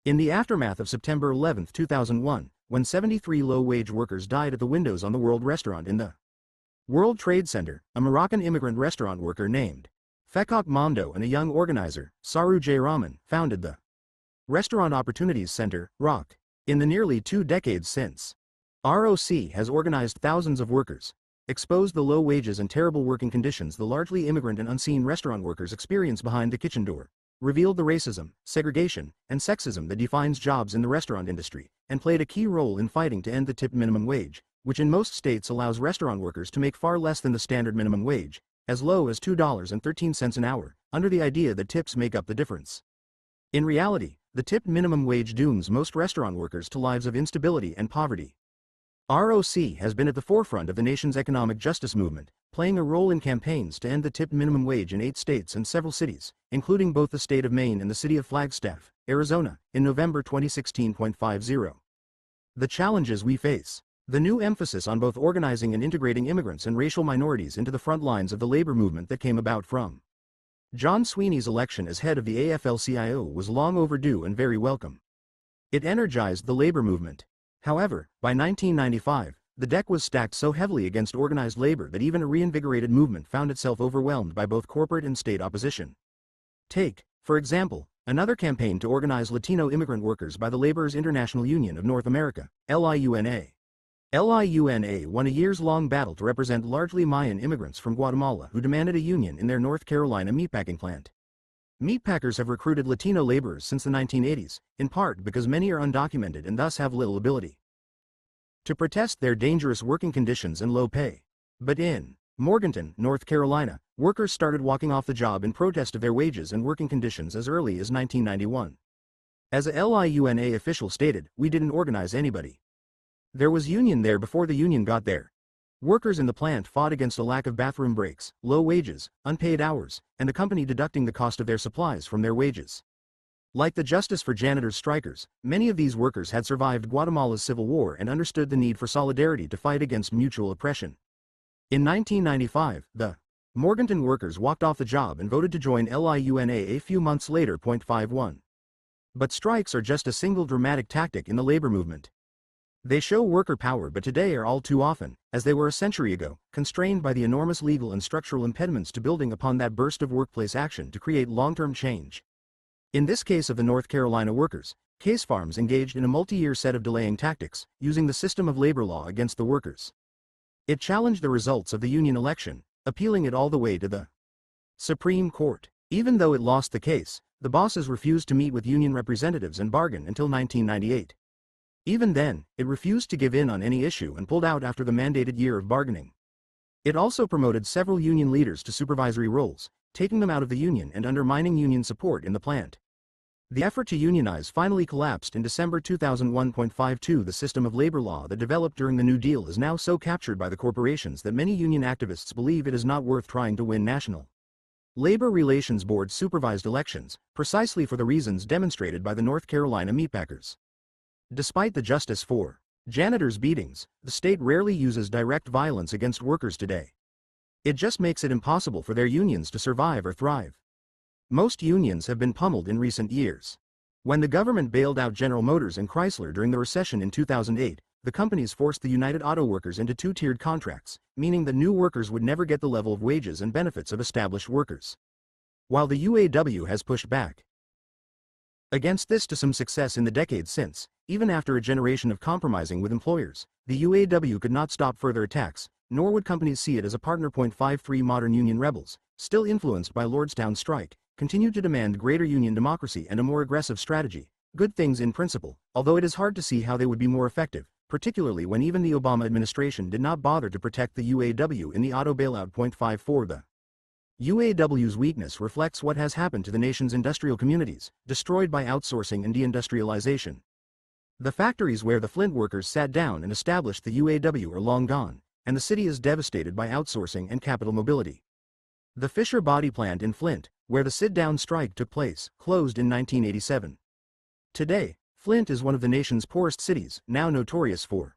In the aftermath of September 11, 2001, when 73 low-wage workers died at the windows on the World Restaurant in the World Trade Center, a Moroccan immigrant restaurant worker named Fekok Mondo and a young organizer, Saru J. Rahman, founded the Restaurant Opportunities Center, ROC. In the nearly 2 decades since, ROC has organized thousands of workers, exposed the low wages and terrible working conditions the largely immigrant and unseen restaurant workers experience behind the kitchen door, revealed the racism, segregation, and sexism that defines jobs in the restaurant industry, and played a key role in fighting to end the tipped minimum wage, which in most states allows restaurant workers to make far less than the standard minimum wage, as low as $2.13 an hour, under the idea that tips make up the difference. In reality, the tipped minimum wage dooms most restaurant workers to lives of instability and poverty. ROC has been at the forefront of the nation's economic justice movement, playing a role in campaigns to end the tipped minimum wage in 8 states and several cities, including both the state of Maine and the city of Flagstaff, Arizona, in November 2016. 50. The challenges we face. The new emphasis on both organizing and integrating immigrants and racial minorities into the front lines of the labor movement that came about from John Sweeney's election as head of the AFL-CIO was long overdue and very welcome. It energized the labor movement. However, by 1995, the deck was stacked so heavily against organized labor that even a reinvigorated movement found itself overwhelmed by both corporate and state opposition. Take, for example, another campaign to organize Latino immigrant workers by the Laborers International Union of North America, LIUNA. LIUNA won a years-long battle to represent largely Mayan immigrants from Guatemala who demanded a union in their North Carolina meatpacking plant. Meatpackers have recruited Latino laborers since the 1980s, in part because many are undocumented and thus have little ability to protest their dangerous working conditions and low pay. But in Morganton, North Carolina, workers started walking off the job in protest of their wages and working conditions as early as 1991. As a LIUNA official stated, "We didn't organize anybody. There was union there before the union got there." Workers in the plant fought against a lack of bathroom breaks, low wages, unpaid hours, and the company deducting the cost of their supplies from their wages. Like the Justice for Janitors strikers, many of these workers had survived Guatemala's civil war and understood the need for solidarity to fight against mutual oppression. In 1995, the Morganton workers walked off the job and voted to join LIUNA a few months later. 51. But strikes are just a single dramatic tactic in the labor movement. They show worker power but today are all too often, as they were a century ago, constrained by the enormous legal and structural impediments to building upon that burst of workplace action to create long-term change. In this case of the North Carolina workers, case farms engaged in a multi-year set of delaying tactics, using the system of labor law against the workers. It challenged the results of the union election, appealing it all the way to the Supreme Court. Even though it lost the case, the bosses refused to meet with union representatives and bargain until 1998. Even then, it refused to give in on any issue and pulled out after the mandated year of bargaining. It also promoted several union leaders to supervisory roles, taking them out of the union and undermining union support in the plant. The effort to unionize finally collapsed in December 2001.52. The system of labor law that developed during the New Deal is now so captured by the corporations that many union activists believe it is not worth trying to win national labor relations board supervised elections, precisely for the reasons demonstrated by the North Carolina meatpackers. Despite the justice for janitors' beatings, the state rarely uses direct violence against workers today. It just makes it impossible for their unions to survive or thrive. Most unions have been pummeled in recent years. When the government bailed out General Motors and Chrysler during the recession in 2008, the companies forced the United Auto Workers into two-tiered contracts, meaning that new workers would never get the level of wages and benefits of established workers. While the UAW has pushed back against this to some success in the decades since, even after a generation of compromising with employers, the UAW could not stop further attacks, nor would companies see it as a partner. 53 Modern union rebels, still influenced by Lordstown strike, continue to demand greater union democracy and a more aggressive strategy. Good things in principle, although it is hard to see how they would be more effective, particularly when even the Obama administration did not bother to protect the UAW in the auto bailout. 54 The UAW's weakness reflects what has happened to the nation's industrial communities, destroyed by outsourcing and deindustrialization. The factories where the Flint workers sat down and established the UAW are long gone, and the city is devastated by outsourcing and capital mobility. The Fisher Body Plant in Flint, where the sit-down strike took place, closed in 1987. Today, Flint is one of the nation's poorest cities, now notorious for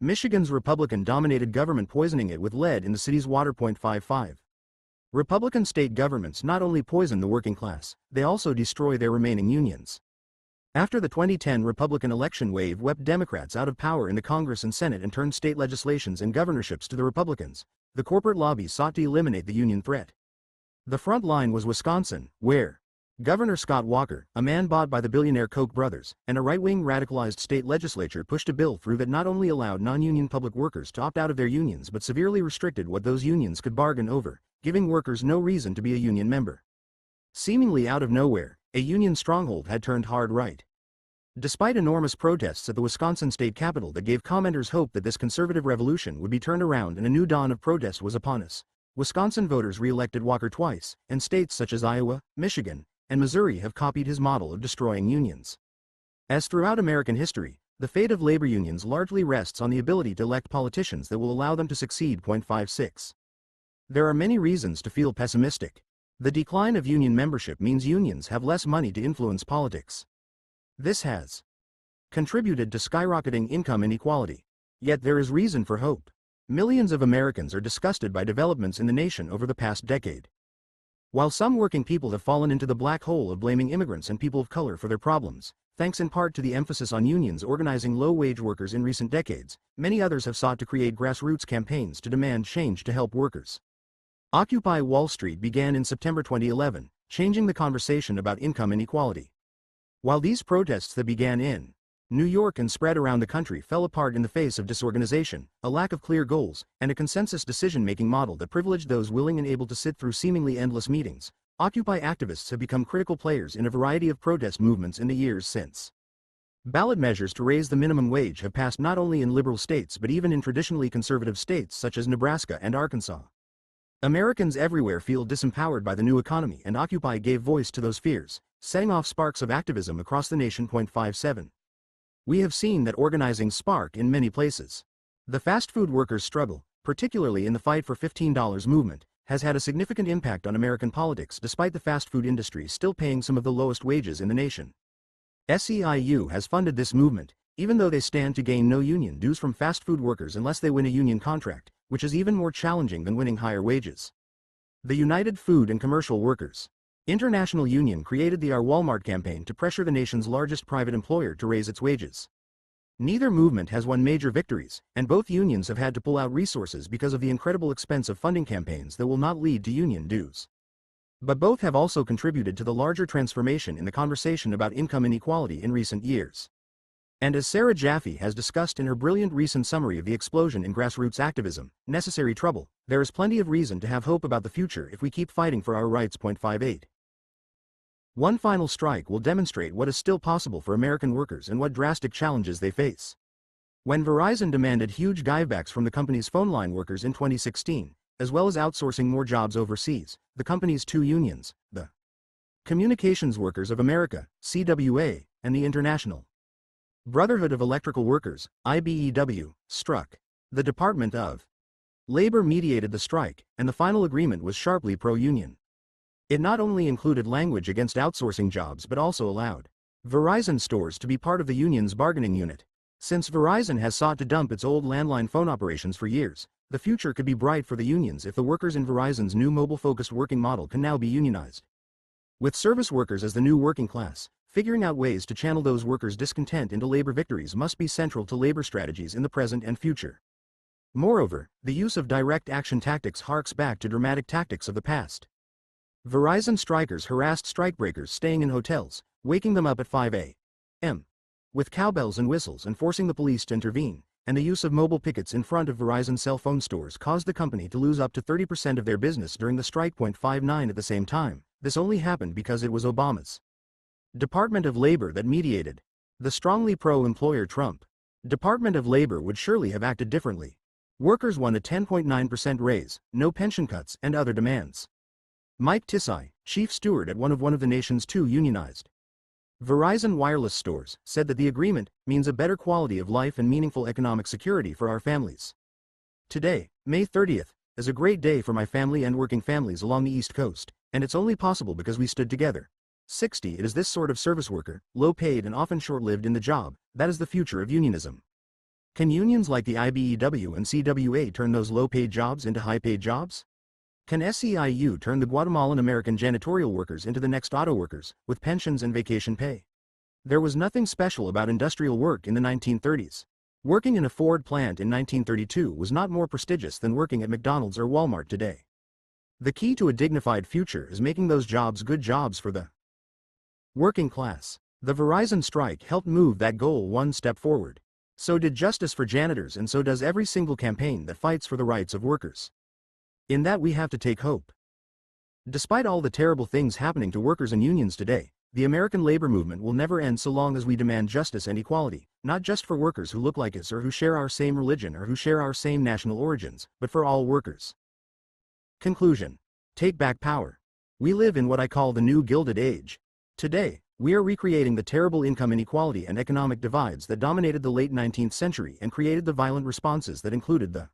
Michigan's Republican-dominated government poisoning it with lead in the city's water. 55 Republican state governments not only poison the working class, they also destroy their remaining unions. After the 2010 Republican election wave swept Democrats out of power in the Congress and Senate and turned state legislations and governorships to the Republicans, the corporate lobby sought to eliminate the union threat. The front line was Wisconsin, where Governor Scott Walker, a man bought by the billionaire Koch brothers, and a right-wing radicalized state legislature pushed a bill through that not only allowed non-union public workers to opt out of their unions but severely restricted what those unions could bargain over, giving workers no reason to be a union member. Seemingly out of nowhere, a union stronghold had turned hard right. Despite enormous protests at the Wisconsin state capitol that gave commenters hope that this conservative revolution would be turned around and a new dawn of protest was upon us, Wisconsin voters re-elected Walker twice, and states such as Iowa, Michigan, and Missouri have copied his model of destroying unions. As throughout American history, the fate of labor unions largely rests on the ability to elect politicians that will allow them to succeed. 56 There are many reasons to feel pessimistic. The decline of union membership means unions have less money to influence politics. This has contributed to skyrocketing income inequality. Yet there is reason for hope. Millions of Americans are disgusted by developments in the nation over the past decade. While some working people have fallen into the black hole of blaming immigrants and people of color for their problems, thanks in part to the emphasis on unions organizing low-wage workers in recent decades, many others have sought to create grassroots campaigns to demand change to help workers. Occupy Wall Street began in September 2011, changing the conversation about income inequality. While these protests that began in New York and spread around the country fell apart in the face of disorganization, a lack of clear goals, and a consensus decision-making model that privileged those willing and able to sit through seemingly endless meetings, Occupy activists have become critical players in a variety of protest movements in the years since. Ballot measures to raise the minimum wage have passed not only in liberal states but even in traditionally conservative states such as Nebraska and Arkansas. Americans everywhere feel disempowered by the new economy, and Occupy gave voice to those fears, setting off sparks of activism across the nation. 57 We have seen that organizing spark in many places. The fast food workers' struggle, particularly in the Fight for $15 movement, has had a significant impact on American politics despite the fast food industry still paying some of the lowest wages in the nation. SEIU has funded this movement, even though they stand to gain no union dues from fast food workers unless they win a union contract, which is even more challenging than winning higher wages. The United Food and Commercial Workers International Union created the Our Walmart campaign to pressure the nation's largest private employer to raise its wages. Neither movement has won major victories, and both unions have had to pull out resources because of the incredible expense of funding campaigns that will not lead to union dues. But both have also contributed to the larger transformation in the conversation about income inequality in recent years. And as Sarah Jaffe has discussed in her brilliant recent summary of the explosion in grassroots activism, Necessary Trouble, there is plenty of reason to have hope about the future if we keep fighting for our rights. 58 One final strike will demonstrate what is still possible for American workers and what drastic challenges they face. When Verizon demanded huge givebacks from the company's phone line workers in 2016, as well as outsourcing more jobs overseas, the company's two unions, the Communications Workers of America, CWA, and the International Brotherhood of Electrical Workers, IBEW, struck. The Department of Labor mediated the strike, and the final agreement was sharply pro-union. It not only included language against outsourcing jobs but also allowed Verizon stores to be part of the union's bargaining unit. Since Verizon has sought to dump its old landline phone operations for years, the future could be bright for the unions if the workers in Verizon's new mobile-focused working model can now be unionized. With service workers as the new working class, figuring out ways to channel those workers' discontent into labor victories must be central to labor strategies in the present and future. Moreover, the use of direct action tactics harks back to dramatic tactics of the past. Verizon strikers harassed strikebreakers staying in hotels, waking them up at 5 a.m. with cowbells and whistles and forcing the police to intervene, and the use of mobile pickets in front of Verizon cell phone stores caused the company to lose up to 30% of their business during the strike. 59 At the same time, this only happened because it was Obama's Department of Labor that mediated. The strongly pro-employer Trump Department of Labor would surely have acted differently. Workers won a 10.9% raise, no pension cuts, and other demands. Mike Tisai, chief steward at one of the nation's two unionized Verizon wireless stores, said that the agreement means a better quality of life and meaningful economic security for our families. Today, May 30th, is a great day for my family and working families along the East Coast, and it's only possible because we stood together. 60 It is this sort of service worker, low-paid and often short-lived in the job, that is the future of unionism. Can unions like the IBEW and CWA turn those low-paid jobs into high-paid jobs? Can SEIU turn the Guatemalan American janitorial workers into the next auto workers, with pensions and vacation pay? There was nothing special about industrial work in the 1930s. Working in a Ford plant in 1932 was not more prestigious than working at McDonald's or Walmart today. The key to a dignified future is making those jobs good jobs for the working class. The Verizon strike helped move that goal one step forward. So did justice for janitors, and so does every single campaign that fights for the rights of workers. In that we have to take hope. Despite all the terrible things happening to workers and unions today, the American labor movement will never end so long as we demand justice and equality, not just for workers who look like us or who share our same religion or who share our same national origins, but for all workers. Conclusion. Take back power. We live in what I call the new Gilded Age. Today, we are recreating the terrible income inequality and economic divides that dominated the late 19th century and created the violent responses that included the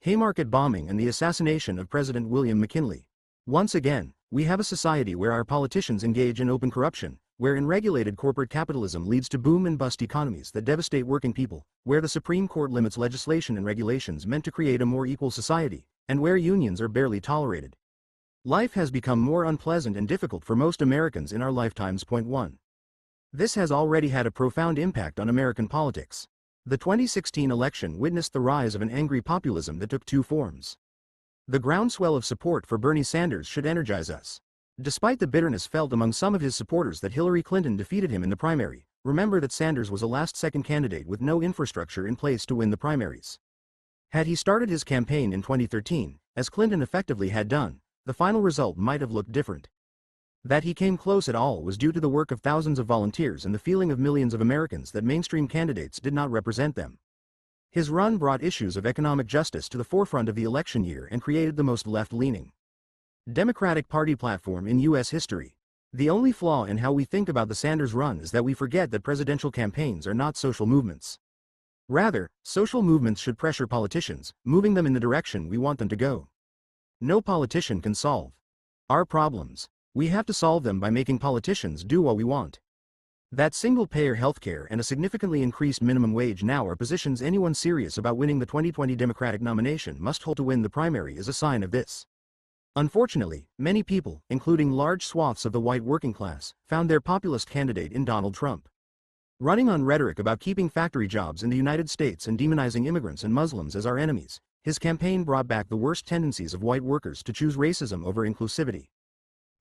Haymarket bombing and the assassination of President William McKinley. Once again, we have a society where our politicians engage in open corruption, where unregulated corporate capitalism leads to boom and bust economies that devastate working people, where the Supreme Court limits legislation and regulations meant to create a more equal society, and where unions are barely tolerated. Life has become more unpleasant and difficult for most Americans in our lifetimes. 1. This has already had a profound impact on American politics. The 2016 election witnessed the rise of an angry populism that took two forms. The groundswell of support for Bernie Sanders should energize us. Despite the bitterness felt among some of his supporters that Hillary Clinton defeated him in the primary, remember that Sanders was a last-second candidate with no infrastructure in place to win the primaries. Had he started his campaign in 2013, as Clinton effectively had done, the final result might have looked different. That he came close at all was due to the work of thousands of volunteers and the feeling of millions of Americans that mainstream candidates did not represent them. His run brought issues of economic justice to the forefront of the election year and created the most left-leaning Democratic Party platform in U.S. history. The only flaw in how we think about the Sanders run is that we forget that presidential campaigns are not social movements. Rather, social movements should pressure politicians, moving them in the direction we want them to go. No politician can solve our problems. We have to solve them by making politicians do what we want. That single-payer healthcare and a significantly increased minimum wage now are positions anyone serious about winning the 2020 Democratic nomination must hold to win the primary is a sign of this. Unfortunately, many people, including large swaths of the white working class, found their populist candidate in Donald Trump. Running on rhetoric about keeping factory jobs in the United States and demonizing immigrants and Muslims as our enemies, his campaign brought back the worst tendencies of white workers to choose racism over inclusivity.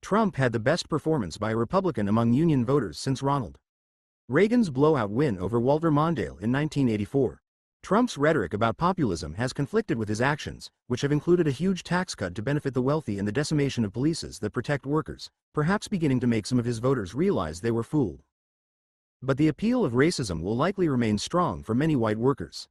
Trump had the best performance by a Republican among union voters since Ronald Reagan's blowout win over Walter Mondale in 1984. Trump's rhetoric about populism has conflicted with his actions, which have included a huge tax cut to benefit the wealthy and the decimation of policies that protect workers, perhaps beginning to make some of his voters realize they were fooled. But the appeal of racism will likely remain strong for many white workers.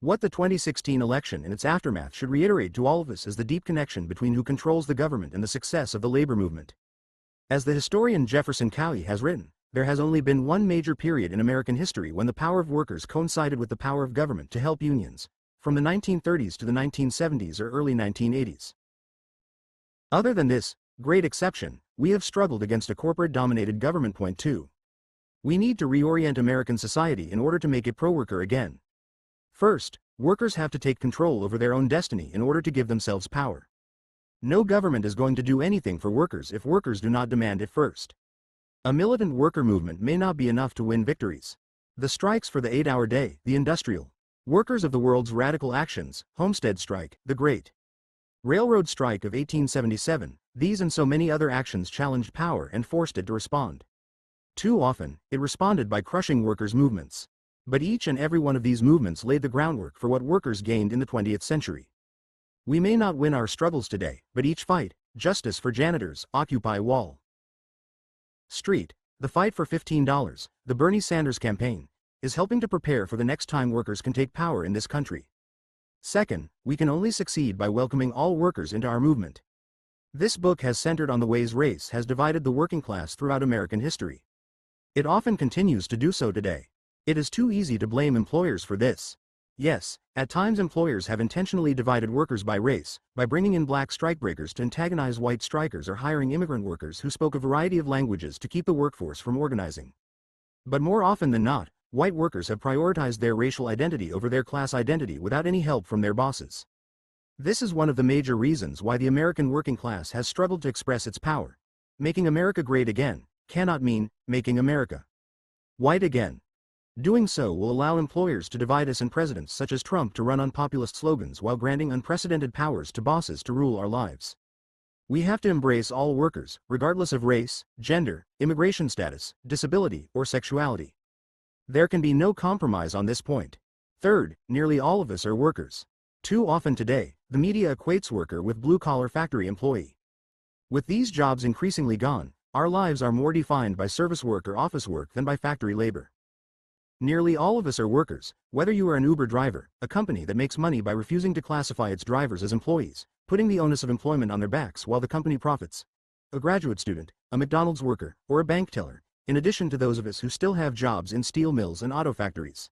What the 2016 election and its aftermath should reiterate to all of us is the deep connection between who controls the government and the success of the labor movement. As the historian Jefferson Cowley has written, there has only been one major period in American history when the power of workers coincided with the power of government to help unions, from the 1930s to the 1970s or early 1980s. Other than this great exception, we have struggled against a corporate-dominated government. Point 2. We need to reorient American society in order to make it pro-worker again. First, workers have to take control over their own destiny in order to give themselves power. No government is going to do anything for workers if workers do not demand it first. A militant worker movement may not be enough to win victories. The strikes for the 8-hour day, the industrial workers of the world's radical actions, Homestead Strike, the Great Railroad Strike of 1877, these and so many other actions challenged power and forced it to respond. Too often, it responded by crushing workers' movements. But each and every one of these movements laid the groundwork for what workers gained in the 20th century. We may not win our struggles today, but each fight, justice for janitors, Occupy Wall Street, the fight for $15, the Bernie Sanders campaign, is helping to prepare for the next time workers can take power in this country. Second, we can only succeed by welcoming all workers into our movement. This book has centered on the ways race has divided the working class throughout American history. It often continues to do so today. It is too easy to blame employers for this. Yes, at times employers have intentionally divided workers by race, by bringing in black strikebreakers to antagonize white strikers or hiring immigrant workers who spoke a variety of languages to keep the workforce from organizing. But more often than not, white workers have prioritized their racial identity over their class identity without any help from their bosses. This is one of the major reasons why the American working class has struggled to express its power. Making America great again cannot mean making America white again. Doing so will allow employers to divide us and presidents such as Trump to run on populist slogans while granting unprecedented powers to bosses to rule our lives. We have to embrace all workers, regardless of race, gender, immigration status, disability, or sexuality. There can be no compromise on this point. Third, nearly all of us are workers. Too often today, the media equates worker with blue-collar factory employee. With these jobs increasingly gone, our lives are more defined by service work or office work than by factory labor. Nearly all of us are workers, whether you are an Uber driver, a company that makes money by refusing to classify its drivers as employees, putting the onus of employment on their backs while the company profits, a graduate student, a McDonald's worker, or a bank teller, in addition to those of us who still have jobs in steel mills and auto factories.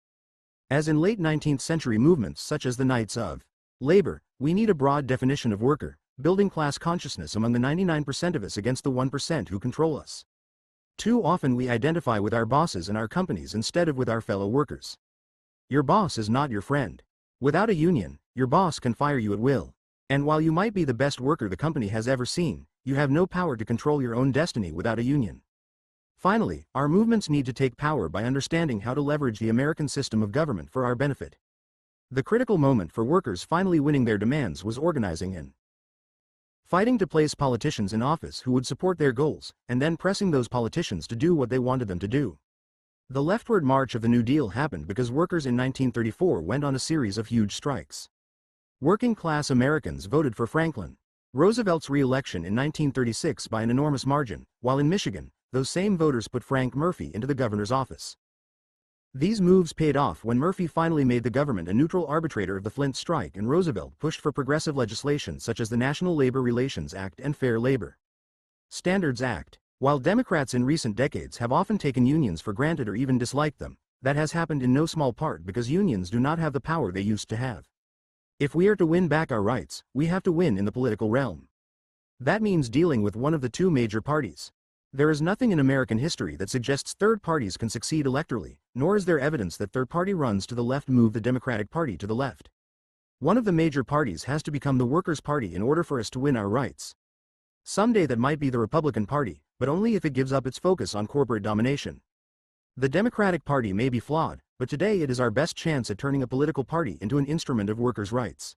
As in late 19th century movements such as the Knights of Labor, we need a broad definition of worker, building class consciousness among the 99% of us against the 1% who control us. Too often we identify with our bosses and our companies instead of with our fellow workers. Your boss is not your friend. Without a union, your boss can fire you at will. And while you might be the best worker the company has ever seen, you have no power to control your own destiny without a union. Finally, our movements need to take power by understanding how to leverage the American system of government for our benefit. The critical moment for workers finally winning their demands was organizing and fighting to place politicians in office who would support their goals, and then pressing those politicians to do what they wanted them to do. The leftward march of the New Deal happened because workers in 1934 went on a series of huge strikes. Working-class Americans voted for Franklin Roosevelt's re-election in 1936 by an enormous margin, while in Michigan, those same voters put Frank Murphy into the governor's office. These moves paid off when Murphy finally made the government a neutral arbitrator of the Flint strike and Roosevelt pushed for progressive legislation such as the National Labor Relations Act and Fair Labor Standards Act. While Democrats in recent decades have often taken unions for granted or even disliked them, that has happened in no small part because unions do not have the power they used to have. If we are to win back our rights, we have to win in the political realm. That means dealing with one of the two major parties. There is nothing in American history that suggests third parties can succeed electorally, nor is there evidence that third party runs to the left move the Democratic Party to the left. One of the major parties has to become the Workers' Party in order for us to win our rights. Someday that might be the Republican Party, but only if it gives up its focus on corporate domination. The Democratic Party may be flawed, but today it is our best chance at turning a political party into an instrument of workers' rights.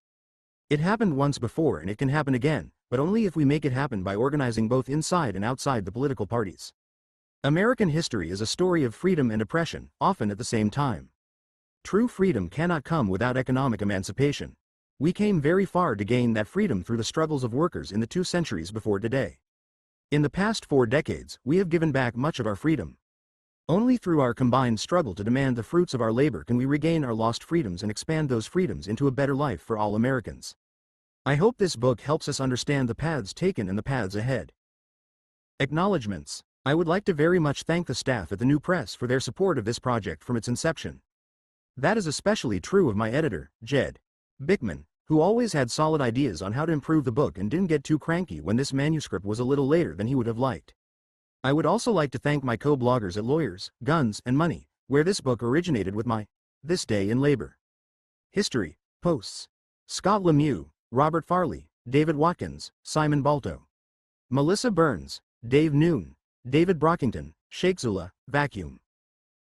It happened once before and it can happen again, but only if we make it happen by organizing both inside and outside the political parties. American history is a story of freedom and oppression, often at the same time. True freedom cannot come without economic emancipation. We came very far to gain that freedom through the struggles of workers in the 2 centuries before today. In the past 4 decades, we have given back much of our freedom. Only through our combined struggle to demand the fruits of our labor can we regain our lost freedoms and expand those freedoms into a better life for all Americans. I hope this book helps us understand the paths taken and the paths ahead. Acknowledgements. I would like to very much thank the staff at the New Press for their support of this project from its inception. That is especially true of my editor, Jed Bickman, who always had solid ideas on how to improve the book and didn't get too cranky when this manuscript was a little later than he would have liked. I would also like to thank my co-bloggers at Lawyers, Guns, and Money, where this book originated with my This Day in Labor History posts. Scott Lemieux, Robert Farley, David Watkins, Simon Balto, Melissa Burns, Dave Noon, David Brockington, Shakesula, Vacuum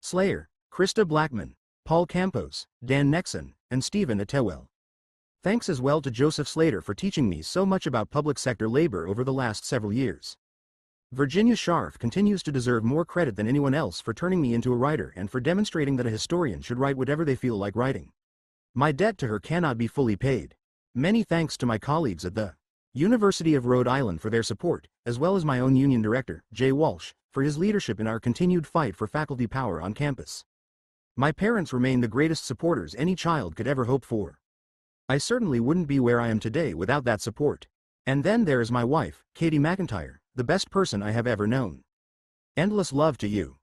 Slayer, Krista Blackman, Paul Campos, Dan Nexon, and Stephen Atewell. Thanks as well to Joseph Slater for teaching me so much about public sector labor over the last several years. Virginia Scharf continues to deserve more credit than anyone else for turning me into a writer and for demonstrating that a historian should write whatever they feel like writing. My debt to her cannot be fully paid. Many thanks to my colleagues at the University of Rhode Island for their support, as well as my own union director, Jay Walsh, for his leadership in our continued fight for faculty power on campus. My parents remain the greatest supporters any child could ever hope for. I certainly wouldn't be where I am today without that support. And then there is my wife, Katie McIntyre, the best person I have ever known. Endless love to you.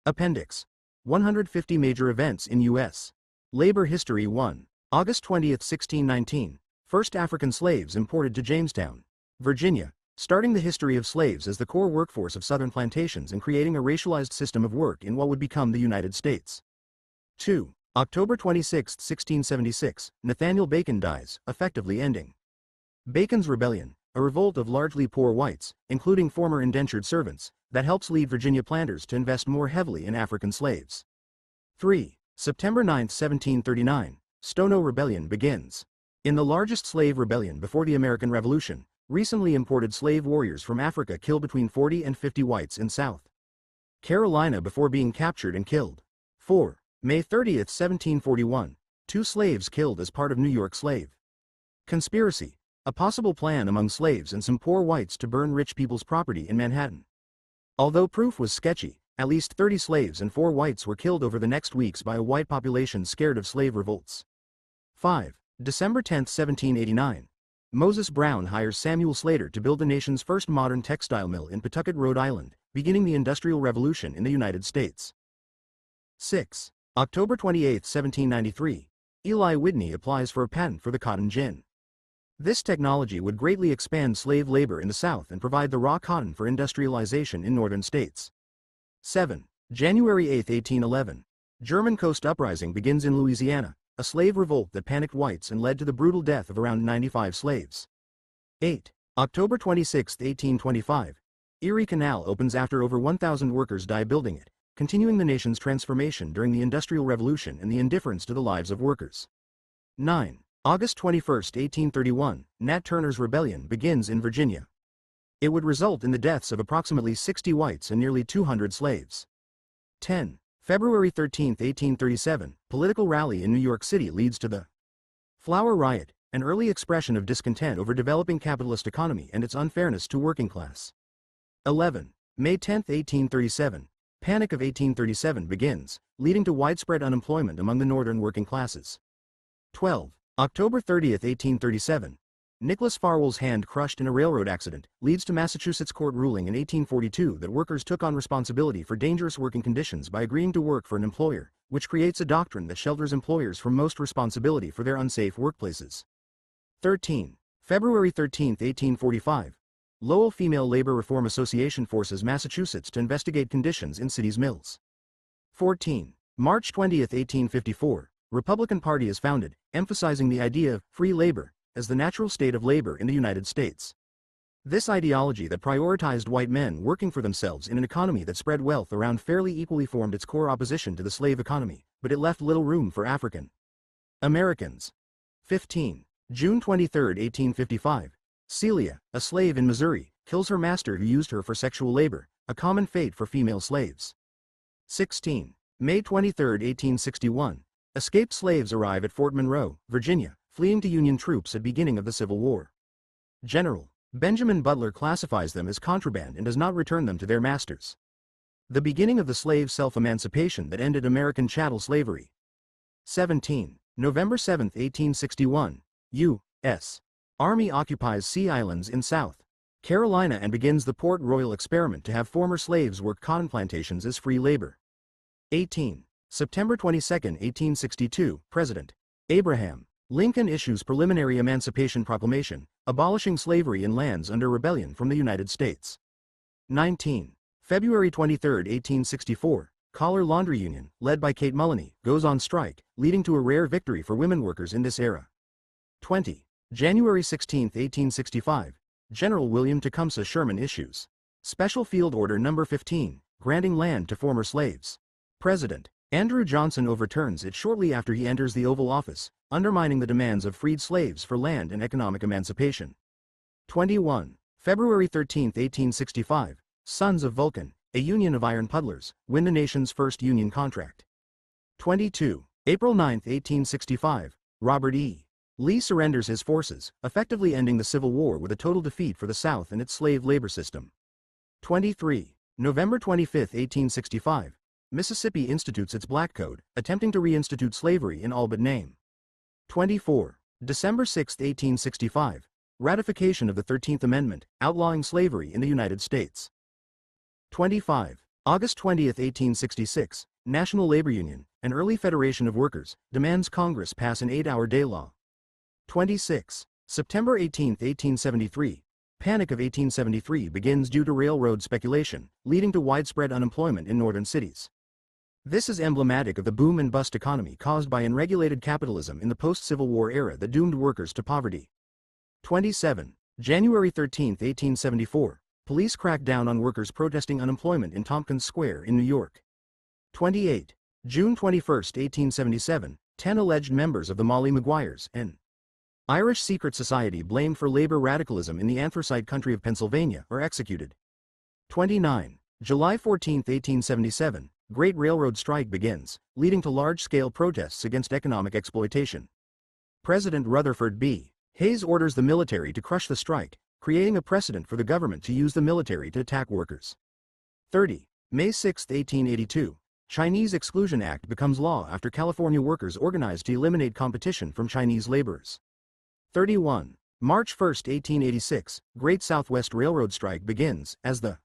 Appendix. 150 Major Events in U.S. Labor History 1. August 20, 1619. First African slaves imported to Jamestown, Virginia, starting the history of slaves as the core workforce of southern plantations and creating a racialized system of work in what would become the United States. 2. October 26, 1676, Nathaniel Bacon dies, effectively ending Bacon's Rebellion, a revolt of largely poor whites, including former indentured servants, that helps lead Virginia planters to invest more heavily in African slaves. 3. September 9, 1739, Stono Rebellion begins. In the largest slave rebellion before the American Revolution, recently imported slave warriors from Africa kill between 40 and 50 whites in South Carolina before being captured and killed. 4. May 30, 1741, 2 slaves killed as part of New York slave conspiracy, a possible plan among slaves and some poor whites to burn rich people's property in Manhattan. Although proof was sketchy, at least 30 slaves and 4 whites were killed over the next weeks by a white population scared of slave revolts. 5. December 10, 1789. Moses Brown hires Samuel Slater to build the nation's first modern textile mill in Pawtucket, Rhode Island, beginning the Industrial Revolution in the United States. 6. October 28, 1793. Eli Whitney applies for a patent for the cotton gin. This technology would greatly expand slave labor in the South and provide the raw cotton for industrialization in northern states. 7. January 8, 1811. German Coast Uprising begins in Louisiana, a slave revolt that panicked whites and led to the brutal death of around 95 slaves. 8. October 26, 1825. Erie Canal opens after over 1,000 workers die building it, continuing the nation's transformation during the Industrial Revolution and the indifference to the lives of workers. 9. August 21, 1831, Nat Turner's Rebellion begins in Virginia. It would result in the deaths of approximately 60 whites and nearly 200 slaves. 10. February 13, 1837, political rally in New York City leads to the Flower Riot, an early expression of discontent over developing capitalist economy and its unfairness to working class. 11. May 10, 1837. Panic of 1837 begins, leading to widespread unemployment among the northern working classes. 12. October 30, 1837. Nicholas Farwell's hand crushed in a railroad accident leads to Massachusetts court ruling in 1842 that workers took on responsibility for dangerous working conditions by agreeing to work for an employer, which creates a doctrine that shelters employers from most responsibility for their unsafe workplaces. 13. February 13, 1845. Lowell Female Labor Reform Association forces Massachusetts to investigate conditions in city's mills. 14. March 20, 1854. Republican Party is founded, emphasizing the idea of free labor as the natural state of labor in the United States. This ideology that prioritized white men working for themselves in an economy that spread wealth around fairly equally formed its core opposition to the slave economy, but it left little room for African Americans. 15. June 23, 1855. Celia, a slave in Missouri, kills her master who used her for sexual labor, a common fate for female slaves. 16. May 23, 1861. Escaped slaves arrive at Fort Monroe, Virginia, fleeing to Union troops at beginning of the Civil War. General Benjamin Butler classifies them as contraband and does not return them to their masters. The beginning of the slave self-emancipation that ended American chattel slavery. 17. November 7, 1861. U.S. Army occupies Sea Islands in South Carolina and begins the Port Royal experiment to have former slaves work cotton plantations as free labor. 18. September 22, 1862, President Abraham Lincoln issues preliminary Emancipation Proclamation, abolishing slavery in lands under rebellion from the United States. 19. February 23, 1864, Collar Laundry Union, led by Kate Mullany, goes on strike, leading to a rare victory for women workers in this era. 20. January 16, 1865, General William Tecumseh Sherman issues Special Field Order No. 15, granting land to former slaves. President Andrew Johnson overturns it shortly after he enters the Oval Office, undermining the demands of freed slaves for land and economic emancipation. 21. February 13, 1865, Sons of Vulcan, a union of iron puddlers, win the nation's first union contract. 22. April 9, 1865, Robert E. Lee surrenders his forces, effectively ending the Civil War with a total defeat for the South and its slave labor system. 23. November 25, 1865, Mississippi institutes its Black Code, attempting to reinstitute slavery in all but name. 24. December 6, 1865, ratification of the 13th Amendment, outlawing slavery in the United States. 25. August 20, 1866, National Labor Union, an early federation of workers, demands Congress pass an 8-hour day law. 26. September 18, 1873, Panic of 1873 begins due to railroad speculation, leading to widespread unemployment in northern cities. This is emblematic of the boom and bust economy caused by unregulated capitalism in the post-Civil War era that doomed workers to poverty. 27. January 13, 1874, police crack down on workers protesting unemployment in Tompkins Square in New York. 28. June 21, 1877, 10 alleged members of the Molly Maguires, an Irish secret society blamed for labor radicalism in the anthracite country of Pennsylvania, are executed. 29. July 14, 1877, Great Railroad Strike begins, leading to large-scale protests against economic exploitation. President Rutherford B. Hayes orders the military to crush the strike, creating a precedent for the government to use the military to attack workers. 30. May 6, 1882, Chinese Exclusion Act becomes law after California workers organized to eliminate competition from Chinese laborers. 31. March 1, 1886, Great Southwest Railroad Strike begins, as the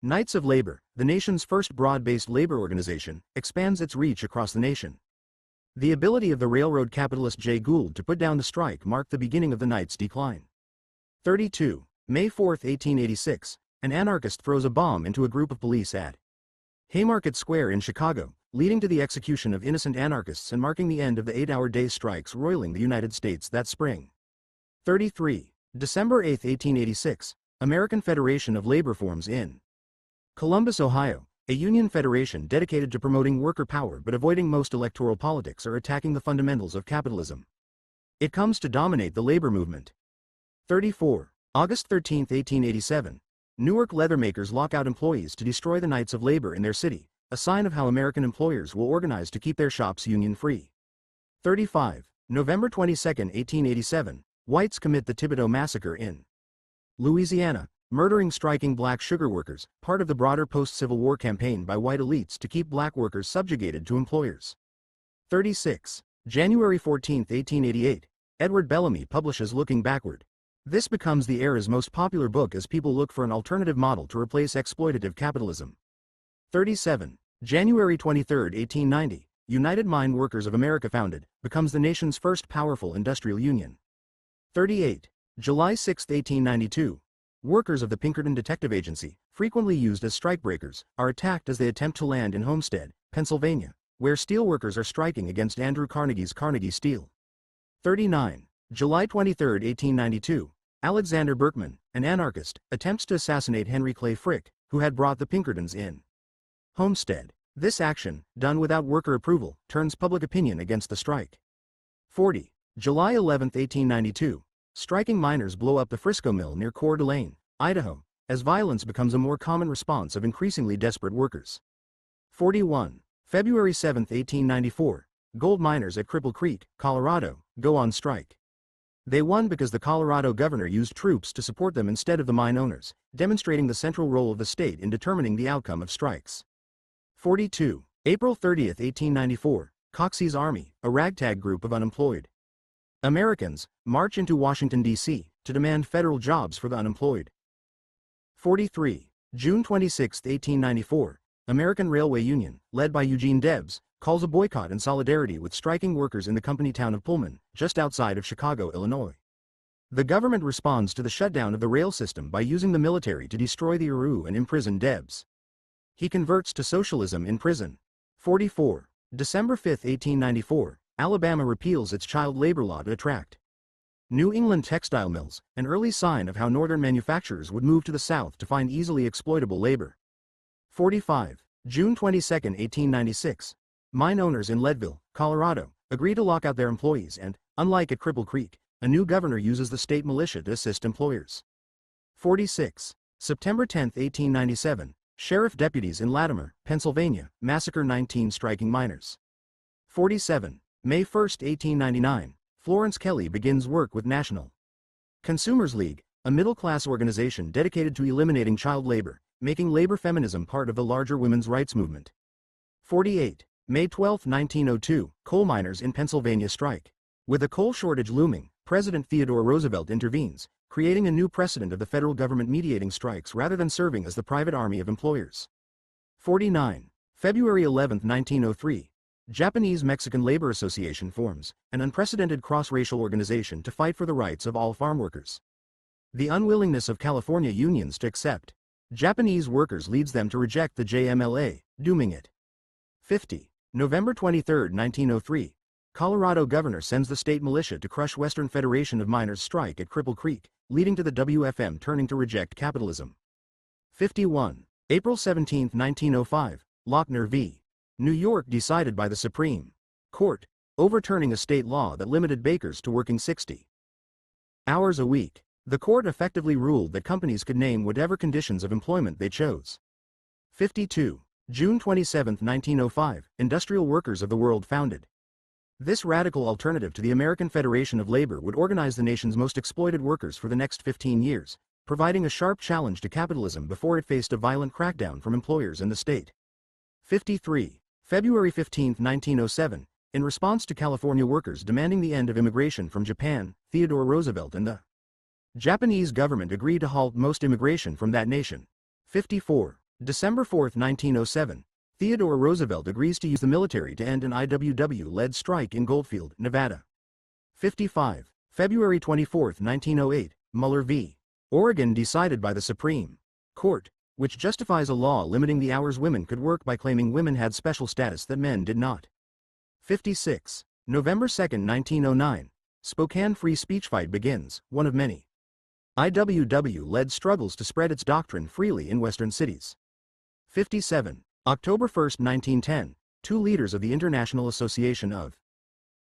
Knights of Labor, the nation's first broad-based labor organization, expands its reach across the nation. The ability of the railroad capitalist Jay Gould to put down the strike marked the beginning of the Knights' decline. 32. May 4, 1886, an anarchist throws a bomb into a group of police at Haymarket Square in Chicago, leading to the execution of innocent anarchists and marking the end of the 8-hour day strikes roiling the United States that spring. 33. December 8, 1886, American Federation of Labor forms in Columbus, Ohio, a union federation dedicated to promoting worker power but avoiding most electoral politics or attacking the fundamentals of capitalism. It comes to dominate the labor movement. 34. August 13, 1887, Newark leathermakers lock out employees to destroy the Knights of Labor in their city, a sign of how American employers will organize to keep their shops union-free. 35. November 22, 1887, whites commit the Thibodaux Massacre in Louisiana, murdering striking black sugar workers, part of the broader post-Civil War campaign by white elites to keep black workers subjugated to employers. 36. January 14, 1888, Edward Bellamy publishes Looking Backward. This becomes the era's most popular book as people look for an alternative model to replace exploitative capitalism. 37. January 23, 1890, United Mine Workers of America founded, becomes the nation's first powerful industrial union. 38. July 6, 1892, workers of the Pinkerton Detective Agency, frequently used as strikebreakers, are attacked as they attempt to land in Homestead, Pennsylvania, where steelworkers are striking against Andrew Carnegie's Carnegie Steel. 39. July 23, 1892, Alexander Berkman, an anarchist, attempts to assassinate Henry Clay Frick, who had brought the Pinkertons in Homestead. This action, done without worker approval, turns public opinion against the strike. 40. July 11, 1892, striking miners blow up the Frisco Mill near Coeur d'Alene, Idaho, as violence becomes a more common response of increasingly desperate workers. 41. February 7, 1894, gold miners at Cripple Creek, Colorado, go on strike. They won because the Colorado governor used troops to support them instead of the mine owners, demonstrating the central role of the state in determining the outcome of strikes. 42. April 30, 1894, Coxey's Army, a ragtag group of unemployed Americans, march into Washington, D.C., to demand federal jobs for the unemployed. 43. June 26, 1894. American Railway Union, led by Eugene Debs, calls a boycott in solidarity with striking workers in the company town of Pullman, just outside of Chicago, Illinois. The government responds to the shutdown of the rail system by using the military to destroy the URU and imprison Debs. He converts to socialism in prison. 44. December 5, 1894. Alabama repeals its child labor law to attract New England textile mills, an early sign of how northern manufacturers would move to the South to find easily exploitable labor. 45. June 22, 1896. Mine owners in Leadville, Colorado, agree to lock out their employees and, unlike at Cripple Creek, a new governor uses the state militia to assist employers. 46. September 10, 1897. Sheriff deputies in Latimer, Pennsylvania, massacre 19 striking miners. 47. May 1, 1899. Florence Kelley begins work with National Consumers League, a middle-class organization dedicated to eliminating child labor, making labor feminism part of the larger women's rights movement. 48. May 12, 1902. Coal miners in Pennsylvania strike. With a coal shortage looming, President Theodore Roosevelt intervenes, creating a new precedent of the federal government mediating strikes rather than serving as the private army of employers. 49. February 11, 1903. Japanese-Mexican Labor Association forms, an unprecedented cross-racial organization to fight for the rights of all farm workers. The unwillingness of California unions to accept Japanese workers leads them to reject the JMLA, dooming it. 50. November 23, 1903. Colorado governor sends the state militia to crush Western Federation of Miners' strike at Cripple Creek, leading to the WFM turning to reject capitalism. 51. April 17, 1905. Lochner v. New York decided by the Supreme Court, overturning a state law that limited bakers to working 60 hours a week. The court effectively ruled that companies could name whatever conditions of employment they chose. 52. June 27, 1905. Industrial Workers of the World founded. This radical alternative to the American Federation of Labor would organize the nation's most exploited workers for the next 15 years, providing a sharp challenge to capitalism before it faced a violent crackdown from employers in the state. 53. February 15, 1907. In response to California workers demanding the end of immigration from Japan, Theodore Roosevelt and the Japanese government agreed to halt most immigration from that nation. 54. December 4, 1907. Theodore Roosevelt agrees to use the military to end an IWW-led strike in Goldfield, Nevada. 55. February 24, 1908. Muller v. Oregon decided by the Supreme Court, which justifies a law limiting the hours women could work by claiming women had special status that men did not. 56. November 2, 1909. Spokane free speech fight begins, one of many IWW-led struggles to spread its doctrine freely in western cities. 57. October 1, 1910. Two leaders of the International Association of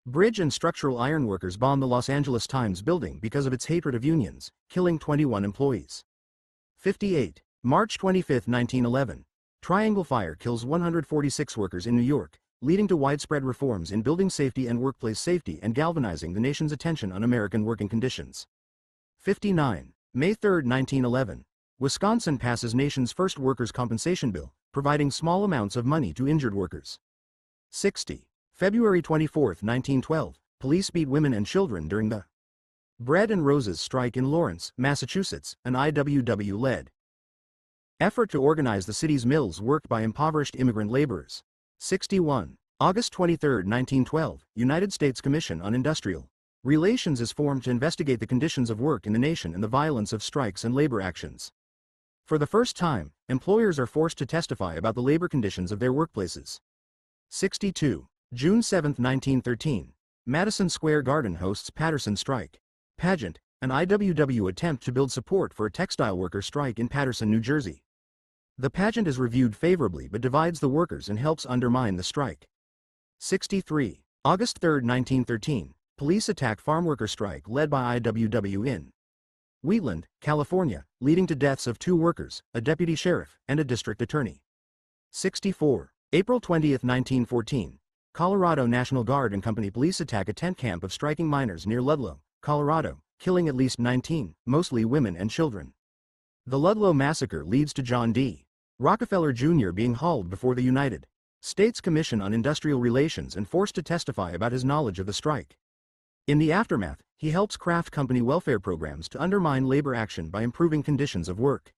Bridge and Structural Iron Workers bomb the Los Angeles Times building because of its hatred of unions, killing 21 employees. 58. March 25, 1911. Triangle Fire kills 146 workers in New York, leading to widespread reforms in building safety and workplace safety and galvanizing the nation's attention on American working conditions. 59. May 3, 1911. Wisconsin passes nation's first workers' compensation bill, providing small amounts of money to injured workers. 60. February 24, 1912. Police beat women and children during the Bread and Roses strike in Lawrence, Massachusetts, an IWW-led effort to organize the city's mills worked by impoverished immigrant laborers. 61. August 23, 1912. United States Commission on Industrial Relations is formed to investigate the conditions of work in the nation and the violence of strikes and labor actions. For the first time, employers are forced to testify about the labor conditions of their workplaces. 62. June 7, 1913. Madison Square Garden hosts Patterson Strike Pageant, an IWW attempt to build support for a textile worker strike in Paterson, New Jersey. The pageant is reviewed favorably but divides the workers and helps undermine the strike. 63. August 3, 1913. Police attack farm worker strike led by IWW in Wheatland, California, leading to deaths of 2 workers, a deputy sheriff, and a district attorney. 64. April 20, 1914. Colorado National Guard and Company police attack a tent camp of striking miners near Ludlow, Colorado, killing at least 19, mostly women and children. The Ludlow massacre leads to John D. Rockefeller Jr. being hauled before the United States Commission on Industrial Relations and forced to testify about his knowledge of the strike. In the aftermath, he helps craft company welfare programs to undermine labor action by improving conditions of work.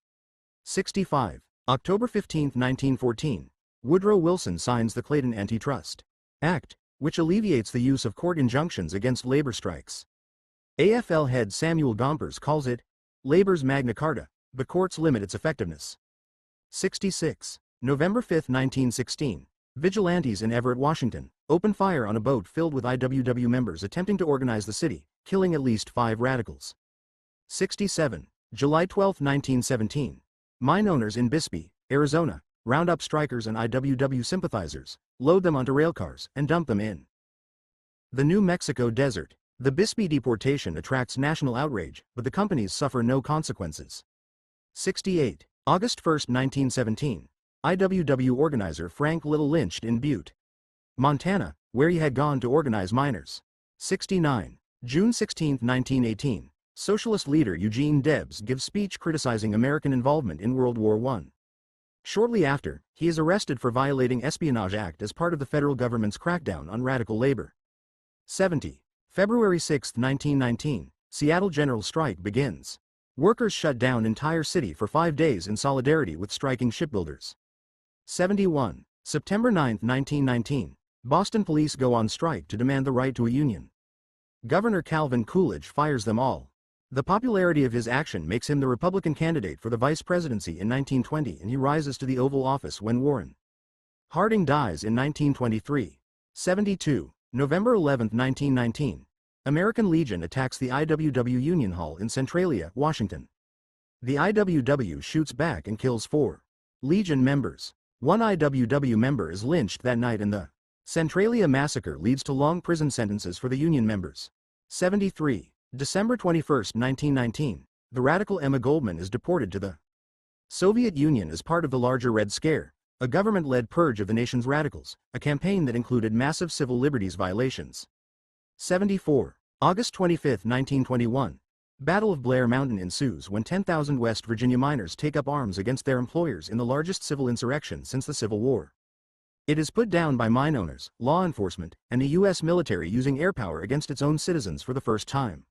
65. October 15, 1914. Woodrow Wilson signs the Clayton Antitrust Act, which alleviates the use of court injunctions against labor strikes. AFL head Samuel Gompers calls it labor's Magna Carta, but courts limit its effectiveness. 66. November 5, 1916. Vigilantes in Everett, Washington, open fire on a boat filled with IWW members attempting to organize the city, killing at least 5 radicals. 67. July 12, 1917. Mine owners in Bisbee, Arizona, round up strikers and IWW sympathizers, load them onto railcars, and dump them in the New Mexico desert. The Bisbee deportation attracts national outrage, but the companies suffer no consequences. 68. August 1, 1917. IWW organizer Frank Little lynched in Butte, Montana, where he had gone to organize miners. 69. June 16, 1918. Socialist leader Eugene Debs gives speech criticizing American involvement in World War I. Shortly after, he is arrested for violating Espionage Act as part of the federal government's crackdown on radical labor. 70. February 6, 1919. Seattle general strike begins. Workers shut down entire city for 5 days in solidarity with striking shipbuilders. 71. September 9, 1919. Boston police go on strike to demand the right to a union. Governor Calvin Coolidge fires them all. The popularity of his action makes him the Republican candidate for the vice presidency in 1920, and he rises to the Oval Office when Warren Harding dies in 1923. 72. November 11, 1919. American Legion attacks the IWW Union Hall in Centralia, Washington. The IWW shoots back and kills 4 Legion members. 1 IWW member is lynched that night, and the Centralia massacre leads to long prison sentences for the Union members. 73. December 21, 1919. The radical Emma Goldman is deported to the Soviet Union as part of the larger Red Scare, a government-led purge of the nation's radicals, a campaign that included massive civil liberties violations. 74. August 25, 1921. Battle of Blair Mountain ensues when 10,000 West Virginia miners take up arms against their employers in the largest civil insurrection since the Civil War. It is put down by mine owners, law enforcement, and the U.S. military using air power against its own citizens for the first time.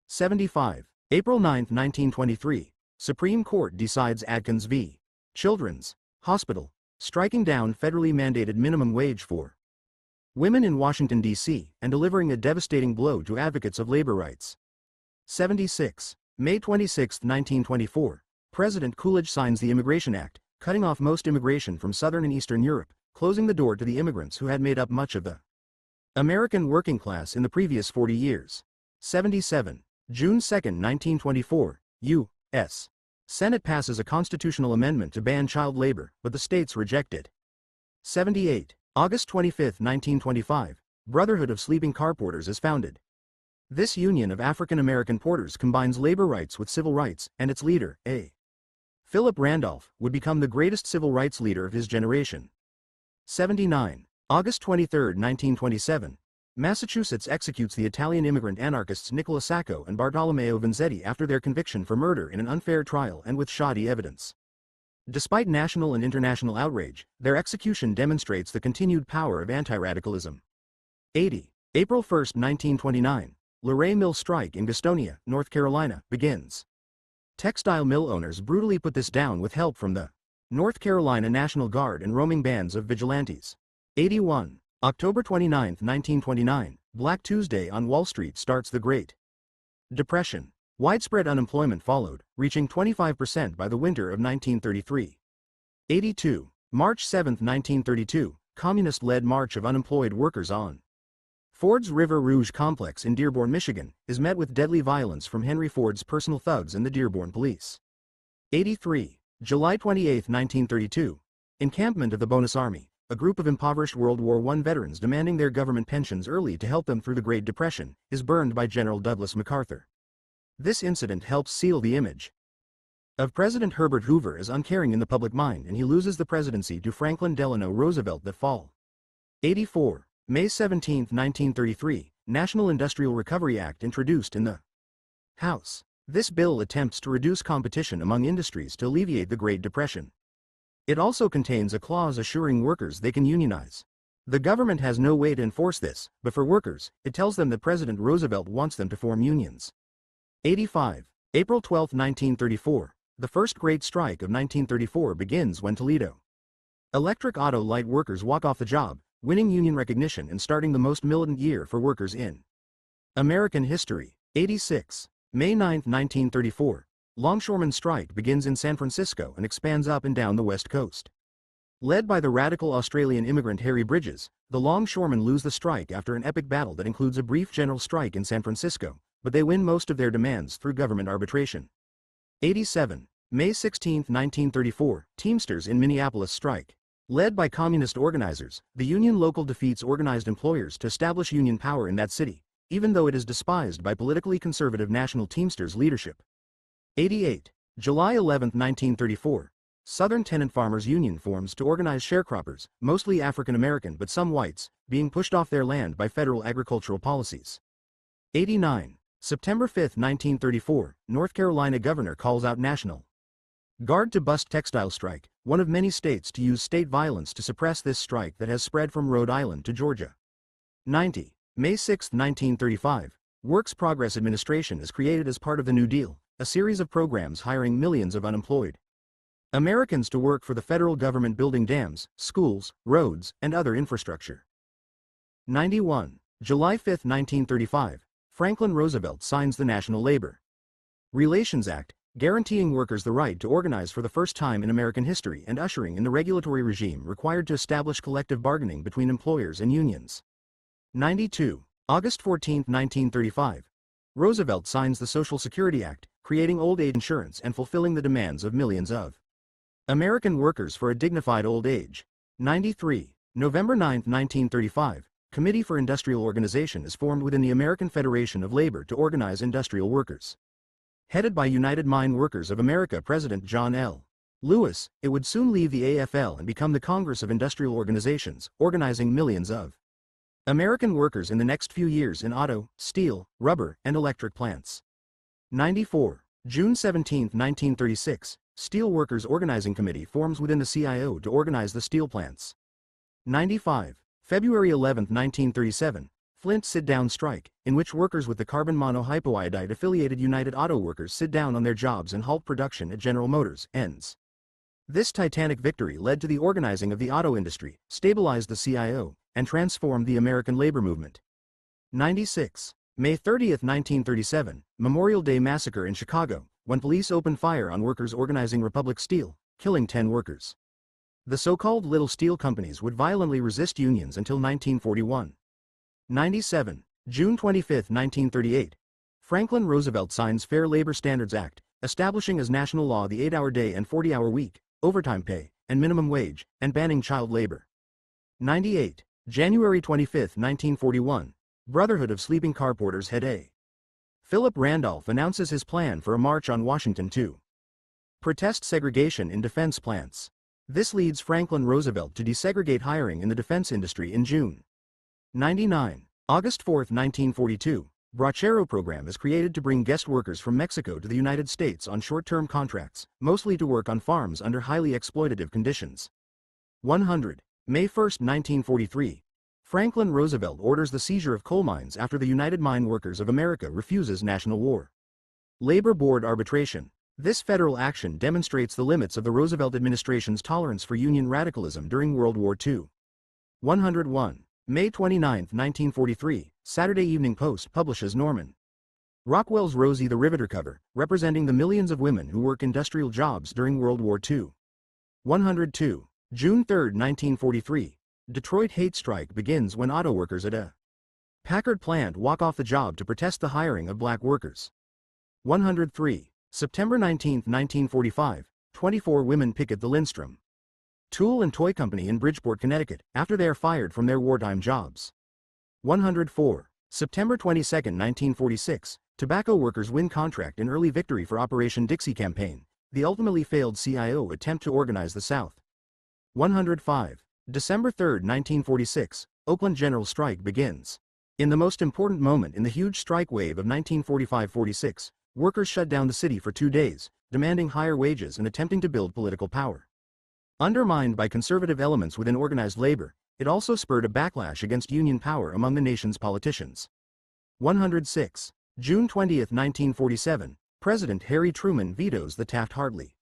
75. April 9, 1923. Supreme Court decides Adkins v. Children's Hospital, striking down federally mandated minimum wage for women in Washington, D.C., and delivering a devastating blow to advocates of labor rights. 76. May 26, 1924. President Coolidge signs the Immigration Act, cutting off most immigration from Southern and Eastern Europe, closing the door to the immigrants who had made up much of the American working class in the previous 40 years. 77. June 2, 1924. U.S. Senate passes a constitutional amendment to ban child labor, but the states reject it. 78. August 25, 1925. Brotherhood of Sleeping Car Porters is founded. This union of African American porters combines labor rights with civil rights, and its leader, A. Philip Randolph, would become the greatest civil rights leader of his generation. 79. August 23, 1927. Massachusetts executes the Italian immigrant anarchists Nicola Sacco and Bartolomeo Vanzetti after their conviction for murder in an unfair trial and with shoddy evidence. Despite national and international outrage, their execution demonstrates the continued power of anti-radicalism. 80. April 1, 1929. Luray Mill strike in Gastonia, North Carolina, begins. Textile mill owners brutally put this down with help from the North Carolina National Guard and roaming bands of vigilantes. 81. October 29, 1929. Black Tuesday on Wall Street starts the Great Depression. Widespread unemployment followed, reaching 25% by the winter of 1933. 82. March 7, 1932. Communist-led march of unemployed workers on Ford's River Rouge complex in Dearborn, Michigan, is met with deadly violence from Henry Ford's personal thugs and the Dearborn police. 83. July 28, 1932. Encampment of the Bonus Army, a group of impoverished World War I veterans demanding their government pensions early to help them through the Great Depression, is burned by General Douglas MacArthur. This incident helps seal the image of President Herbert Hoover as uncaring in the public mind, and he loses the presidency to Franklin Delano Roosevelt that fall. 84. May 17, 1933. National Industrial Recovery Act introduced in the House. This bill attempts to reduce competition among industries to alleviate the Great Depression. It also contains a clause assuring workers they can unionize. The government has no way to enforce this, but for workers, it tells them that President Roosevelt wants them to form unions. 85. April 12, 1934. The first great strike of 1934 begins when Toledo electric auto light workers walk off the job, winning union recognition and starting the most militant year for workers in American history. 86. May 9, 1934. Longshoremen strike begins in San Francisco and expands up and down the West Coast. Led by the radical Australian immigrant Harry Bridges, the longshoremen lose the strike after an epic battle that includes a brief general strike in San Francisco, but they win most of their demands through government arbitration. 87. May 16, 1934. Teamsters in Minneapolis strike. Led by communist organizers, the Union local defeats organized employers to establish union power in that city, even though it is despised by politically conservative National Teamsters leadership. 88. July 11, 1934. Southern Tenant Farmers Union forms to organize sharecroppers, mostly African American but some whites, being pushed off their land by federal agricultural policies. 89. September 5, 1934. North Carolina governor calls out National Guard to bust textile strike, one of many states to use state violence to suppress this strike that has spread from Rhode Island to Georgia. 90. May 6, 1935. Works Progress Administration is created as part of the New Deal, a series of programs hiring millions of unemployed Americans to work for the federal government building dams, schools, roads, and other infrastructure. 91. July 5, 1935. Franklin Roosevelt signs the National Labor Relations Act, guaranteeing workers the right to organize for the first time in American history and ushering in the regulatory regime required to establish collective bargaining between employers and unions. 92. August 14, 1935. Roosevelt signs the Social Security Act, creating old age insurance and fulfilling the demands of millions of American workers for a dignified old age. 93. November 9, 1935. Committee for Industrial Organization is formed within the American Federation of Labor to organize industrial workers. Headed by United Mine Workers of America President John L. Lewis, it would soon leave the AFL and become the Congress of Industrial Organizations, organizing millions of American workers in the next few years in auto, steel, rubber, and electric plants. 94. June 17, 1936. Steel Workers Organizing Committee forms within the CIO to organize the steel plants. 95. February 11, 1937. Flint sit-down strike, in which workers with the carbon monohypoiodide affiliated United Auto Workers sit down on their jobs and halt production at General Motors, ends. This titanic victory led to the organizing of the auto industry, stabilized the CIO, and transformed the American labor movement. 96. May 30, 1937, Memorial Day Massacre in Chicago, when police opened fire on workers organizing Republic Steel, killing 10 workers. The so-called Little Steel companies would violently resist unions until 1941. 97. June 25, 1938. Franklin Roosevelt signs Fair Labor Standards Act, establishing as national law the 8-hour day and 40-hour week, overtime pay, and minimum wage, and banning child labor. 98. January 25, 1941. Brotherhood of Sleeping Car Porters Head A. Philip Randolph announces his plan for a march on Washington to protest segregation in defense plants. This leads Franklin Roosevelt to desegregate hiring in the defense industry in June. 99. August 4, 1942. Bracero program is created to bring guest workers from Mexico to the United States on short-term contracts, mostly to work on farms under highly exploitative conditions. 100. May 1, 1943. Franklin Roosevelt orders the seizure of coal mines after the United Mine Workers of America refuses national war. Labor Board arbitration. This federal action demonstrates the limits of the Roosevelt administration's tolerance for union radicalism during World War II. 101. May 29, 1943, Saturday Evening Post publishes Norman Rockwell's Rosie the Riveter cover, representing the millions of women who work industrial jobs during World War II. 102. June 3, 1943, Detroit hate strike begins when auto workers at a Packard plant walk off the job to protest the hiring of black workers. 103. September 19, 1945, 24 women picket the Lindstrom Tool and Toy Company in Bridgeport, Connecticut, after they are fired from their wartime jobs. 104. September 22, 1946, tobacco workers win contract in early victory for Operation Dixie campaign, the ultimately failed CIO attempt to organize the South. 105. December 3, 1946, Oakland general strike begins. In the most important moment in the huge strike wave of 1945-46, workers shut down the city for 2 days, demanding higher wages and attempting to build political power. Undermined by conservative elements within organized labor, it also spurred a backlash against union power among the nation's politicians. 106. June 20, 1947, President Harry Truman vetoes the Taft-Hartley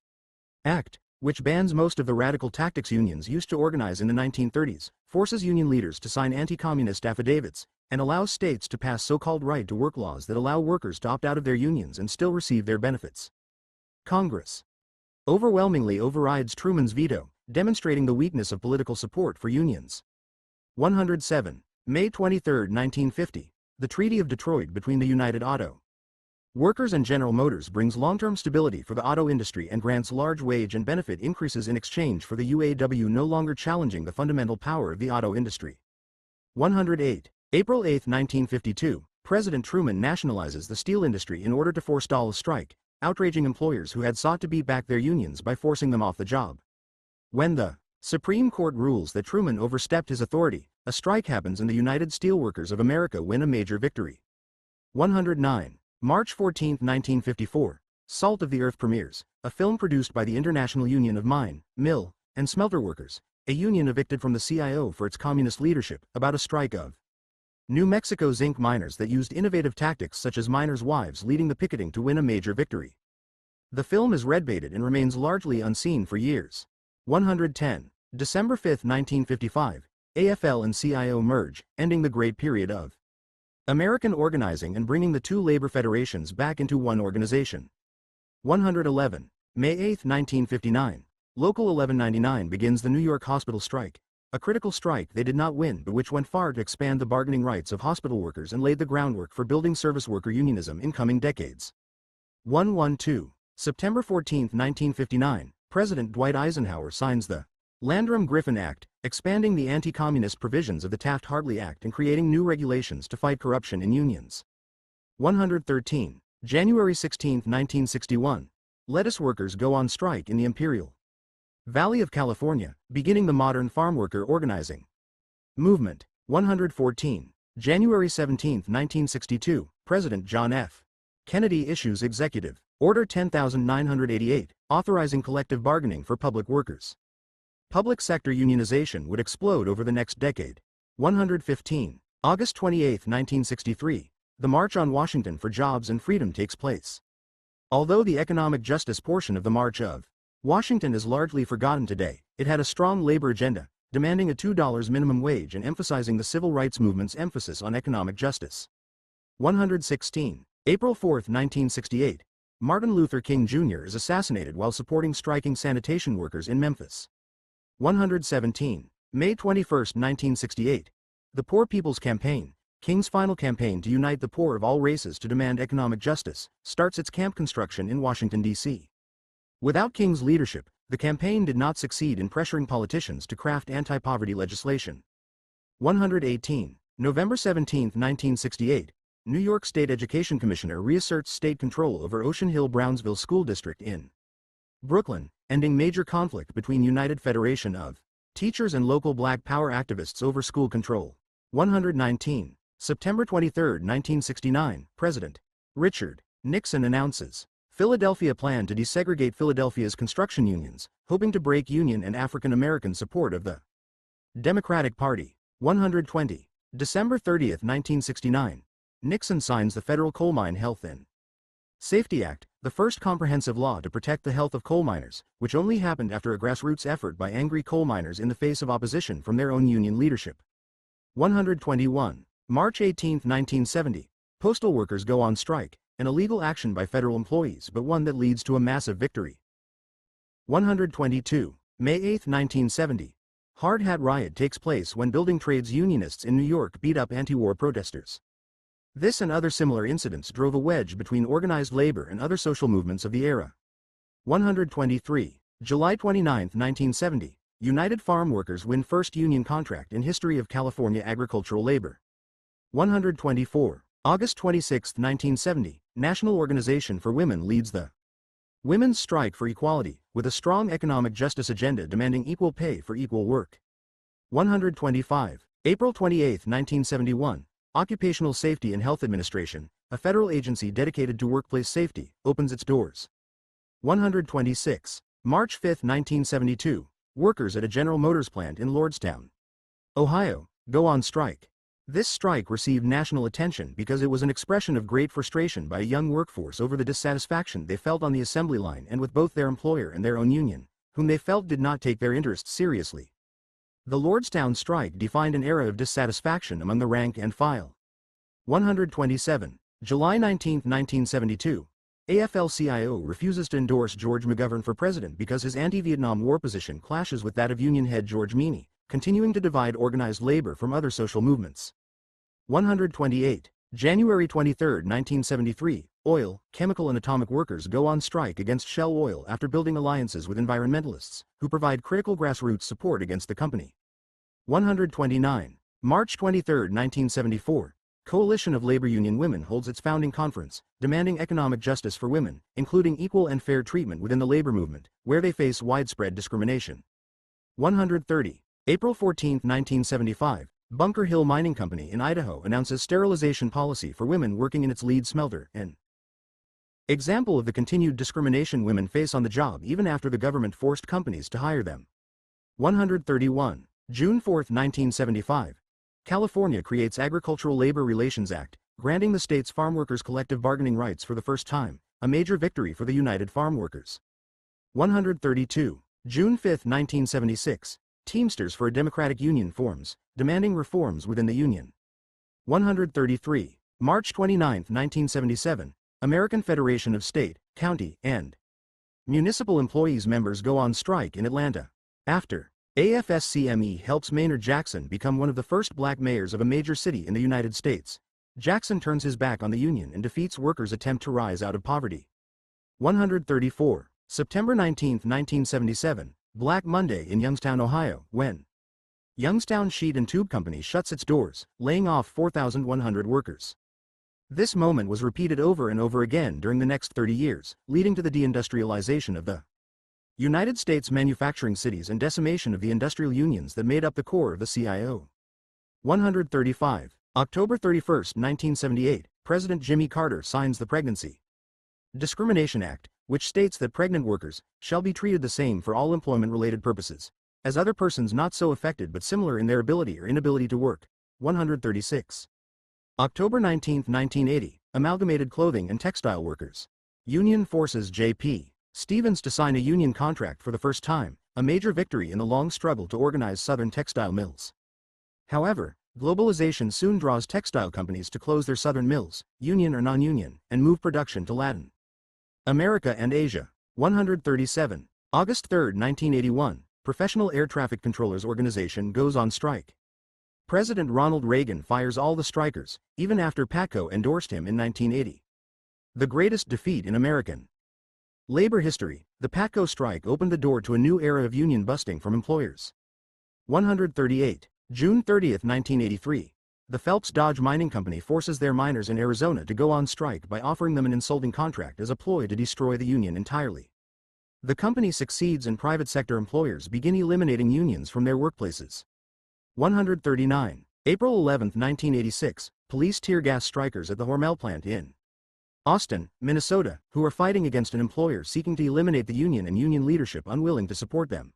Act, which bans most of the radical tactics unions used to organize in the 1930s, forces union leaders to sign anti-communist affidavits, and allows states to pass so-called right-to-work laws that allow workers to opt out of their unions and still receive their benefits. Congress overwhelmingly overrides Truman's veto, demonstrating the weakness of political support for unions. 107. May 23, 1950. The Treaty of Detroit between the United Auto Workers and General Motors brings long-term stability for the auto industry and grants large wage and benefit increases in exchange for the UAW no longer challenging the fundamental power of the auto industry. 108. April 8, 1952. President Truman nationalizes the steel industry in order to forestall a strike, outraging employers who had sought to beat back their unions by forcing them off the job. When the Supreme Court rules that Truman overstepped his authority, a strike happens and the United Steelworkers of America win a major victory. 109. March 14, 1954. Salt of the Earth premieres, a film produced by the International Union of Mine, Mill, and Smelter Workers, a union evicted from the CIO for its communist leadership, about a strike of New Mexico zinc miners that used innovative tactics such as miners' wives leading the picketing to win a major victory. The film is red-baited and remains largely unseen for years. 110. December 5, 1955. AFL and CIO merge, ending the Great Period of American organizing and bringing the two labor federations back into one organization. 111. May 8, 1959. Local 1199 begins the New York hospital strike, a critical strike they did not win but which went far to expand the bargaining rights of hospital workers and laid the groundwork for building service worker unionism in coming decades. 112. September 14, 1959. President Dwight Eisenhower signs the Landrum-Griffin Act, expanding the anti-communist provisions of the Taft-Hartley Act and creating new regulations to fight corruption in unions. 113. January 16, 1961. Lettuce workers go on strike in the Imperial Valley of California, beginning the modern farm worker organizing movement. 114. January 17, 1962. President John F. Kennedy issues Executive Order 10,988, authorizing collective bargaining for public workers. Public sector unionization would explode over the next decade. 115. August 28, 1963. The March on Washington for Jobs and Freedom takes place. Although the economic justice portion of the March of Washington is largely forgotten today, it had a strong labor agenda, demanding a $2 minimum wage and emphasizing the civil rights movement's emphasis on economic justice. 116. April 4, 1968. Martin Luther King Jr. is assassinated while supporting striking sanitation workers in Memphis. 117. May 21, 1968. The Poor People's Campaign, King's final campaign to unite the poor of all races to demand economic justice, starts its camp construction in Washington, D.C. Without King's leadership, the campaign did not succeed in pressuring politicians to craft anti-poverty legislation. 118. November 17, 1968. New York State Education Commissioner reasserts state control over Ocean Hill-Brownsville School District in Brooklyn, ending major conflict between United Federation of Teachers and local Black Power activists over school control. 119. September 23, 1969. President Richard Nixon announces Philadelphia plan to desegregate Philadelphia's construction unions, hoping to break union and African American support of the Democratic Party. 120. December 30, 1969. Nixon signs the Federal Coal Mine Health and Safety Act, the first comprehensive law to protect the health of coal miners, which only happened after a grassroots effort by angry coal miners in the face of opposition from their own union leadership. 121. March 18, 1970. Postal workers go on strike, an illegal action by federal employees but one that leads to a massive victory. 122. May 8, 1970. Hard Hat Riot takes place when building trades unionists in New York beat up anti-war protesters. This and other similar incidents drove a wedge between organized labor and other social movements of the era. 123. July 29, 1970. United Farm Workers win first union contract in history of California agricultural labor. 124. August 26, 1970. National Organization for Women leads the Women's Strike for Equality, with a strong economic justice agenda demanding equal pay for equal work. 125. April 28, 1971. Occupational Safety and Health Administration, a federal agency dedicated to workplace safety, opens its doors. 126. March 5, 1972. Workers at a General Motors plant in Lordstown, Ohio, go on strike. This strike received national attention because it was an expression of great frustration by a young workforce over the dissatisfaction they felt on the assembly line and with both their employer and their own union, whom they felt did not take their interests seriously. The Lordstown strike defined an era of dissatisfaction among the rank and file. 127. July 19, 1972. AFL-CIO refuses to endorse George McGovern for president because his anti-Vietnam War position clashes with that of union head George Meany, continuing to divide organized labor from other social movements. 128. January 23, 1973. Oil, chemical and atomic workers go on strike against Shell Oil after building alliances with environmentalists, who provide critical grassroots support against the company. 129. March 23, 1974. Coalition of Labor Union Women holds its founding conference, demanding economic justice for women, including equal and fair treatment within the labor movement, where they face widespread discrimination. 130. April 14, 1975. Bunker Hill Mining Company in Idaho announces sterilization policy for women working in its lead smelter, an example of the continued discrimination women face on the job even after the government forced companies to hire them. 131. June 4, 1975. California creates Agricultural Labor Relations Act, granting the state's farmworkers collective bargaining rights for the first time, a major victory for the United Farm Workers. 132. June 5, 1976. Teamsters for a Democratic Union forms, demanding reforms within the union. 133. March 29, 1977. American Federation of State, County, and Municipal Employees members go on strike in Atlanta. After AFSCME helps Maynard Jackson become one of the first black mayors of a major city in the United States, Jackson turns his back on the union and defeats workers' attempt to rise out of poverty. 134. September 19, 1977, Black Monday in Youngstown, Ohio, when Youngstown Sheet and Tube Company shuts its doors, laying off 4,100 workers. This moment was repeated over and over again during the next 30 years, leading to the deindustrialization of the United States manufacturing cities and decimation of the industrial unions that made up the core of the CIO. 135. October 31, 1978, President Jimmy Carter signs the Pregnancy Discrimination Act, which states that pregnant workers shall be treated the same for all employment-related purposes as other persons not so affected but similar in their ability or inability to work. 136. October 19, 1980, Amalgamated Clothing and Textile Workers Union forces J.P. Stevens to sign a union contract for the first time, a major victory in the long struggle to organize Southern textile mills. However, globalization soon draws textile companies to close their Southern mills, union or non-union, and move production to Latin America and Asia. 137. August 3, 1981, Professional Air Traffic Controllers Organization goes on strike. President Ronald Reagan fires all the strikers, even after PATCO endorsed him in 1980. The greatest defeat in American labor history, the PATCO strike opened the door to a new era of union busting from employers. 138. June 30, 1983. The Phelps Dodge Mining Company forces their miners in Arizona to go on strike by offering them an insulting contract as a ploy to destroy the union entirely. The company succeeds and private sector employers begin eliminating unions from their workplaces. 139. April 11, 1986. Police tear gas strikers at the Hormel plant in Austin, Minnesota, who are fighting against an employer seeking to eliminate the union and union leadership unwilling to support them.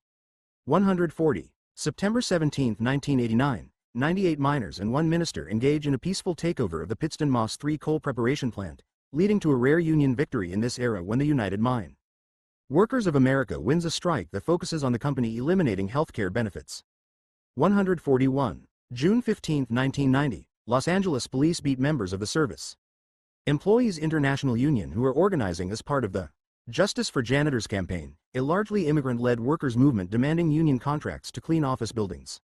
140. September 17, 1989, 98 miners and one minister engage in a peaceful takeover of the Pittston Moss 3 coal preparation plant, leading to a rare union victory in this era when the United Mine Workers of America wins a strike that focuses on the company eliminating healthcare benefits. 141. June 15, 1990, Los Angeles police beat members of the Service Employees International Union who are organizing as part of the Justice for Janitors campaign, a largely immigrant-led workers' movement demanding union contracts to clean office buildings.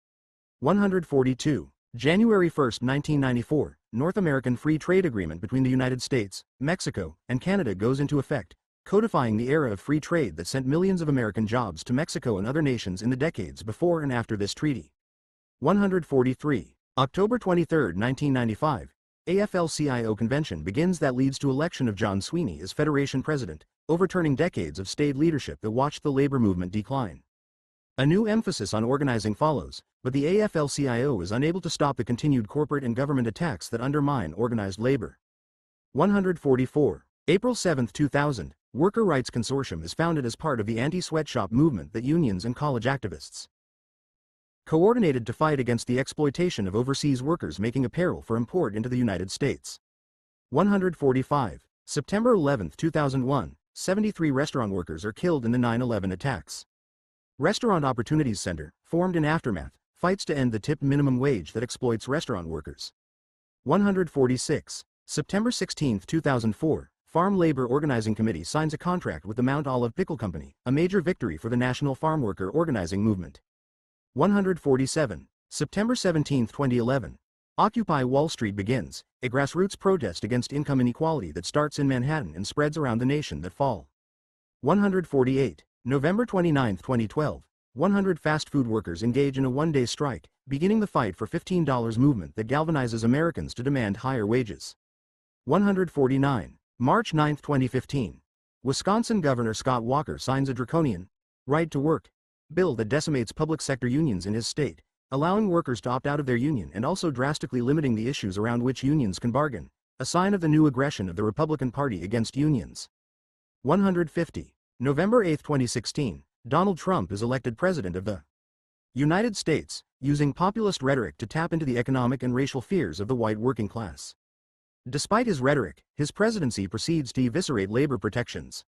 142. January 1, 1994, North American Free Trade Agreement between the United States, Mexico, and Canada goes into effect, codifying the era of free trade that sent millions of American jobs to Mexico and other nations in the decades before and after this treaty. 143. October 23, 1995, AFL-CIO convention begins that leads to election of John Sweeney as Federation president, overturning decades of staid leadership that watched the labor movement decline. A new emphasis on organizing follows, but the AFL-CIO is unable to stop the continued corporate and government attacks that undermine organized labor. 144. April 7, 2000, Worker Rights Consortium is founded as part of the anti-sweatshop movement that unions and college activists coordinated to fight against the exploitation of overseas workers making apparel for import into the United States. 145. September 11, 2001, 73 restaurant workers are killed in the 9/11 attacks. Restaurant Opportunities Center, formed in aftermath, fights to end the tipped minimum wage that exploits restaurant workers. 146. September 16, 2004, Farm Labor Organizing Committee signs a contract with the Mount Olive Pickle Company, a major victory for the national farm worker organizing movement. 147. September 17, 2011, Occupy Wall Street begins, a grassroots protest against income inequality that starts in Manhattan and spreads around the nation that fall. 148. November 29, 2012, 100 fast food workers engage in a one-day strike, beginning the Fight for $15 movement that galvanizes Americans to demand higher wages. 149. March 9, 2015, Wisconsin Governor Scott Walker signs a draconian right to work bill that decimates public sector unions in his state, allowing workers to opt out of their union and also drastically limiting the issues around which unions can bargain, a sign of the new aggression of the Republican Party against unions. 150. November 8, 2016, Donald Trump is elected President of the United States, using populist rhetoric to tap into the economic and racial fears of the white working class. Despite his rhetoric, his presidency proceeds to eviscerate labor protections.